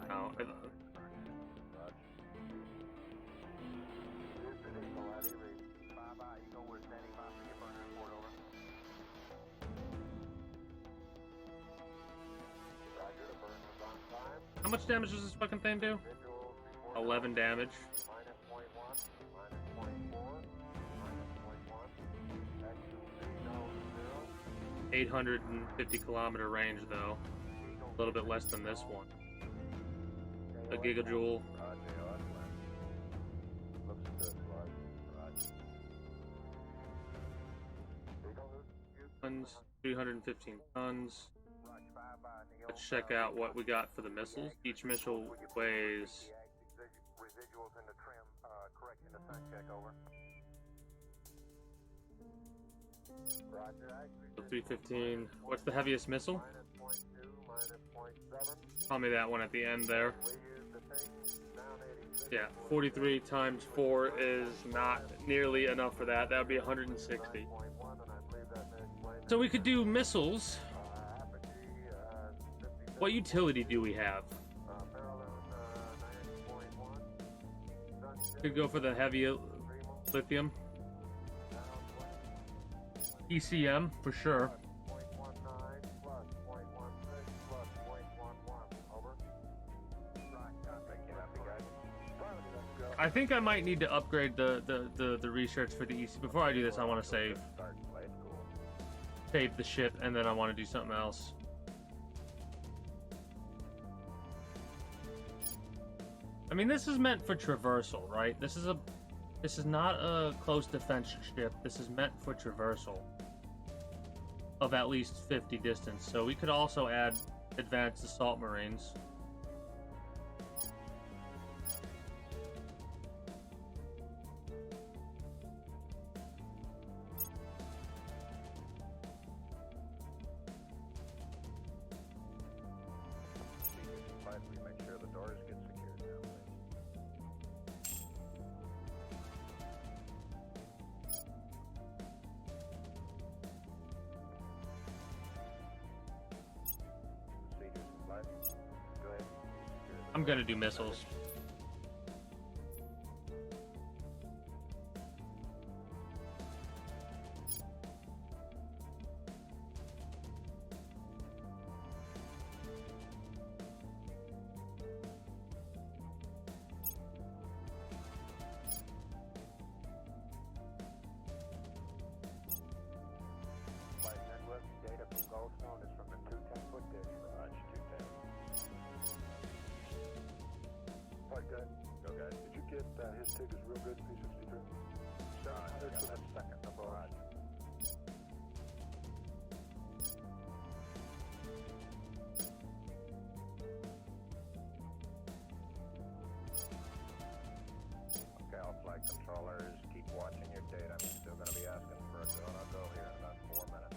No. How much damage does this fucking thing do? 11 damage. 850 kilometer range though. A little bit less than this one. A gigajoule. Tons, 315 tons. Let's check out what we got for the missiles. Each missile weighs 315. What's the heaviest missile? Tell me that one at the end there. Yeah, 43 times 4 is not nearly enough for that. That would be 160. So we could do missiles. What utility do we have? Could go for the heavy lithium. ECM for sure. I think I might need to upgrade the research for the EC. Before I do this, I want to save the ship, and then I want to do something else. I mean, this is meant for traversal, right? This is not a close defense ship. This is meant for traversal of at least 50 distance. So we could also add advanced assault marines. Make sure the doors get secured now, please. I'm gonna do missiles. Data from Goldstone is from the 210-foot ditch. Roger, 210. Alright, good. Go, guys. Did you get his tickets real good, P63? 700 for that second number. Roger. Okay, all flight controllers, keep watching your data. I'm still going to be asking for a go here in about 4 minutes.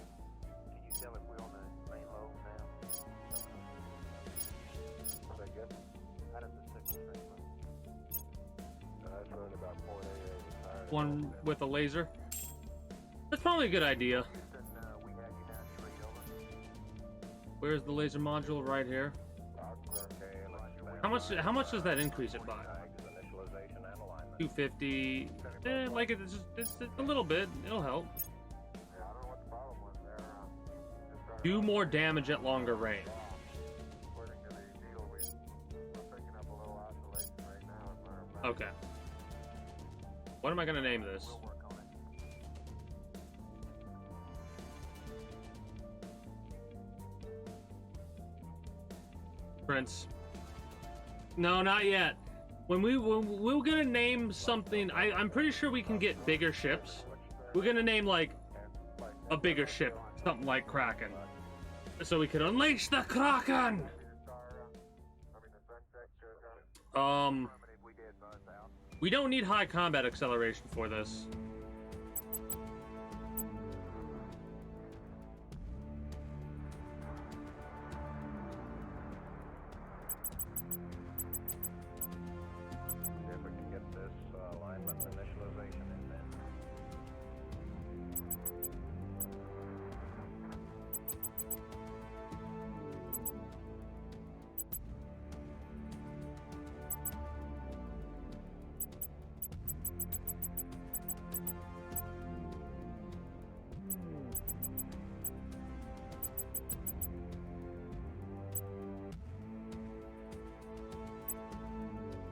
Can you tell if we're on the main low now? Is that good? How does the signal strength look? It's running about 488. One with a laser. That's probably a good idea. Where's the laser module? Right here. How much does that increase it by? 250. Like it's a little bit. It'll help. Do more damage at longer range. Okay. What am I gonna name this? Prince. No, not yet. When we're gonna name something, I'm pretty sure we can get bigger ships. We're gonna name like a bigger ship, something like Kraken, so we can unleash the Kraken. We don't need high combat acceleration for this. If we can get this alignment initialization in there.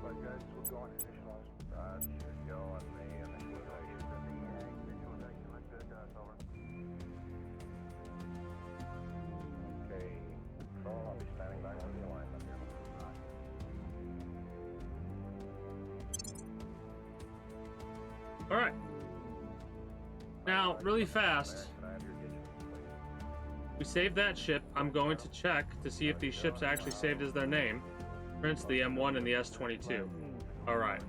Right, guys, we're going to initialize. Roger, go on the initialization. Let's get it done. Over. Okay, control, I'll be standing by on the alignment here. All right. Now, really fast. Can I have your digits, please? We saved that ship. I'm going to check to see if these ships actually saved as their name. Prince, the M1, and the S22. All right.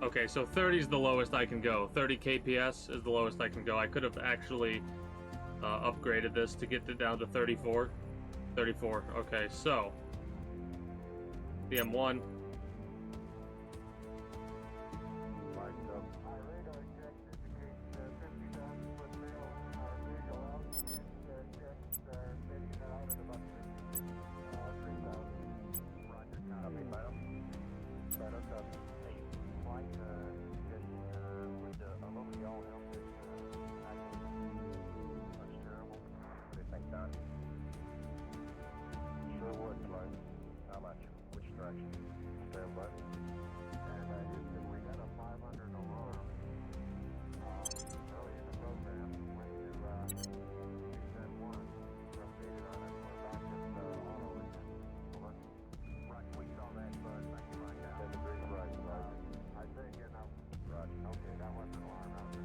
Okay, so 30 is the lowest I can go. 30 KPS is the lowest I can go. I could have actually upgraded this to get it down to 34. 34. Okay, so the M1.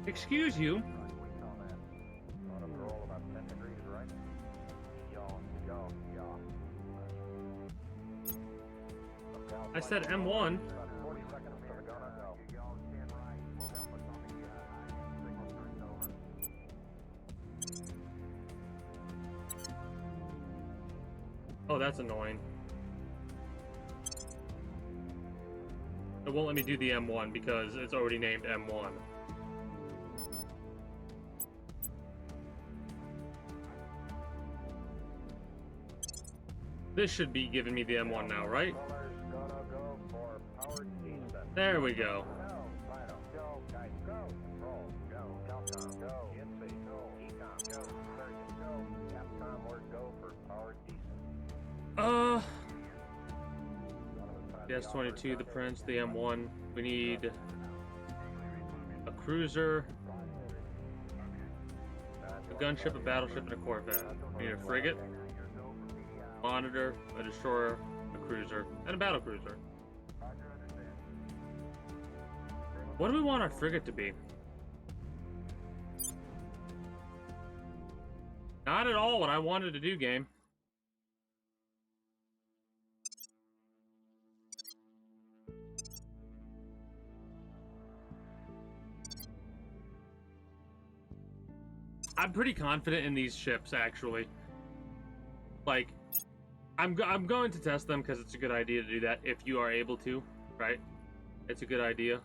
Excuse you. On a roll about 10 degrees, right? Yaw. I said M1. About 40 seconds to the gun, go. Oh, that's annoying. It won't let me do the M1 because it's already named M1. This should be giving me the M1 now, right? Color's gonna go for powered descent. There we go. Go, Fido. Go, guys, go. Roll, go. Calcom, go. INSEE, go. ECOM, go. Surgeon, go. Capcom, or go for powered descent. The S-22, the Prince, the M1. We need a cruiser, a gunship, a battleship, and a corvette. We need a frigate, monitor, a destroyer, a cruiser, and a battlecruiser. What do we want our frigate to be? Not at all what I wanted to do, game. I'm pretty confident in these ships, actually. Like, I'm going to test them because it's a good idea to do that if you are able to, right? It's a good idea.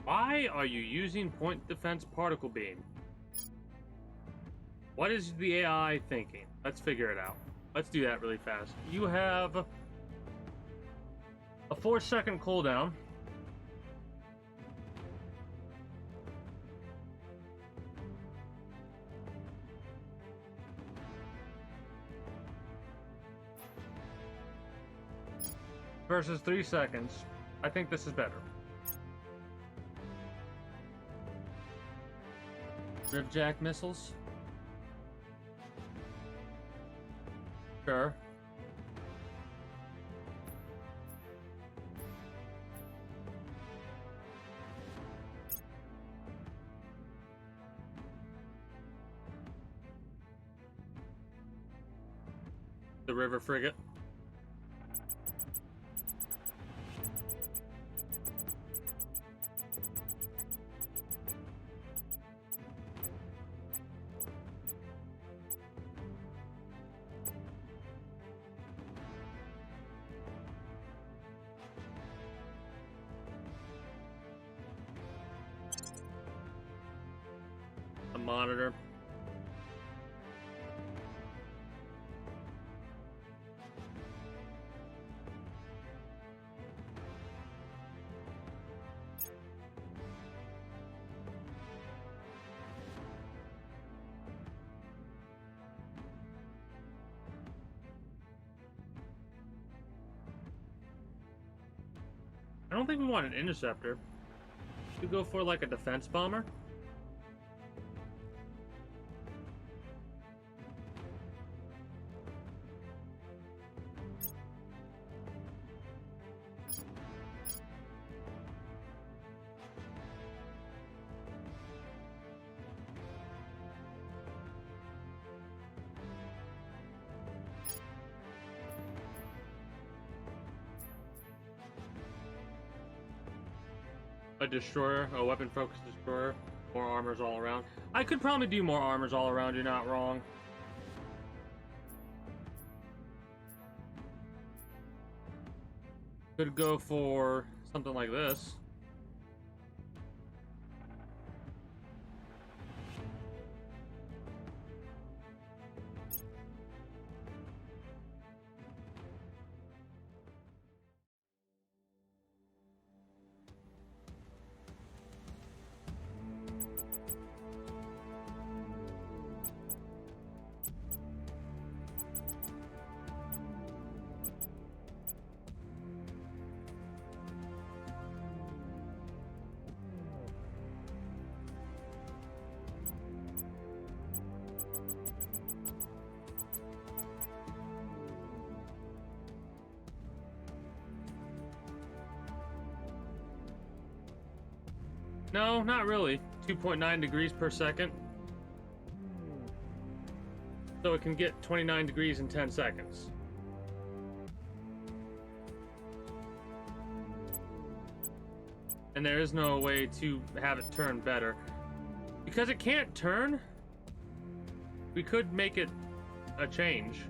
Why are you using point defense particle beam? What is the AI thinking? Let's figure it out. Let's do that really fast. You have a 4-second cooldown. Versus 3 seconds. I think this is better. Ripjack missiles? Sure. The river frigate. Monitor. I don't think we want an interceptor. We go for like a defense bomber. A destroyer, a weapon-focused destroyer, more armors all around. I could probably do more armors all around, you're not wrong. Could go for something like this. No, not really. 2.9 degrees per second. So it can get 29 degrees in 10 seconds. And there is no way to have it turn better. Because it can't turn, we could make it a change.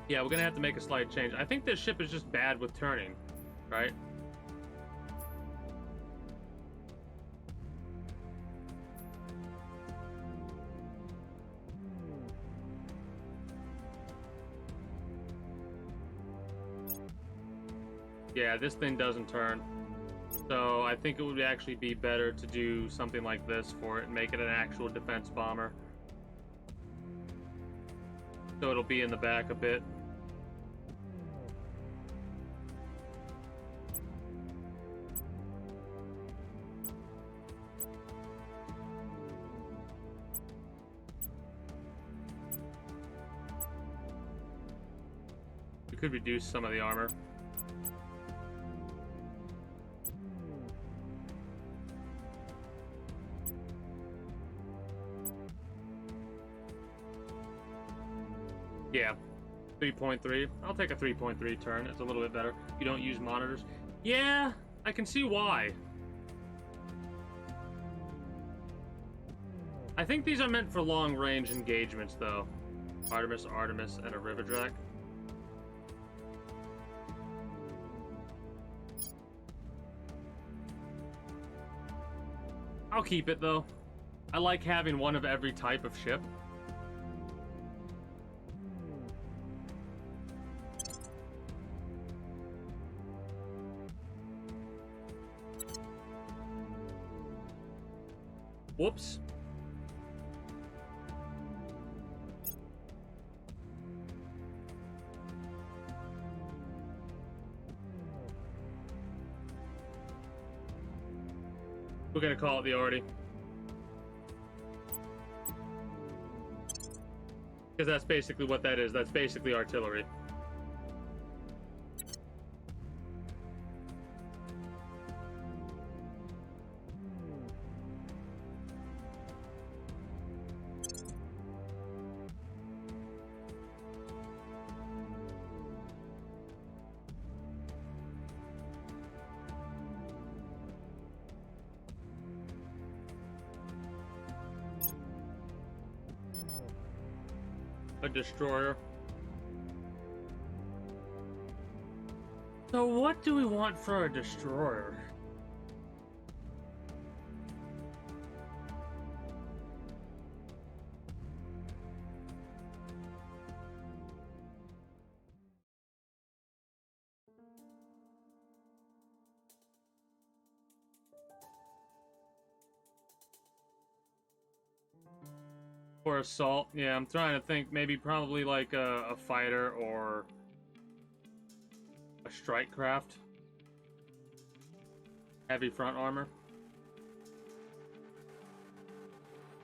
Yeah, we're gonna have to make a slight change. I think this ship is just bad with turning, right? Yeah, this thing doesn't turn. So I think it would actually be better to do something like this for it and make it an actual defense bomber. So it'll be in the back a bit. We could reduce some of the armor. Yeah, 3.3. I'll take a 3.3 turn. It's a little bit better. You don't use monitors. Yeah, I can see why. I think these are meant for long-range engagements, though. Artemis, and a Riverdrak. I'll keep it, though. I like having one of every type of ship. Whoops. We're gonna call it the Arty. Because that's basically what that is. That's basically artillery. A destroyer. So what do we want for a destroyer? For assault, yeah, I'm trying to think. Maybe probably like a fighter or a strike craft. Heavy front armor.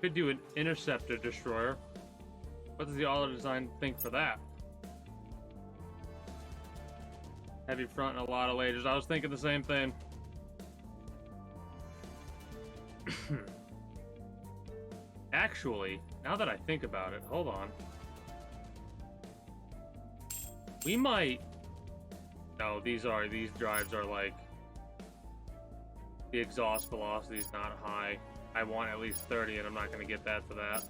Could do an interceptor destroyer. What does the auto design think for that? Heavy front and a lot of lasers. I was thinking the same thing. Actually, now that I think about it, hold on. We might... No, these drives are like... The exhaust velocity is not high. I want at least 30 and I'm not going to get that for that.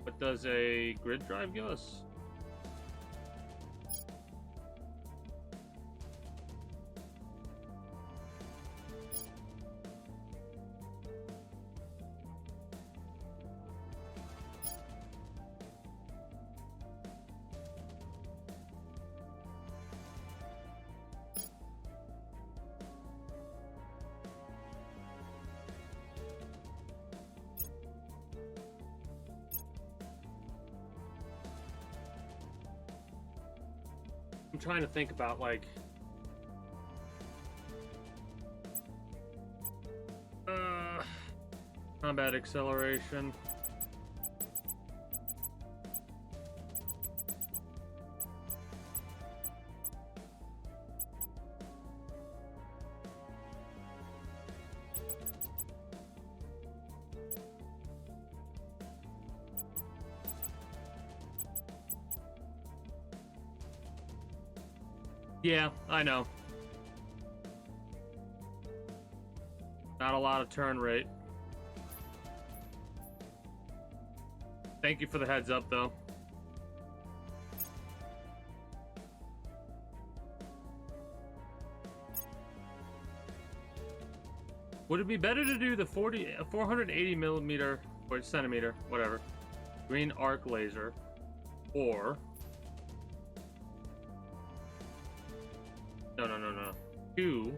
What does a grid drive give us? I'm trying to think about, like... combat acceleration. Yeah, I know. Not a lot of turn rate. Thank you for the heads up, though. Would it be better to do the 480 millimeter or centimeter, whatever, green arc laser, or no, 2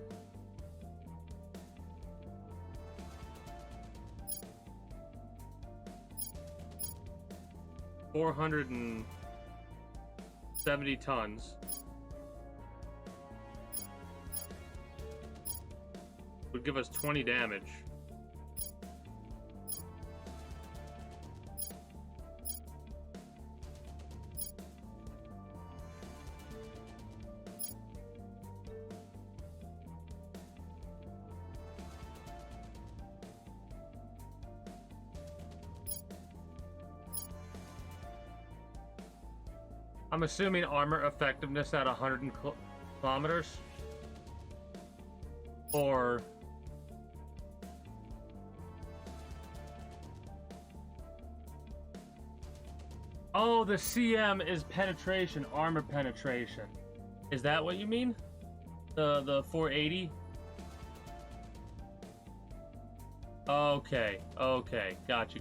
470 tons would give us 20 damage. I'm assuming armor effectiveness at 100 kilometers, or oh, the CM is penetration, armor penetration. Is that what you mean? The 480? Okay, gotcha.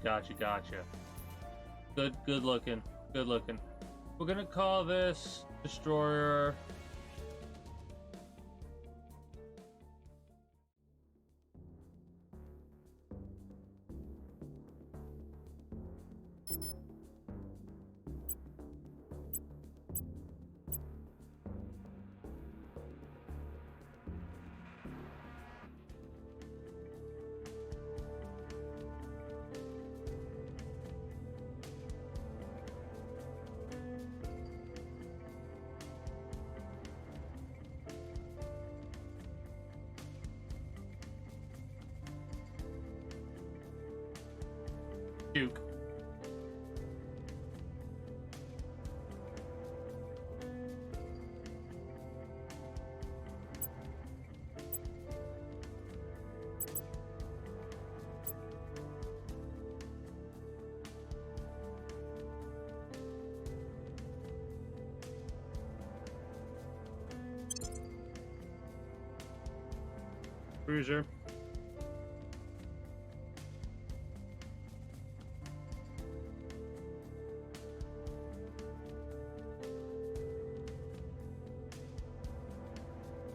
Good looking. We're gonna call this Destroyer. Duke. Cruiser.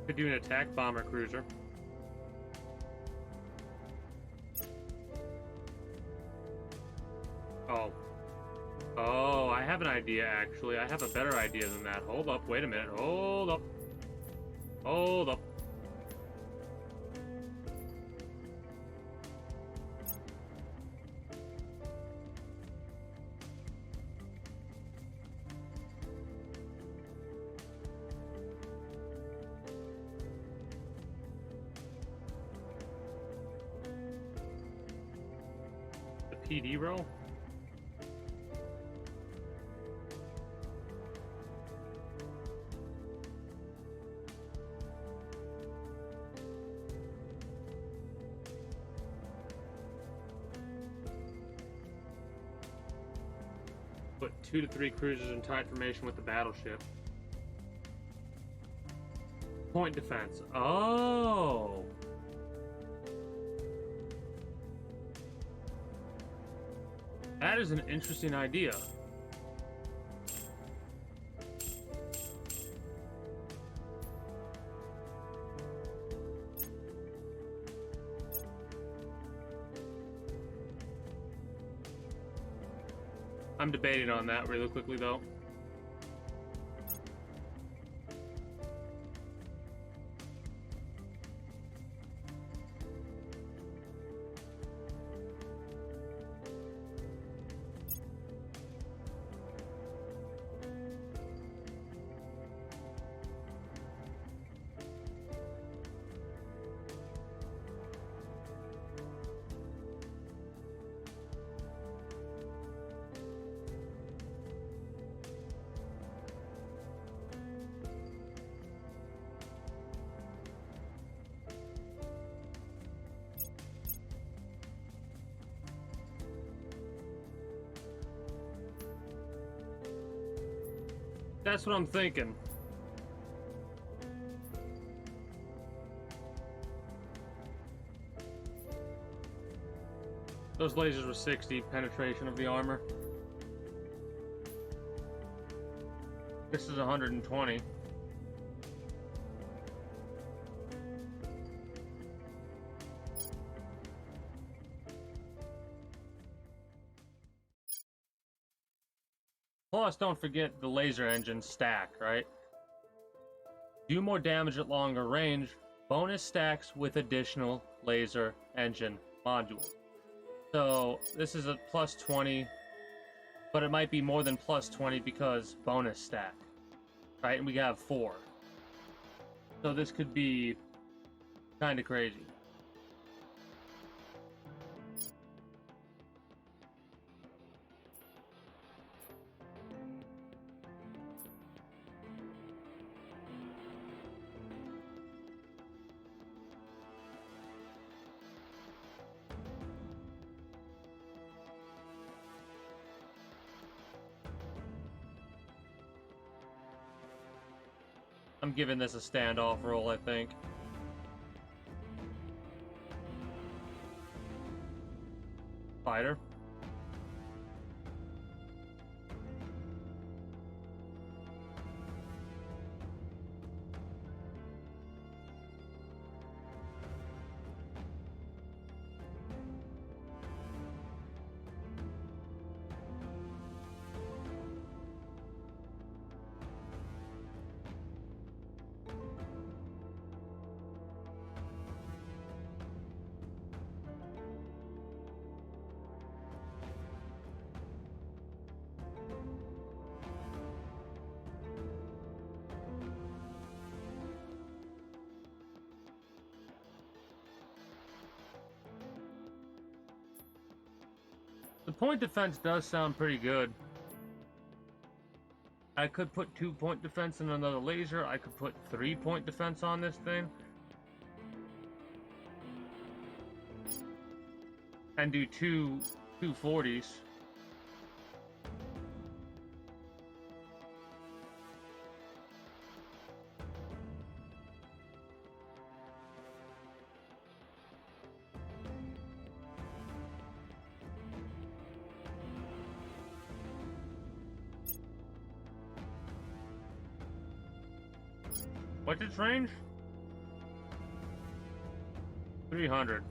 Could do an attack bomber cruiser. Oh, I have an idea actually. I have a better idea than that. Hold up, wait a minute. Hold up. PD roll? Put 2 to 3 cruisers in tight formation with the battleship. Point defense. Oh! That is an interesting idea. I'm debating on that really quickly though. That's what I'm thinking. Those lasers were 60 penetration of the armor. This is 120. Plus, don't forget the laser engine stack, right? Do more damage at longer range. Bonus stacks with additional laser engine module. So this is a plus 20, but it might be more than plus 20 because bonus stack, right? And we have 4. So this could be kind of crazy. I'm giving this a standoff roll, I think. Fighter. The point defense does sound pretty good. I could put 2-point defense in another laser. I could put 3-point defense on this thing. And do two 240s. What's its range? 300.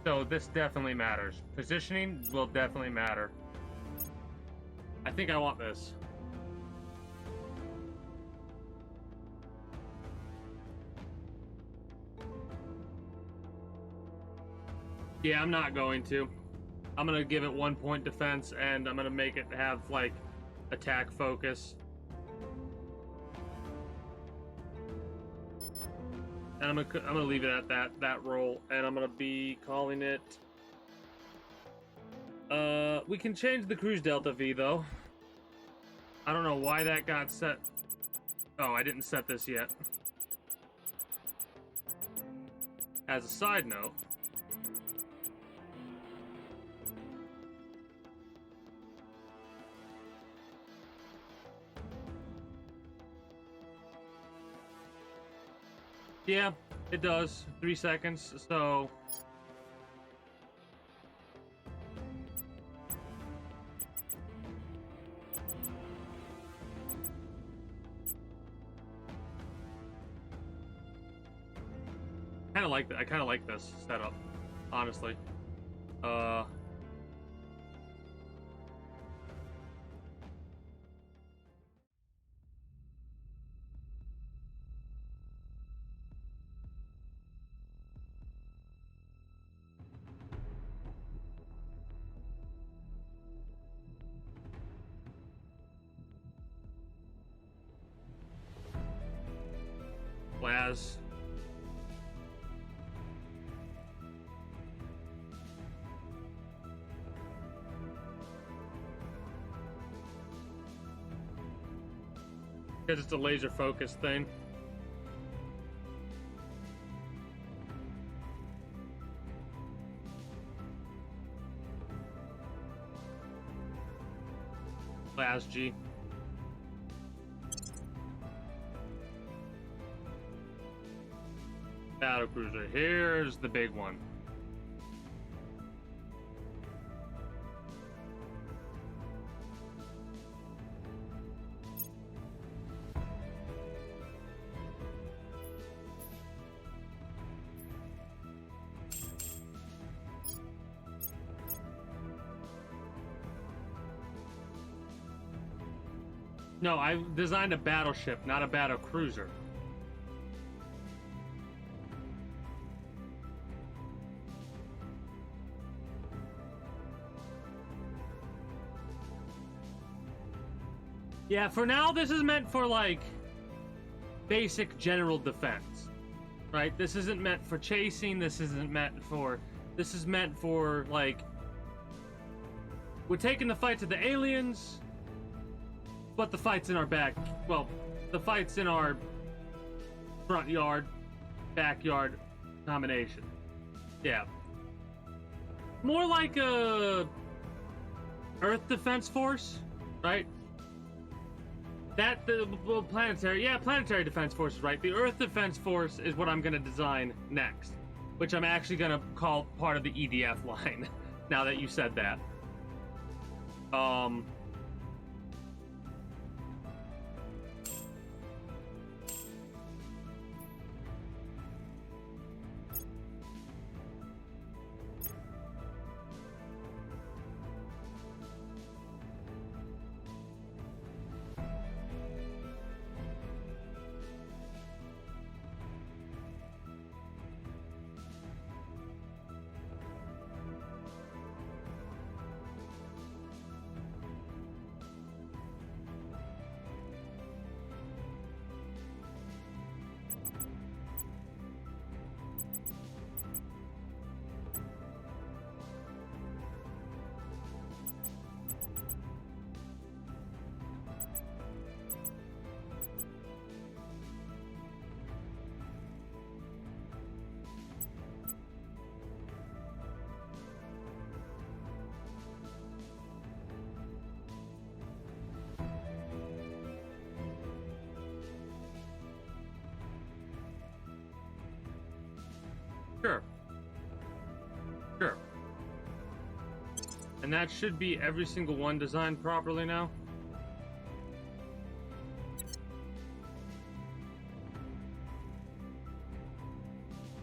So this definitely matters. Positioning will definitely matter. I think I want this. Yeah, I'm not going to. I'm gonna give it 1-point defense and I'm gonna make it have like attack focus. And I'm gonna leave it at that roll, and I'm gonna be calling it. We can change the cruise delta V though. I don't know why that got set. Oh, I didn't set this yet. As a side note, yeah, it does. 3 seconds, so... I kind of like this setup, honestly. Laz. Because it's a laser focus thing. Class G. Battle cruiser. Here's the big one. No, I designed a battleship, not a battle cruiser. Yeah, for now, this is meant for, like, basic general defense, right? This isn't meant for chasing, this isn't meant for... This is meant for, like... We're taking the fight to the aliens, but the fight's in our back... Well, the fight's in our front yard, backyard combination. Yeah. More like a... Earth Defense Force, right? Planetary Defense Force is right. The Earth Defense Force is what I'm going to design next, which I'm actually going to call part of the EDF line, now that you said that. Sure. And that should be every single one designed properly now.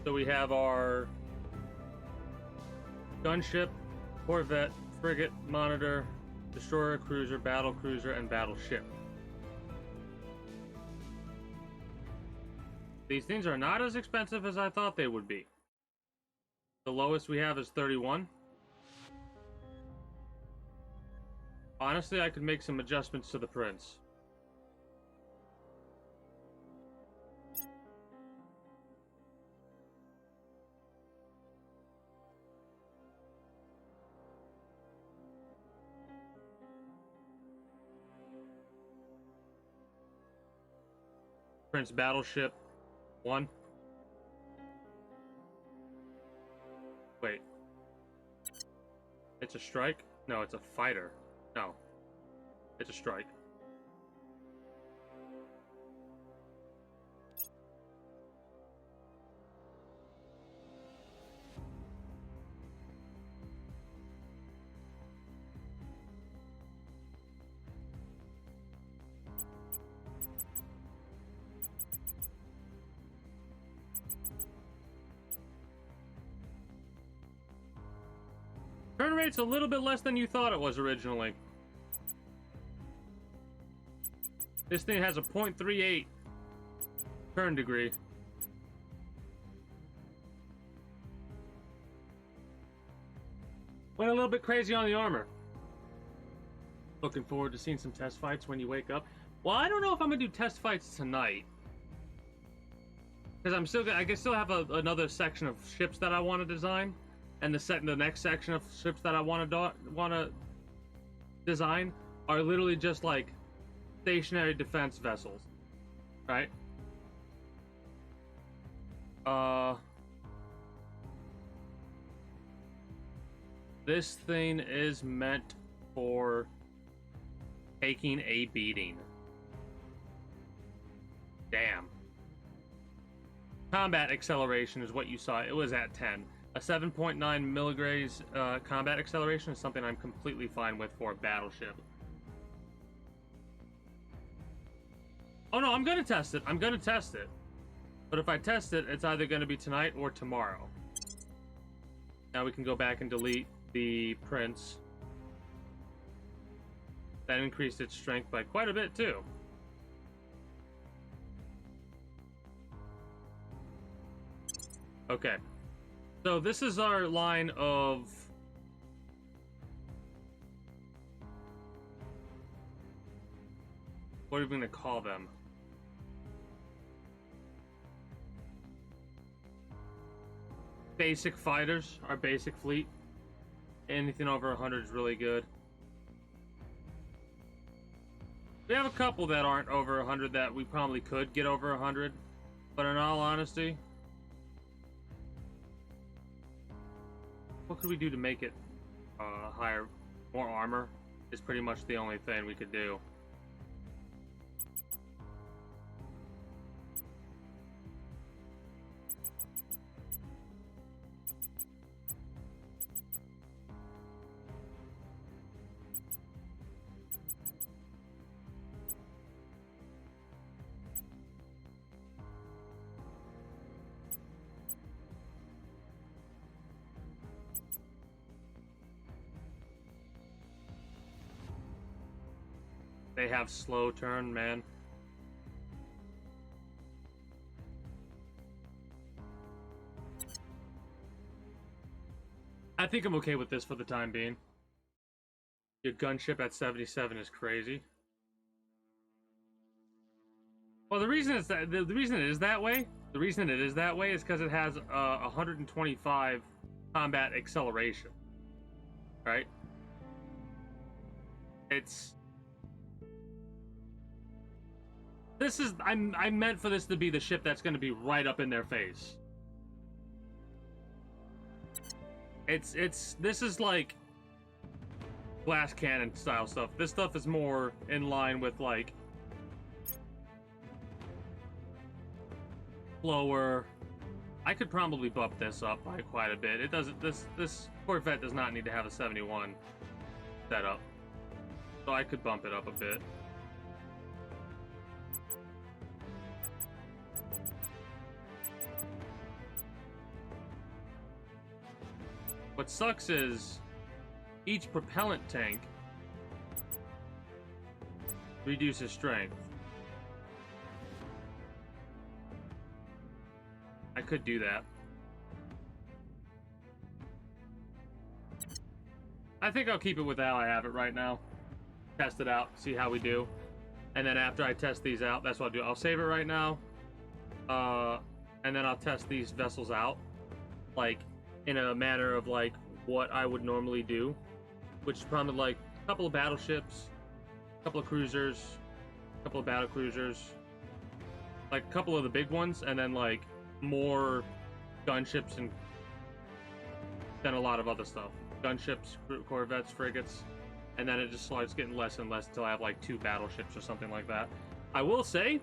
So we have our gunship, corvette, frigate, monitor, destroyer, cruiser, battle cruiser, and battleship. These things are not as expensive as I thought they would be. The lowest we have is 31. Honestly, I could make some adjustments to the prints. Prince Battleship 1. Wait. It's a strike? No, it's a fighter. No. It's a strike. Turn rate's a little bit less than you thought it was originally. This thing has a 0.38 turn degree. Went a little bit crazy on the armor. Looking forward to seeing some test fights when you wake up. Well, I don't know if I'm gonna do test fights tonight, because I can still have another section of ships that I want to design, and the next section of ships that I want to design are literally just like stationary defense vessels, right? This thing is meant for Taking a beating. Damn. Combat acceleration is what you saw. It was at 10. A 7.9 milligrays combat acceleration is something I'm completely fine with for a battleship. Oh no, I'm gonna test it. I'm gonna test it. But if I test it, it's either gonna be tonight or tomorrow. Now we can go back and delete the prints. That increased its strength by quite a bit too. Okay. So this is our line of what are we going to call them? Basic fighters, our basic fleet. Anything over 100 is really good. We have a couple that aren't over 100 that we probably could get over 100, but in all honesty, what could we do to make it higher? More armor is pretty much the only thing we could do. They have slow turn, man. I think I'm okay with this for the time being. Your gunship at 77 is crazy. Well, the reason it's that, the reason it is that way, is because it has 125 combat acceleration, right? I meant for this to be the ship that's going to be right up in their face. This is like glass cannon style stuff. This stuff is more in line with like slower. I could probably bump this up by quite a bit. It doesn't. This Corvette does not need to have a 71 setup, so I could bump it up a bit. What sucks is each propellant tank reduces strength. I could do that. I think I'll keep it with how I have it right now. Test it out, see how we do. And then after I test these out, that's what I'll do. I'll save it right now. And then I'll test these vessels out. Like, in a manner of like what I would normally do, which is probably like a couple of battleships, a couple of cruisers, a couple of battle cruisers, like a couple of the big ones, and then like more gunships and then a lot of other stuff. Gunships, corvettes, frigates, and then it just starts getting less and less until I have like 2 battleships or something like that. I will say,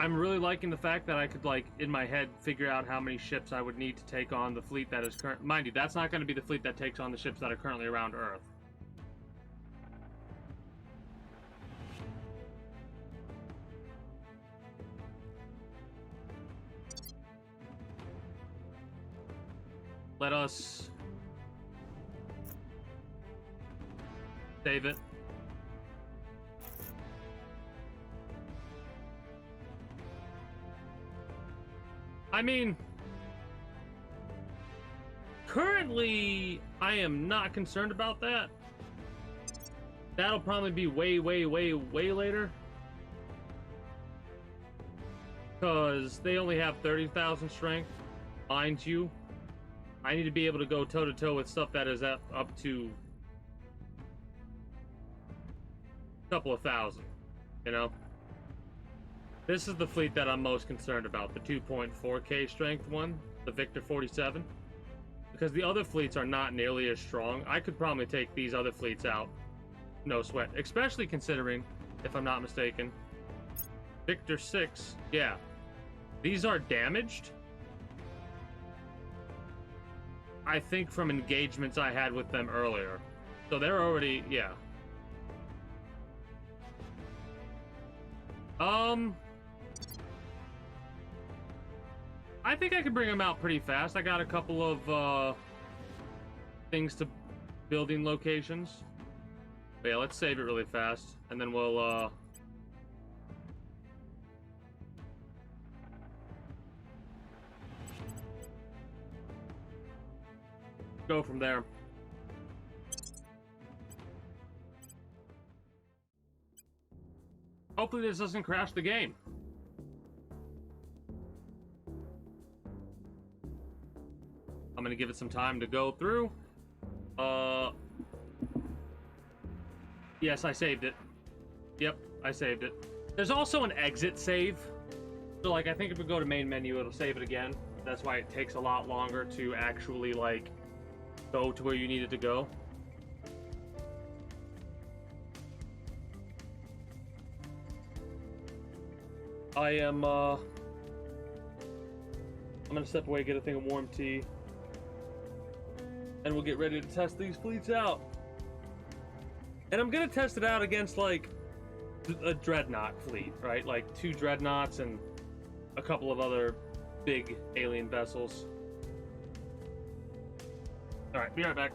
I'm really liking the fact that I could, like, in my head, figure out how many ships I would need to take on the fleet that is current. Mind you, that's not going to be the fleet that takes on the ships that are currently around Earth. Let us save it. I mean, currently, I am not concerned about that. That'll probably be way later. Because they only have 30,000 strength. Mind you, I need to be able to go toe-to-toe with stuff that is up to a couple of thousand, you know? This is the fleet that I'm most concerned about, the 2.4k strength one, the Victor 47. because the other fleets are not nearly as strong. I could probably take these other fleets out. No sweat. Especially considering, if I'm not mistaken, Victor 6, yeah. These are damaged. I think from engagements I had with them earlier. So they're already, yeah. I think I can bring them out pretty fast. I got a couple of things to building locations. But yeah, let's save it really fast, and then we'll go from there. Hopefully this doesn't crash the game. I'm gonna give it some time to go through. Yes, I saved it. Yep, I saved it. There's also an exit save. So, like, I think if we go to main menu, it'll save it again. That's why it takes a lot longer to actually, like, go to where you need it to go. I'm gonna step away, get a thing of warm tea, and we'll get ready to test these fleets out. And I'm gonna test it out against, like, a dreadnought fleet, right? Like 2 dreadnoughts and a couple of other big alien vessels. Alright, be right back.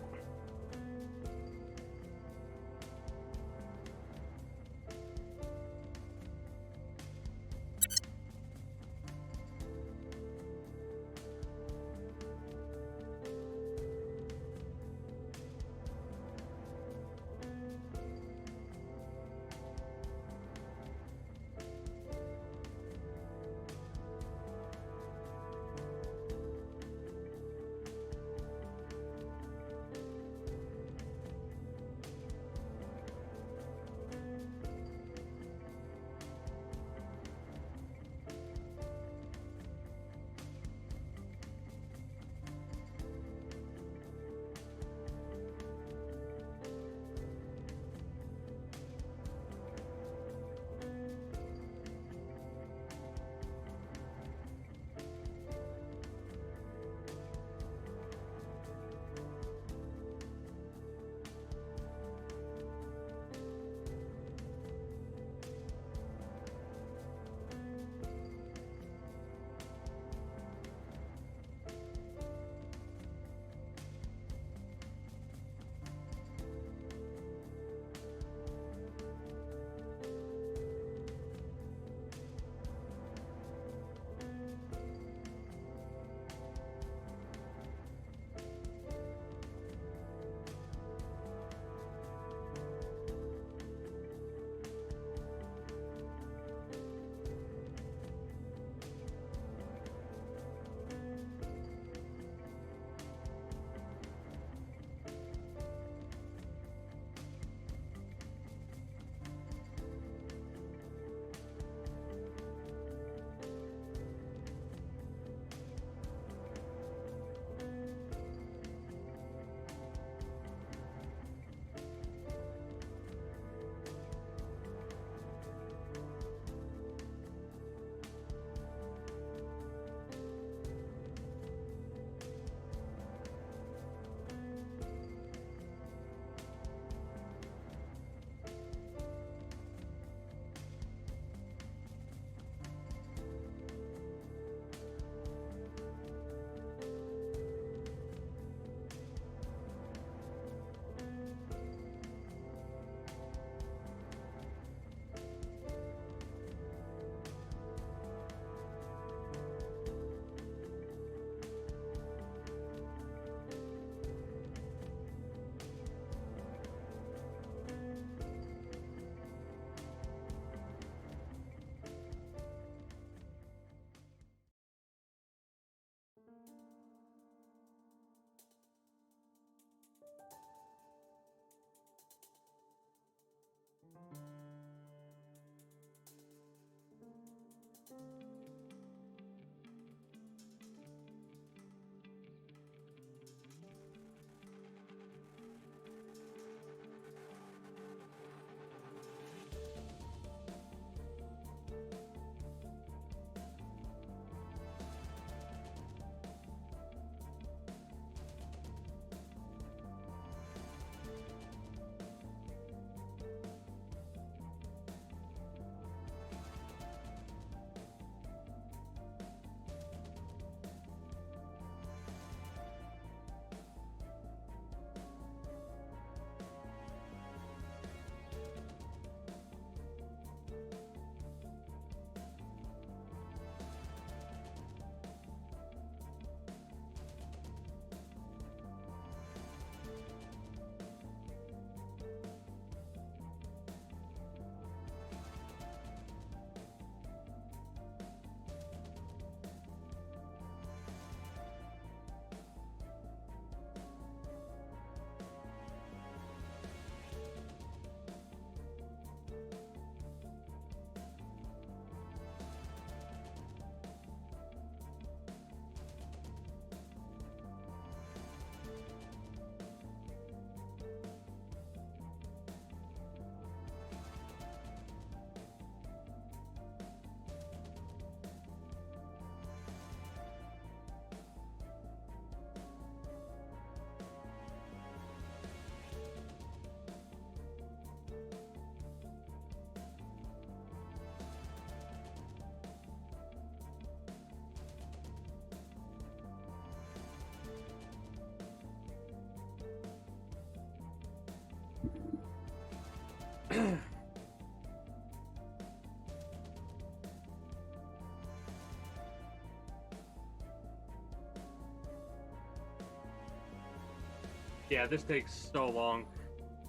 Yeah, this takes so long.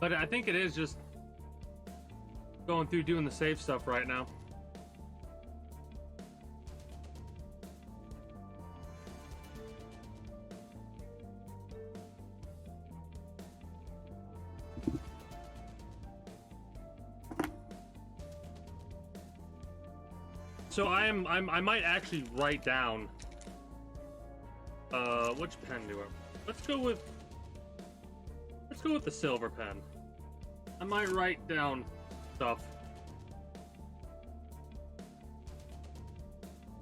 But I think it is just going through doing the safe stuff right now. So I might actually write down which pen do I let's go with the silver pen. I might write down stuff.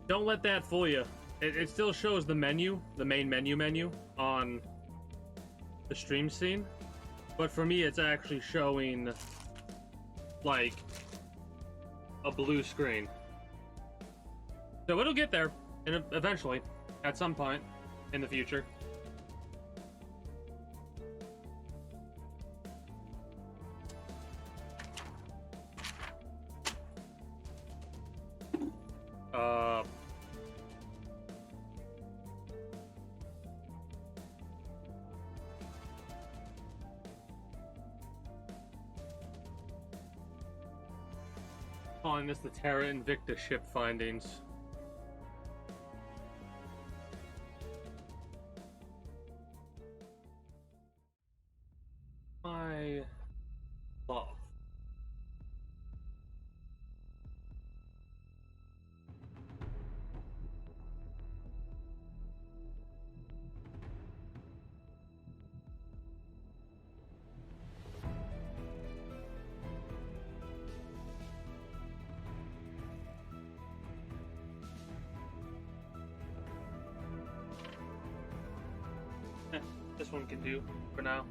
Don't let that fool you. It still shows the menu, the main menu on the stream scene, but for me it's actually showing like a blue screen. So it'll get there, and eventually, at some point in the future. Calling this the Terra Invicta ship findings. My love. This one can do for now.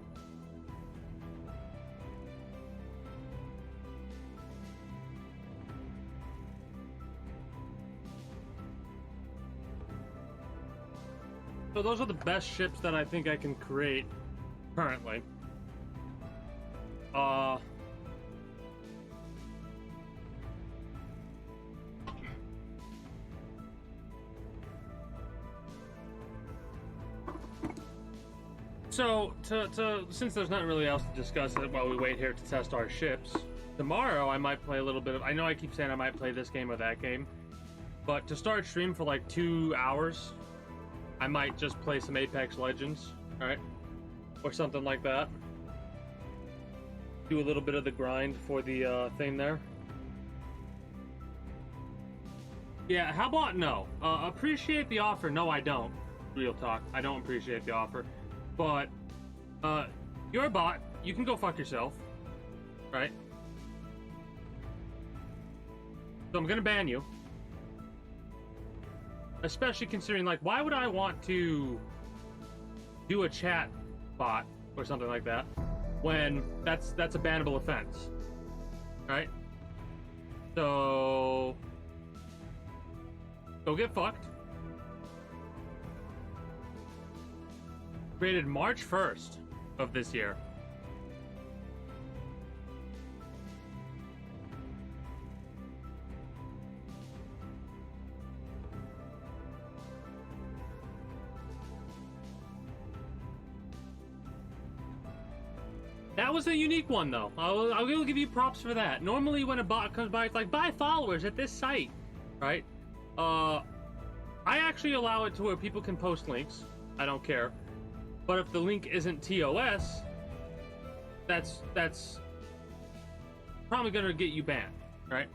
So those are the best ships that I think I can create currently. So, since there's nothing really else to discuss while we wait here to test our ships, tomorrow I might play a little bit of... I know I keep saying I might play this game or that game, but to start stream for like 2 hours, I might just play some Apex Legends, alright? Or something like that. Do a little bit of the grind for the thing there. Yeah, how about no? Appreciate the offer. No, I don't. Real talk. I don't appreciate the offer. But, you're a bot. You can go fuck yourself. Right? So I'm gonna ban you. Especially considering, like, why would I want to do a chat bot or something like that when that's a bannable offense, right? So go get fucked. Created March 1st of this year. That was a unique one, though. I will give you props for that. Normally, when a bot comes by, it's like, buy followers at this site, right? I actually allow it to where people can post links. I don't care. But if the link isn't TOS, that's probably gonna get you banned, right?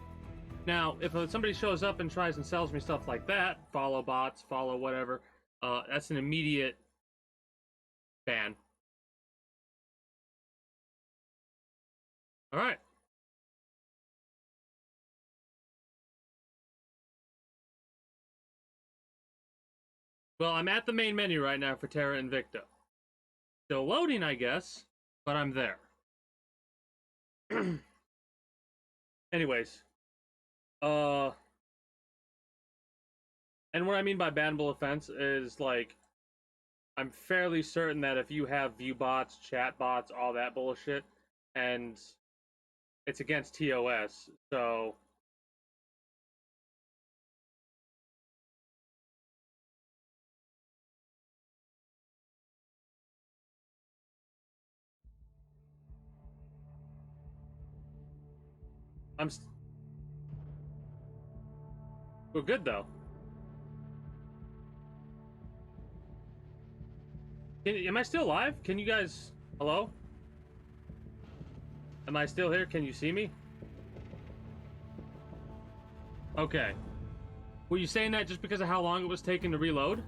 Now, if somebody shows up and tries and sells me stuff like that, follow bots, follow whatever, that's an immediate ban. All right. Well, I'm at the main menu right now for Terra Invicta. Still loading, I guess, but I'm there. Anyways. And what I mean by bannable offense is, like, I'm fairly certain that if you have view bots, chat bots, all that bullshit, and it's against TOS, so we're good though. Am I still live? Can you guys... Hello? Am I still here? Can you see me? Okay. Were you saying that just because of how long it was taking to reload?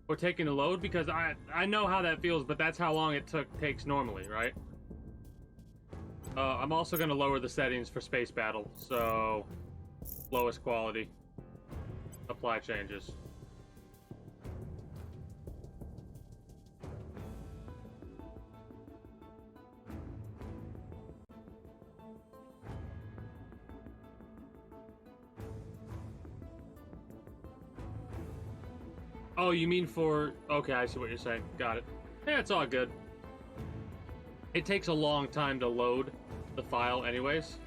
Or taking to load? Because I know how that feels, but that's how long it takes normally, right? I'm also going to lower the settings for Space Battle, so... Lowest quality. Apply changes. Oh, you mean for... Okay, I see what you're saying. Got it. Yeah, it's all good. It takes a long time to load the file anyways.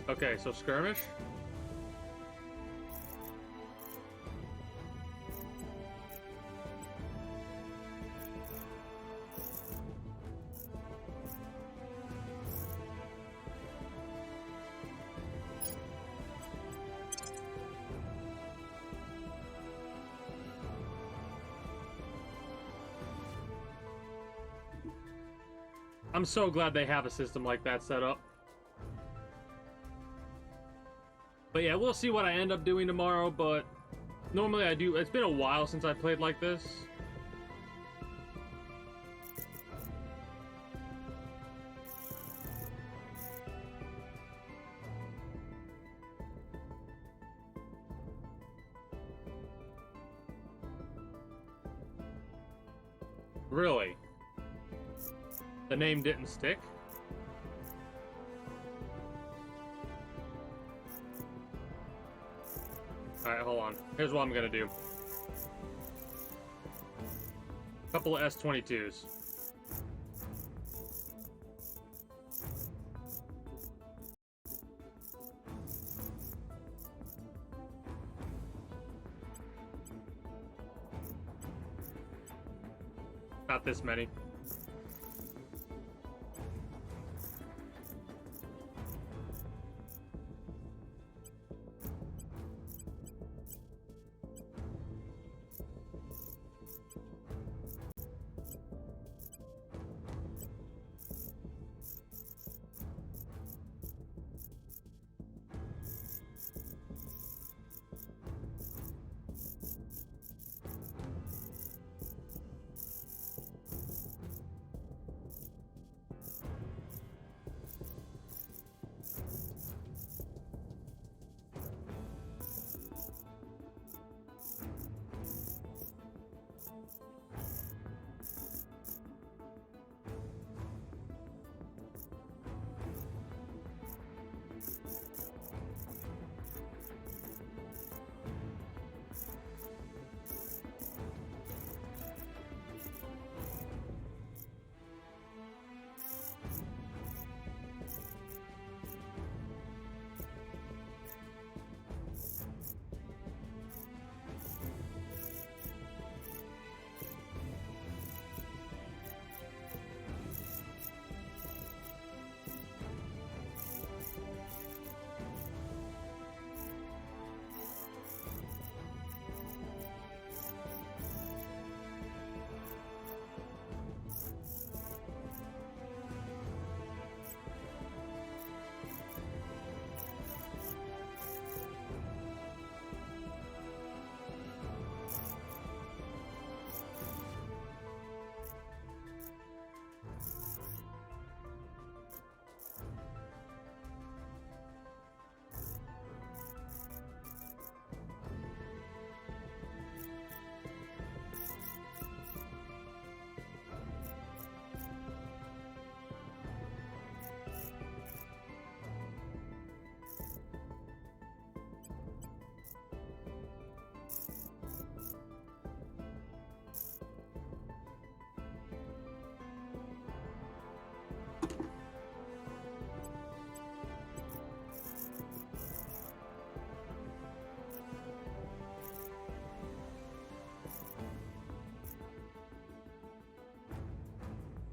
Okay, so skirmish. I'm so glad they have a system like that set up. But yeah, we'll see what I end up doing tomorrow, but normally I do... It's been a while since I played like this. Really? The name didn't stick? Alright, hold on. Here's what I'm gonna do. Couple of S-22s. Not this many.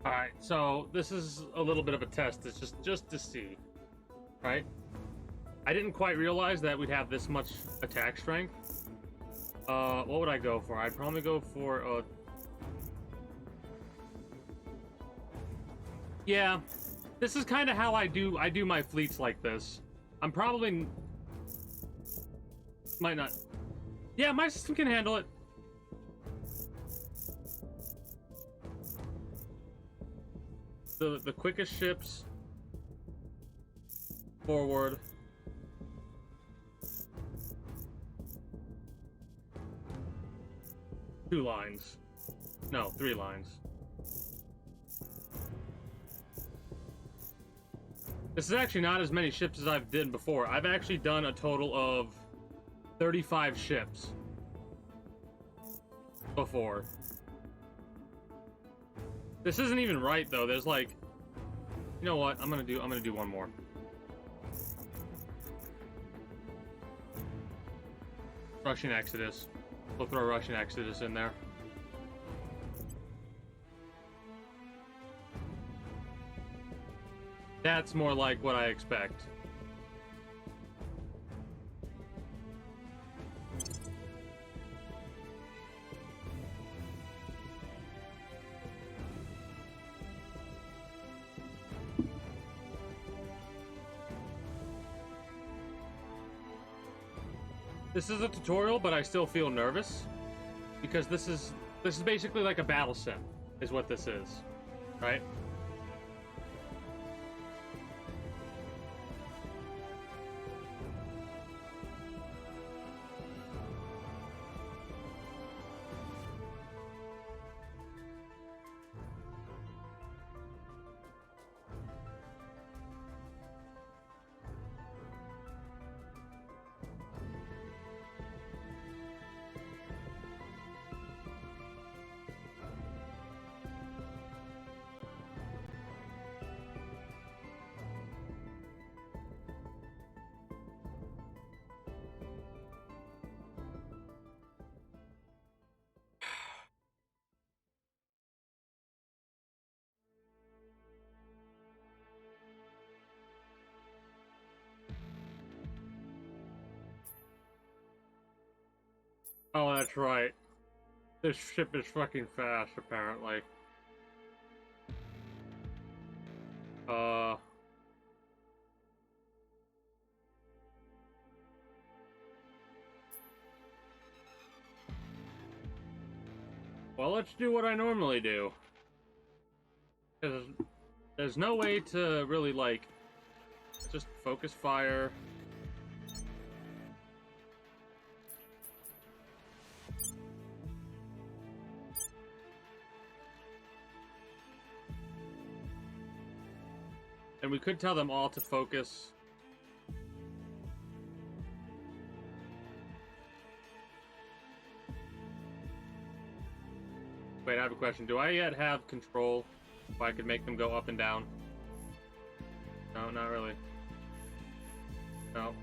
Alright, so this is a little bit of a test. It's just to see. Right? I didn't quite realize that we'd have this much attack strength. What would I go for? I'd probably go for yeah, this is kind of how I do my fleets like this. I'm probably might not. Yeah, my system can handle it. The quickest ships forward. Two lines. No, 3 lines. This is actually not as many ships as I've done before. I've actually done a total of 35 ships before. This isn't even right though. There's like, you know what? I'm gonna do one more. Russian Exodus. We'll throw Russian Exodus in there. That's more like what I expect. This is a tutorial, but I still feel nervous because this is basically like a battle sim, is what this is, right? Oh, that's right. This ship is fucking fast, apparently. Well, let's do what I normally do. 'Cause there's no way to really, like, just focus fire. And we could tell them all to focus. Wait, I have a question. Do I yet have control if I could make them go up and down? No, not really. No.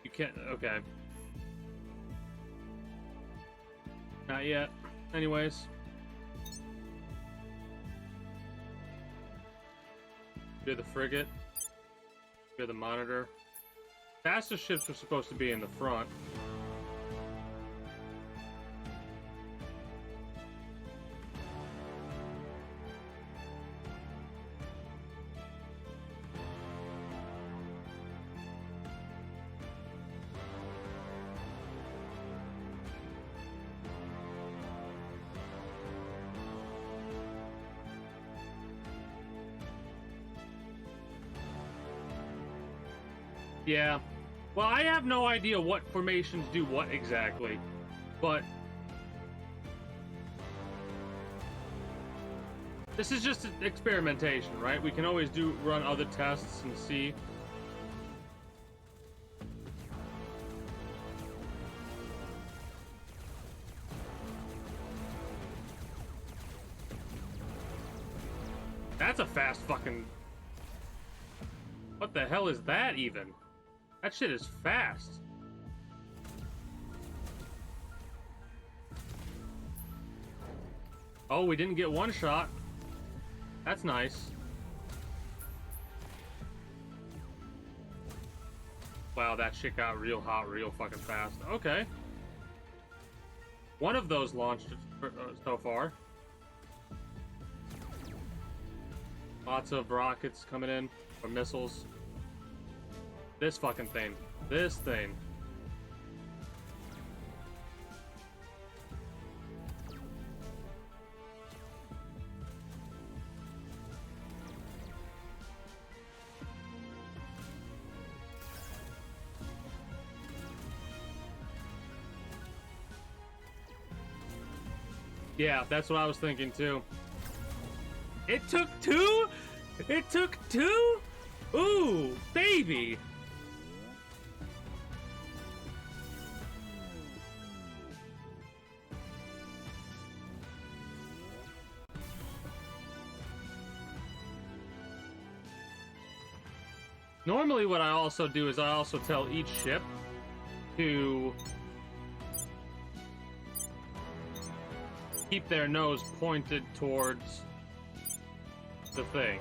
You can't. Okay. Not yet. Anyways. Do the frigate. Do the monitor. Fastest ships are supposed to be in the front. Yeah. Well, I have no idea what formations do what exactly, but this is just experimentation, right? We can always run other tests and see. That's a fast fucking... What the hell is that even? That shit is fast. Oh, we didn't get one shot. That's nice. Wow, that shit got real hot real fucking fast. Okay. One of those launched so far. Lots of rockets coming in, or missiles. This fucking thing. This thing. Yeah, that's what I was thinking too. It took two? It took two? Ooh, baby. Normally what I also do is I also tell each ship to keep their nose pointed towards the thing.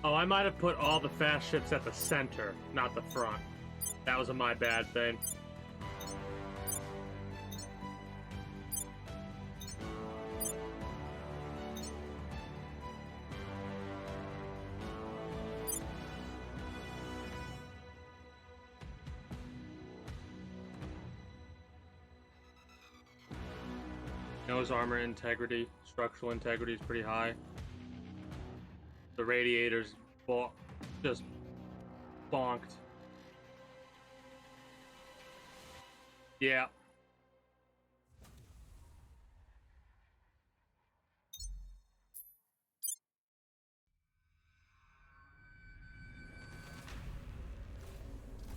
Oh, I might have put all the fast ships at the center, not the front. That was my bad thing. Nose armor integrity, structural integrity is pretty high. The radiators, just bonked. Yeah.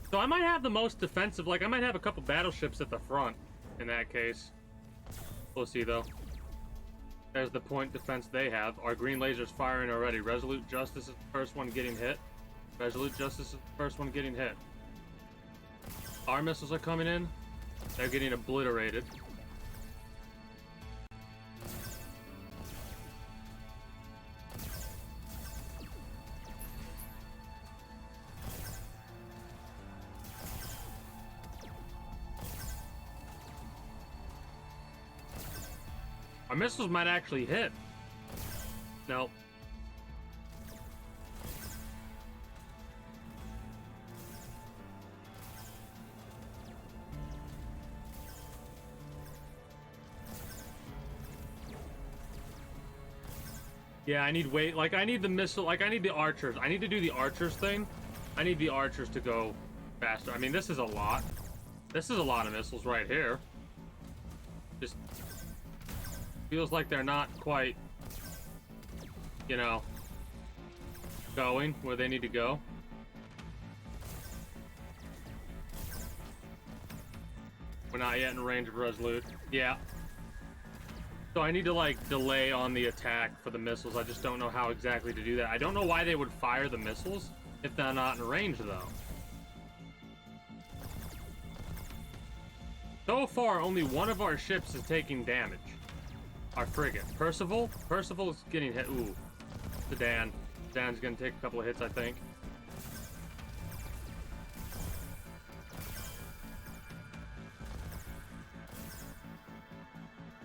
So I might have the most defensive, like I might have a couple battleships at the front in that case. We'll see though. There's the point defense they have. Our green laser's firing already. Resolute Justice is the first one getting hit. Resolute Justice is the first one getting hit. Our missiles are coming in. They're getting obliterated. Our missiles might actually hit. Nope. Yeah, I need weight. Like, I need the missile. Like, I need the archers. I need to do the archers thing. I need the archers to go faster. I mean, this is a lot. This is a lot of missiles right here. Just feels like they're not quite, you know, going where they need to go. We're not yet in range of Resolute. Yeah. So I need to, like, delay on the attack for the missiles. I just don't know how exactly to do that. I don't know why they would fire the missiles if they're not in range, though. So far, only one of our ships is taking damage. Our frigate. Percival? Percival's getting hit. Ooh. Sedan. Sedan's gonna take a couple of hits, I think.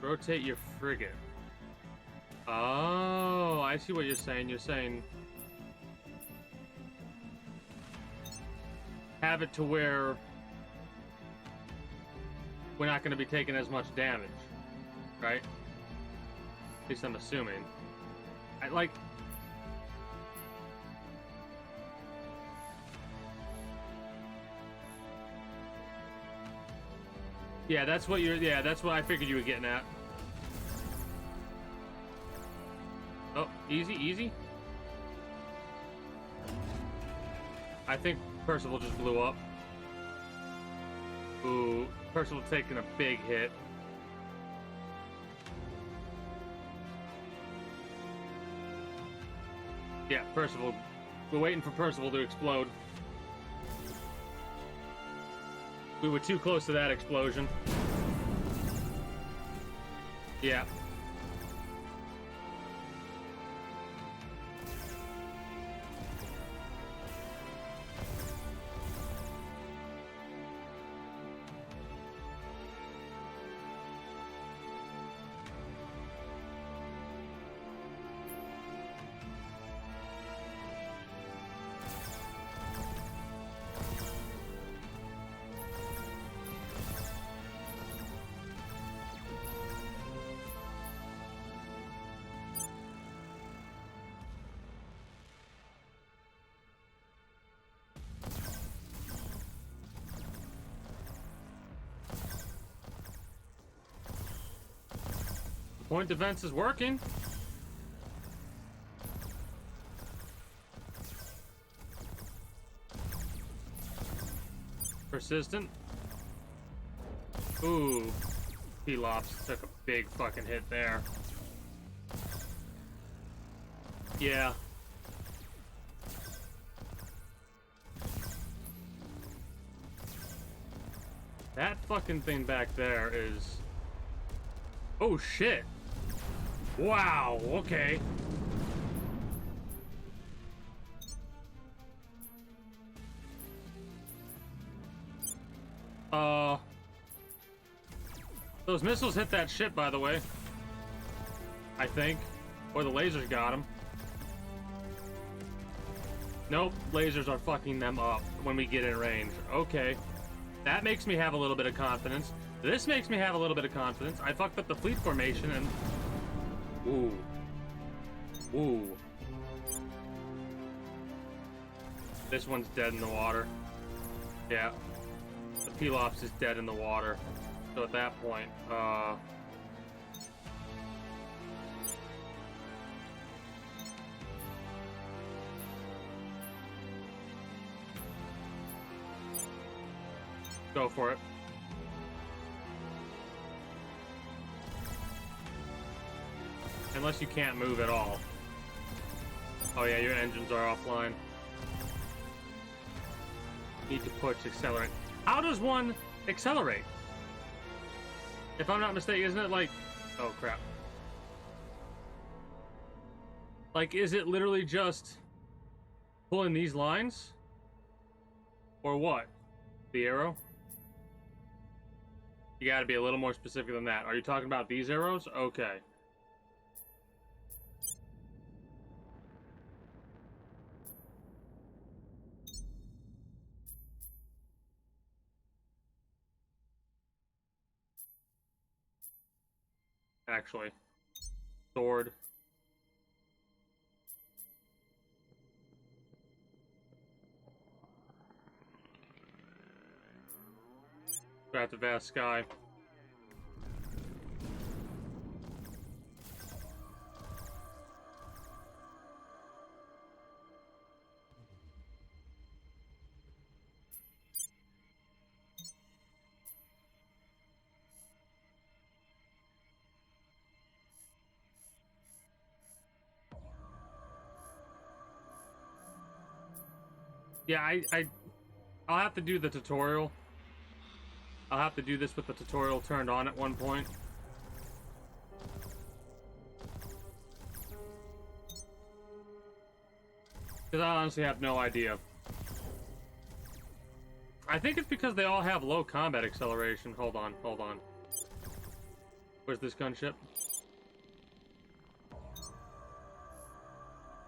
Rotate your frigate. Oh, I see what you're saying. You're saying have it to where we're not going to be taking as much damage, right? At least I'm assuming. I like. Yeah, that's what you're. Yeah, that's what I figured you were getting at. Oh, easy, easy. I think Percival just blew up. Ooh, Percival taking a big hit. Yeah, Percival. We're waiting for Percival to explode. We were too close to that explosion. Yeah. Point defense is working. Persistent. Ooh. Pelops took a big fucking hit there. Yeah. That fucking thing back there is... Oh shit. Wow, okay. Those missiles hit that ship, by the way. I think. Or the lasers got them. Nope, lasers are fucking them up when we get in range. Okay. That makes me have a little bit of confidence. This makes me have a little bit of confidence. I fucked up the fleet formation and... Ooh. Ooh. This one's dead in the water. Yeah. The Pelops is dead in the water. So at that point, go for it. Unless you can't move at all. Oh yeah, your engines are offline. Need to push accelerate. How does one accelerate? If I'm not mistaken, isn't it like... Oh crap. Like, is it literally just pulling these lines? Or what? The arrow? You gotta be a little more specific than that. Are you talking about these arrows? Okay. Actually. Sword. Grab the vast sky. Yeah, I'll have to do the tutorial. I'll have to do this with the tutorial turned on at one point. Because I honestly have no idea. I think it's because they all have low combat acceleration. Hold on, hold on. Where's this gunship?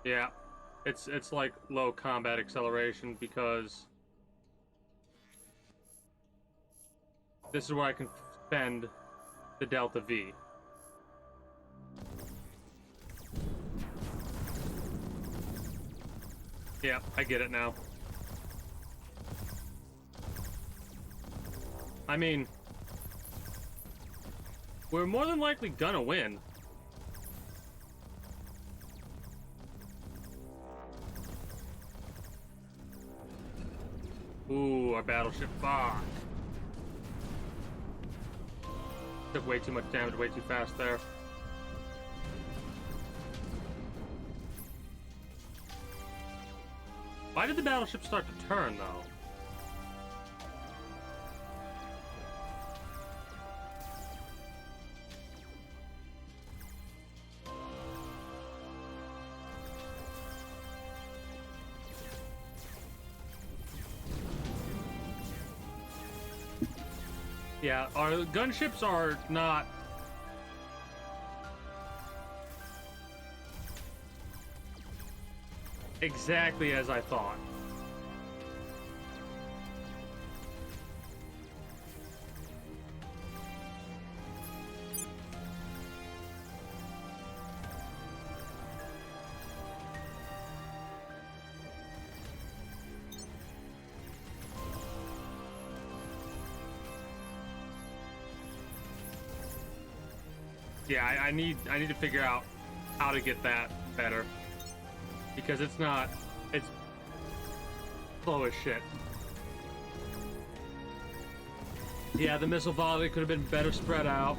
Yeah. It's like low combat acceleration because this is where I can spend the Delta V. Yeah, I get it now. I mean, we're more than likely gonna win. Ooh, our battleship. Fuck. Took way too much damage, way too fast there. Why did the battleship start to turn, though? Yeah, our gunships are not... exactly as I thought. Yeah, I need to figure out how to get that better, because it's slow as shit. Yeah, the missile volley could have been better spread out.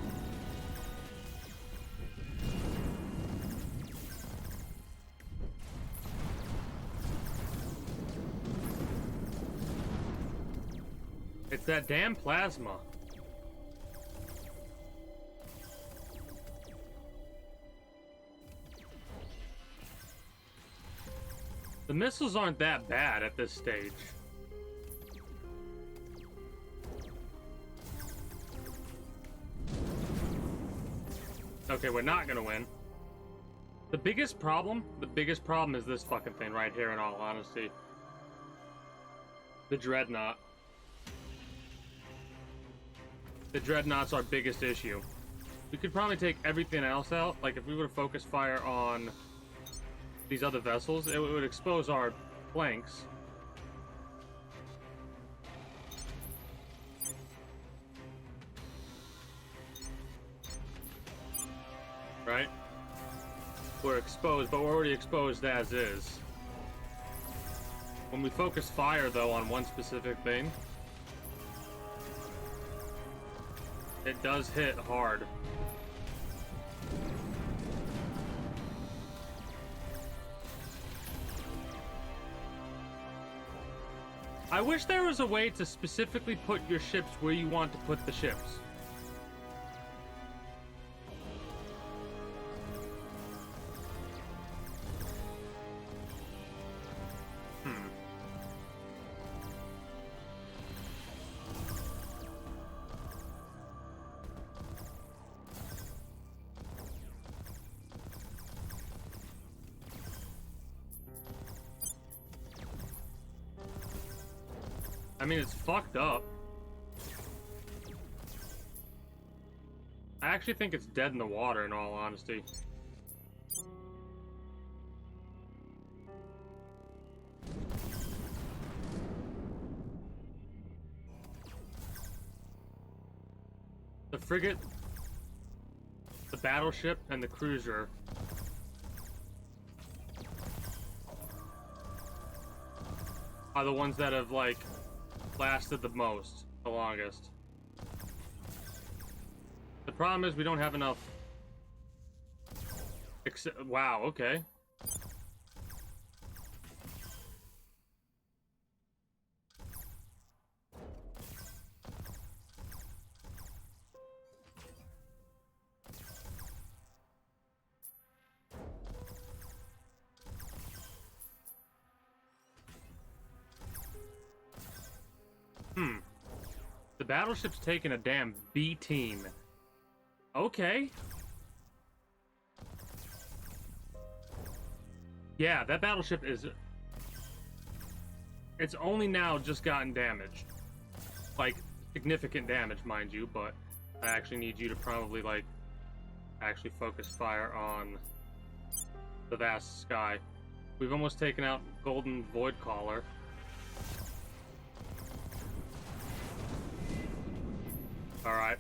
It's that damn plasma. The missiles aren't that bad at this stage. Okay, we're not gonna win. The biggest problem is this fucking thing right here, in all honesty. The Dreadnought. The Dreadnought's our biggest issue. We could probably take everything else out. Like, if we were to focus fire on these other vessels, it would expose our flanks. Right? We're exposed, but we're already exposed as is. When we focus fire, though, on one specific thing, it does hit hard. I wish there was a way to specifically put your ships where you want to put the ships. I mean, it's fucked up. I actually think it's dead in the water, in all honesty. The frigate, the battleship, and the cruiser are the ones that have, like, lasted the most, the longest. The problem is we don't have enough. Wow, okay. The battleship's taking a damn beating. Okay. Yeah, that battleship is... It's only now just gotten damaged. Like, significant damage, mind you, but I actually need you to probably, like, actually focus fire on the vast sky. We've almost taken out Golden Void Caller. Alright.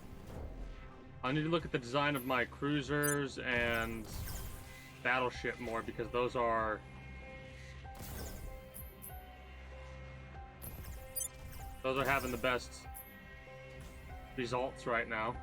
I need to look at the design of my cruisers and battleship more, because those are... those are having the best results right now.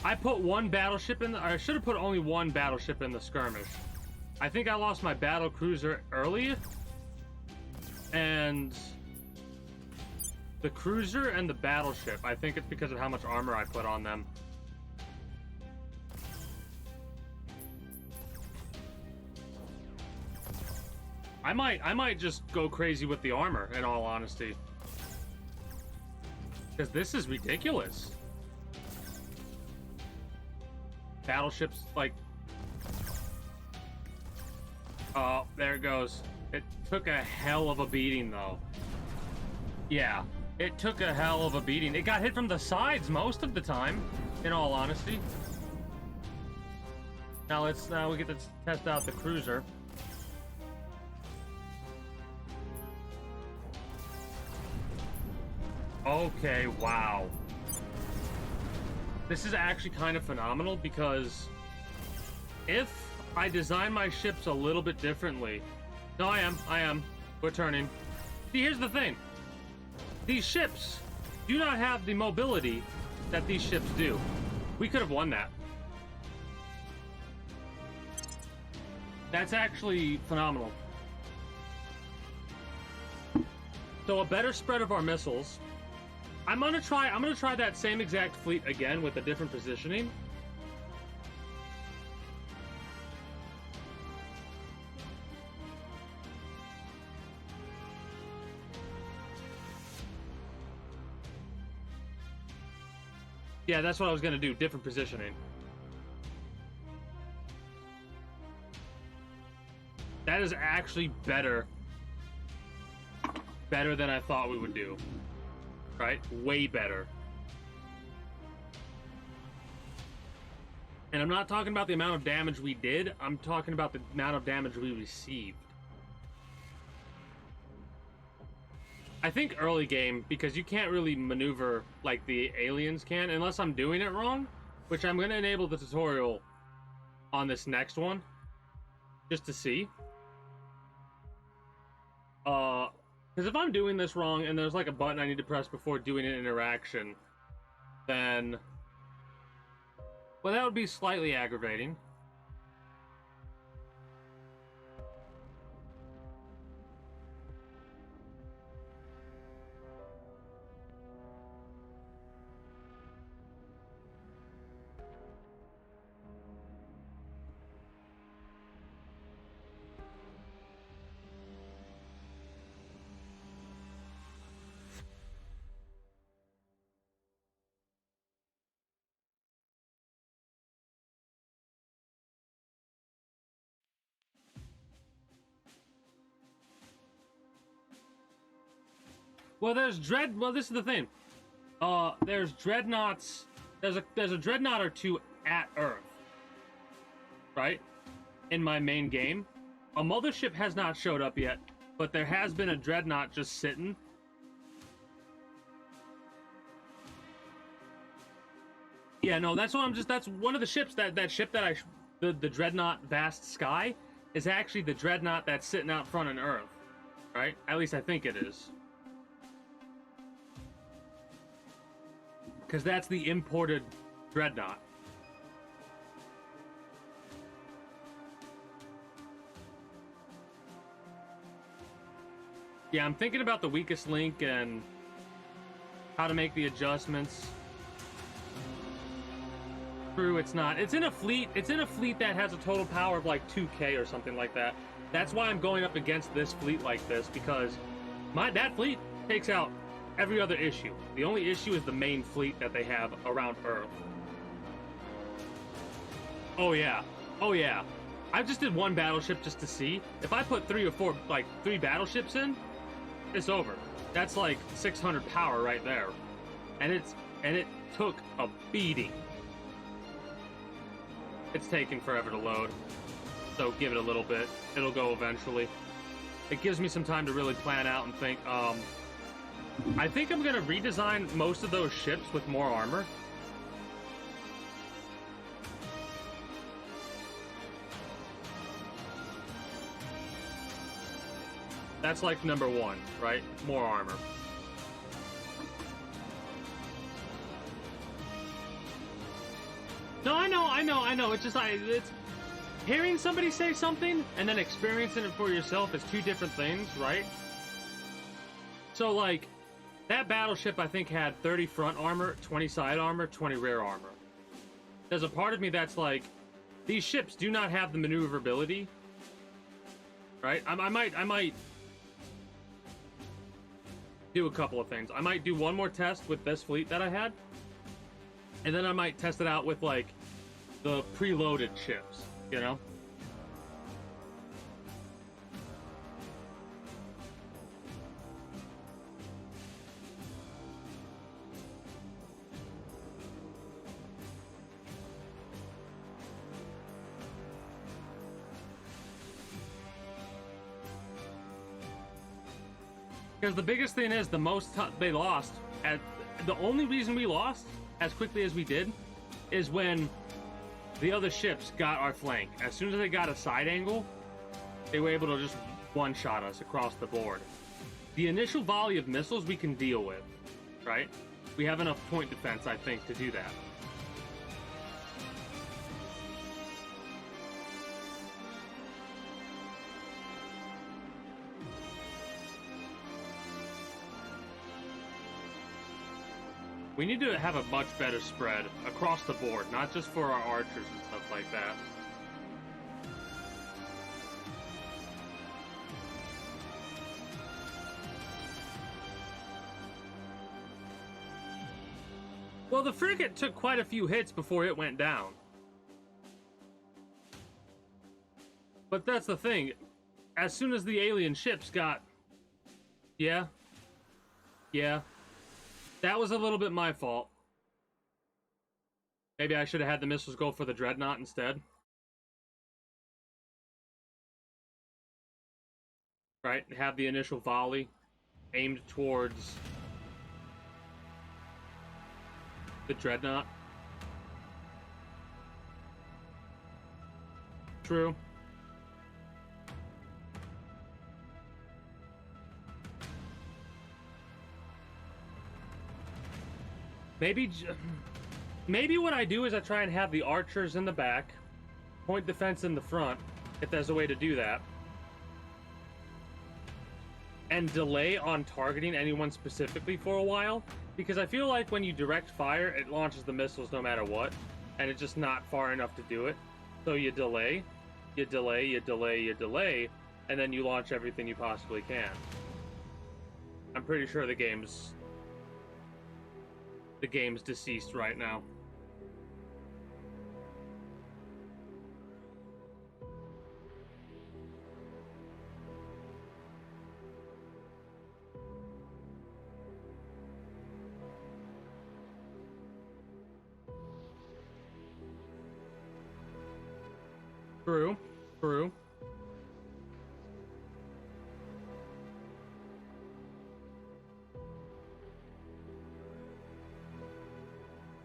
I put one battleship in the, or I should have put only one battleship in the skirmish. I think I lost my battle cruiser early, and the cruiser and the battleship, I think it's because of how much armor I put on them. I might just go crazy with the armor, in all honesty. Because this is ridiculous. Battleships, like... Oh, there it goes. It took a hell of a beating, though. Yeah, it took a hell of a beating. It got hit from the sides most of the time, in all honesty. Now we get to test out the cruiser. Okay, wow. This is actually kind of phenomenal because if I design my ships a little bit differently... No, I am. We're turning. See, here's the thing. These ships do not have the mobility that these ships do. We could have won that. That's actually phenomenal. So a better spread of our missiles. I'm gonna try that same exact fleet again with a different positioning. Yeah, that's what I was gonna do, different positioning. That is actually better than I thought we would do. Right? Way better. And I'm not talking about the amount of damage we did, I'm talking about the amount of damage we received. I think early game, because you can't really maneuver like the aliens can, unless I'm doing it wrong, which I'm going to enable the tutorial on this next one, just to see. Because if I'm doing this wrong and there's like a button I need to press before doing an interaction, then... well, that would be slightly aggravating. Well, this is the thing. There's dreadnoughts. There's a dreadnought or two at Earth, right? In my main game, a mothership has not showed up yet, but there has been a dreadnought just sitting. Yeah, no, that's one of the ships. That ship that the dreadnought Vast Sky is actually the dreadnought that's sitting out front on Earth, right? At least I think it is. Because that's the imported dreadnought. Yeah, I'm thinking about the weakest link and how to make the adjustments. True, it's not. It's in a fleet that has a total power of like 2K or something like that. That's why I'm going up against this fleet like this, because that fleet takes out every other issue. The only issue is the main fleet that they have around Earth. Oh yeah. Oh yeah. I just did one battleship just to see. If I put 3 or 4, like 3 battleships in, it's over. That's like 600 power right there. And it took a beating. It's taking forever to load. So give it a little bit. It'll go eventually. It gives me some time to really plan out and think, I think I'm gonna redesign most of those ships with more armor. That's like number 1, right? More armor. I know. It's just it's hearing somebody say something and then experiencing it for yourself is two different things, right? So like that battleship, I think, had 30 front armor, 20 side armor, 20 rear armor. There's a part of me that's like, these ships do not have the maneuverability, right? I might do a couple of things. I might do one more test with this fleet that I had, and then I might test it out with like the preloaded ships, you know? Because the biggest thing is the most they lost, the only reason we lost as quickly as we did is when the other ships got our flank. As soon as they got a side angle, they were able to just one-shot us across the board. The initial volley of missiles we can deal with, right? We have enough point defense, I think, to do that. We need to have a much better spread across the board, not just for our archers and stuff like that. Well, the frigate took quite a few hits before it went down. But that's the thing. As soon as the alien ships got... Yeah. That was a little bit my fault. Maybe I should have had the missiles go for the dreadnought instead. Right? Have the initial volley aimed towards the dreadnought. True. Maybe what I do is I try and have the archers in the back, point defense in the front, if there's a way to do that, and delay on targeting anyone specifically for a while, because I feel like when you direct fire, it launches the missiles no matter what, and it's just not far enough to do it. So you delay, and then you launch everything you possibly can. I'm pretty sure the game's deceased right now. True.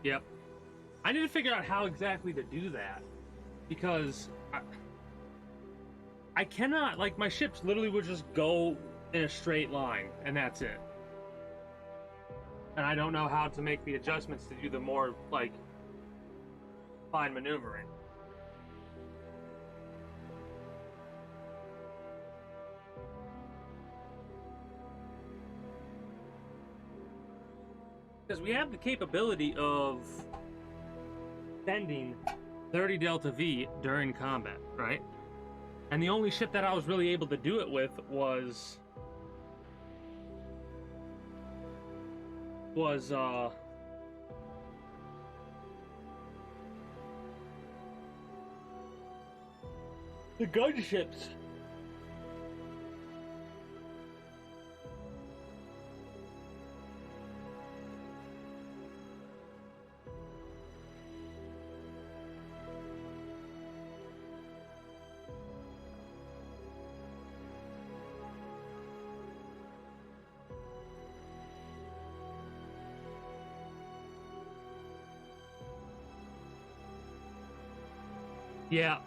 Yep. I need to figure out how exactly to do that, because I cannot, like, my ships literally would just go in a straight line, and that's it. And I don't know how to make the adjustments to do the more, like, fine maneuvering. Because we have the capability of sending 30 Delta V during combat, right? And the only ship that I was really able to do it with was the gunships. Yeah,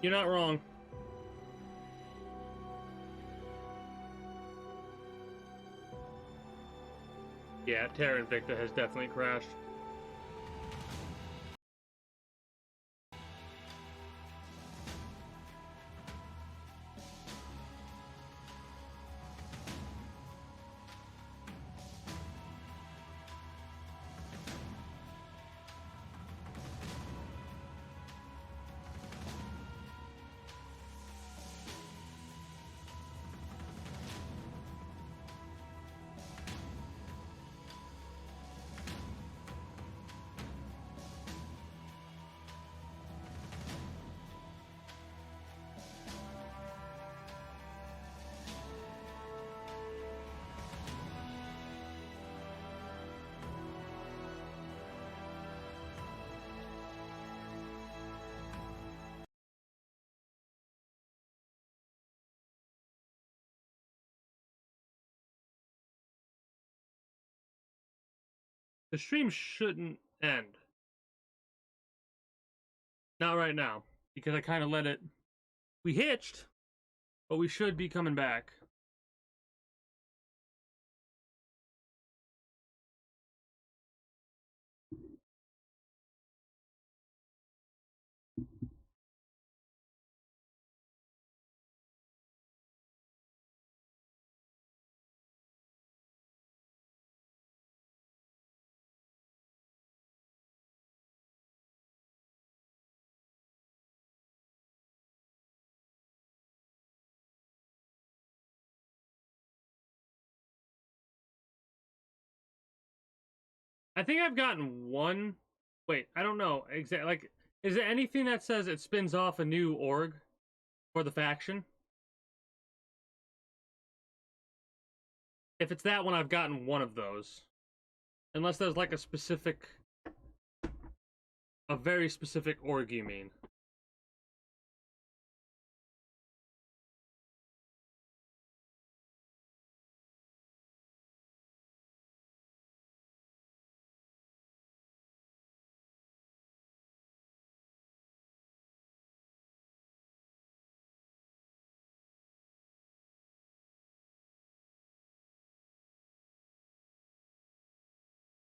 you're not wrong. Yeah, Terra Invicta has definitely crashed. The stream shouldn't end. Not right now, because I kind of let it... We hitched, but we should be coming back. I think I've gotten one... Wait, I don't know. Exactly. Like, is there anything that says it spins off a new org for the faction? If it's that one, I've gotten one of those. Unless there's like a specific... A very specific org, you mean?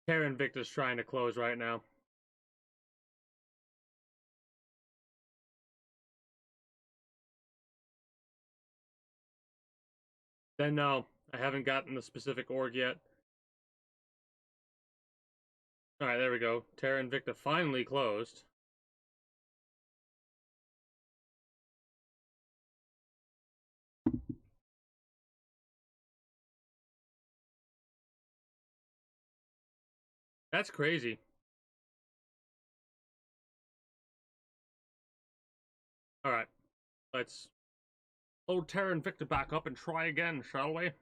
Terra Invicta's trying to close right now. Then no, I haven't gotten the specific org yet. Alright, there we go. Terra Invicta finally closed. That's crazy. Alright, let's load Terra Invicta back up and try again, shall we?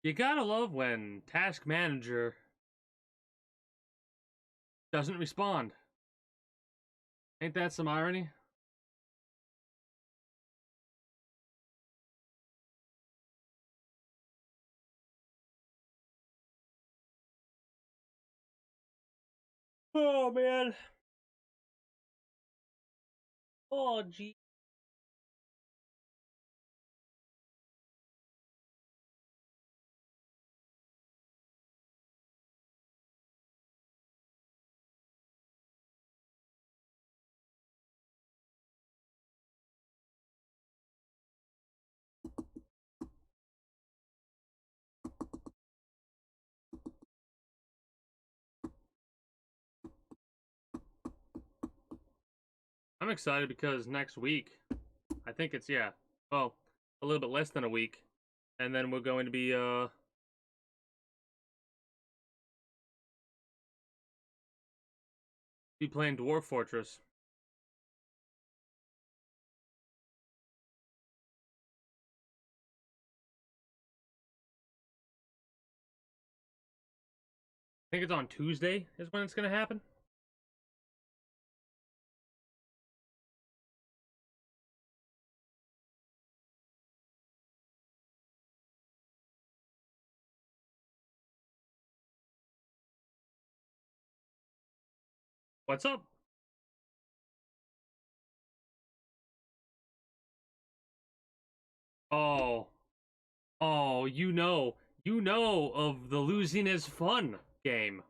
You gotta love when Task Manager doesn't respond. Ain't that some irony? Oh, man. Oh, gee. I'm excited because next week, I think it's, yeah, well, a little bit less than a week, and then we're going to be, playing Dwarf Fortress. I think it's on Tuesday is when it's going to happen. What's up? Oh. Oh, you know of the Losing is Fun game.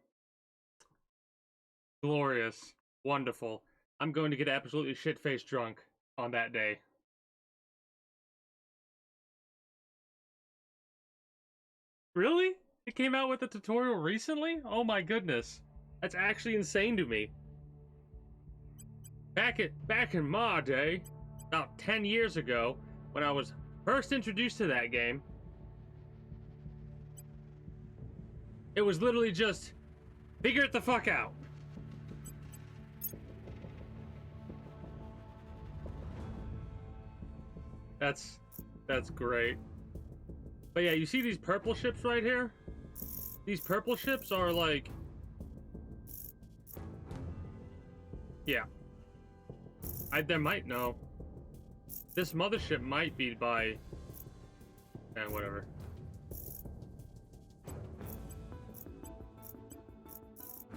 Glorious. Wonderful. I'm going to get absolutely shit-faced drunk on that day. Really? It came out with a tutorial recently? Oh my goodness. That's actually insane to me. Back in my day, about 10 years ago, when I was first introduced to that game, it was literally just figure it the fuck out. That's great. But yeah, you see these purple ships right here? These purple ships are like... Yeah. There might know. This mothership might be by And whatever.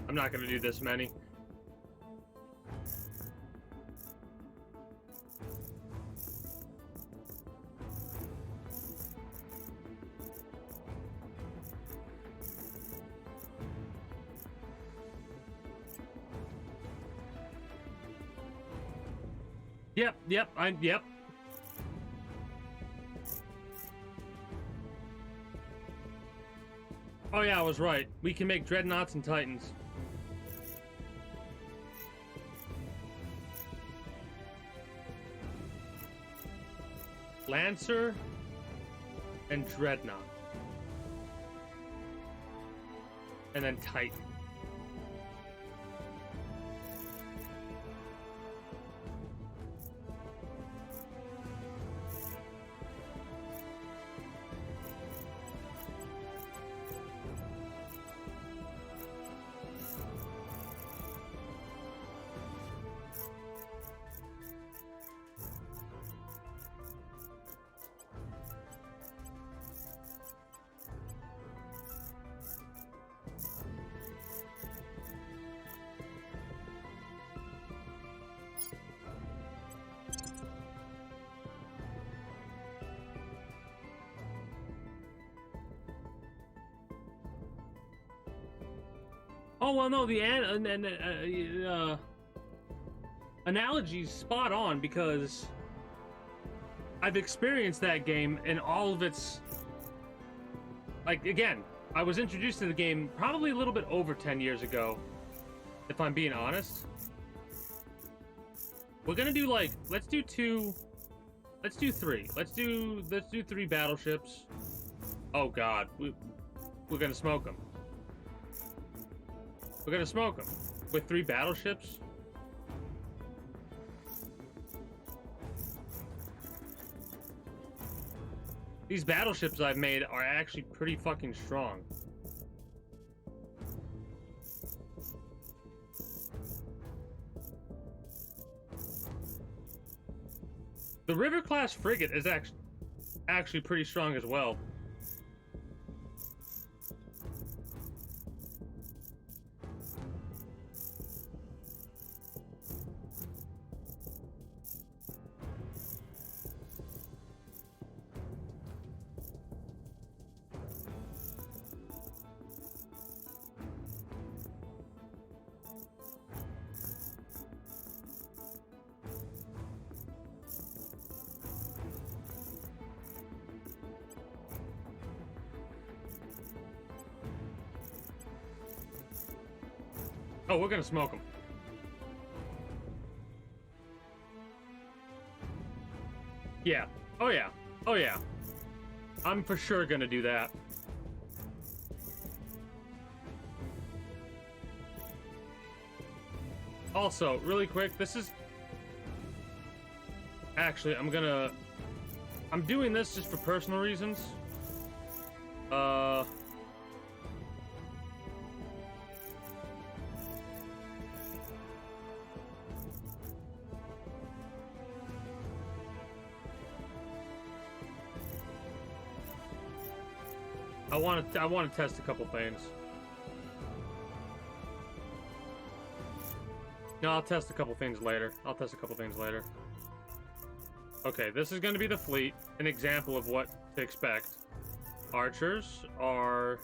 I'm not gonna do this many. Yep, yep. Oh yeah, I was right. We can make dreadnoughts and titans. Lancer and dreadnought. And then titan. Oh well, no, the analogy's spot on because I've experienced that game and all of its. Like again, I was introduced to the game probably a little bit over 10 years ago, if I'm being honest. We're gonna do like let's do 3. Let's do 3 battleships. Oh God, we're gonna smoke them. We're gonna smoke them with 3 battleships. These battleships I've made are actually pretty fucking strong. The River class frigate is actually pretty strong as well. Oh, we're gonna smoke them. Yeah. Oh yeah. Oh yeah. I'm for sure gonna do that. Also, really quick, this is... Actually, I'm doing this just for personal reasons. I want to test a couple things. No, I'll test a couple things later. Okay, this is going to be the fleet. An example of what to expect. Archers are...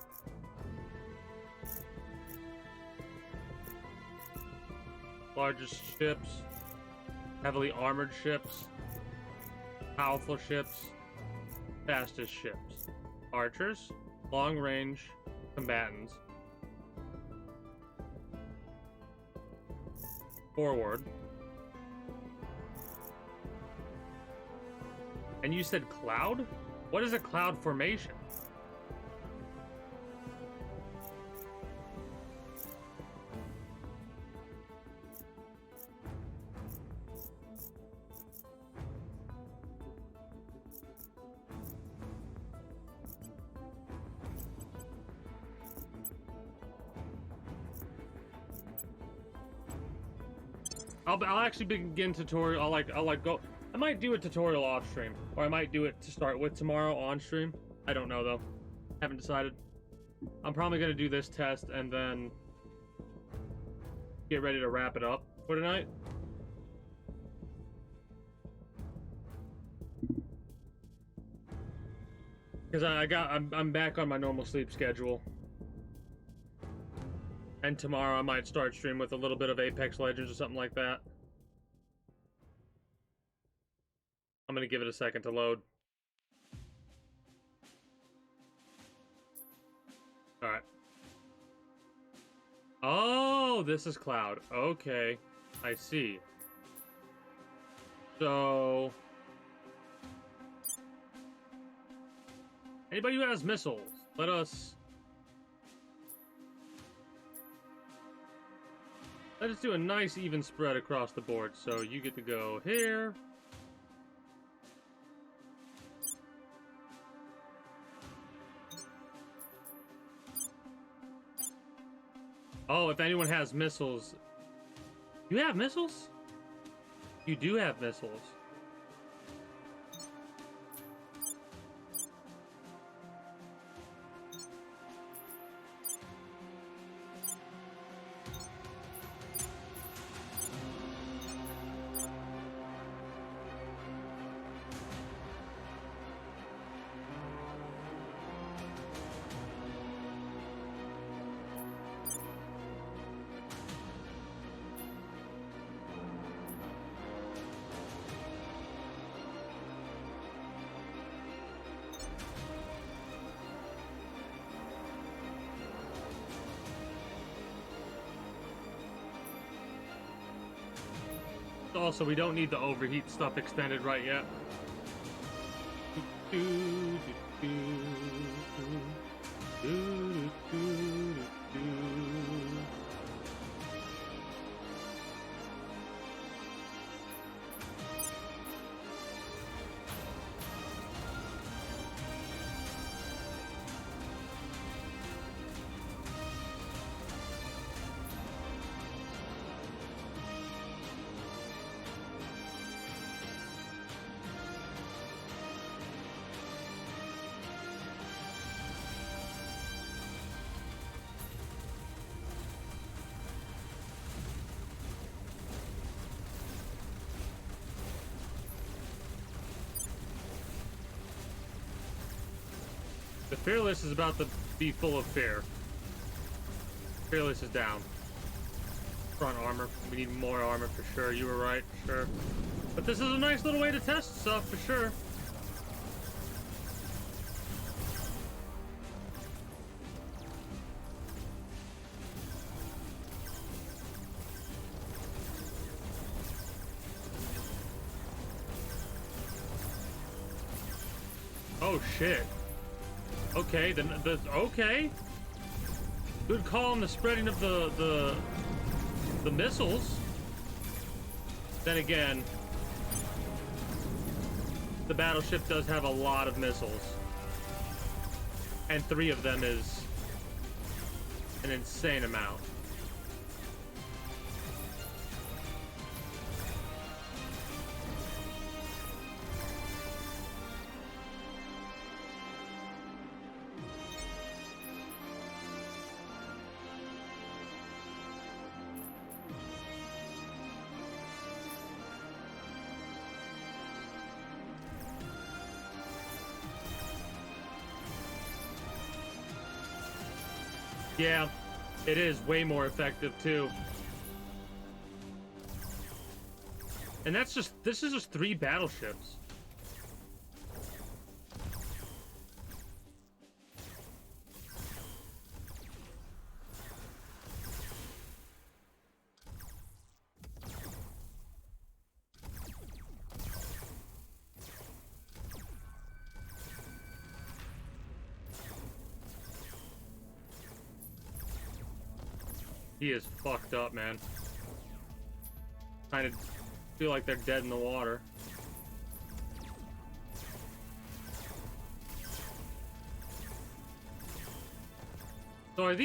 largest ships. Heavily armored ships. Powerful ships. Fastest ships. Archers. Long-range combatants. Forward. And you said cloud? What is a cloud formation? I'll actually begin tutorial. I'll go. I might do a tutorial off stream, or I might do it to start with tomorrow on stream. I don't know though. Haven't decided. I'm probably gonna do this test and then get ready to wrap it up for tonight. Because I'm back on my normal sleep schedule. And tomorrow I might start stream with a little bit of Apex Legends or something like that. I'm gonna give it a second to load. Alright. Oh, this is Cloud. Okay. I see. So... anybody who has missiles, let us do a nice even spread across the board. So you get to go here. Oh, if anyone has missiles. You have missiles? You do have missiles. Also, we don't need the overheat stuff extended right yet. The Fearless is about to be full of fear. Fearless is down. Front armor. We need more armor for sure. You were right, sure. But this is a nice little way to test stuff for sure. Oh shit. Okay, then okay. Good call on the spreading of the missiles. Then again, the battleship does have a lot of missiles. And 3 of them is an insane amount. Yeah, it is way more effective too. And this is just 3 battleships. He is fucked up, man. Kind of feel like they're dead in the water. So are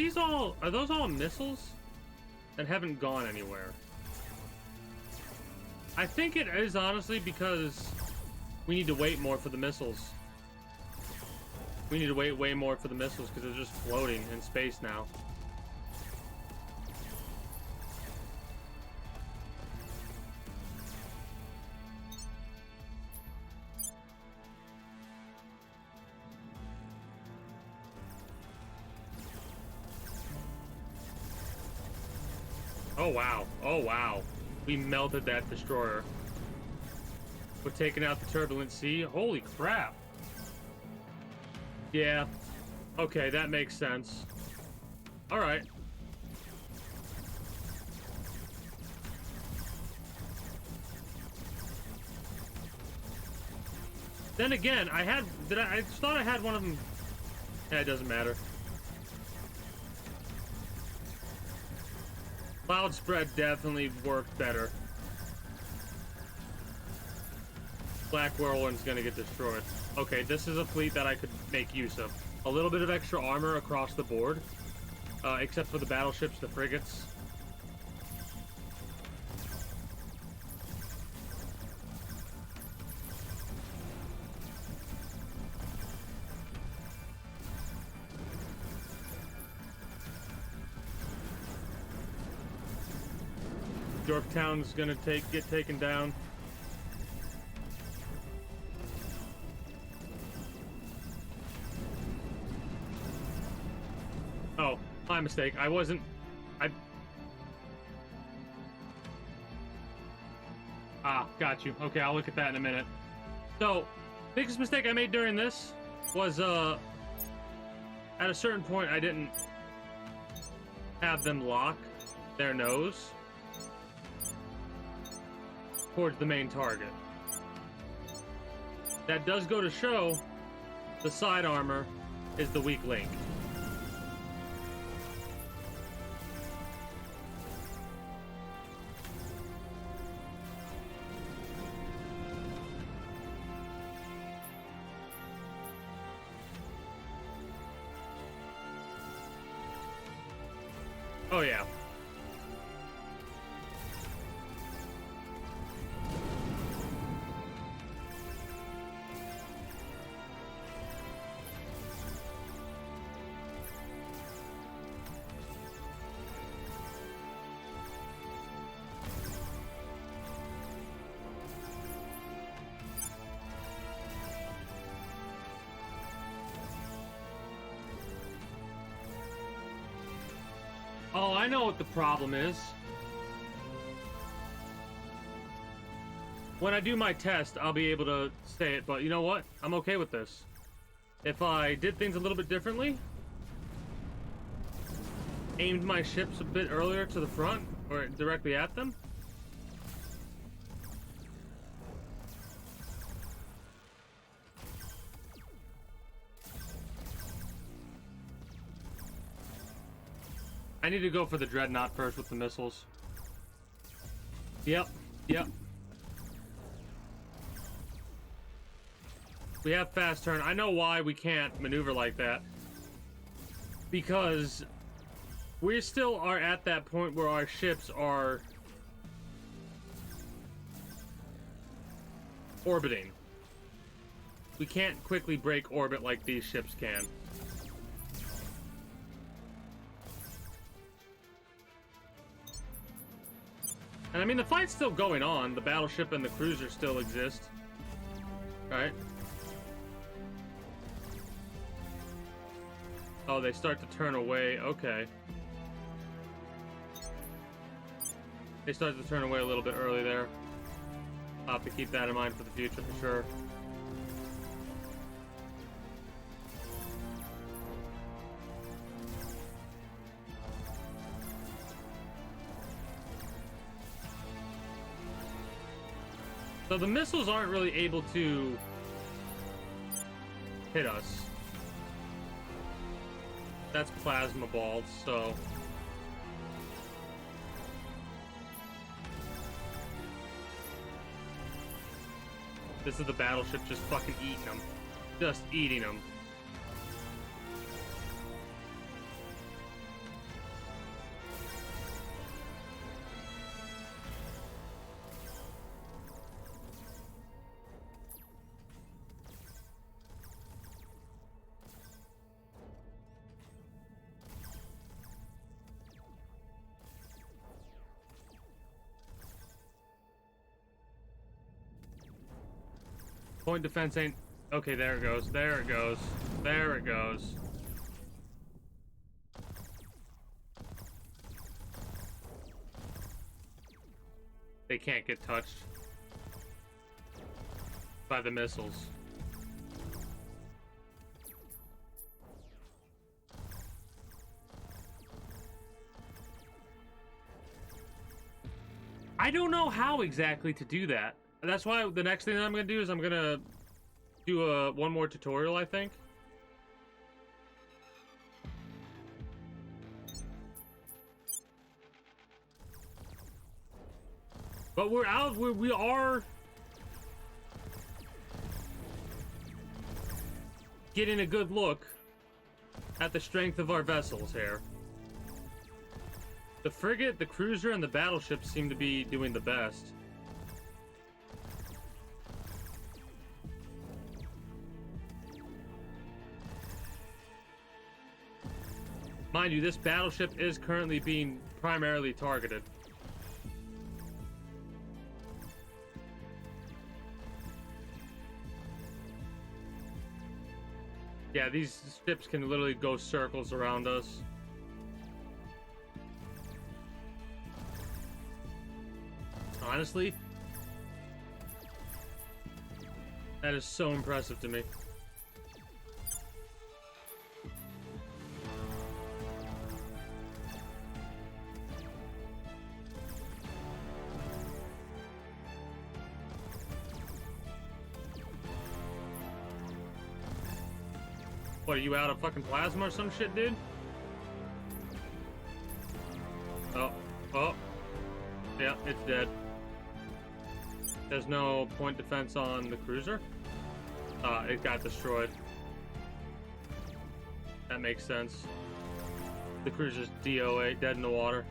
those all missiles that haven't gone anywhere? I think it is honestly because we need to wait more for the missiles. We need to wait way more for the missiles because they're just floating in space now. Oh wow, oh wow. We melted that destroyer. We're taking out the turbulent sea. Holy crap. Yeah. Okay, that makes sense. Alright. Then again, I just thought I had one of them. Yeah, it doesn't matter. Cloud spread definitely worked better. Black Whirlwind's gonna get destroyed. Okay, this is a fleet that I could make use of. A little bit of extra armor across the board. Except for the battleships, the frigates. Yorktown's gonna get taken down. Oh, my mistake. Got you. Okay, I'll look at that in a minute. So, biggest mistake I made during this was, at a certain point, I didn't have them lock their nose towards the main target. That does go to show the side armor is the weak link. Oh yeah. Oh, I know what the problem is. When I do my test, I'll be able to say it, but you know what? I'm okay with this. If I did things a little bit differently, aimed my ships a bit earlier to the front, or directly at them, I need to go for the Dreadnought first with the missiles. Yep. We have fast turn. I know why we can't maneuver like that. Because we still are at that point where our ships are orbiting. We can't quickly break orbit like these ships can. And I mean, the fight's still going on. The battleship and the cruiser still exist. Alright. Oh, they start to turn away. Okay. They start to turn away a little bit early there. I'll have to keep that in mind for the future for sure. So the missiles aren't really able to hit us. That's plasma balls, so... This is the battleship just fucking eating them. Just eating them. Point defense ain't... Okay, there it goes. There it goes. There it goes. They can't get touched by the missiles. I don't know how exactly to do that. That's why the next thing that I'm gonna do is I'm gonna do one more tutorial, I think. But we are getting a good look at the strength of our vessels here. The frigate, the cruiser, and the battleship seem to be doing the best. Mind you, this battleship is currently being primarily targeted. Yeah, these ships can literally go circles around us. Honestly, that is so impressive to me. What, are you out of fucking plasma or some shit, dude? Oh, oh. Yeah, it's dead. There's no point defense on the cruiser. It got destroyed. That makes sense. The cruiser's DOA, dead in the water.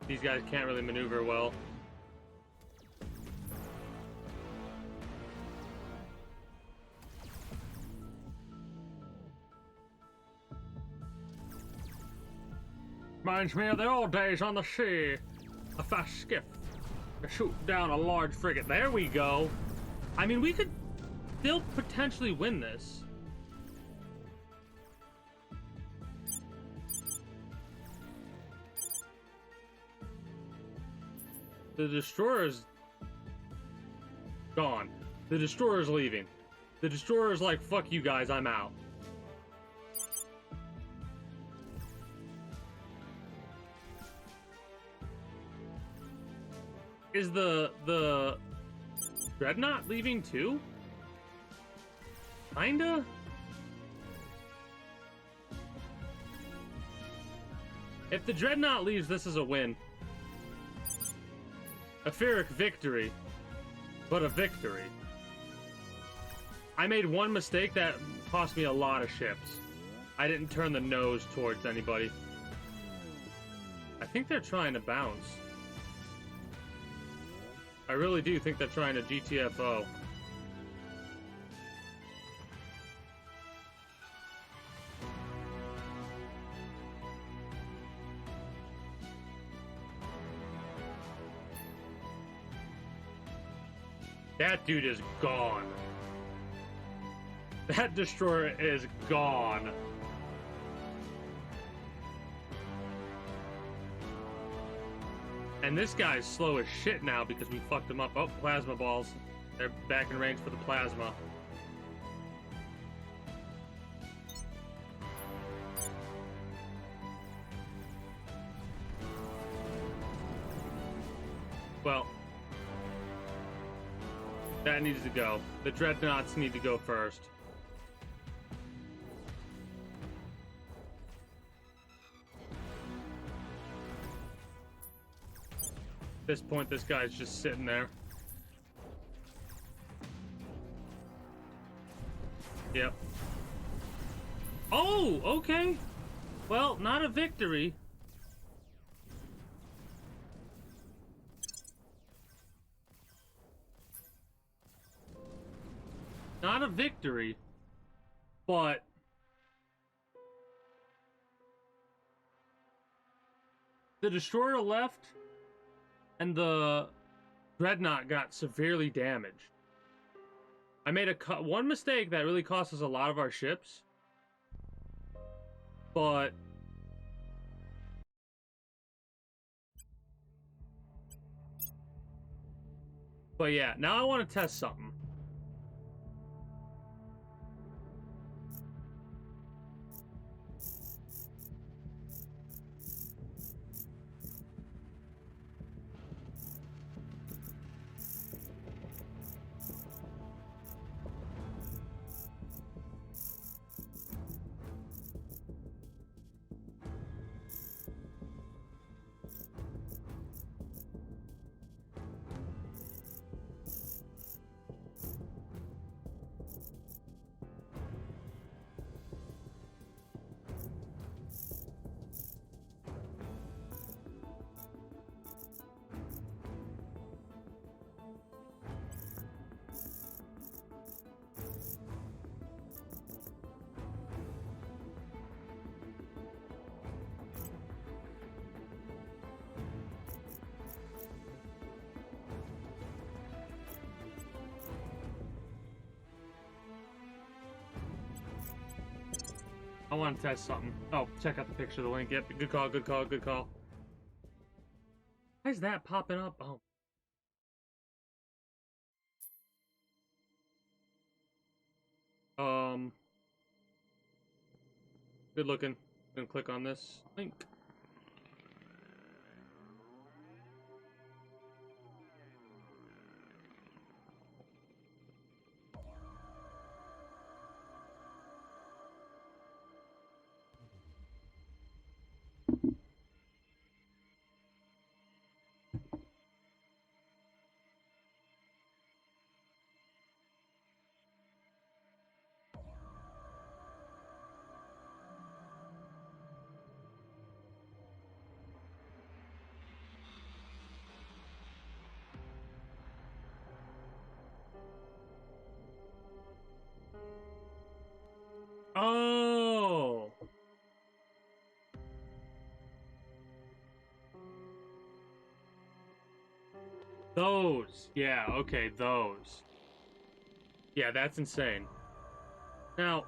These guys can't really maneuver well. Reminds me of the old days on the sea. A fast skiff to shoot down a large frigate. There we go. I mean, we could still potentially win this. The destroyer's gone. The destroyer's leaving. The destroyer's like, fuck you guys, I'm out. Is the Dreadnought leaving too? Kinda? If the Dreadnought leaves, this is a win. A Pyrrhic victory, but a victory. I made one mistake that cost me a lot of ships. I didn't turn the nose towards anybody. I think they're trying to bounce. I really do think they're trying to GTFO. That dude is gone. That destroyer is gone. And this guy's slow as shit now because we fucked him up. Oh, plasma balls. They're back in range for the plasma. Well, that needs to go. The dreadnoughts need to go first. At this point, this guy's just sitting there. Yep. Oh, okay. Well, not a victory. Not a victory, but the destroyer left and the dreadnought got severely damaged. I made one mistake that really cost us a lot of our ships, but yeah, now I want to test something. I want to test something. Oh, check out the picture of the link. Yep, good call, good call, good call. Why is that popping up? Oh. Good looking. I'm gonna click on this link. Oh. Those. Yeah, okay, those. Yeah, that's insane. Now,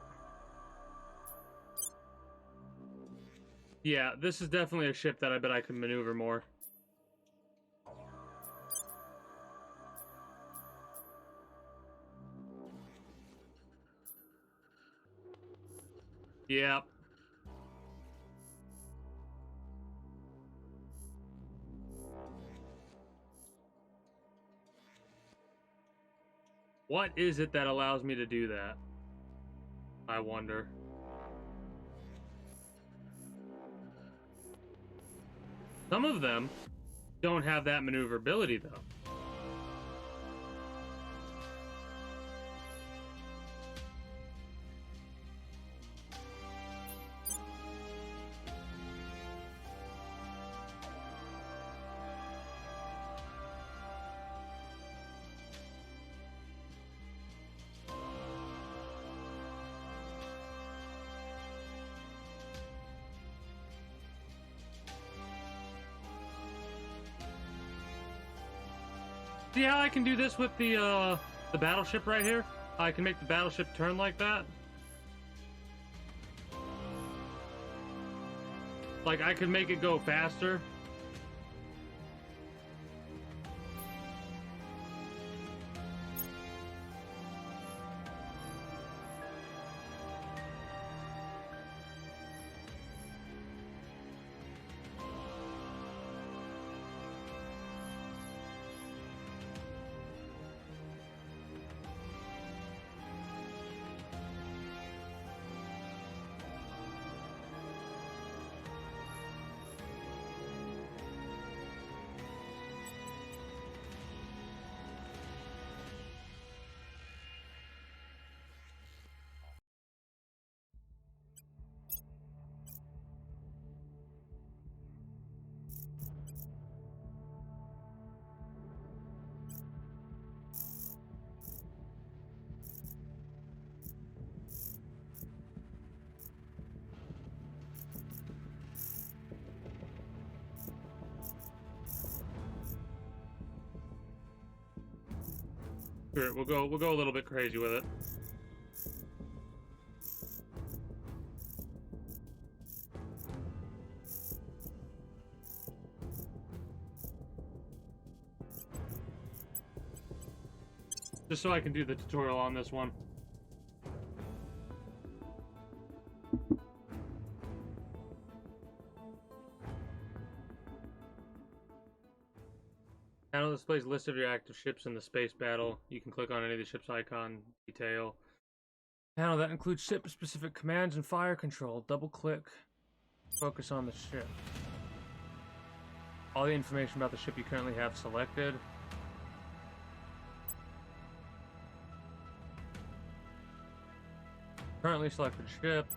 yeah, this is definitely a ship that I bet I can maneuver more. Yeah. What is it that allows me to do that? I wonder. Some of them don't have that maneuverability, though. See how I can do this with the battleship right here? I can make the battleship turn like that. Like, I could make it go faster. Sure, we'll go a little bit crazy with it. Just so I can do the tutorial on this one. Panel displays list of your active ships in the space battle. You can click on any of the ship's icon detail. Panel that includes ship-specific commands and fire control. Double-click. Focus on the ship. All the information about the ship you currently have selected. Currently selected ship.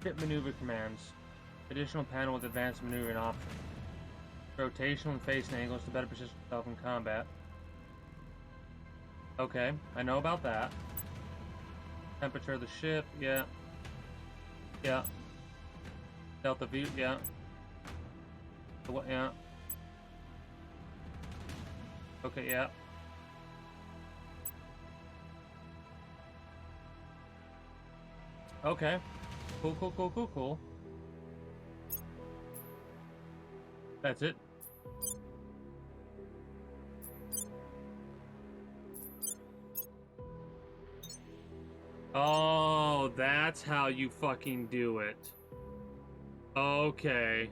Ship maneuver commands. Additional panel with advanced maneuvering options. Rotational and facing angles to better position yourself in combat. Okay, I know about that. Temperature of the ship, yeah. Yeah. Delta V, yeah. Yeah. Okay, yeah. Okay. Cool. That's it. Oh, that's how you fucking do it. Okay.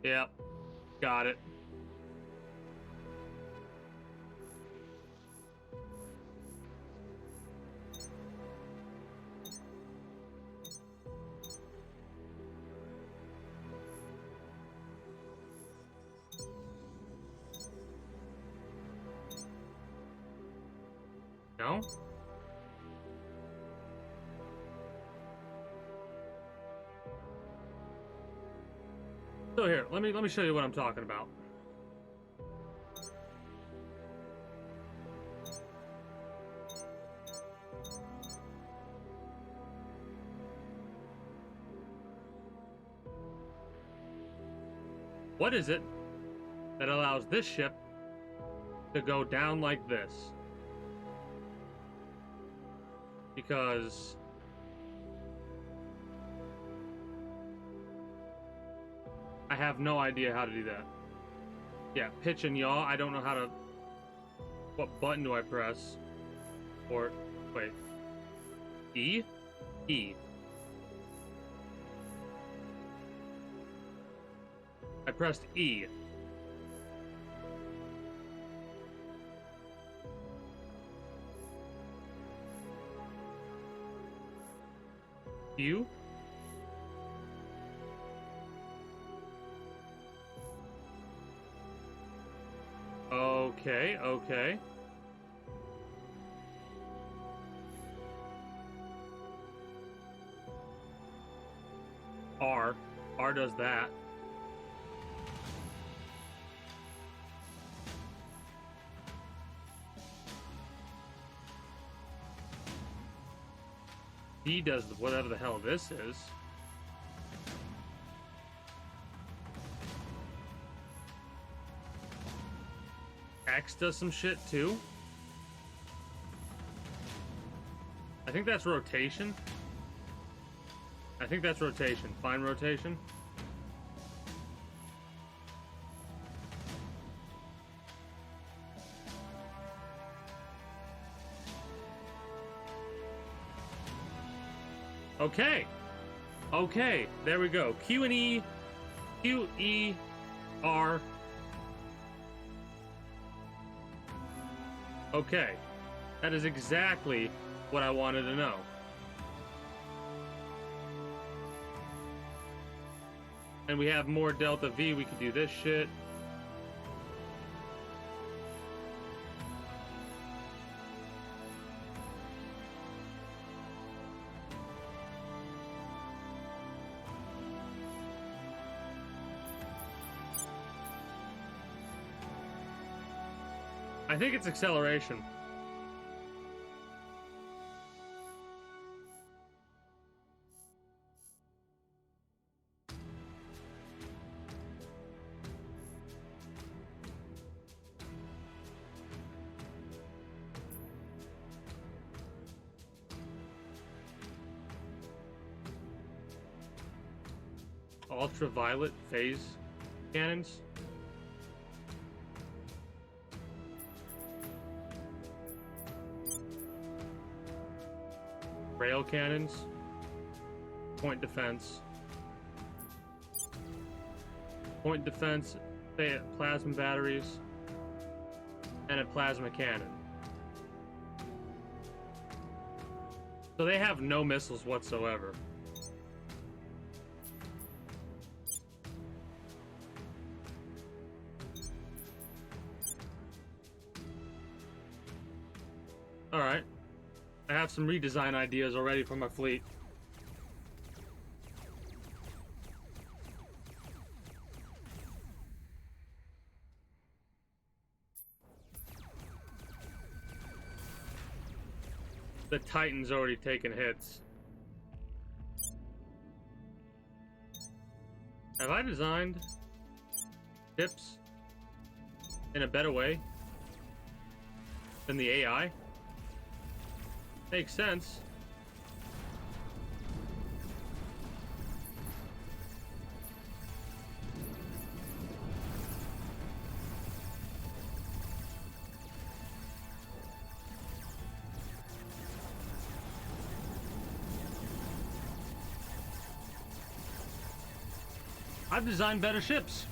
Yep. Got it. No? So here, let me show you what I'm talking about. What is it that allows this ship to go down like this? Because I have no idea how to do that. Yeah, pitch and yaw. I don't know how to... What button do I press? Or... Wait. E? E. I pressed E. Q? Okay. R. R does that. D does whatever the hell this is. X does some shit too. I think that's rotation. Fine rotation. Okay, there we go. Q and E, Q, E, R. Okay, that is exactly what I wanted to know. And we have more Delta V, we can do this shit. I think it's acceleration. ultraviolet phase cannons. Rail cannons. Point defense. Point defense, plasma batteries, and a plasma cannon. So they have no missiles whatsoever. Alright. I have some redesign ideas already for my fleet. The Titan's already taken hits. Have I designed ships in a better way than the AI? Makes sense. I've designed better ships.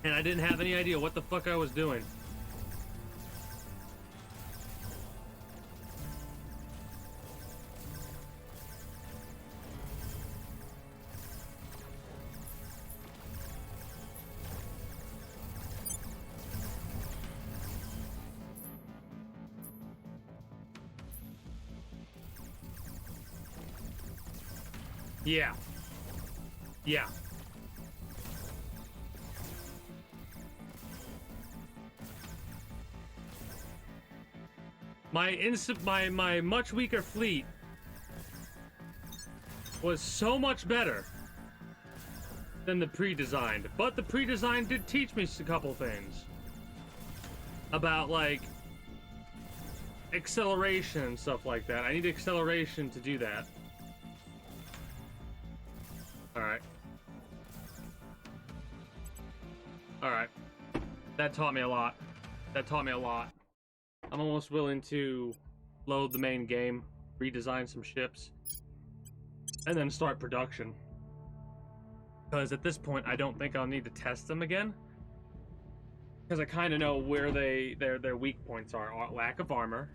And I didn't have any idea what the fuck I was doing. Yeah. Yeah. My much weaker fleet was so much better than the pre-designed, but the pre-designed did teach me a couple things about like acceleration and stuff like that. I need acceleration to do that. Alright. Alright. That taught me a lot. That taught me a lot. I'm almost willing to load the main game, redesign some ships, and then start production. Because at this point, I don't think I'll need to test them again. Because I kind of know where their weak points are. Lack of armor.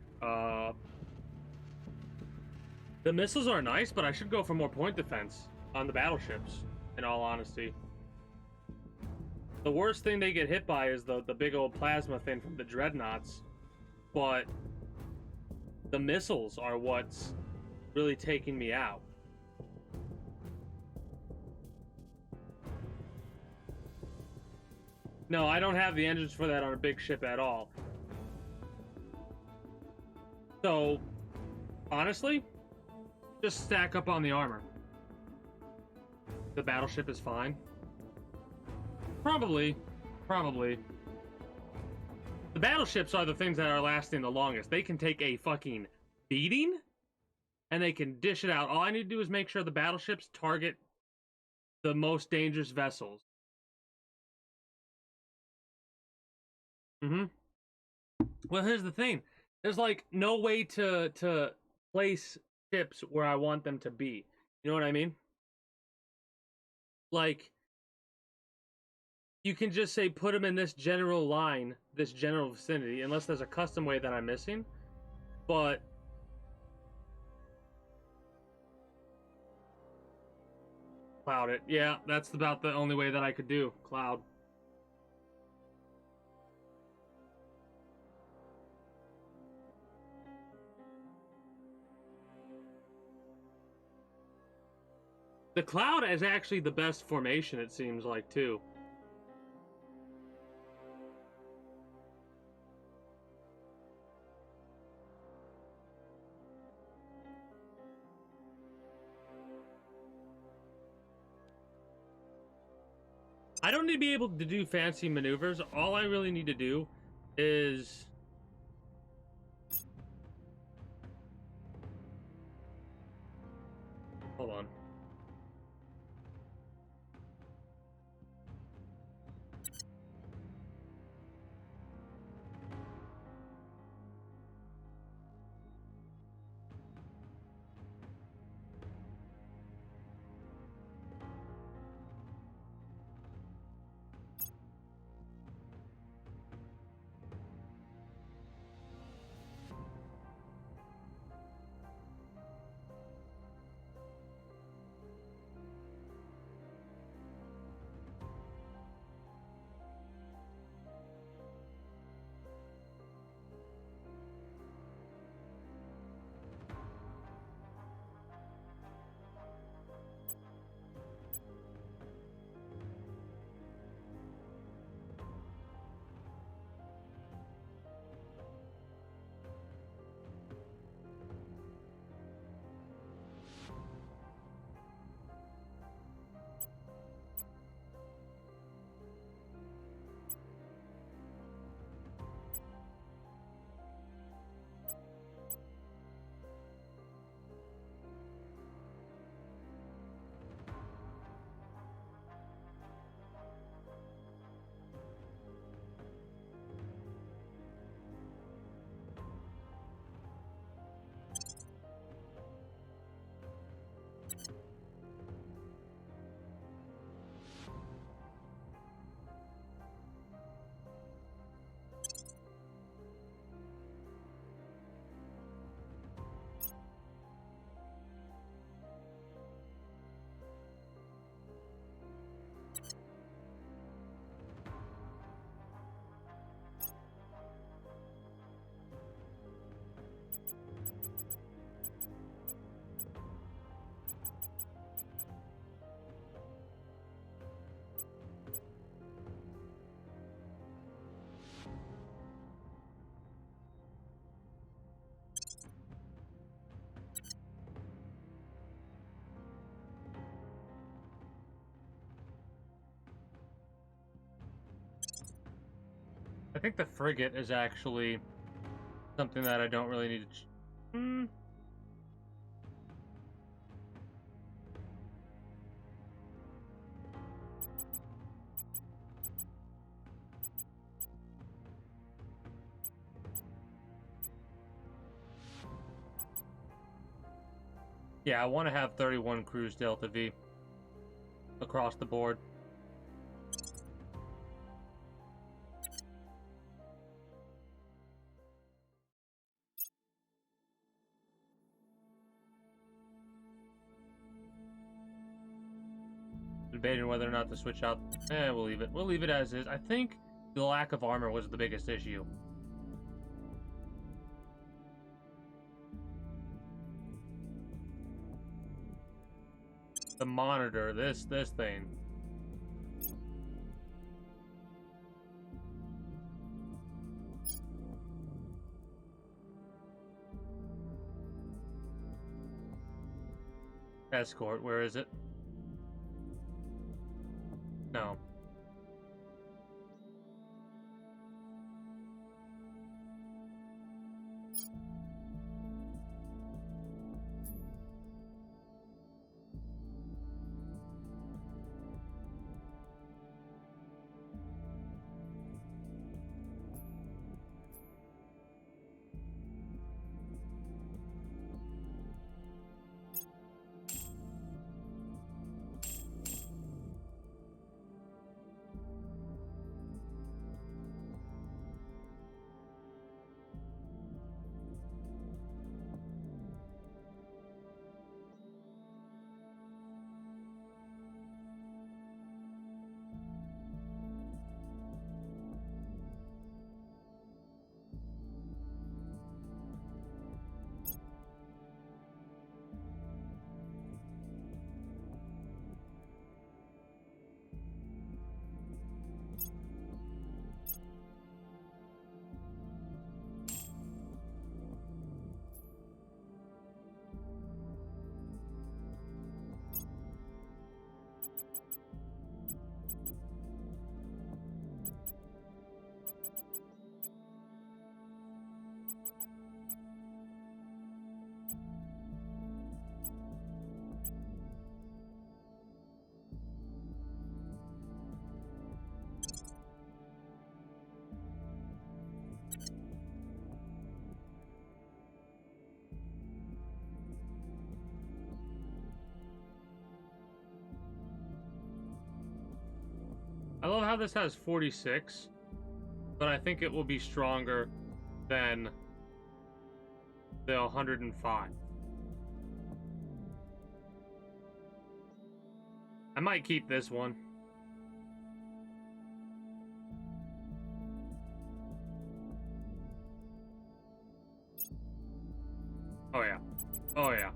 The missiles are nice, but I should go for more point defense on the battleships, in all honesty. The worst thing they get hit by is the big old plasma thing from the dreadnoughts, but the missiles are what's really taking me out. No, I don't have the engines for that on a big ship at all. So, honestly, just stack up on the armor. The battleship is fine. Probably. The battleships are the things that are lasting the longest. They can take a fucking beating, and they can dish it out. All I need to do is make sure the battleships target the most dangerous vessels. Well, here's the thing. There's like no way to place ships where I want them to be. You know what I mean? Like, you can just say put them in this general line, this general vicinity, unless there's a custom way that I'm missing. But cloud it. Yeah, that's about the only way that I could do. Cloud. The cloud is actually the best formation, it seems like, too. I don't need to be able to do fancy maneuvers. All I really need to do is think the frigate is actually something that I don't really need to... Yeah, I want to have 31 cruise Delta V across the board. Debating whether or not to switch out. We'll leave it. We'll leave it as is. I think the lack of armor was the biggest issue. The monitor, this thing. Escort, where is it? No. I love how this has 46, but I think it will be stronger than the 105. I might keep this one. Oh yeah. Oh yeah.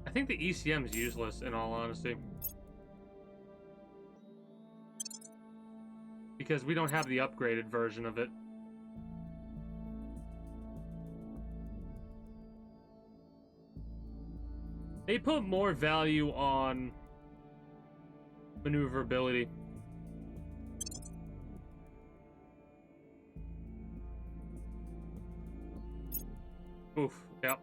I think the ECM is useless, in all honesty. Because we don't have the upgraded version of it. They put more value on maneuverability. Oof, yep.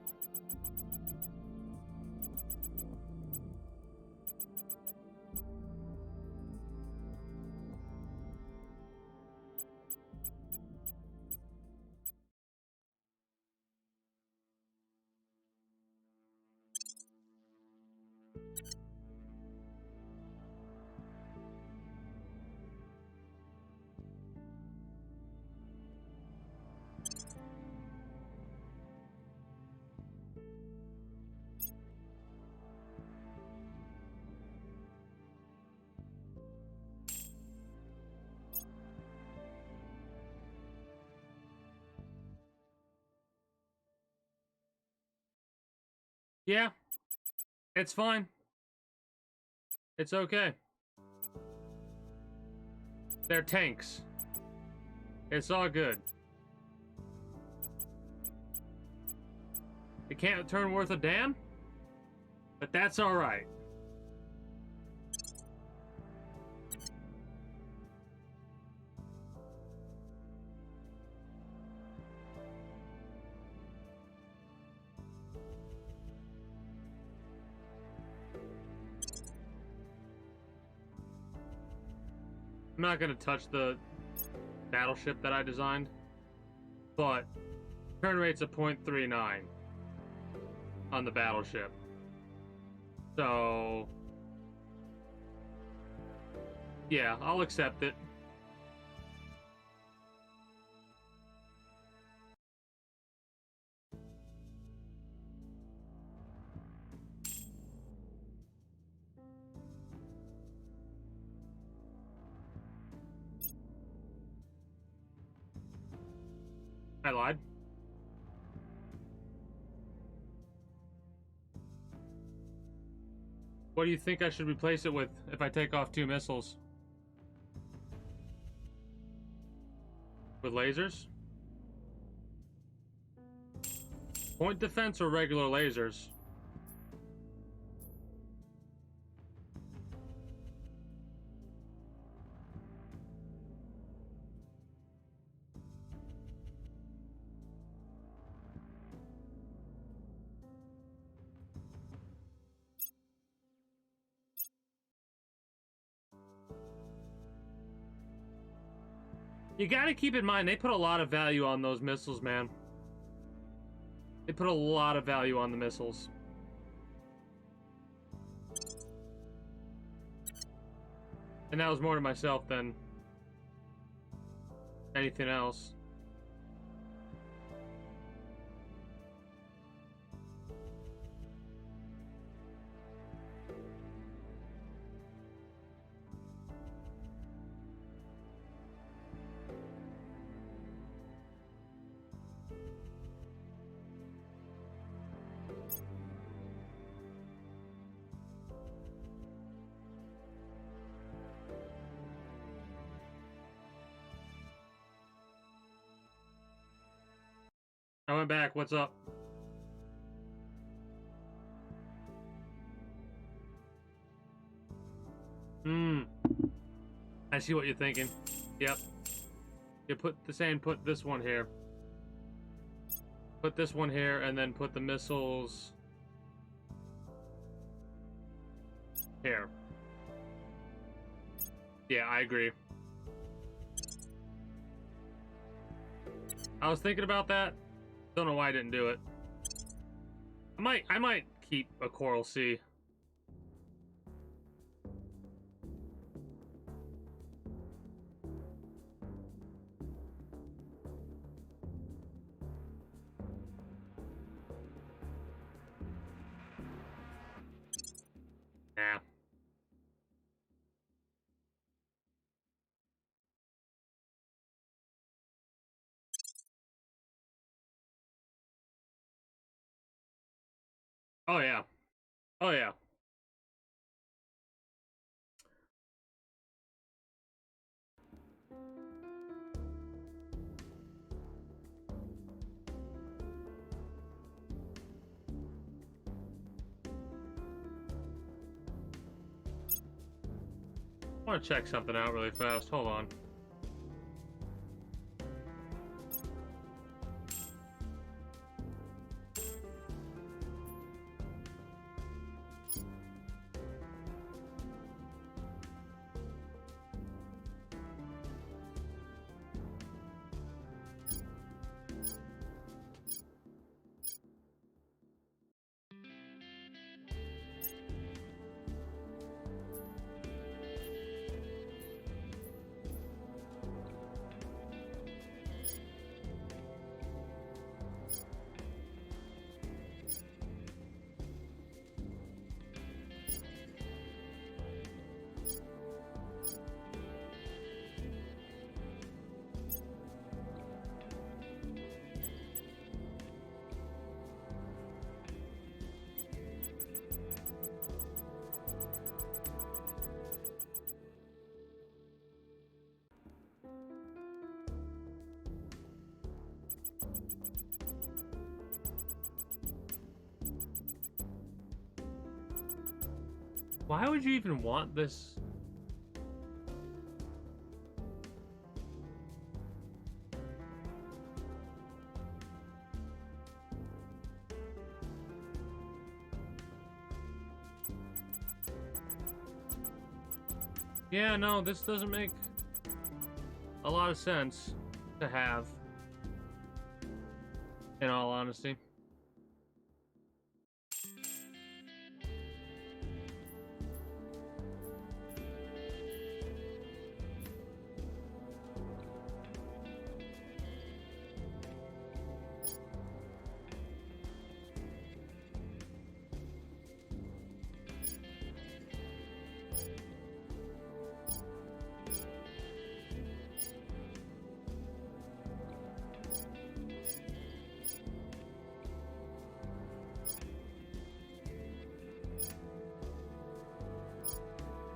Yeah, it's fine. It's okay. They're tanks. It's all good. It can't turn worth a damn, but that's all right. I'm not gonna touch the battleship that I designed, but turn rate's a 0.39 on the battleship. So yeah, I'll accept it. I lied. What do you think I should replace it with if I take off 2 missiles? With lasers? Point defense or regular lasers? You gotta keep in mind, they put a lot of value on those missiles, man. They put a lot of value on the missiles. And that was more to myself than anything else. I went back. What's up? I see what you're thinking. Yep. You put this one here. Put this one here, and then put the missiles here. Yeah, I agree. I was thinking about that. Don't know why I didn't do it. I might keep a Coral Sea. Nah. Oh yeah. Oh yeah. I want to check something out really fast. Hold on. Why would you even want this? Yeah, no, this doesn't make a lot of sense to have, in all honesty.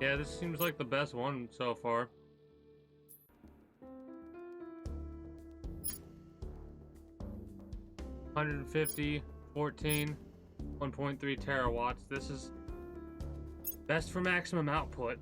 Yeah, this seems like the best one so far. $150, 14, 1.3 terawatts. This is best for maximum output.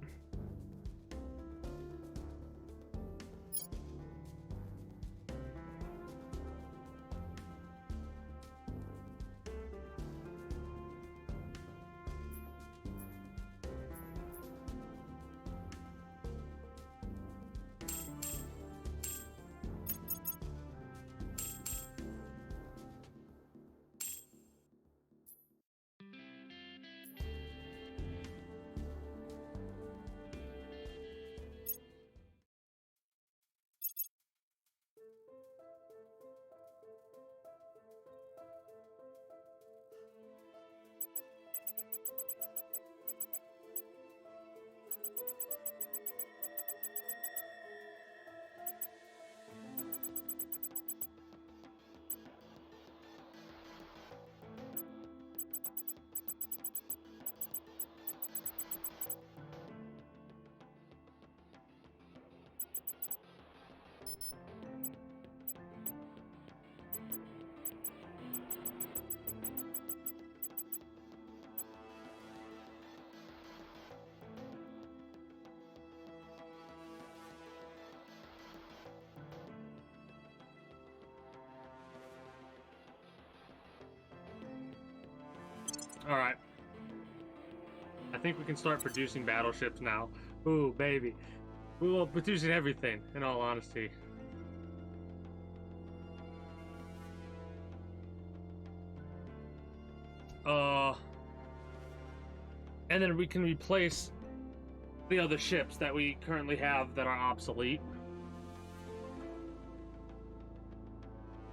Alright. I think we can start producing battleships now. Ooh, baby. We will producing everything, in all honesty. And then we can replace the other ships that we currently have that are obsolete.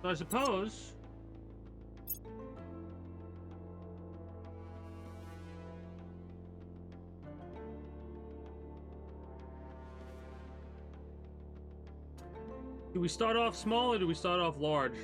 So I suppose... do we start off small or do we start off large?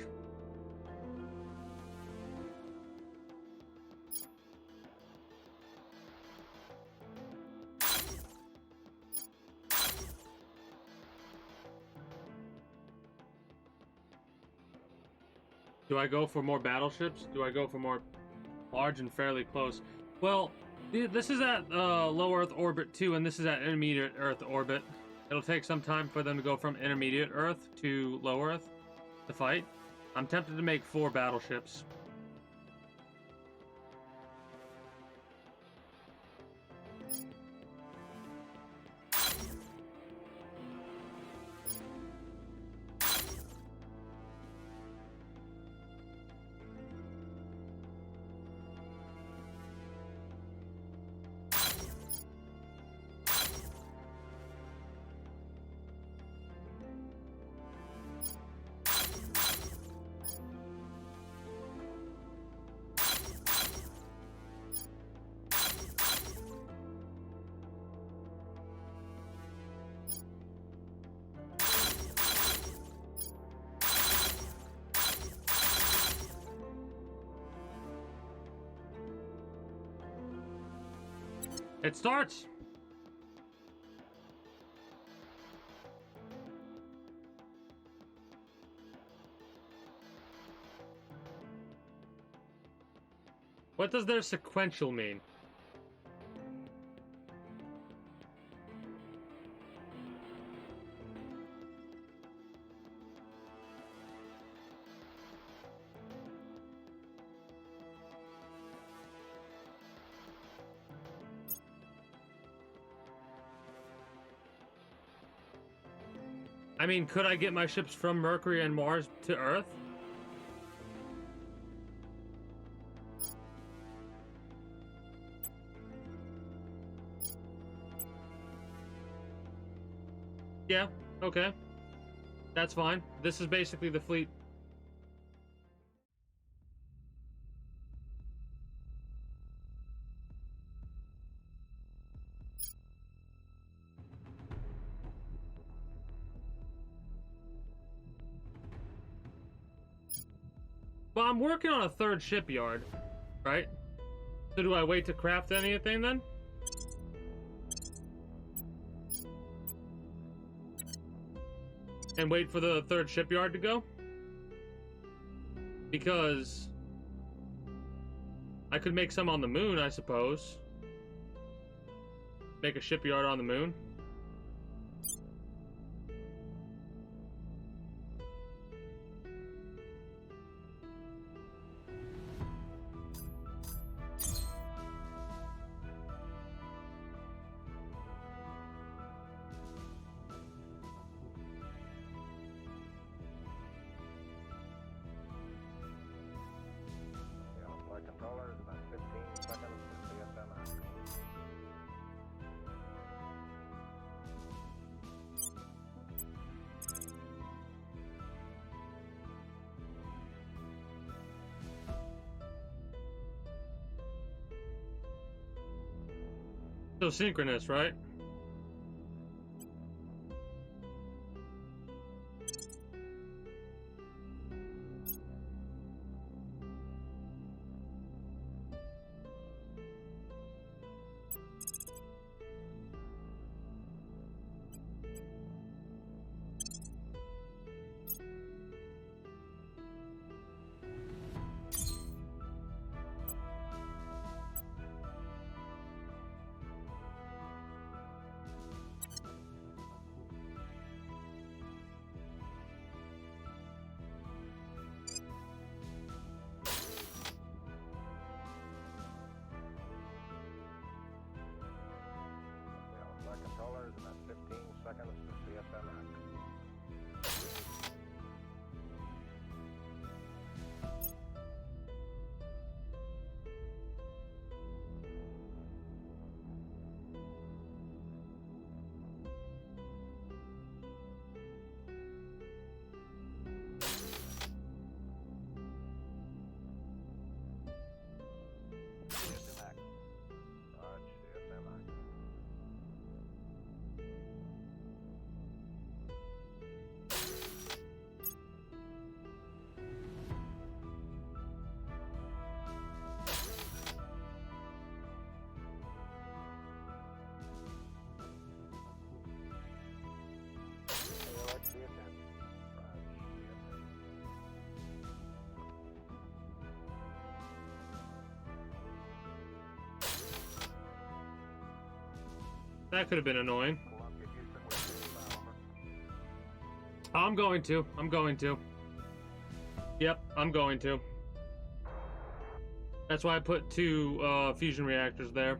Do I go for more battleships? Do I go for more large and fairly close? Well, this is at low Earth orbit 2, and this is at intermediate Earth orbit. It'll take some time for them to go from intermediate Earth to low Earth to fight. I'm tempted to make 4 battleships. It starts! What does their sequential mean? I mean, could I get my ships from Mercury and Mars to Earth? Yeah, okay. That's fine. This is basically the fleet. Well, I'm working on a third shipyard, right? So do I wait to craft anything then? And wait for the third shipyard to go? Because I could make some on the moon, I suppose. Make a shipyard on the moon. Flight controllers, about 15 seconds to CSM. So synchronous, right? Flight controllers, about 15 seconds to CSM. That could have been annoying. I'm going to. Yep, I'm going to. That's why I put 2 fusion reactors there.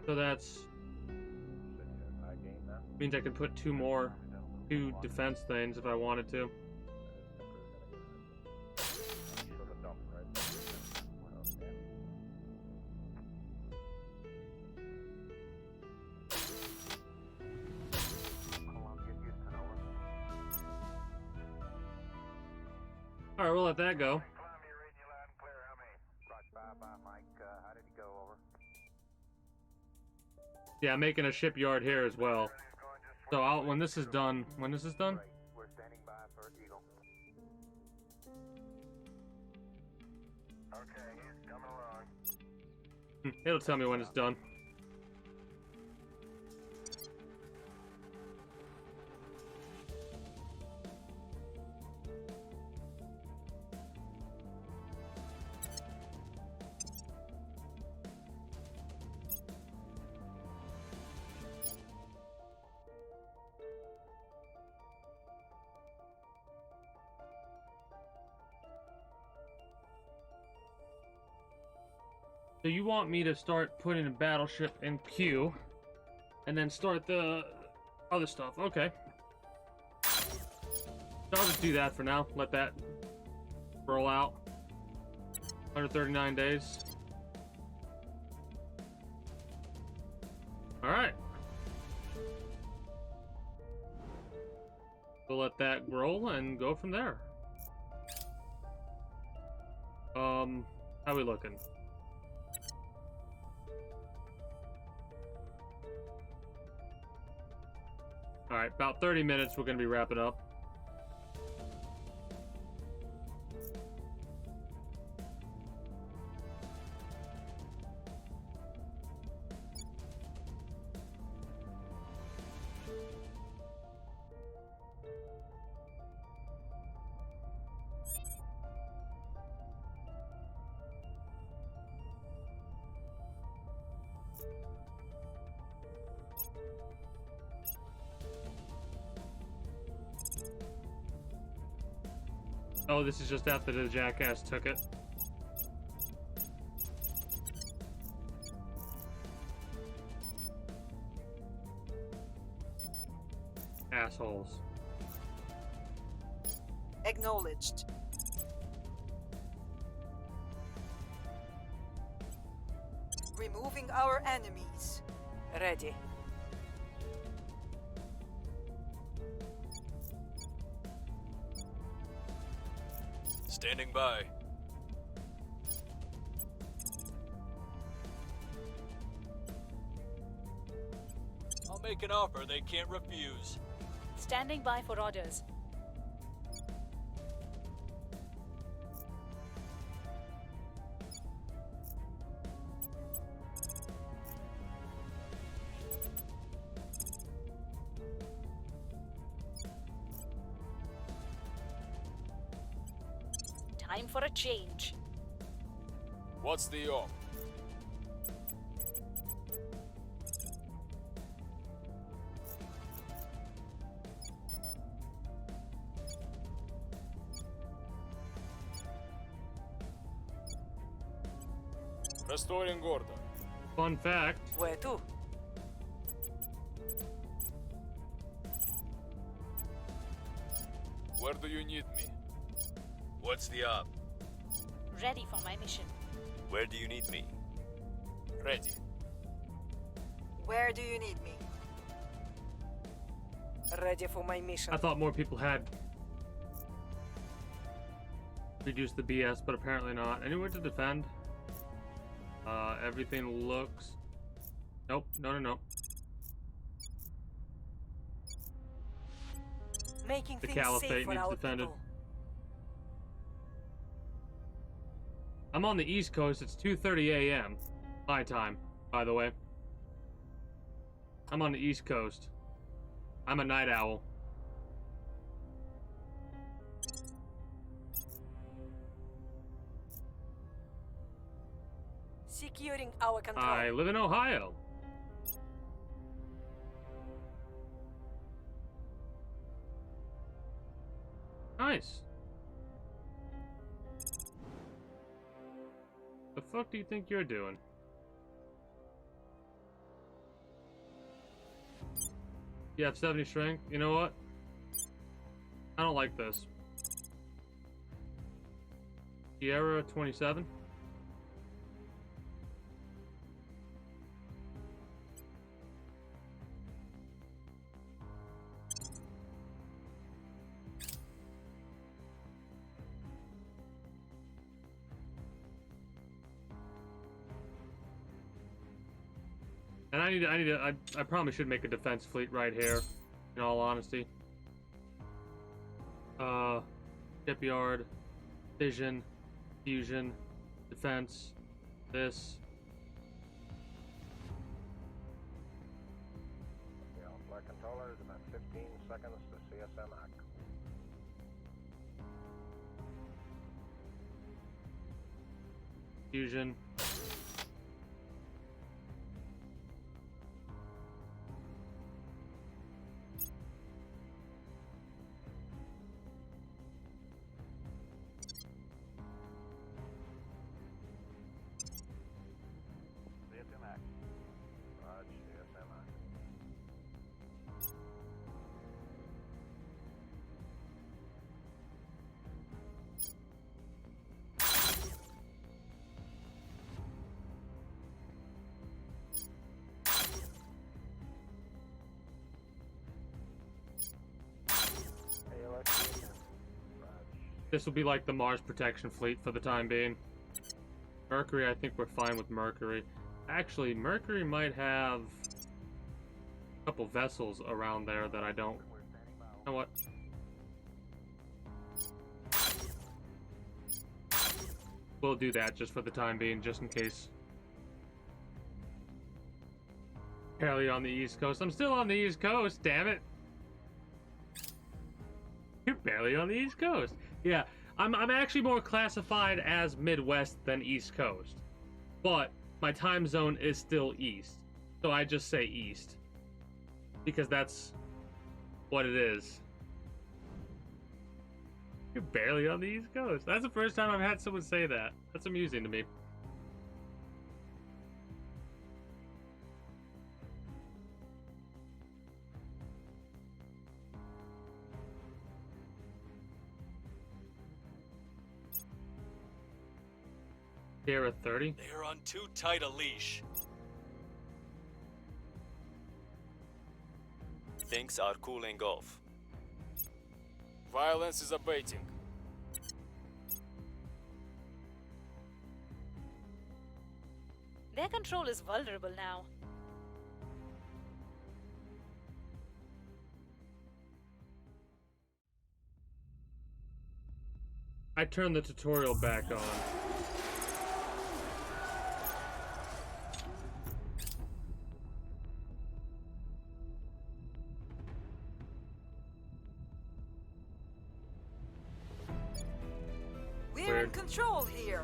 So that's means I could put 2 more 2 defense things if I wanted to. All right, we'll let that go. Yeah, I'm making a shipyard here as well. So when this is done, We're standing by for Eagle. Okay, he's coming along. It'll tell me when it's done. So you want me to start putting a battleship in queue, and then start the other stuff? Okay. So I'll just do that for now. Let that roll out. 139 days. All right. We'll let that roll and go from there. How we looking? All right, about 30 minutes. We're gonna be wrapping up. Oh, this is just after the jackass took it. Assholes. Acknowledged. Removing our enemies. Ready. Standing by. I'll make an offer they can't refuse. Standing by for orders. Time for a change. What's the offer? Restoring order. Fun fact. Where to? Where do you need me? What's the op? Ready for my mission. Where do you need me? Ready. Where do you need me? Ready for my mission. I thought more people had reduced the BS, but apparently not. Anywhere to defend? Everything looks... Nope, no. Making The things Caliphate safe for needs our defended. people. I'm on the East Coast. It's 2:30 a.m. my time, by the way. I'm on the East Coast. I'm a night owl. Securing our control. I live in Ohio. Nice. The fuck do you think you're doing? You have 70 strength? You know what? I don't like this. Sierra 27? And I probably should make a defense fleet right here, in all honesty. Shipyard, vision, fusion, defense, this. Yeah, flight controllers, about 15 seconds to CSM ACK. Fusion. This will be like the Mars protection fleet for the time being. Mercury, I think we're fine with Mercury. Actually, Mercury might have a couple vessels around there that I don't... You know what? We'll do that just for the time being, just in case. Barely on the East Coast. I'm still on the East Coast, damn it! You're barely on the East Coast. Yeah, I'm actually more classified as Midwest than East Coast. But my time zone is still East. So I just say East. Because that's what it is. You're barely on the East Coast. That's the first time I've had someone say that. That's amusing to me. Terra 30? They're on too tight a leash. Things are cooling off. Violence is abating. Their control is vulnerable now. I turned the tutorial back on. We're in control here.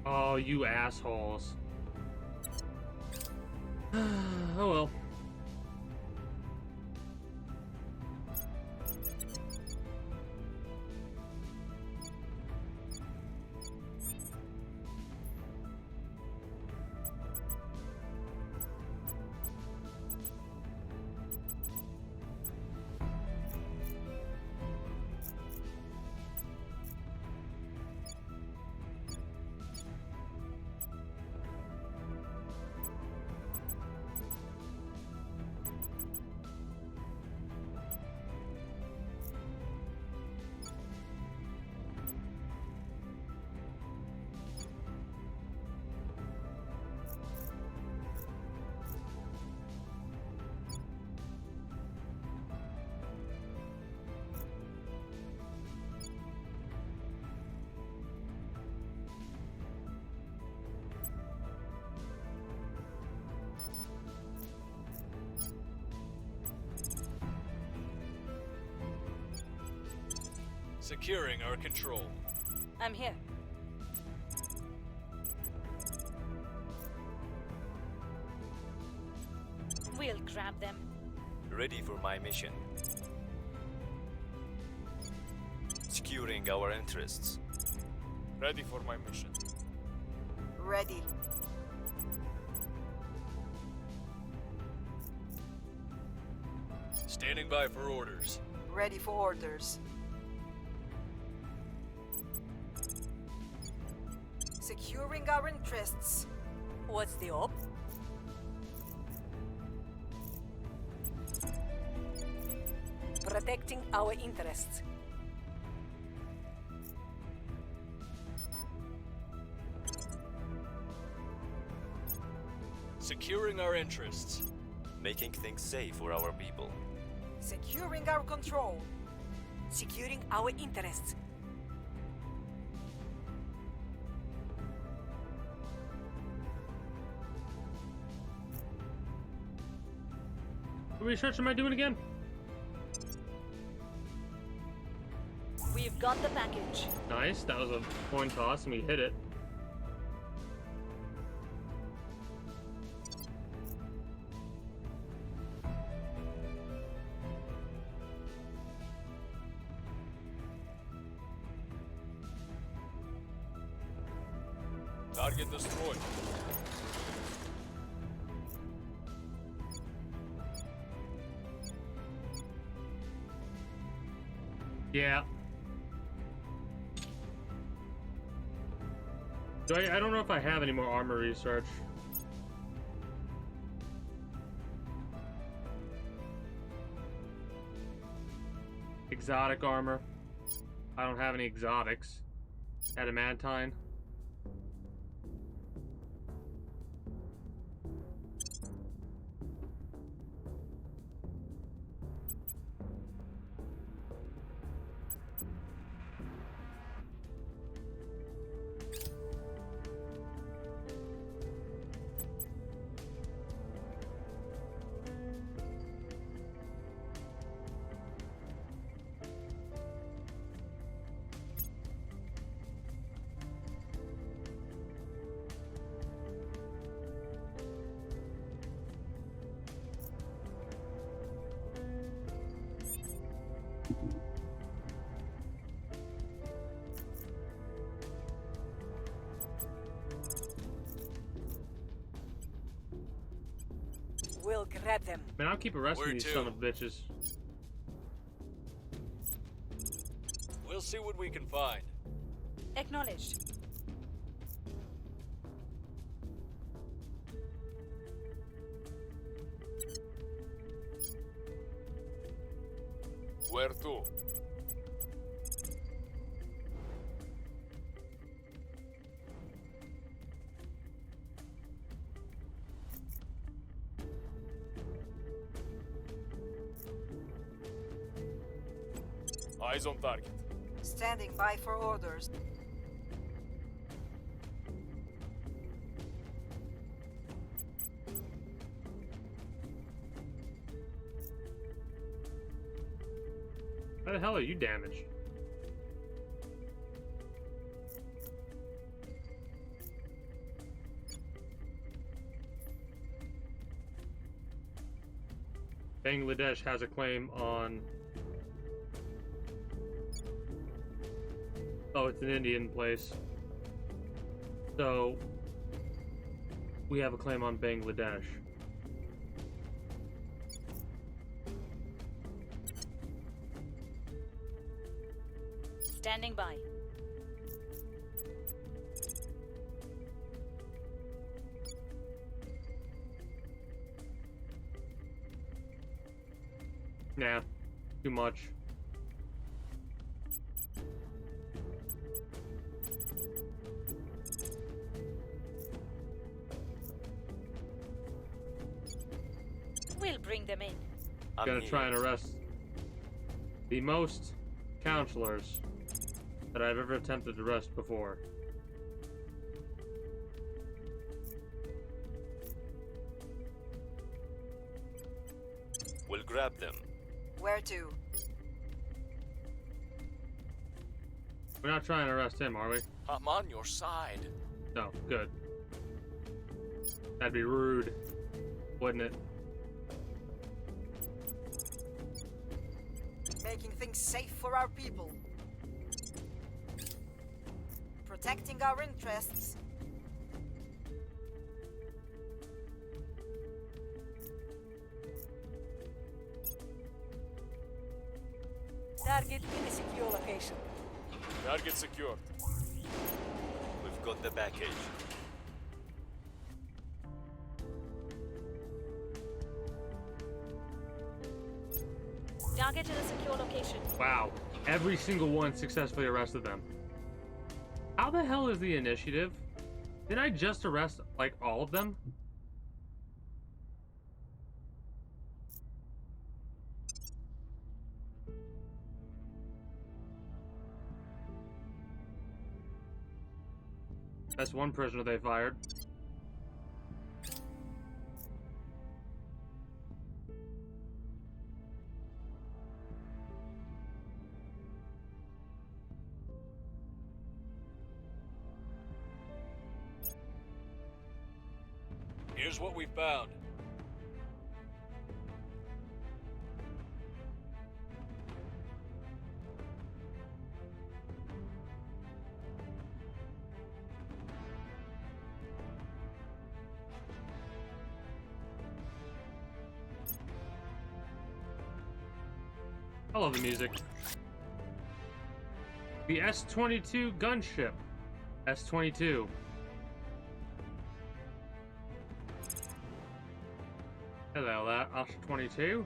Oh, you assholes. Oh well. Securing our control. I'm here. We'll grab them. Ready for my mission. Securing our interests. Ready for my mission. Ready. Standing by for orders. Ready for orders. Securing our interests. What's the op? Protecting our interests. Securing our interests. Making things safe for our people. Securing our control. Securing our interests. What research am I doing again? We've got the package. Nice, that was a coin toss and we hit it. Target destroyed. Yeah. I don't know if I have any more armor research. Exotic armor. I don't have any exotics. Adamantine. We'll grab them. Man, I'll keep arresting Where these to? son of bitches. We'll see what we can find. Acknowledged. Where to? Eyes on target. Standing by for orders. How the hell are you damaged? Bangladesh has a claim on... Oh, it's an Indian place. So, we have a claim on Bangladesh. Standing by. Nah, too much. We'll bring them in. Gonna try and arrest the most counselors that I've ever attempted to arrest before. We'll grab them. Where to? We're not trying to arrest him, are we? I'm on your side. No, good. That'd be rude, wouldn't it? Making things safe for our people. Protecting our interests. Target in a secure location. Target secured. We've got the package. Target in a secure location. Wow, every single one successfully arrested them. How the hell is the initiative? Did I just arrest, like, all of them? That's one prisoner they fired. Here's what we found. I love the music. The S-22 gunship. S-22. Hello, S-22.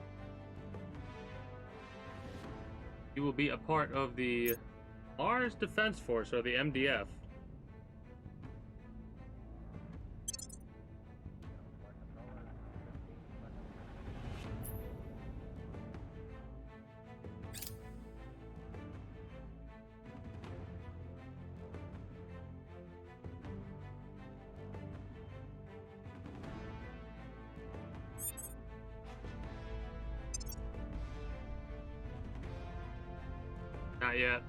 You will be a part of the Mars Defense Force, or the MDF. Not yet.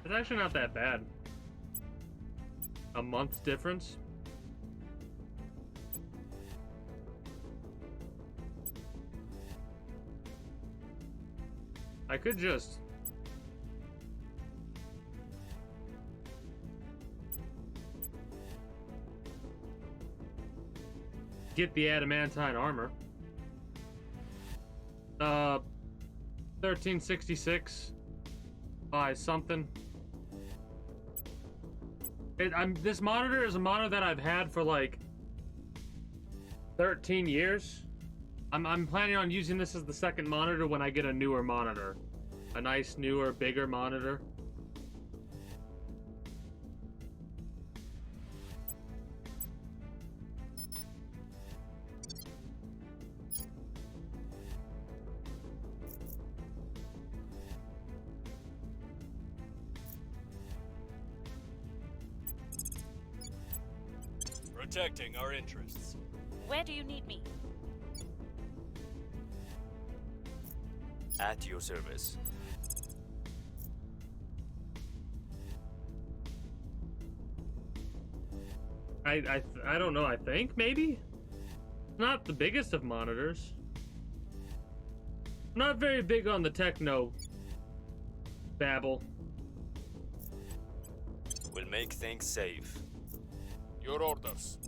It's actually not that bad. A month's difference. I could just get the adamantine armor. 1366 by something. This monitor is a monitor that I've had for like 13 years. I'm planning on using this as the second monitor when I get a newer monitor. A nice, newer, bigger monitor. Protecting our interests. Where do you need me? At your service. I don't know, I think, maybe? Not the biggest of monitors. I'm not very big on the techno babble. We'll make things safe. Your orders.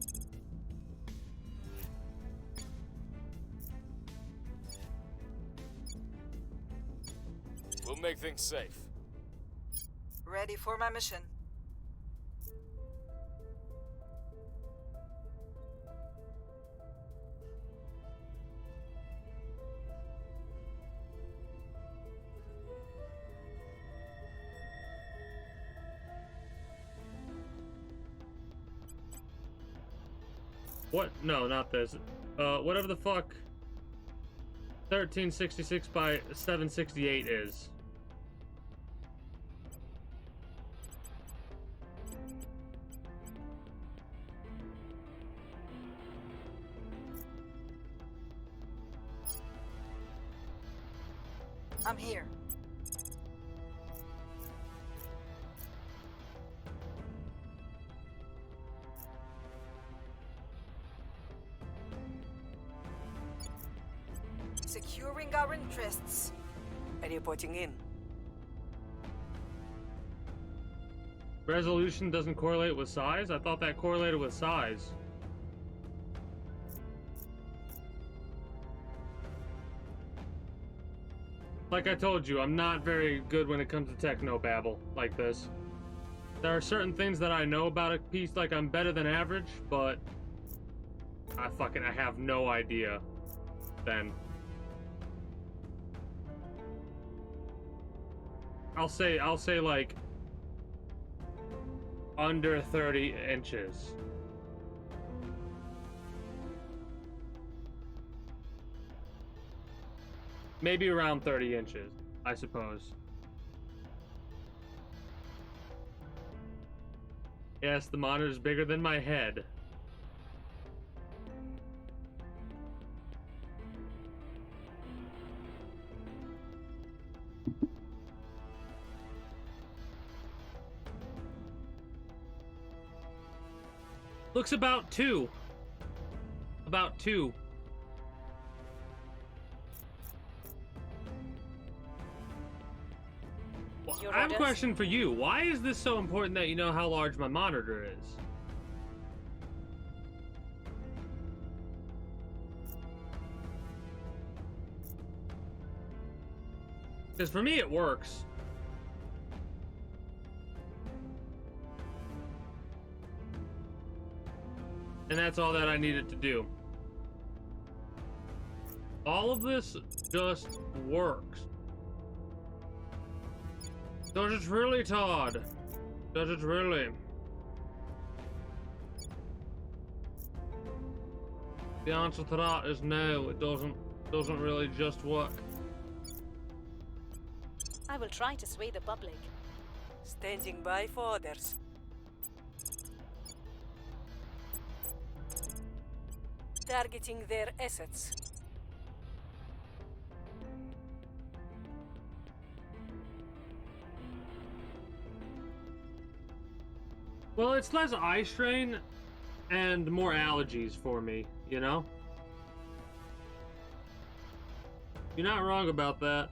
We'll make things safe. Ready for my mission. What? No, not this. Whatever the fuck 1366 by 768 is. I'm here. Securing our interests. And you're putting in. Resolution doesn't correlate with size? I thought that correlated with size. Like I told you, I'm not very good when it comes to techno babble like this. There are certain things that I know about a piece, like I'm better than average, but I have no idea then. I'll say like under 30 inches. Maybe around 30 inches, I suppose. Yes, the monitor's bigger than my head. Looks about 2. About 2. Your I have a orders? question for you. Why is this so important that you know how large my monitor is? Because for me, it works. And that's all that I needed to do. All of this just works. Does it really, Todd? Does it really? The answer to that is no, it doesn't really just work. I will try to sway the public. Standing by for orders. Targeting their assets. Well, it's less eye strain and more allergies for me, you know? You're not wrong about that.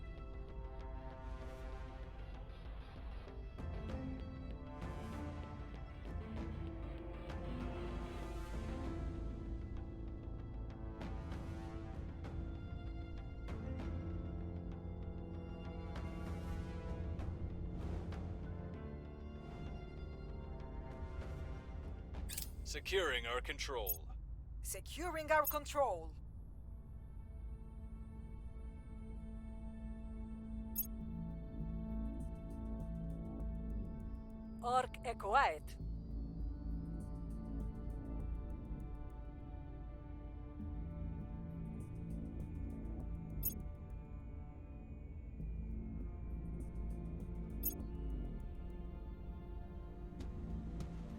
Securing our control. Securing our control. Orc quiet.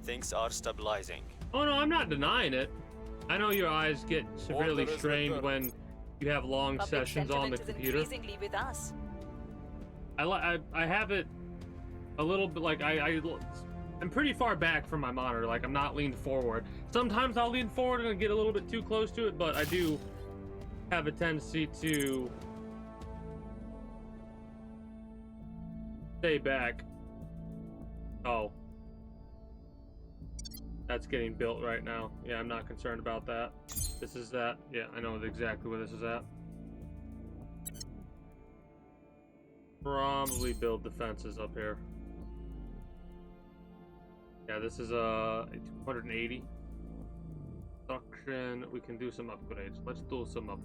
Things are stabilizing. Oh no, I'm not denying it. I know your eyes get severely Order is strained returned. when you have long Public sessions on the sentiment is computer. increasingly with us. I have it a little bit like I'm pretty far back from my monitor. Like I'm not leaned forward. Sometimes I'll lean forward and get a little bit too close to it, but I do have a tendency to stay back. Oh. That's getting built right now. Yeah, I'm not concerned about that. This is that. Yeah, I know exactly where this is at. Probably build defenses up here. Yeah, this is a 280. Production. We can do some upgrades. Let's do some up.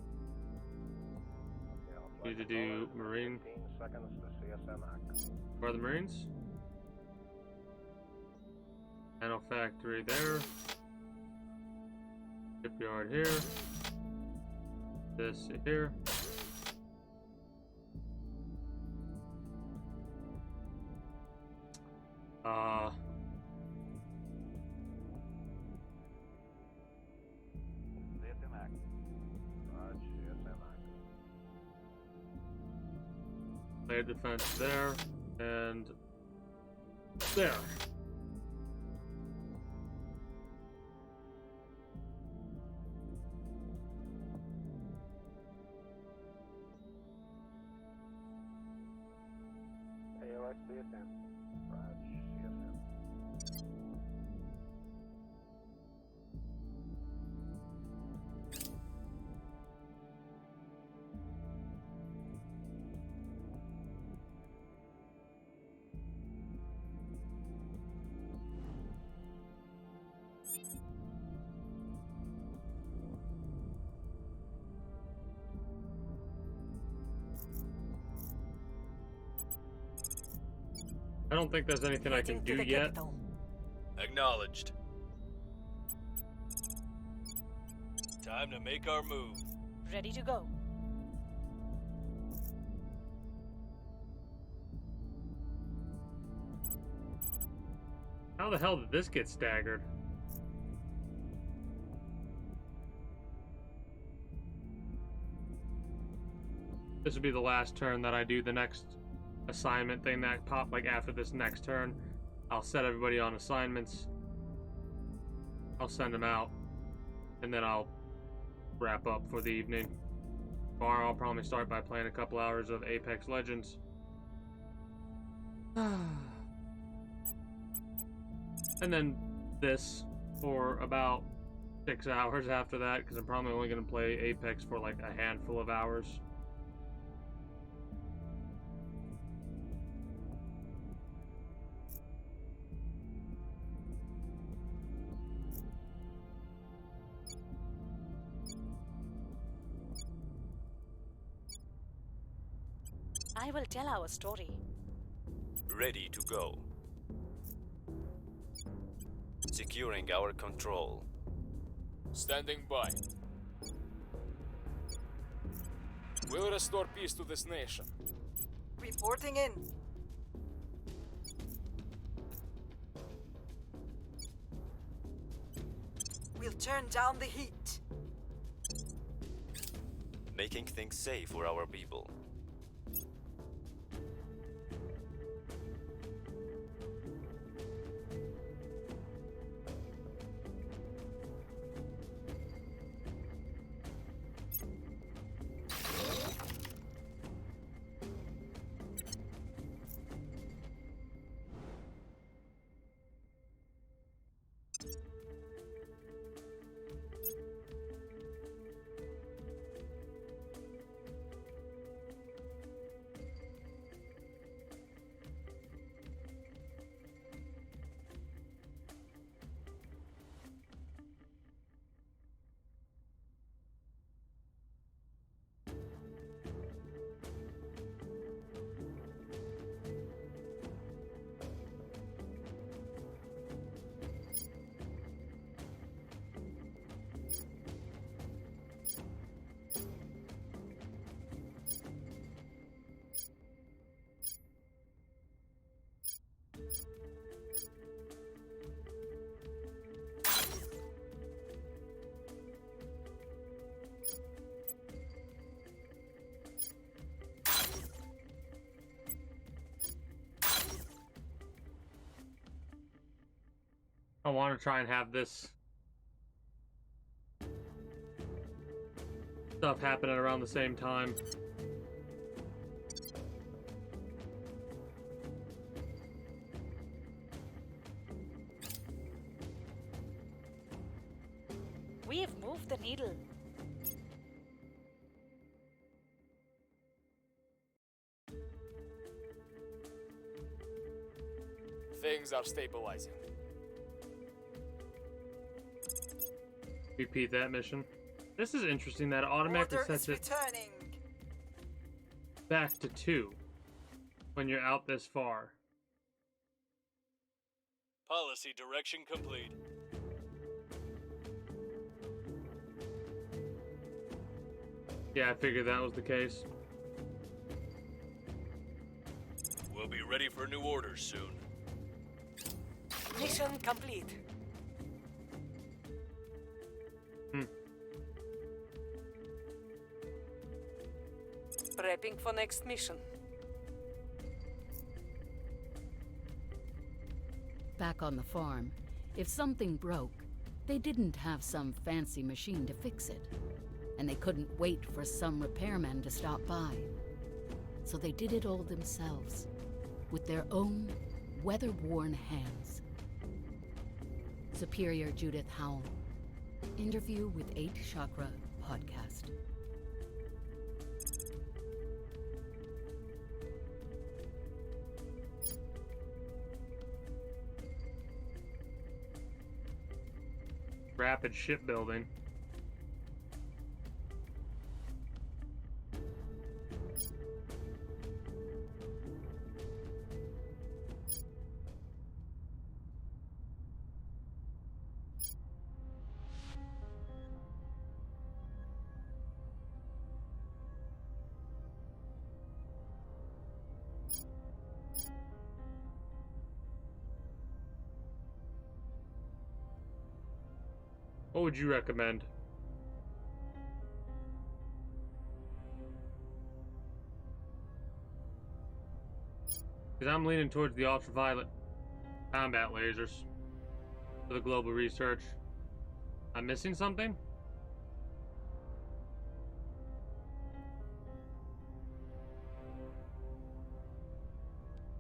Need to do marine. 15 seconds to CSM act. Where are the marines? Nano factory there. Shipyard here. This here. CSM act. Raj, CSM act. Air defense there. And there. AOX CSM. Raj, CSM. I don't think there's anything I can Heading to do the yet. capital. Acknowledged. Time to make our move. Ready to go. How the hell did this get staggered? This would be the last turn that I do the next assignment thing that pop like after this next turn. I'll set everybody on assignments. I'll send them out, and then I'll wrap up for the evening. Tomorrow I'll probably start by playing a couple hours of Apex Legends. And then this for about 6 hours after that, because I'm probably only going to play Apex for like a handful of hours. I will tell our story. Ready to go. Securing our control. Standing by. We'll restore peace to this nation. Reporting in. We'll turn down the heat. Making things safe for our people. I want to try and have this stuff happening around the same time. We have moved the needle. Things are stabilizing. Repeat that mission. This is interesting that it automatically Order sets is it returning. back to 2 when you're out this far. Policy direction complete. Yeah, I figured that was the case. We'll be ready for new orders soon. Mission complete. Prepping for next mission. Back on the farm, if something broke, they didn't have some fancy machine to fix it. And they couldn't wait for some repairman to stop by. So they did it all themselves, with their own weather-worn hands. Superior Judith Howell. Interview with 8 Chakra Podcast. Rapid shipbuilding. What would you recommend? Because I'm leaning towards the ultraviolet combat lasers for the global research. I'm missing something?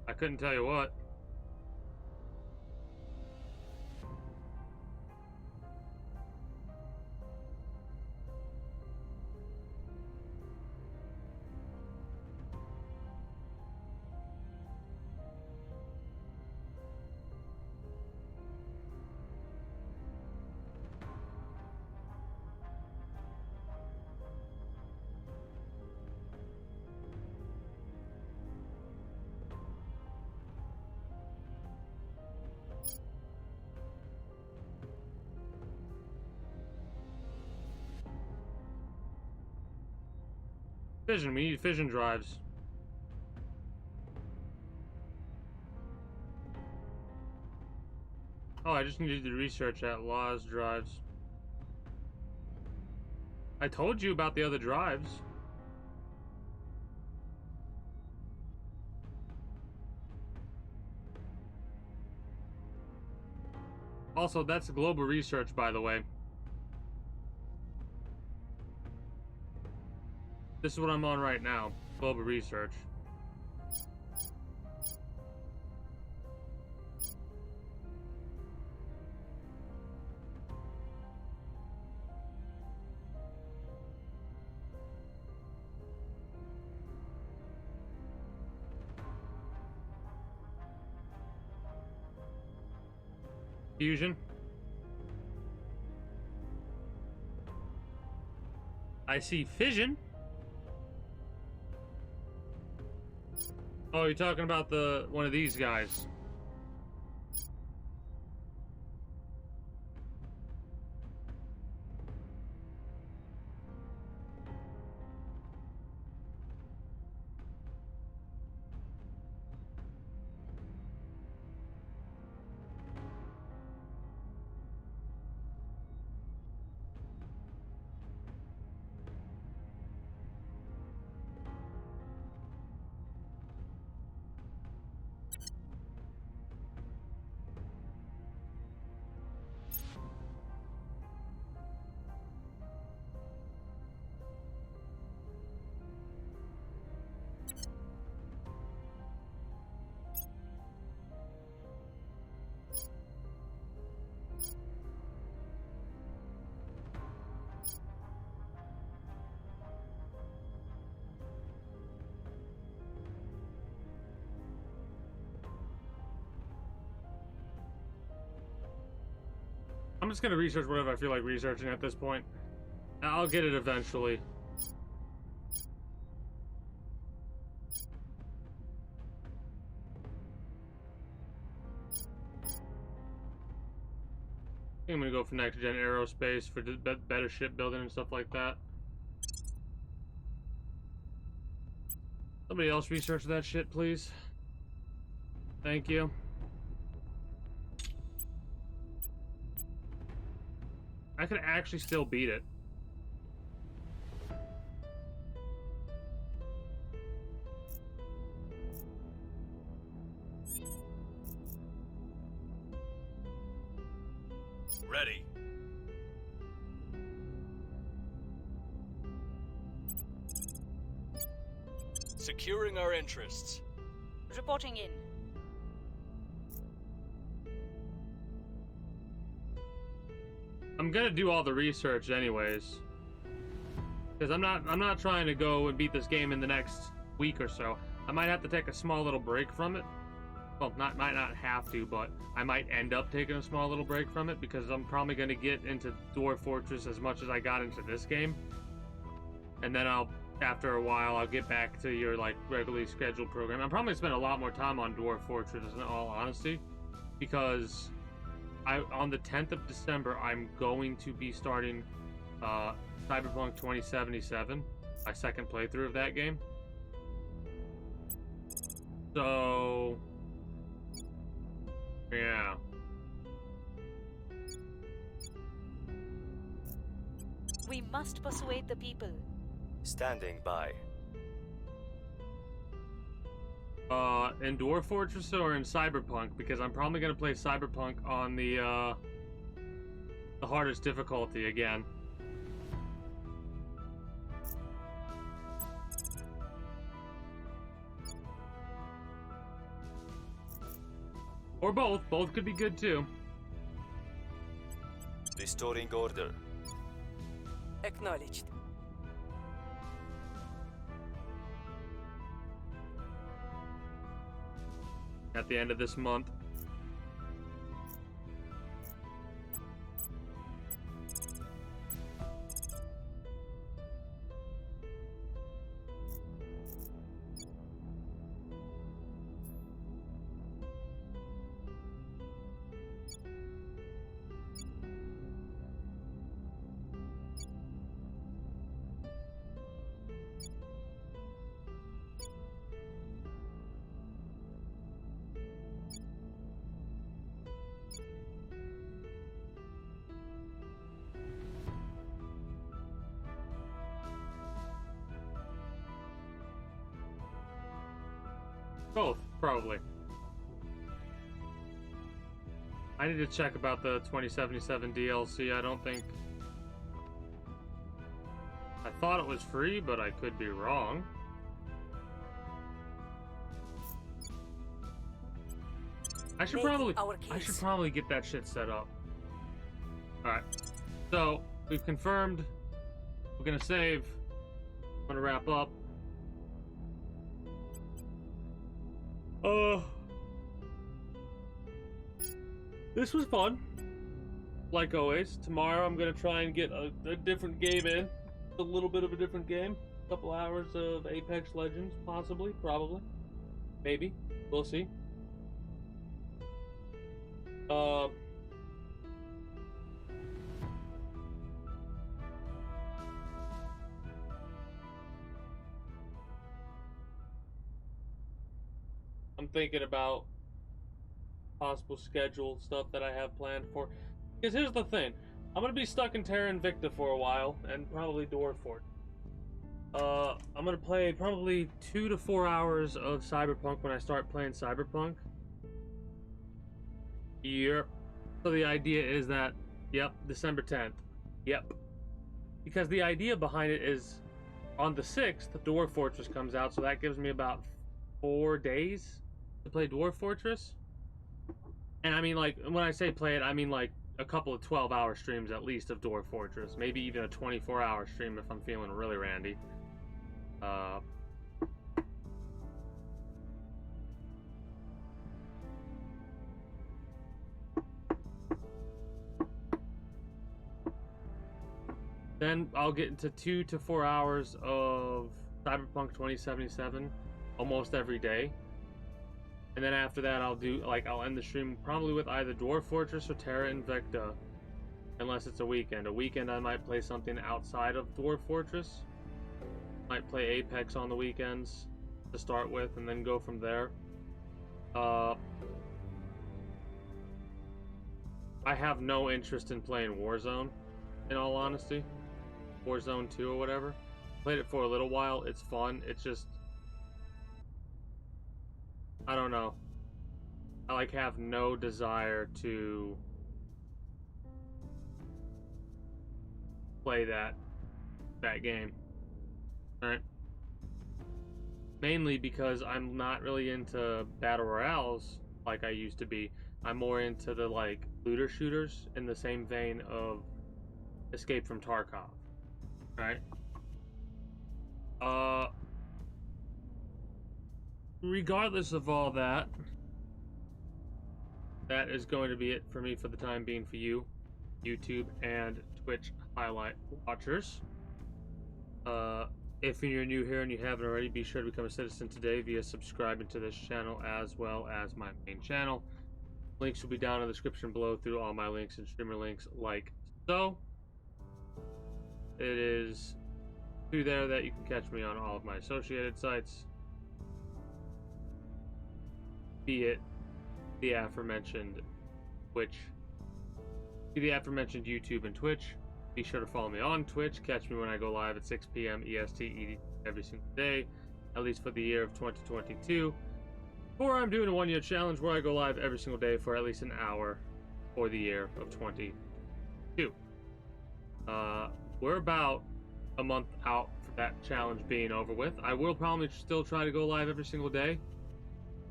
I couldn't tell you what. Fission, we need fission drives. Oh, I just needed to research that laws drives. I told you about the other drives. Also, that's global research, by the way. This is what I'm on right now. Global research. Fusion. I see fission. Oh, you're talking about the one of these guys. I'm just gonna research whatever I feel like researching at this point. I'll get it eventually. I think I'm gonna go for next gen aerospace for better shipbuilding and stuff like that. Somebody else research that shit, please. Thank you. I could actually still beat it. Ready. Securing our interests. Reporting in. I'm gonna do all the research anyways, because I'm not trying to go and beat this game in the next week or so. I might have to take a small little break from it. Well, might not have to, but I might end up taking a small little break from it because I'm probably gonna get into Dwarf Fortress as much as I got into this game, and then after a while I'll get back to your like regularly scheduled program. I'm probably gonna spend a lot more time on Dwarf Fortress in all honesty, because on the 10th of December, I'm going to be starting Cyberpunk 2077, my second playthrough of that game. So, yeah. We must persuade the people. Standing by. In Dwarf Fortress or in Cyberpunk? Because I'm probably gonna play Cyberpunk on the the hardest difficulty again. Or both. Both could be good too. Restoring order. Acknowledged. At the end of this month. Both, probably. I need to check about the 2077 DLC. I don't think... I thought it was free, but I could be wrong. I should probably get that shit set up. Alright. So, we've confirmed. We're gonna save. I'm gonna wrap up. This was fun. Like always. Tomorrow I'm gonna try and get a different game in. A little bit of a different game. A couple hours of Apex Legends, possibly, probably. Maybe. We'll see. I'm thinking about possible schedule stuff that I have planned for. Because here's the thing. I'm going to be stuck in Terra Invicta for a while, and probably Dwarf Fort. I'm going to play probably 2 to 4 hours of Cyberpunk when I start playing Cyberpunk. Yep. So the idea is that, yep, December 10th. Yep. Because the idea behind it is, on the 6th, the Dwarf Fortress comes out, so that gives me about 4 days to play Dwarf Fortress. And I mean, like, when I say play it, I mean, like, a couple of 12-hour streams at least of Dwarf Fortress. Maybe even a 24-hour stream if I'm feeling really randy. Then I'll get into 2 to 4 hours of Cyberpunk 2077 almost every day. And then after that, I'll end the stream probably with either Dwarf Fortress or Terra Invicta. Unless it's a weekend. A weekend I might play something outside of Dwarf Fortress. Might play Apex on the weekends to start with and then go from there. I have no interest in playing Warzone, in all honesty. Warzone 2 or whatever. Played it for a little while. It's fun. It's just... I don't know. I have no desire to play that game. Alright? Mainly because I'm not really into battle royales like I used to be. I'm more into the looter shooters in the same vein of Escape from Tarkov. Right? Regardless of all that, that is going to be it for me for the time being for you, YouTube and Twitch highlight watchers. If you're new here and you haven't already, be sure to become a citizen today via subscribing to this channel as well as my main channel. Links will be down in the description below through all my links and streamer links like so. It is through there that you can catch me on all of my associated sites. Be it the aforementioned YouTube and Twitch. Be sure to follow me on Twitch. Catch me when I go live at 6 p.m. EST every single day, at least for the year of 2022. Or I'm doing a 1-year challenge where I go live every single day for at least an hour for the year of 2022. 2. We're about a month out from that challenge being over with. I will probably still try to go live every single day,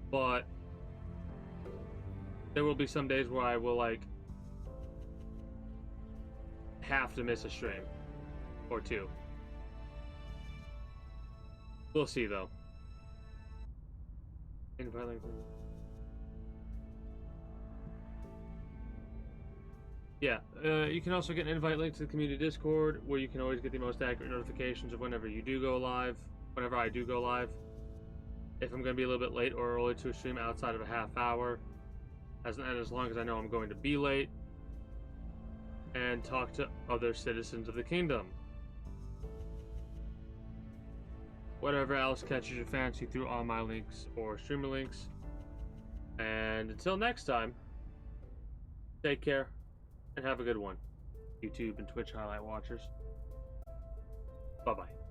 but there will be some days where I will, like, have to miss a stream or 2. We'll see, though. Invite link. Yeah, you can also get an invite link to the community Discord, where you can always get the most accurate notifications of whenever you do go live, whenever I do go live. If I'm going to be a little bit late or early to a stream outside of a half hour, as long as I know I'm going to be late, and talk to other citizens of the kingdom. Whatever else catches your fancy through all my links or streamer links. And until next time, take care and have a good one, YouTube and Twitch highlight watchers. Bye-bye.